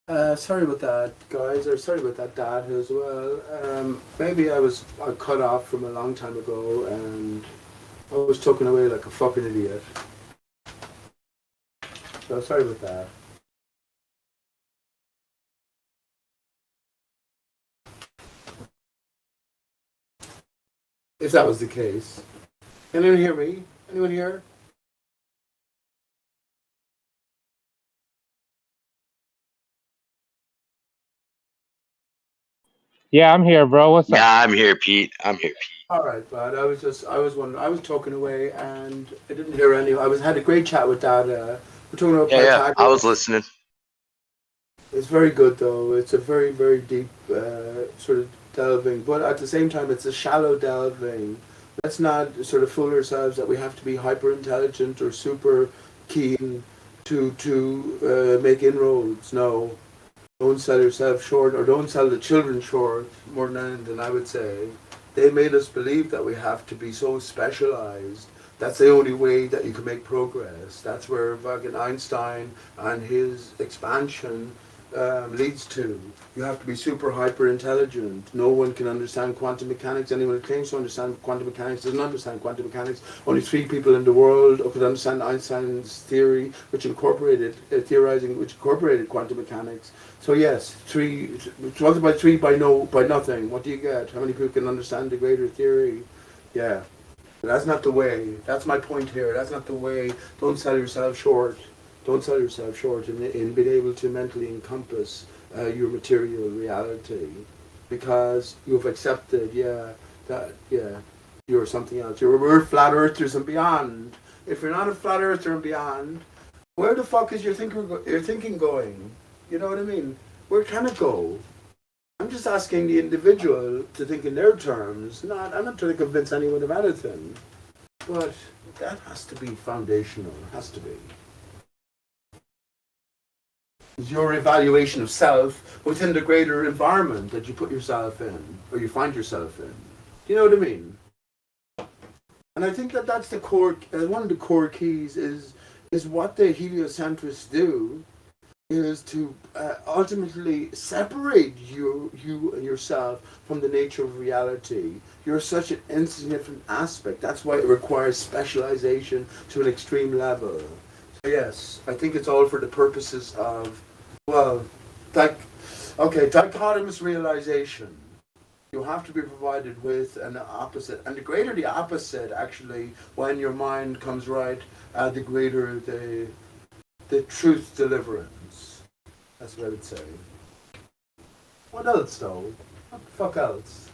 Sorry about that, guys, or sorry about that, Dad, as well. Maybe I cut off from a long time ago, and I was talking away like a fucking idiot. So sorry about that. If that was the case. Can anyone hear me? Anyone here? Yeah, I'm here, bro. What's up? Yeah, I'm here, Pete. I'm here, Pete. All right, bud. I was talking away, and I didn't hear any. Had a great chat with Dad. We're talking about Yeah, I was Pythagoras. listening. It's very good, though. It's a very, very deep sort of delving, but at the same time, it's a shallow delving. Let's not sort of fool ourselves that we have to be hyper intelligent or super keen to make inroads. No, don't sell yourself short, or don't sell the children short. More than anything, I would say they made us believe that we have to be so specialized. That's the only way that you can make progress. That's where fucking Einstein and his expansion leads to. You have to be super hyper intelligent. No one can understand quantum mechanics. Anyone who claims to understand quantum mechanics doesn't understand quantum mechanics. Only 3 people in the world could understand Einstein's theory, which incorporated quantum mechanics. So yes, 3 divided by 3 by nothing. What do you get? How many people can understand the greater theory? Yeah. But that's not the way. That's my point here. That's not the way. Don't sell yourself short. Don't sell yourself short in being able to mentally encompass your material reality, because you've accepted, you're something else. We're flat earthers and beyond. If you're not a flat earther and beyond, where the fuck is your thinking going? You know what I mean? Where can it go? I'm just asking the individual to think in their terms. I'm not trying to convince anyone of anything, but that has to be foundational. It has to be. It's your evaluation of self within the greater environment that you put yourself in, or you find yourself in. Do you know what I mean? And I think that that's the core. One of the core keys is what the heliocentrists do is to ultimately separate you and yourself from the nature of reality. You're such an insignificant aspect. That's why it requires specialization to an extreme level. So yes, I think it's all for the purposes of, dichotomous realization. You have to be provided with an opposite, and the greater the opposite, actually, when your mind comes right, the greater the truth deliverance. That's what I would say. What else, though? What the fuck else?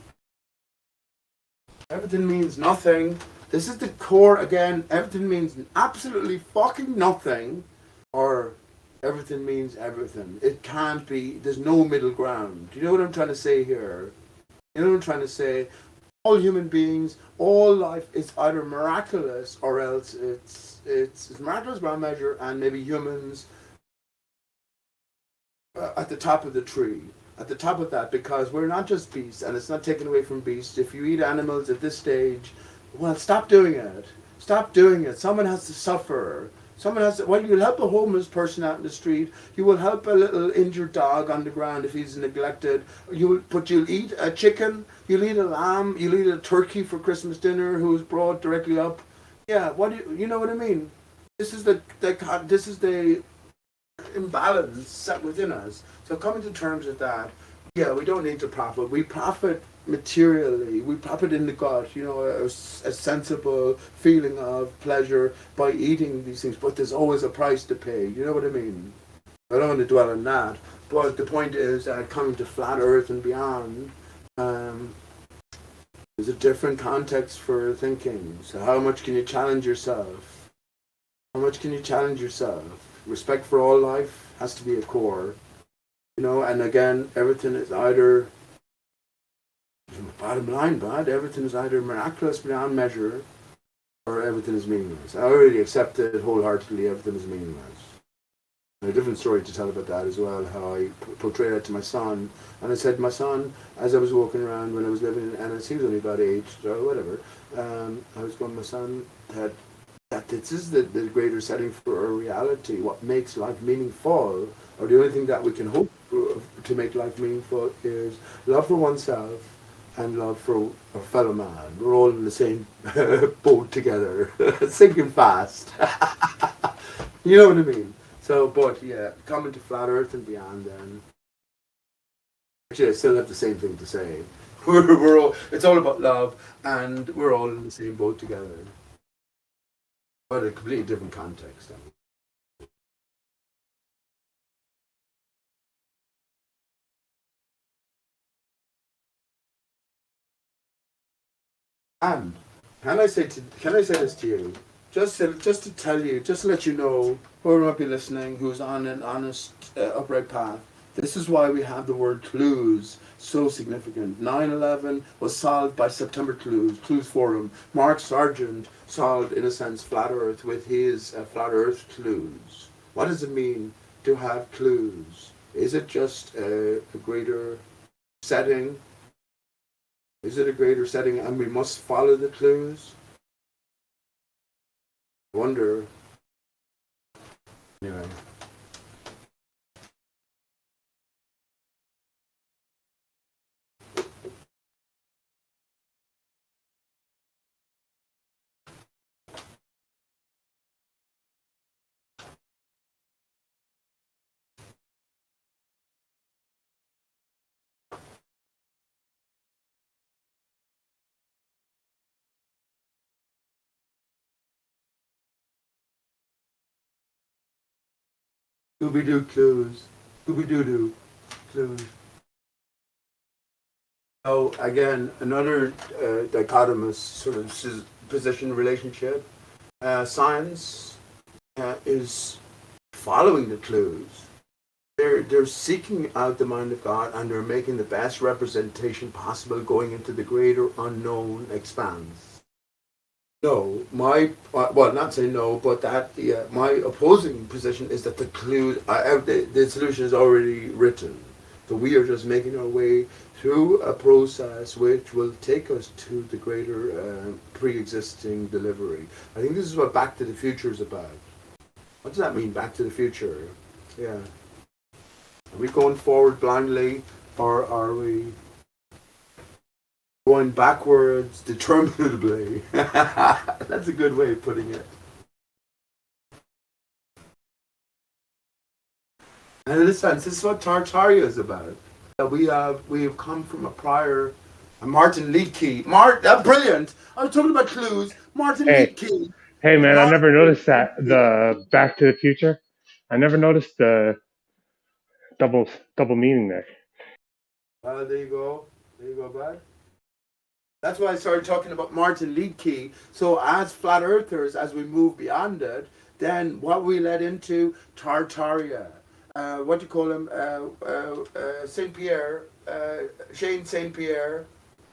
Everything means nothing. This is the core again. Everything means absolutely fucking nothing, or everything means everything. It can't be. There's no middle ground. Do you know what I'm trying to say here? You know what I'm trying to say? All human beings, all life is either miraculous or else it's miraculous by measure, and maybe humans at the top of the tree, at the top of that, because we're not just beasts, and it's not taken away from beasts. If you eat animals at this stage, well, stop doing it. Stop doing it. Someone has to suffer. Someone has to. Well, you'll help a homeless person out in the street. You will help a little injured dog on the ground if he's neglected. But you'll eat a chicken. You'll eat a lamb. You'll eat a turkey for Christmas dinner, who's brought directly up. Yeah. What do you know what I mean? This is the imbalance set within us. So coming to terms with that, yeah, we don't need to profit. We profit materially. We profit in the gut, a sensible feeling of pleasure by eating these things. But there's always a price to pay. You know what I mean? I don't want to dwell on that. But the point is that coming to flat Earth and beyond, there's a different context for thinking. So how much can you challenge yourself? How much can you challenge yourself? Respect for all life has to be a core, and again, everything is either, bottom line, everything is either miraculous beyond measure, or everything is meaningless. I already accepted wholeheartedly everything is meaningless. A different story to tell about that as well, how I portrayed that to my son. And I said, my son, as I was walking around when I was living in Ennis, he was only about 8 or whatever, I was going, my son had that this is the greater setting for our reality. What makes life meaningful, or the only thing that we can hope for, to make life meaningful, is love for oneself and love for a fellow man. We're all in the same boat together, sinking fast. You know what I mean? So, but yeah, coming to flat Earth and beyond, then. Actually, I still have the same thing to say. We're all. It's all about love, and we're all in the same boat together. But a completely different context. And can I say this to you? Just to tell you, just to let you know, whoever might be listening, who's on an honest, upright path. This is why we have the word clues so significant. 9/11 was solved by September Clues Forum. Mark Sargent solved, in a sense, Flat Earth with his Flat Earth clues. What does it mean to have clues? Is it just a greater setting? Is it a greater setting and we must follow the clues? I wonder. Anyway. Scooby-Doo clues. Scooby-Doo clues. So again, another dichotomous sort of position relationship. Science is following the clues. They're seeking out the mind of God, and they're making the best representation possible, going into the greater unknown expanse. No, not say no, but that my opposing position is that the clue, the solution is already written. So we are just making our way through a process which will take us to the greater pre-existing delivery. I think this is what Back to the Future is about. What does that mean, Back to the Future? Yeah. Are we going forward blindly, or are we going backwards determinedly? That's a good way of putting it. And in a sense, this is what Tartaria is about. We have come from a prior Martin Leakey. Brilliant! I was talking about clues. Martin Leakey. Hey man, I never noticed that the Back to the Future. I never noticed the double meaning there. There you go. There you go, bud. That's why I started talking about Martin Leakey. So as flat earthers, as we move beyond it, then what we led into Tartaria. What do you call him? Saint Pierre. Shane Saint Pierre.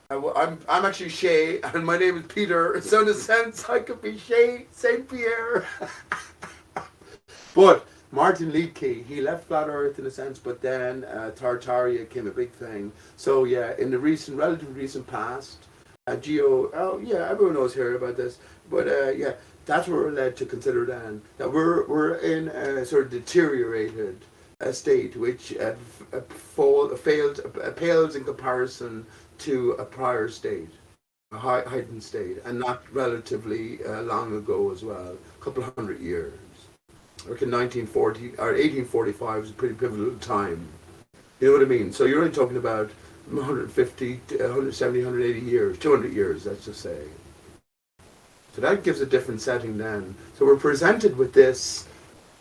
I'm actually Shay, and my name is Peter. So in a sense, I could be Shay Saint Pierre. But Martin Leakey, he left flat Earth in a sense, but then Tartaria came a big thing. So yeah, in the relatively recent past, everyone knows here about this, but yeah, that's what we're led to consider then, that we're in a sort of deteriorated state, which pales in comparison to a prior state, a heightened state, and not relatively long ago as well, a couple of hundred years. Like in 1940 or 1845 was a pretty pivotal time. You know what I mean? So you're only talking about 150, 170, 180 years, 200 years, let's just say. So that gives a different setting then. So we're presented with this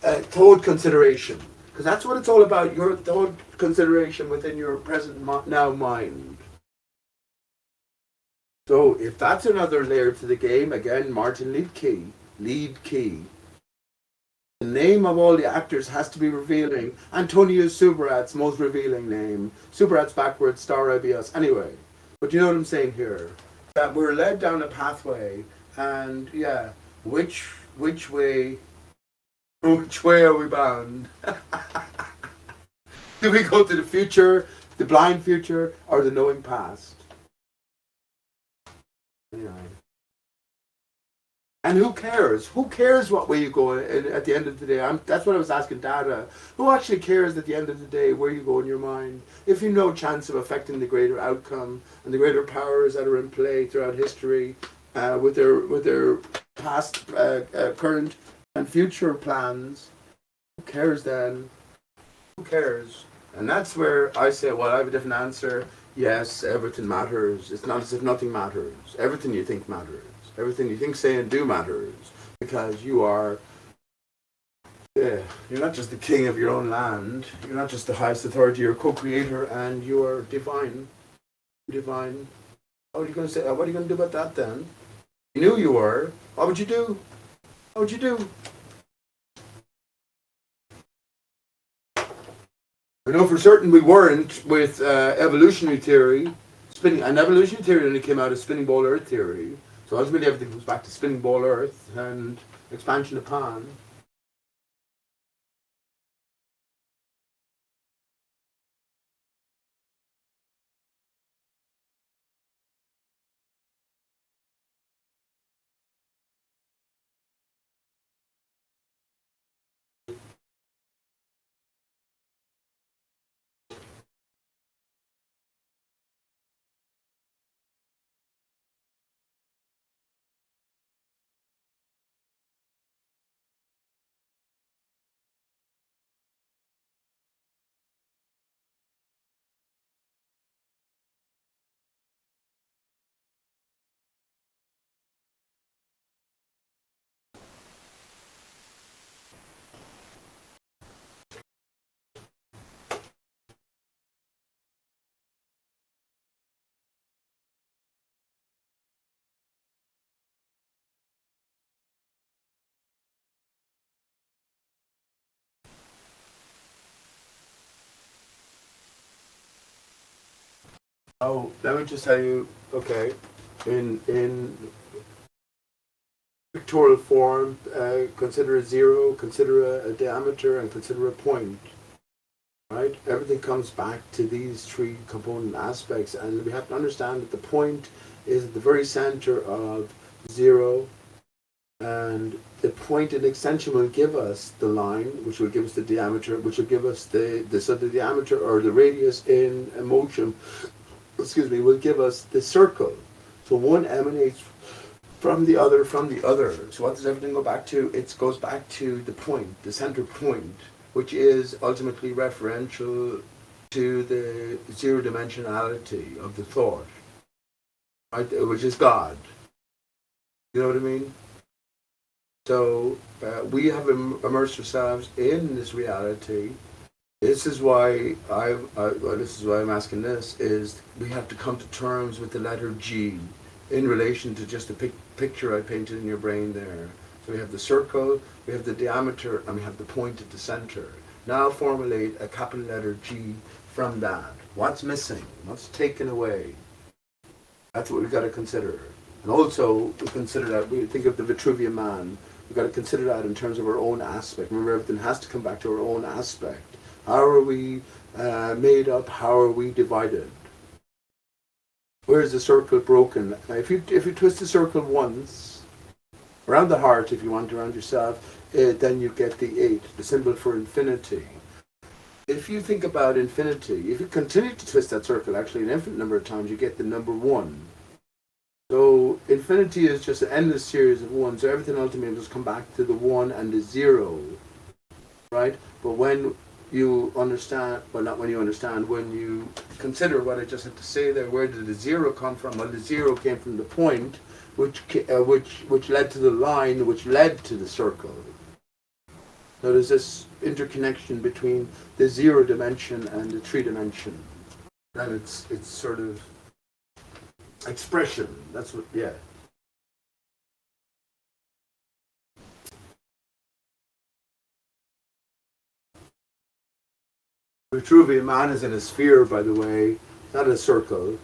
thought consideration, because that's what it's all about, your thought consideration within your present now mind. So if that's another layer to the game, again, Martin lead key. The name of all the actors has to be revealing. Antonio Subarat's most revealing name. Subarat's backwards, Star IBS. Anyway, but you know what I'm saying here? That we're led down a pathway, and yeah, which way are we bound? Do we go to the future, the blind future, or the knowing past? Anyway. And who cares? Who cares what way you go at the end of the day? That's what I was asking Dada. Who actually cares at the end of the day where you go in your mind? If you have no chance of affecting the greater outcome and the greater powers that are in play throughout history, with their past, current, and future plans, who cares then? Who cares? And that's where I say, well, I have a different answer. Yes, everything matters. It's not as if nothing matters. Everything you think matters. Everything you think, say, and do matters. Because you are, you're not just the king of your own land. You're not just the highest authority. You're a co-creator, and you are divine. Divine. What are you going to say? What are you going to do about that then? You knew you were. What would you do? What would you do? I know for certain we weren't with evolutionary theory. Evolutionary theory only came out of spinning ball earth theory. So ultimately everything goes back to spinning ball earth and expansion upon. Oh, let me just tell you, okay, in pictorial form, consider a zero, consider a diameter, and consider a point. Right? Everything comes back to these three component aspects, and we have to understand that the point is at the very center of zero, and the point in extension will give us the line, which will give us the diameter, which will give us the diameter or the radius in motion, will give us the circle. So one emanates from the other, from the other. So what does everything go back to? It goes back to the point, the center point, which is ultimately referential to the zero dimensionality of the thought, right? Which is God. You know what I mean? So we have immersed ourselves in this reality. This is why I'm asking this, is we have to come to terms with the letter G in relation to just the picture I painted in your brain there. So we have the circle, we have the diameter, and we have the point at the center. Now formulate a capital letter G from that. What's missing? What's taken away? That's what we've got to consider. And also, we consider that, we think of the Vitruvian Man, we've got to consider that in terms of our own aspect. Remember, everything has to come back to our own aspect. How are we made up? How are we divided? Where is the circle broken? If you twist the circle once, around the heart, if you want, around yourself, then you get the 8, the symbol for infinity. If you think about infinity, if you continue to twist that circle, actually an infinite number of times, you get the number 1. So infinity is just an endless series of ones. So everything ultimately just come back to the 1 and the 0, right? But when you understand, well, not when you understand, when you consider what I just had to say there, where did the 0 come from? Well, the 0 came from the point, which led to the line, which led to the circle. So there's this interconnection between the 0 dimension and the 3 dimension, and it's sort of expression. That's what, yeah. Vitruvian Man is in a sphere, by the way, not a circle.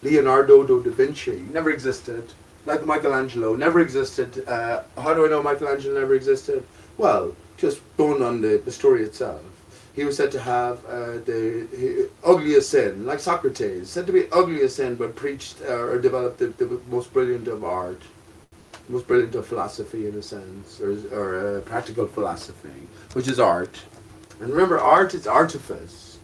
Leonardo da Vinci never existed. Like Michelangelo, never existed. How do I know Michelangelo never existed? Well, just going on the story itself. He was said to have the ugliest sin, like Socrates, said to be ugly as sin, but preached or developed the most brilliant of art. most brilliant of philosophy in a sense, or practical philosophy, which is art. And remember, art is artifice.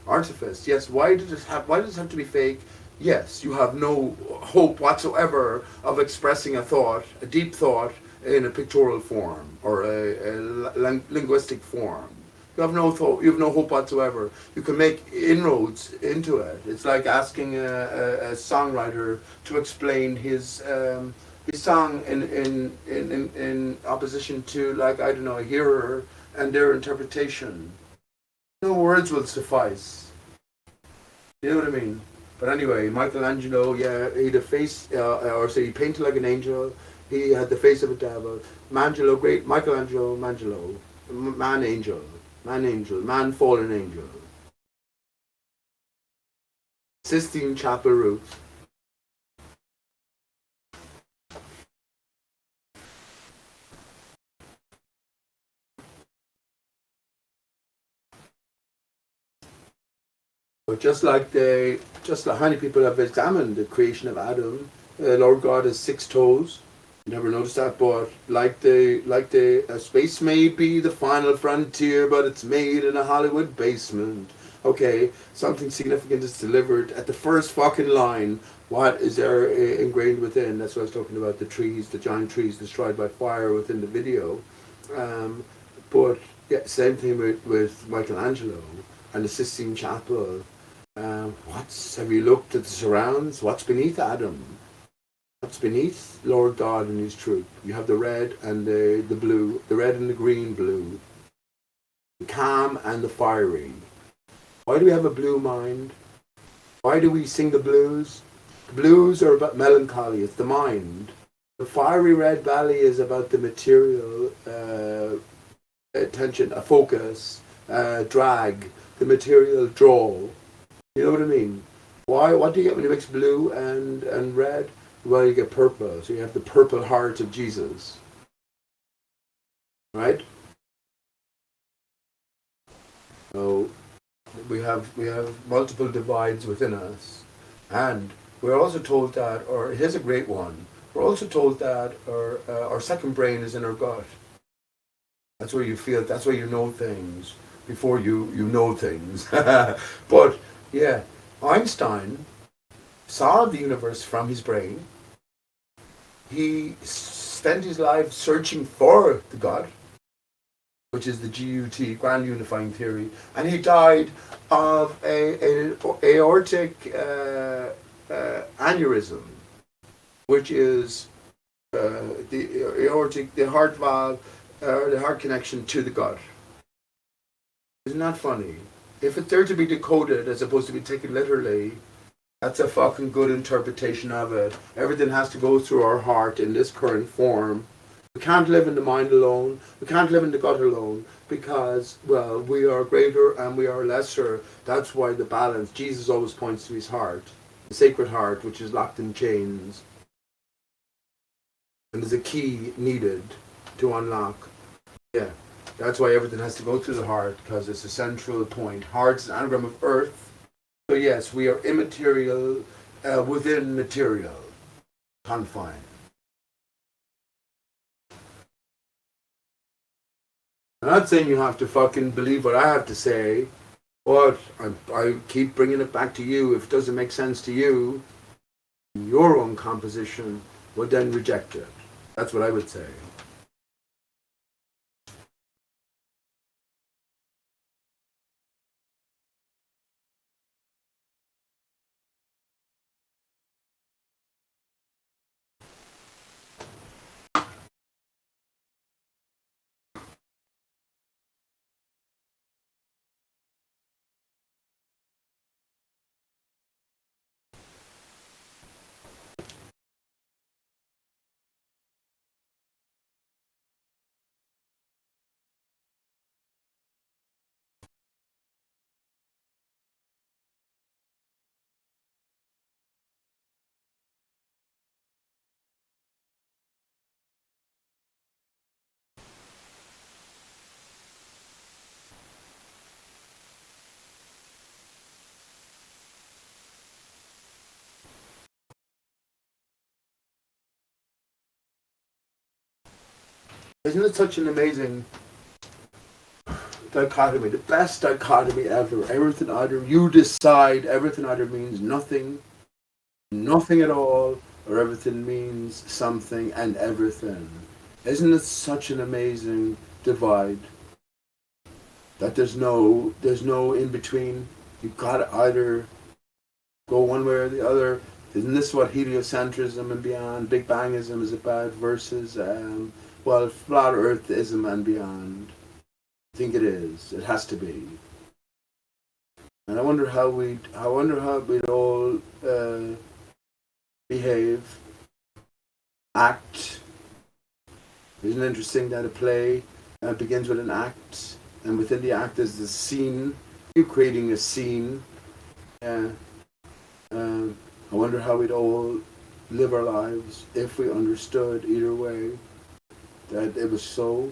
Artifice. Yes. Why does it have? Why does it have to be fake? Yes. You have no hope whatsoever of expressing a thought, a deep thought, in a pictorial form or a linguistic form. You have no thought. You have no hope whatsoever. You can make inroads into it. It's like asking a songwriter to explain his song in opposition to, like, I don't know, a hearer and their interpretation. No words will suffice. You know what I mean? But anyway, Michelangelo, yeah, he had a face, or say he painted like an angel. He had the face of a devil. Mangelo, great Michelangelo, Mangelo, man angel, man fallen angel. Sistine Chapel roof. But just like how many people have examined the creation of Adam, Lord God has 6 toes. You never noticed that, but space may be the final frontier, but it's made in a Hollywood basement. Okay, something significant is delivered at the first fucking line. What is there ingrained within? That's what I was talking about, the trees, the giant trees destroyed by fire within the video. But yeah, same thing with Michelangelo and the Sistine Chapel. Have you looked at the surrounds? What's beneath Adam? What's beneath Lord God and His truth? You have the red and the blue, the red and the green blue, the calm and the fiery. Why do we have a blue mind? Why do we sing the blues? The blues are about melancholy. It's the mind. The fiery red valley is about the material, attention, a focus, drag, the material draw. You know what I mean? Why? What do you get when you mix blue and red? Well, you get purple. So you have the purple heart of Jesus, right? So we have multiple divides within us, and we're also told that, or here's a great one. We're also told that our second brain is in our gut. That's where you feel. That's where you know things before you know things. But yeah, Einstein saw the universe from his brain. He spent his life searching for the God, which is the GUT, Grand Unifying Theory, and he died of an aortic aneurysm, which is the heart valve, the heart connection to the gut. Isn't that funny? If it's there to be decoded as opposed to be taken literally, that's a fucking good interpretation of it. Everything has to go through our heart in this current form. We can't live in the mind alone. We can't live in the gut alone because, well, we are greater and we are lesser. That's why the balance. Jesus always points to his heart, the sacred heart, which is locked in chains. And there's a key needed to unlock. Yeah, that's why everything has to go through the heart because it's a central point. Heart's an anagram of earth. So yes, we are immaterial within material confine. I'm not saying you have to fucking believe what I have to say, but I keep bringing it back to you. If it doesn't make sense to you, your own composition, well then reject it. That's what I would say. Isn't it such an amazing dichotomy? The best dichotomy ever. Everything either you decide, everything either means nothing, nothing at all, or everything means something and everything. Isn't it such an amazing divide? That there's no in between. You've got to either go one way or the other. Isn't this what heliocentrism and beyond, Big Bangism is about versus, flat Earthism and beyond? I think it is. It has to be. And I wonder how we'd all behave, act. Isn't it interesting that a play begins with an act, and within the act is the scene. You're creating a scene. I wonder how we'd all live our lives if we understood either way that it was so.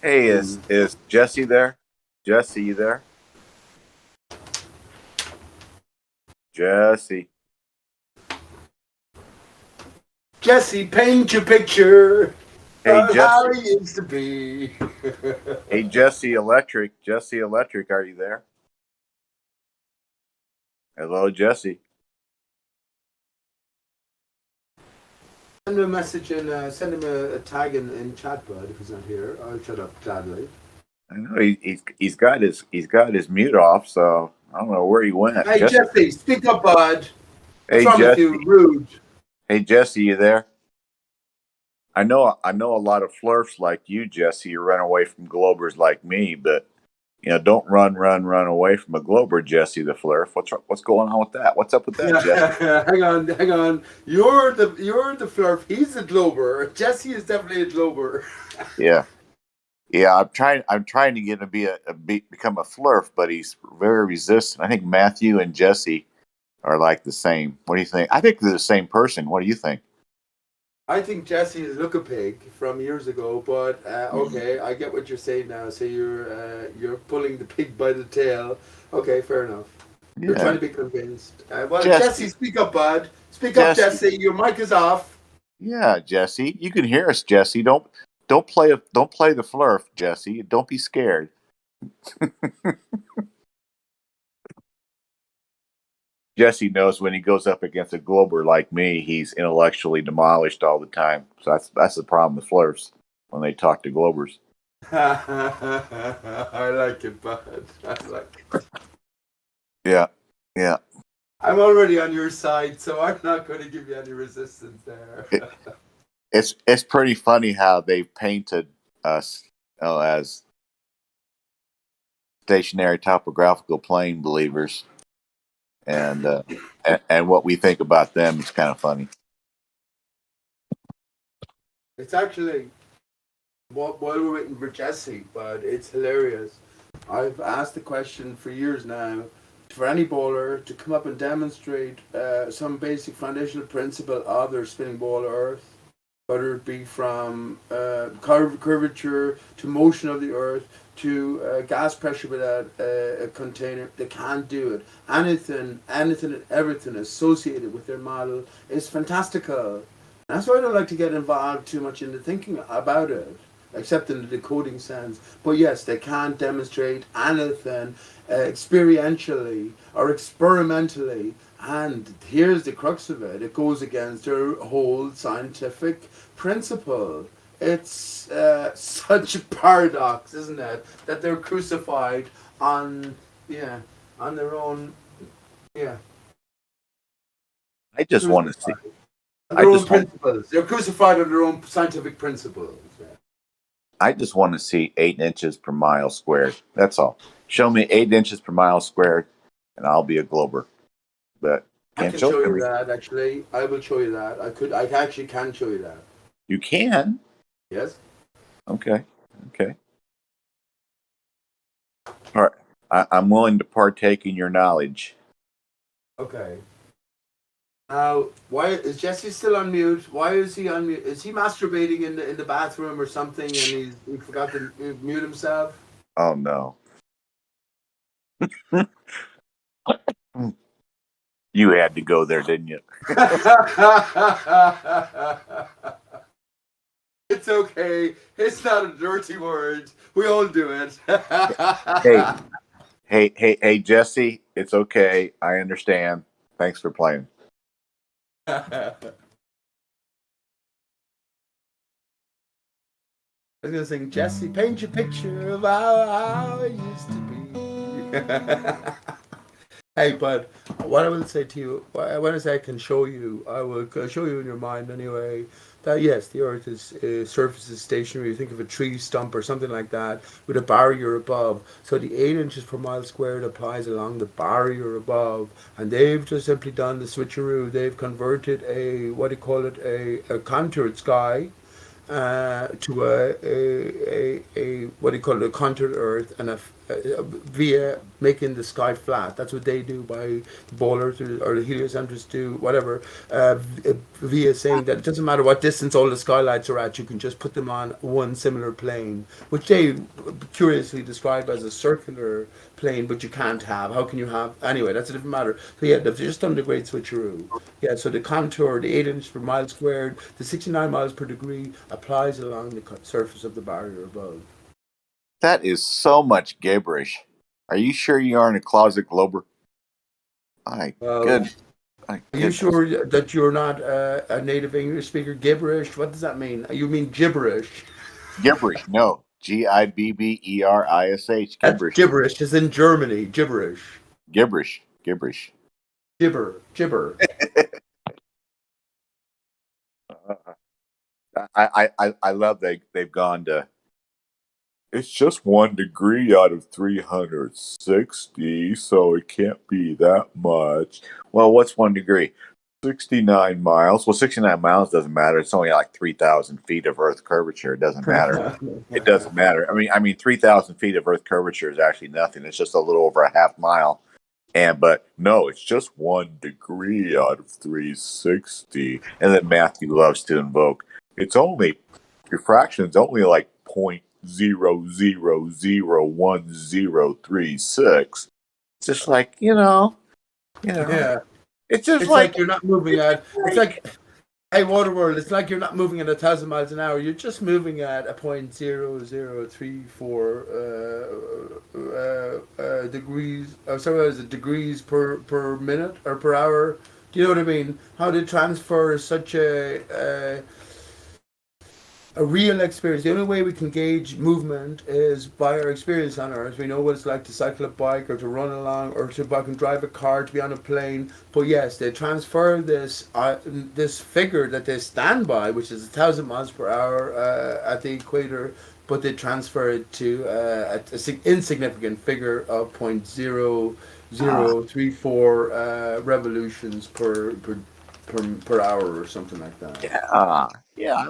Hey, is Jesse there? Jesse, you there? Jesse. Jesse, paint your picture. Hey, How Jesse. he used to be. Hey, Jesse Electric. Jesse Electric, are you there? Hello, Jesse. Send him a message and send him a tag in chat, bud. If he's not here, I'll shut up gladly. I know he's got his mute off, so I don't know where he went. Hey, Jesse, speak up, bud. Hey, What's wrong with Jesse. you? Rude. Hey, Jesse, you there? I know a lot of flirts like you, Jesse. You run away from Globers like me, but don't run away from a Glober, Jesse the Flurf. What's going on with that? What's up with that, Jesse? hang on. You're the flurf. He's the Glober. Jesse is definitely a Glober. Yeah. I'm trying to get him to become a Flurf, but he's very resistant. I think Matthew and Jesse are like the same. What do you think? I think they're the same person. What do you think? I think Jesse is Look a Pig from years ago, but okay, I get what you're saying now. So you're pulling the pig by the tail. Okay, fair enough. Yeah. You're trying to be convinced. Jesse, speak up, bud. Speak up, Jesse. Your mic is off. Yeah, Jesse, you can hear us, Jesse. Don't play the Flurf, Jesse. Don't be scared. Jesse knows when he goes up against a Glober like me, he's intellectually demolished all the time. So that's the problem with Flurfs when they talk to Globers. I like it, bud. I like it. Yeah. I'm already on your side, so I'm not going to give you any resistance there. It's pretty funny how they've painted us as stationary topographical plane believers. And what we think about them is kind of funny. It's actually while we're waiting for Jesse, but it's hilarious. I've asked the question for years now for any bowler to come up and demonstrate some basic foundational principle of their spinning ball Earth, whether it be from curvature to motion of the Earth to gas pressure without a container. They can't do it. Anything and everything associated with their model is fantastical. And that's why I don't like to get involved too much into thinking about it, except in the decoding sense. But yes, they can't demonstrate anything experientially or experimentally. And here's the crux of it. It goes against their whole scientific principle. It's such a paradox, isn't it? That they're crucified on their own, I just want to see. Their own principles. They're crucified on their own scientific principles. I just want to see 8 inches per mile squared. That's all. Show me 8 inches per mile squared, and I'll be a Glober. But I can show you that. Actually, I will show you that. I actually can show you that. You can. Yes. Okay. All right. I'm willing to partake in your knowledge. Okay. Now, why is Jesse still on mute? Why is he on mute? Is he masturbating in the bathroom or something, and he forgot to mute himself? Oh no. You had to go there, didn't you? It's okay. It's not a dirty word. We all do it. Hey, Jesse. It's okay. I understand. Thanks for playing. I was gonna sing, Jesse, paint your picture of how it used to be. Hey, bud, what I will say to you, when I say I can show you, I will show you in your mind anyway, that yes, the Earth surface is stationary. You think of a tree stump or something like that with a barrier above. So the 8 inches per mile squared applies along the barrier above. And they've just simply done the switcheroo. They've converted what do you call it, a contoured sky to a what do you call it, a contoured Earth, and via making the sky flat. That's what they do by the bowlers or the heliocentrists do, whatever, via saying that it doesn't matter what distance all the skylights are at, you can just put them on one similar plane, which they curiously describe as a circular plane, but you can't have. How can you have? Anyway, that's a different matter. So yeah, they've just done the great switcheroo. Yeah, so the contour, the 8 inches per mile squared, the 69 miles per degree applies along the surface of the barrier above. That is so much gibberish. Are you sure you aren't a closet glober? My goodness. Are you sure that you're not a native English speaker? Gibberish? What does that mean? You mean gibberish? Gibberish, no. Gibberish. That's gibberish is in Germany. Gibberish. Gibberish. Gibber. I love they've gone to. It's just 1 degree out of 360, so it can't be that much. Well, what's 1 degree? 69 miles. Well, 69 miles doesn't matter. It's only like 3,000 feet of Earth curvature. It doesn't matter. It doesn't matter. I mean, 3,000 feet of Earth curvature is actually nothing. It's just a little over a half mile. But no, it's just 1 degree out of 360. And then Matthew loves to invoke. It's only refraction's only like 0.0001036. Just like, Yeah. It's just it's like you're not moving at. It's like, hey, Waterworld. It's like you're not moving at 1,000 miles an hour. You're just moving at a 0.0034 degrees. Sorry, is it degrees per minute or per hour? Do you know what I mean? How they transfer such a real experience. The only way we can gauge movement is by our experience on Earth. We know what it's like to cycle a bike or to run along or to drive a car, to be on a plane. But yes, they transfer this figure that they stand by, which is 1,000 miles per hour at the equator, but they transfer it to an insignificant figure of 0.0034 revolutions per hour or something like that. Yeah, I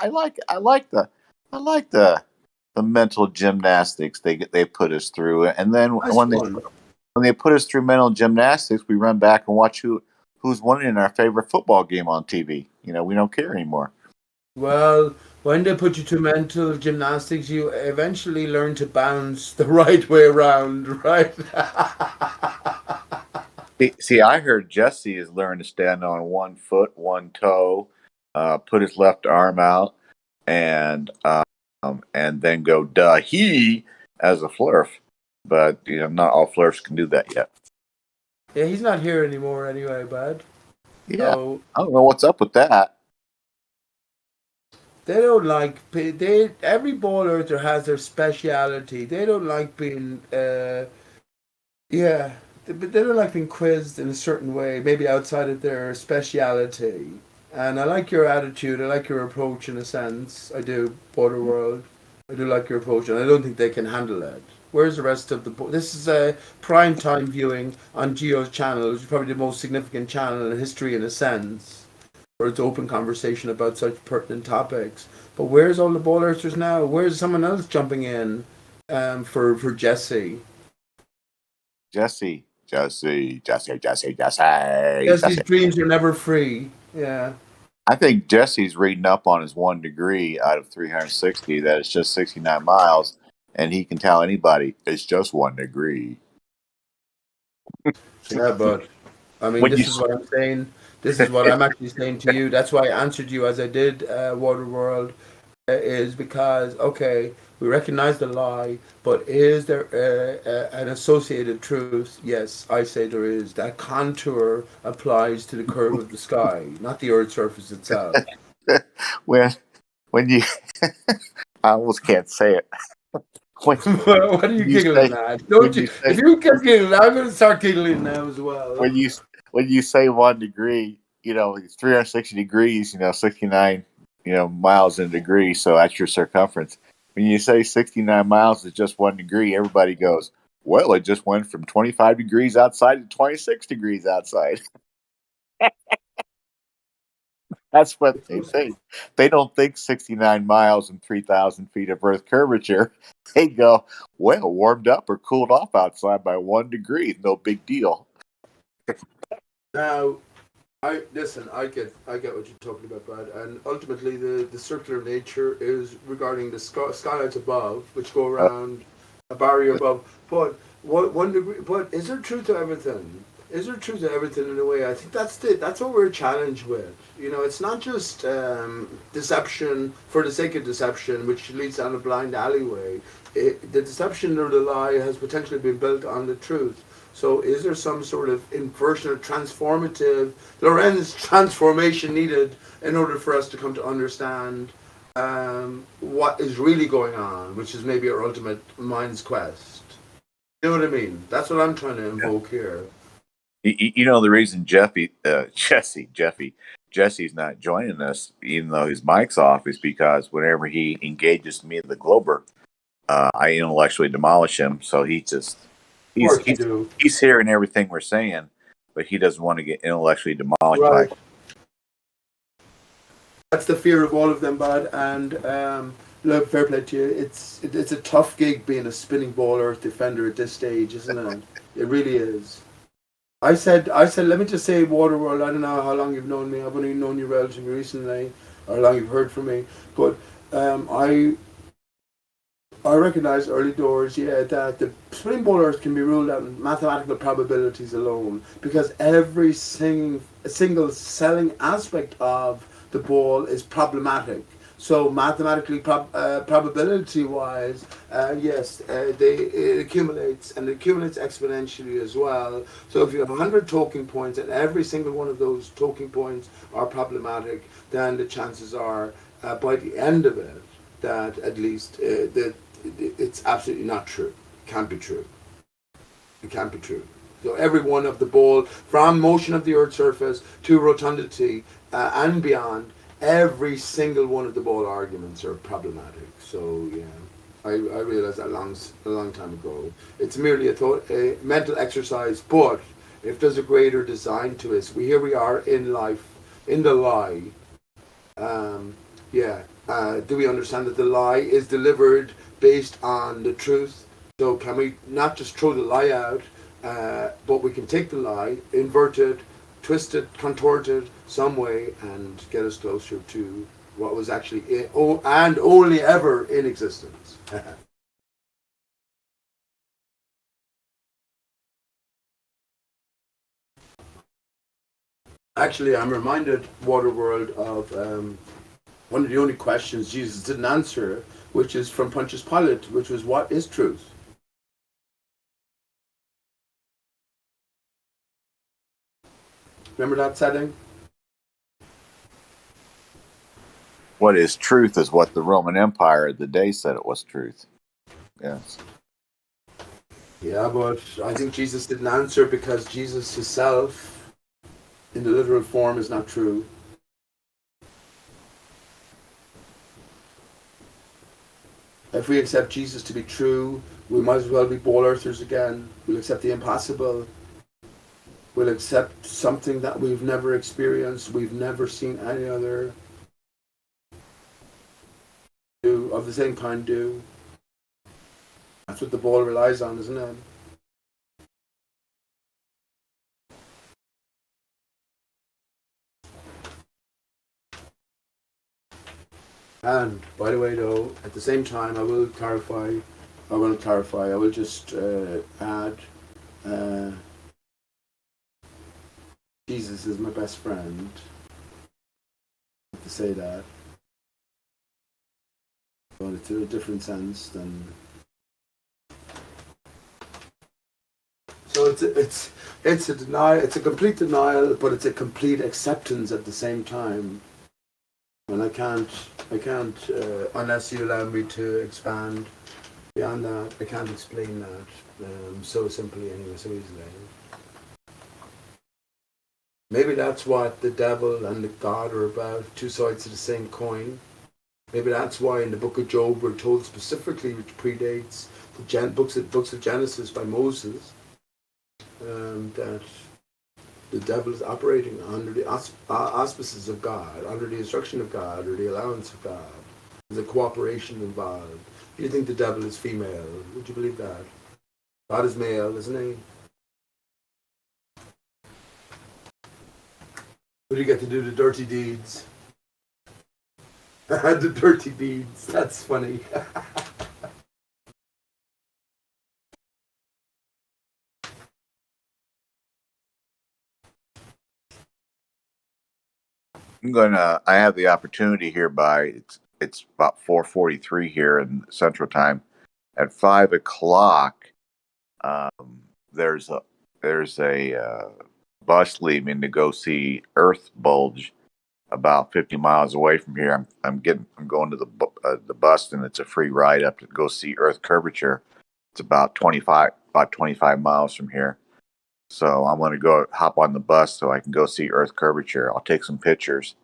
like the mental gymnastics they put us through, and then when they put us through mental gymnastics, we run back and watch who's winning in our favorite football game on TV. We don't care anymore. Well, when they put you to mental gymnastics, you eventually learn to bounce the right way around, right? See, I heard Jesse has learned to stand on 1 foot, 1 toe, put his left arm out, and then go he as a flurf. But not all flurfs can do that yet. Yeah, he's not here anymore anyway, bud. Yeah, so, I don't know what's up with that. They don't like every ball earther has their speciality. They don't like being but they don't like being quizzed in a certain way, maybe outside of their speciality. And I like your attitude. I like your approach in a sense. I do, Borderworld. I do like your approach, and I don't think they can handle it. Where's the rest of the board? This is a prime time viewing on Geo's channel, which is probably the most significant channel in history in a sense, where it's open conversation about such pertinent topics. But where's all the ball earthers now? Where's someone else jumping in for Jesse? Jesse's dreams are never free. Yeah. I think Jesse's reading up on his 1 degree out of 360 that it's just 69 miles, and he can tell anybody it's just 1 degree. Yeah, but I mean, When you this is what I'm saying. This is what I'm actually saying to you. That's why I answered you as I did, Waterworld, is because, okay, we recognize the lie, but is there an associated truth? Yes, I say there is. That contour applies to the curve of the sky, not the Earth's surface itself. when when you I almost can't say it. What are you You giggling say at? when Don't you? you If say you kept giggling, I'm going to start giggling now as well. when you when you say 1 degree, it's 360 degrees, 69, miles in a degree, so that's your circumference. When you say 69 miles is just 1 degree, everybody goes, well, it just went from 25 degrees outside to 26 degrees outside. That's what they think. They don't think 69 miles and 3,000 feet of Earth curvature. They go, well, warmed up or cooled off outside by 1 degree. No big deal. Now, I listen. I get what you're talking about, Brad. And ultimately, the circular nature is regarding the skylights above, which go around a barrier above. But 1 degree. But is there truth to everything? Is there truth to everything in a way? I think that's what we're challenged with. It's not just deception for the sake of deception, which leads down a blind alleyway. The deception or the lie has potentially been built on the truth. So is there some sort of inversion or transformative Lorenz transformation needed in order for us to come to understand what is really going on, which is maybe our ultimate mind's quest? You know what I mean? That's what I'm trying to invoke here. The reason Jesse's not joining us, even though his mic's off, is because whenever he engages me in the Glober, I intellectually demolish him. So he's hearing everything we're saying, but he doesn't want to get intellectually demolished by. That's the fear of all of them, bud. And look, fair play to you. It's a tough gig being a spinning ball Earth defender at this stage, isn't it? It really is. I said, let me just say, Waterworld, I don't know how long you've known me. I've only known you relatively recently, or how long you've heard from me. But I recognize early doors, that the spinning ball Earth can be ruled out in mathematical probabilities alone, because every single selling aspect of the ball is problematic. So mathematically, probability-wise, yes, it accumulates, and it accumulates exponentially as well. So if you have 100 talking points, and every single one of those talking points are problematic, then the chances are, by the end of it, that at least that it's absolutely not true. It can't be true. It can't be true. So every one of the ball, from motion of the Earth's surface to rotundity and beyond, every single one of the ball arguments are problematic. So yeah, I realized that a long time ago. It's merely a mental exercise, but if there's a greater design to it, here we are in life, in the lie. Do we understand that the lie is delivered based on the truth? So can we not just throw the lie out, but we can take the lie, invert it, twist it, contort it some way, and get us closer to what was actually and only ever in existence. Actually, I'm reminded, Waterworld, of one of the only questions Jesus didn't answer, which is from Pontius Pilate, which was, what is truth? Remember that setting? What is truth is what the Roman Empire of the day said it was truth. Yes. Yeah, but I think Jesus didn't answer because Jesus himself, in the literal form, is not true. If we accept Jesus to be true, we might as well be ball earthers again. We'll accept the impossible. We'll accept something that we've never experienced, we've never seen any other do of the same kind do. That's what the ball relies on, isn't it? And by the way, though, at the same time, I will clarify. I will just add. Jesus is my best friend. I have to say that. But it's in a different sense than. So it's a denial. It's a complete denial, but it's a complete acceptance at the same time. And I can't unless you allow me to expand beyond that. I can't explain that so simply anyway, so easily. Maybe that's what the devil and the God are about, two sides of the same coin. Maybe that's why in the book of Job we're told specifically, which predates the books of Genesis by Moses, that the devil is operating under the auspices of God, under the instruction of God, under the allowance of God. There's a cooperation involved. Do you think the devil is female? Would you believe that? God is male, isn't he? Who do you get to do the dirty deeds? The dirty deeds. That's funny. I have the opportunity here it's about 4:43 here in Central Time. At 5 o'clock, there's a bus leaving to go see Earth Bulge about 50 miles away from here. I'm going to the bus, and it's a free ride up to go see Earth Curvature. It's about 25 miles from here. So I'm going to go hop on the bus so I can go see Earth Curvature. I'll take some pictures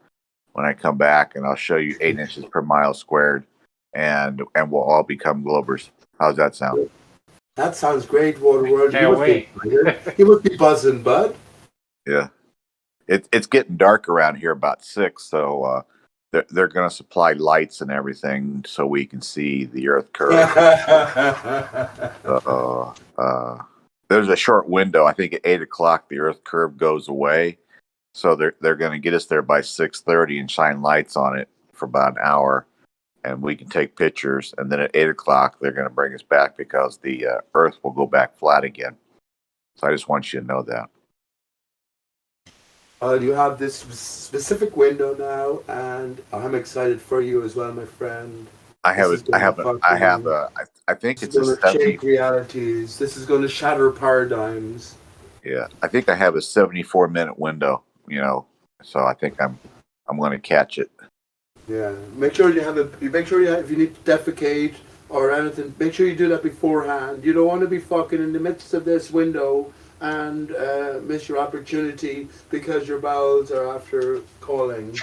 when I come back, and I'll show you 8 inches per mile squared, and we'll all become Globers. How's that sound? That sounds great, Waterworld. Can't wait. You must be buzzing, bud. Yeah. It's getting dark around here about 6, so they're going to supply lights and everything so we can see the Earth curve. There's a short window. I think at 8 o'clock the Earth curve goes away, so they're going to get us there by 6:30 and shine lights on it for about an hour, and we can take pictures. And then at 8 o'clock they're going to bring us back because the Earth will go back flat again. So I just want you to know that. You have this specific window now, and I'm excited for you as well, my friend. I think it's going a to 70. shake realities. This is going to shatter paradigms. Yeah, I think I have a 74-minute window. So I think I'm going to catch it. Yeah, make sure you have if you need to defecate or anything, make sure you do that beforehand. You don't want to be fucking in the midst of this window and miss your opportunity because your bowels are after calling.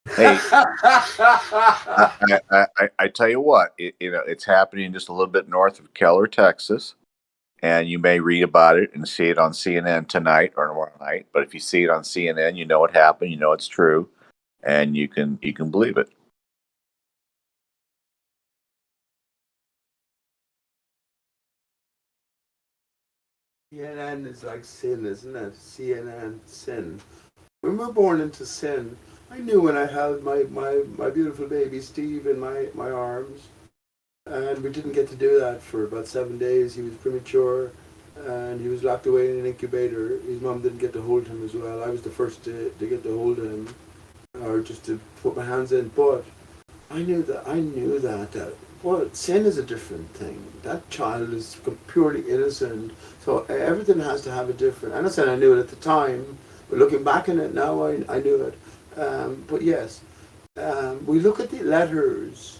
Hey, I tell you what, it's happening just a little bit north of Keller, Texas, and you may read about it and see it on CNN tonight or tomorrow night. But if you see it on CNN, you know it happened, you know it's true, and you can believe it. CNN is like sin, isn't it? CNN, sin. When we're born into sin, I knew when I held my beautiful baby Steve in my arms, and we didn't get to do that for about 7 days. He was premature, and he was locked away in an incubator. His mom didn't get to hold him as well. I was the first to get to hold him, or just to put my hands in. But I knew that well, sin is a different thing. That child is purely innocent, so everything has to have a different. I'm not saying I knew it at the time, but looking back on it now, I knew it. But yes, we look at the letters.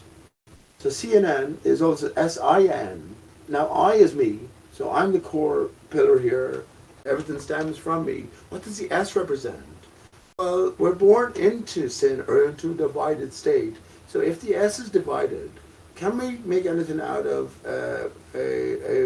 So CNN is also SIN. Now I is me, so I'm the core pillar here. Everything stems from me. What does the S represent? Well, we're born into sin or into a divided state. So if the S is divided, can we make anything out of a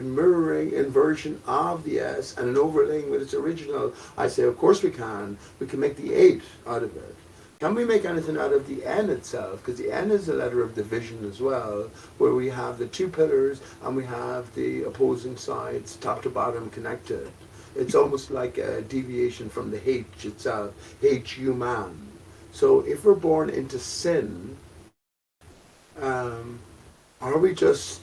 mirroring inversion of the S and an overlaying with its original? I say, of course we can. We can make the 8 out of it. Can we make anything out of the N itself? Because the N is a letter of division as well, where we have the 2 pillars and we have the opposing sides, top to bottom, connected. It's almost like a deviation from the H itself, H-human. So if we're born into sin, are we just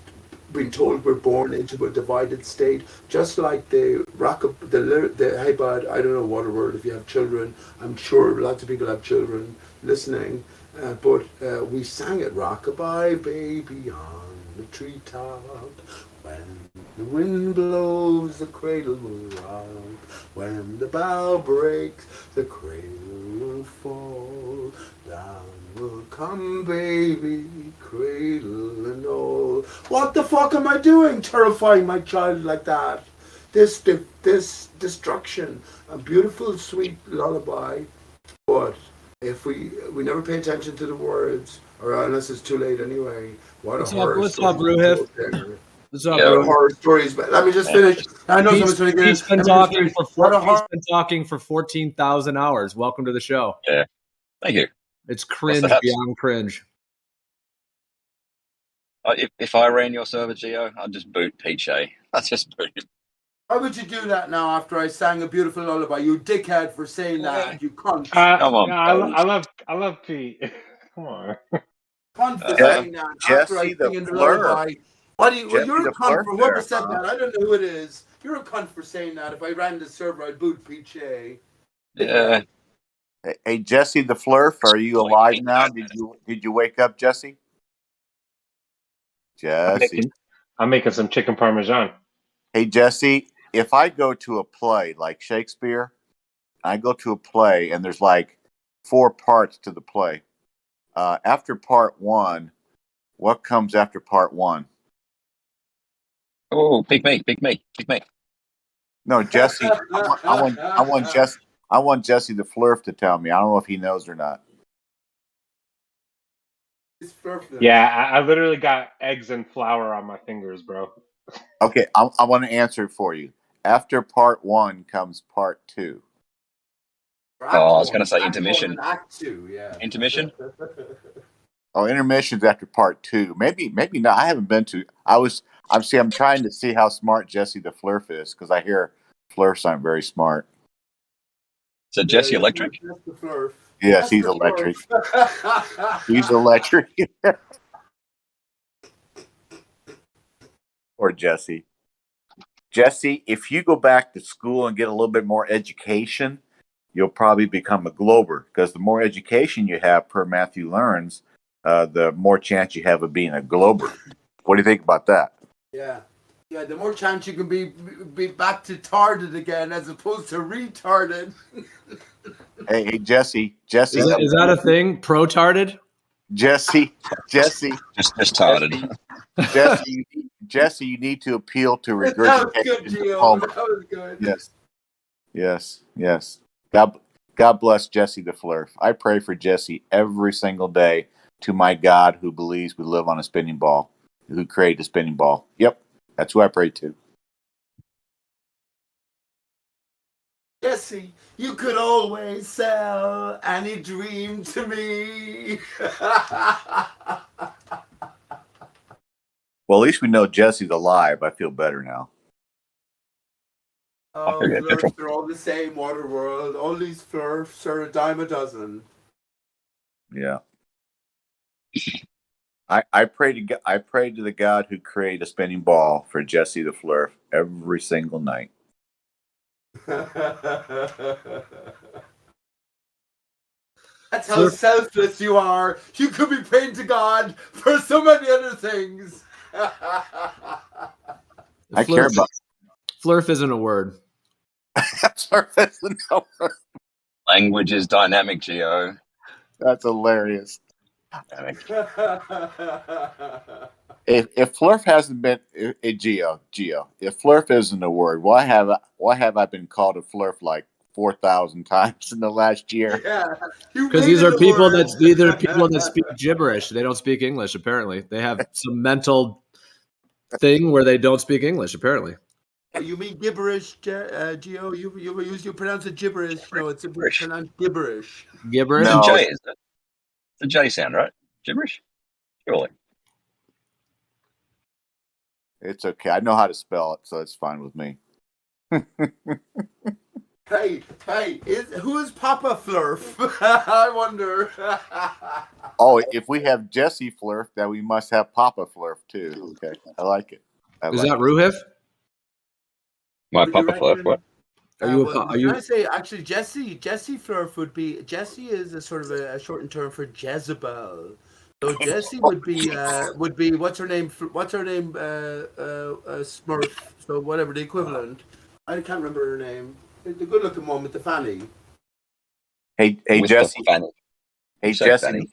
been told we're born into a divided state, just like the hey bud, I don't know what a word. If you have children, I'm sure lots of people have children listening, but we sang it, rockabye baby on the treetop, when the wind blows the cradle will rock, when the bough breaks the cradle will fall, down will come baby, cradle and all. What the fuck am I doing, terrifying my child like that? This destruction, a beautiful sweet lullaby, but if we never pay attention to the words, or unless it's too late anyway, what a horror What's story. up, Ruhif? What's up, What a bro? horror stories, but let me just finish. I know someone's trying to get in. Pete's been Let me just talking finish. for What a Pete's horror. been talking for 14,000 hours. Welcome to the show. Yeah, thank you. It's What's cringe the haps? beyond cringe. If I ran your server, Geo, I'd just boot Peach. I'd just boot him. Why would you do that now after I sang a beautiful lullaby? You dickhead for saying that. You cunt. Come on, I love Pete. Come on. Cunt for saying that after I Jesse the sing in the Fleur. lullaby. Why do you? Well, Jesse you're the a cunt Fleur for whoever there, said huh? that. I don't know who it is. You're a cunt for saying that. If I ran the server, I'd boot Peachy. Yeah. Hey, Jesse the Flurf, are you alive now? Did you wake up, Jesse? Jesse. I'm making some chicken parmesan. Hey, Jesse, if I go to a play like Shakespeare, I go to a play and there's like 4 parts to the play. After part 1, what comes after part 1? Oh, pick me. No, Jesse. I want Jesse the Flurf to tell me. I don't know if he knows or not. Yeah, I literally got eggs and flour on my fingers, bro. Okay, I want to answer it for you. After part 1 comes part 2. Oh, I was going to say intermission. Act 2, yeah. Intermission? Oh, intermission's after part 2. Maybe not. I haven't been to. I'm trying to see how smart Jesse the Flurf is because I hear Flurfs aren't very smart. So Jesse Electric? Yes, he's electric. He's electric. Or Jesse. Jesse, if you go back to school and get a little bit more education, you'll probably become a Glober because the more education you have per Matthew Learns, the more chance you have of being a Glober. What do you think about that? Yeah. Yeah, the more chance you can be back to tarded again as opposed to retarded. Hey, Jesse. Is that a thing? Pro-tarded? Jesse. Just tarded. Jesse, you need to appeal to regurgitation. That was good, Gio. That was good. Yes. God bless Jesse the Flurf. I pray for Jesse every single day to my God who believes we live on a spinning ball, who created a spinning ball. Yep, that's who I pray to. Jesse, you could always sell any dream to me. Well, at least we know Jesse's alive. I feel better now. Oh, flirts are all the same, Waterworld. All these flirts are a dime a dozen. Yeah. I pray to the God who created a spinning ball for Jesse the Flurf every single night. That's how selfless you are. You could be praying to God for so many other things. I care about. Flurf isn't a word. Flurf isn't a word. Language is dynamic, Geo. That's hilarious. If Flurf hasn't been Geo, if Flurf isn't a word, why have I been called a Flurf like 4,000 times in the last year? Yeah, because these are people that speak gibberish. They don't speak English. Apparently, they have some mental thing where they don't speak English. Apparently, you mean gibberish, Gio? You pronounce it gibberish. No, it's pronounced gibberish. Gibberish. No. J, is it? The J sound, right? Gibberish. Surely. It's okay. I know how to spell it, so it's fine with me. Hey, who is Papa Flurf? I wonder. Oh, if we have Jesse Flurf, then we must have Papa Flurf too. Okay, I like it. Is that Ruhif? My You Papa Flurf, reckon? what? Are you? Well, Are you? can I say actually Jesse Flurf would be Jesse is a sort of a shortened term for Jezebel. So Jesse would be what's her name? Smurf. So whatever the equivalent. I can't remember her name. The good-looking one with the fanny. Hey, With Jesse. the fanny. Hey, You say Jesse. fanny.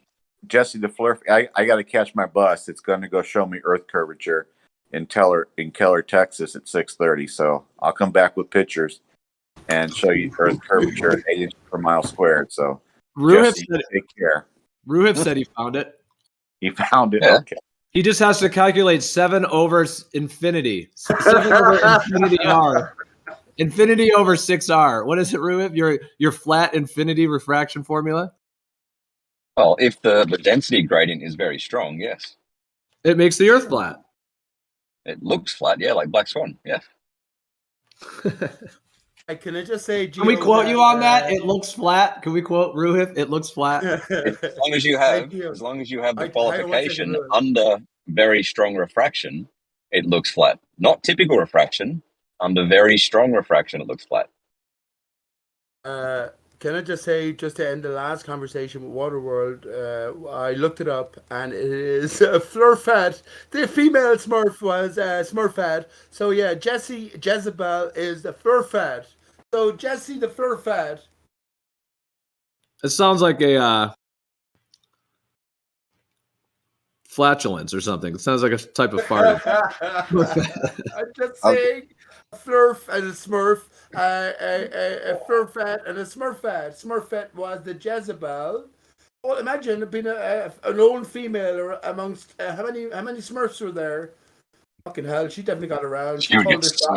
Jesse the Flurf. I got to catch my bus. It's going to go show me Earth curvature in Keller, Texas at 6:30. So I'll come back with pictures and show you Earth curvature at 8 inches per mile squared. So Jesse, take care. Ruhif said he found it. He found it. Yeah. Okay. He just has to calculate 7 over infinity. 7 over infinity r. Infinity over 6r. What is it, Ruhif? Your flat infinity refraction formula? Well, if the density gradient is very strong, yes. It makes the Earth flat. It looks flat, yeah, like Black Swan, yeah. Can I just say, Can we quote you on that? It looks flat. Can we quote Ruhif? It looks flat. As long as you have the qualification under very strong refraction, it looks flat. Not typical refraction. Under very strong refraction, it looks flat. Can I just say, just to end the last conversation with Waterworld, I looked it up and it is Flurfat. The female Smurf was Smurfat. So yeah, Jezebel is the Flurfat. So Jesse the Flurfat. It sounds like a flatulence or something. It sounds like a type of fart. I'm just saying, a Flurf and a Smurf, a Flurfat and a Smurfat. Smurfat was the Jezebel. Well, imagine being an old female or amongst how many Smurfs were there? Fucking hell, she definitely got around. She You called get herself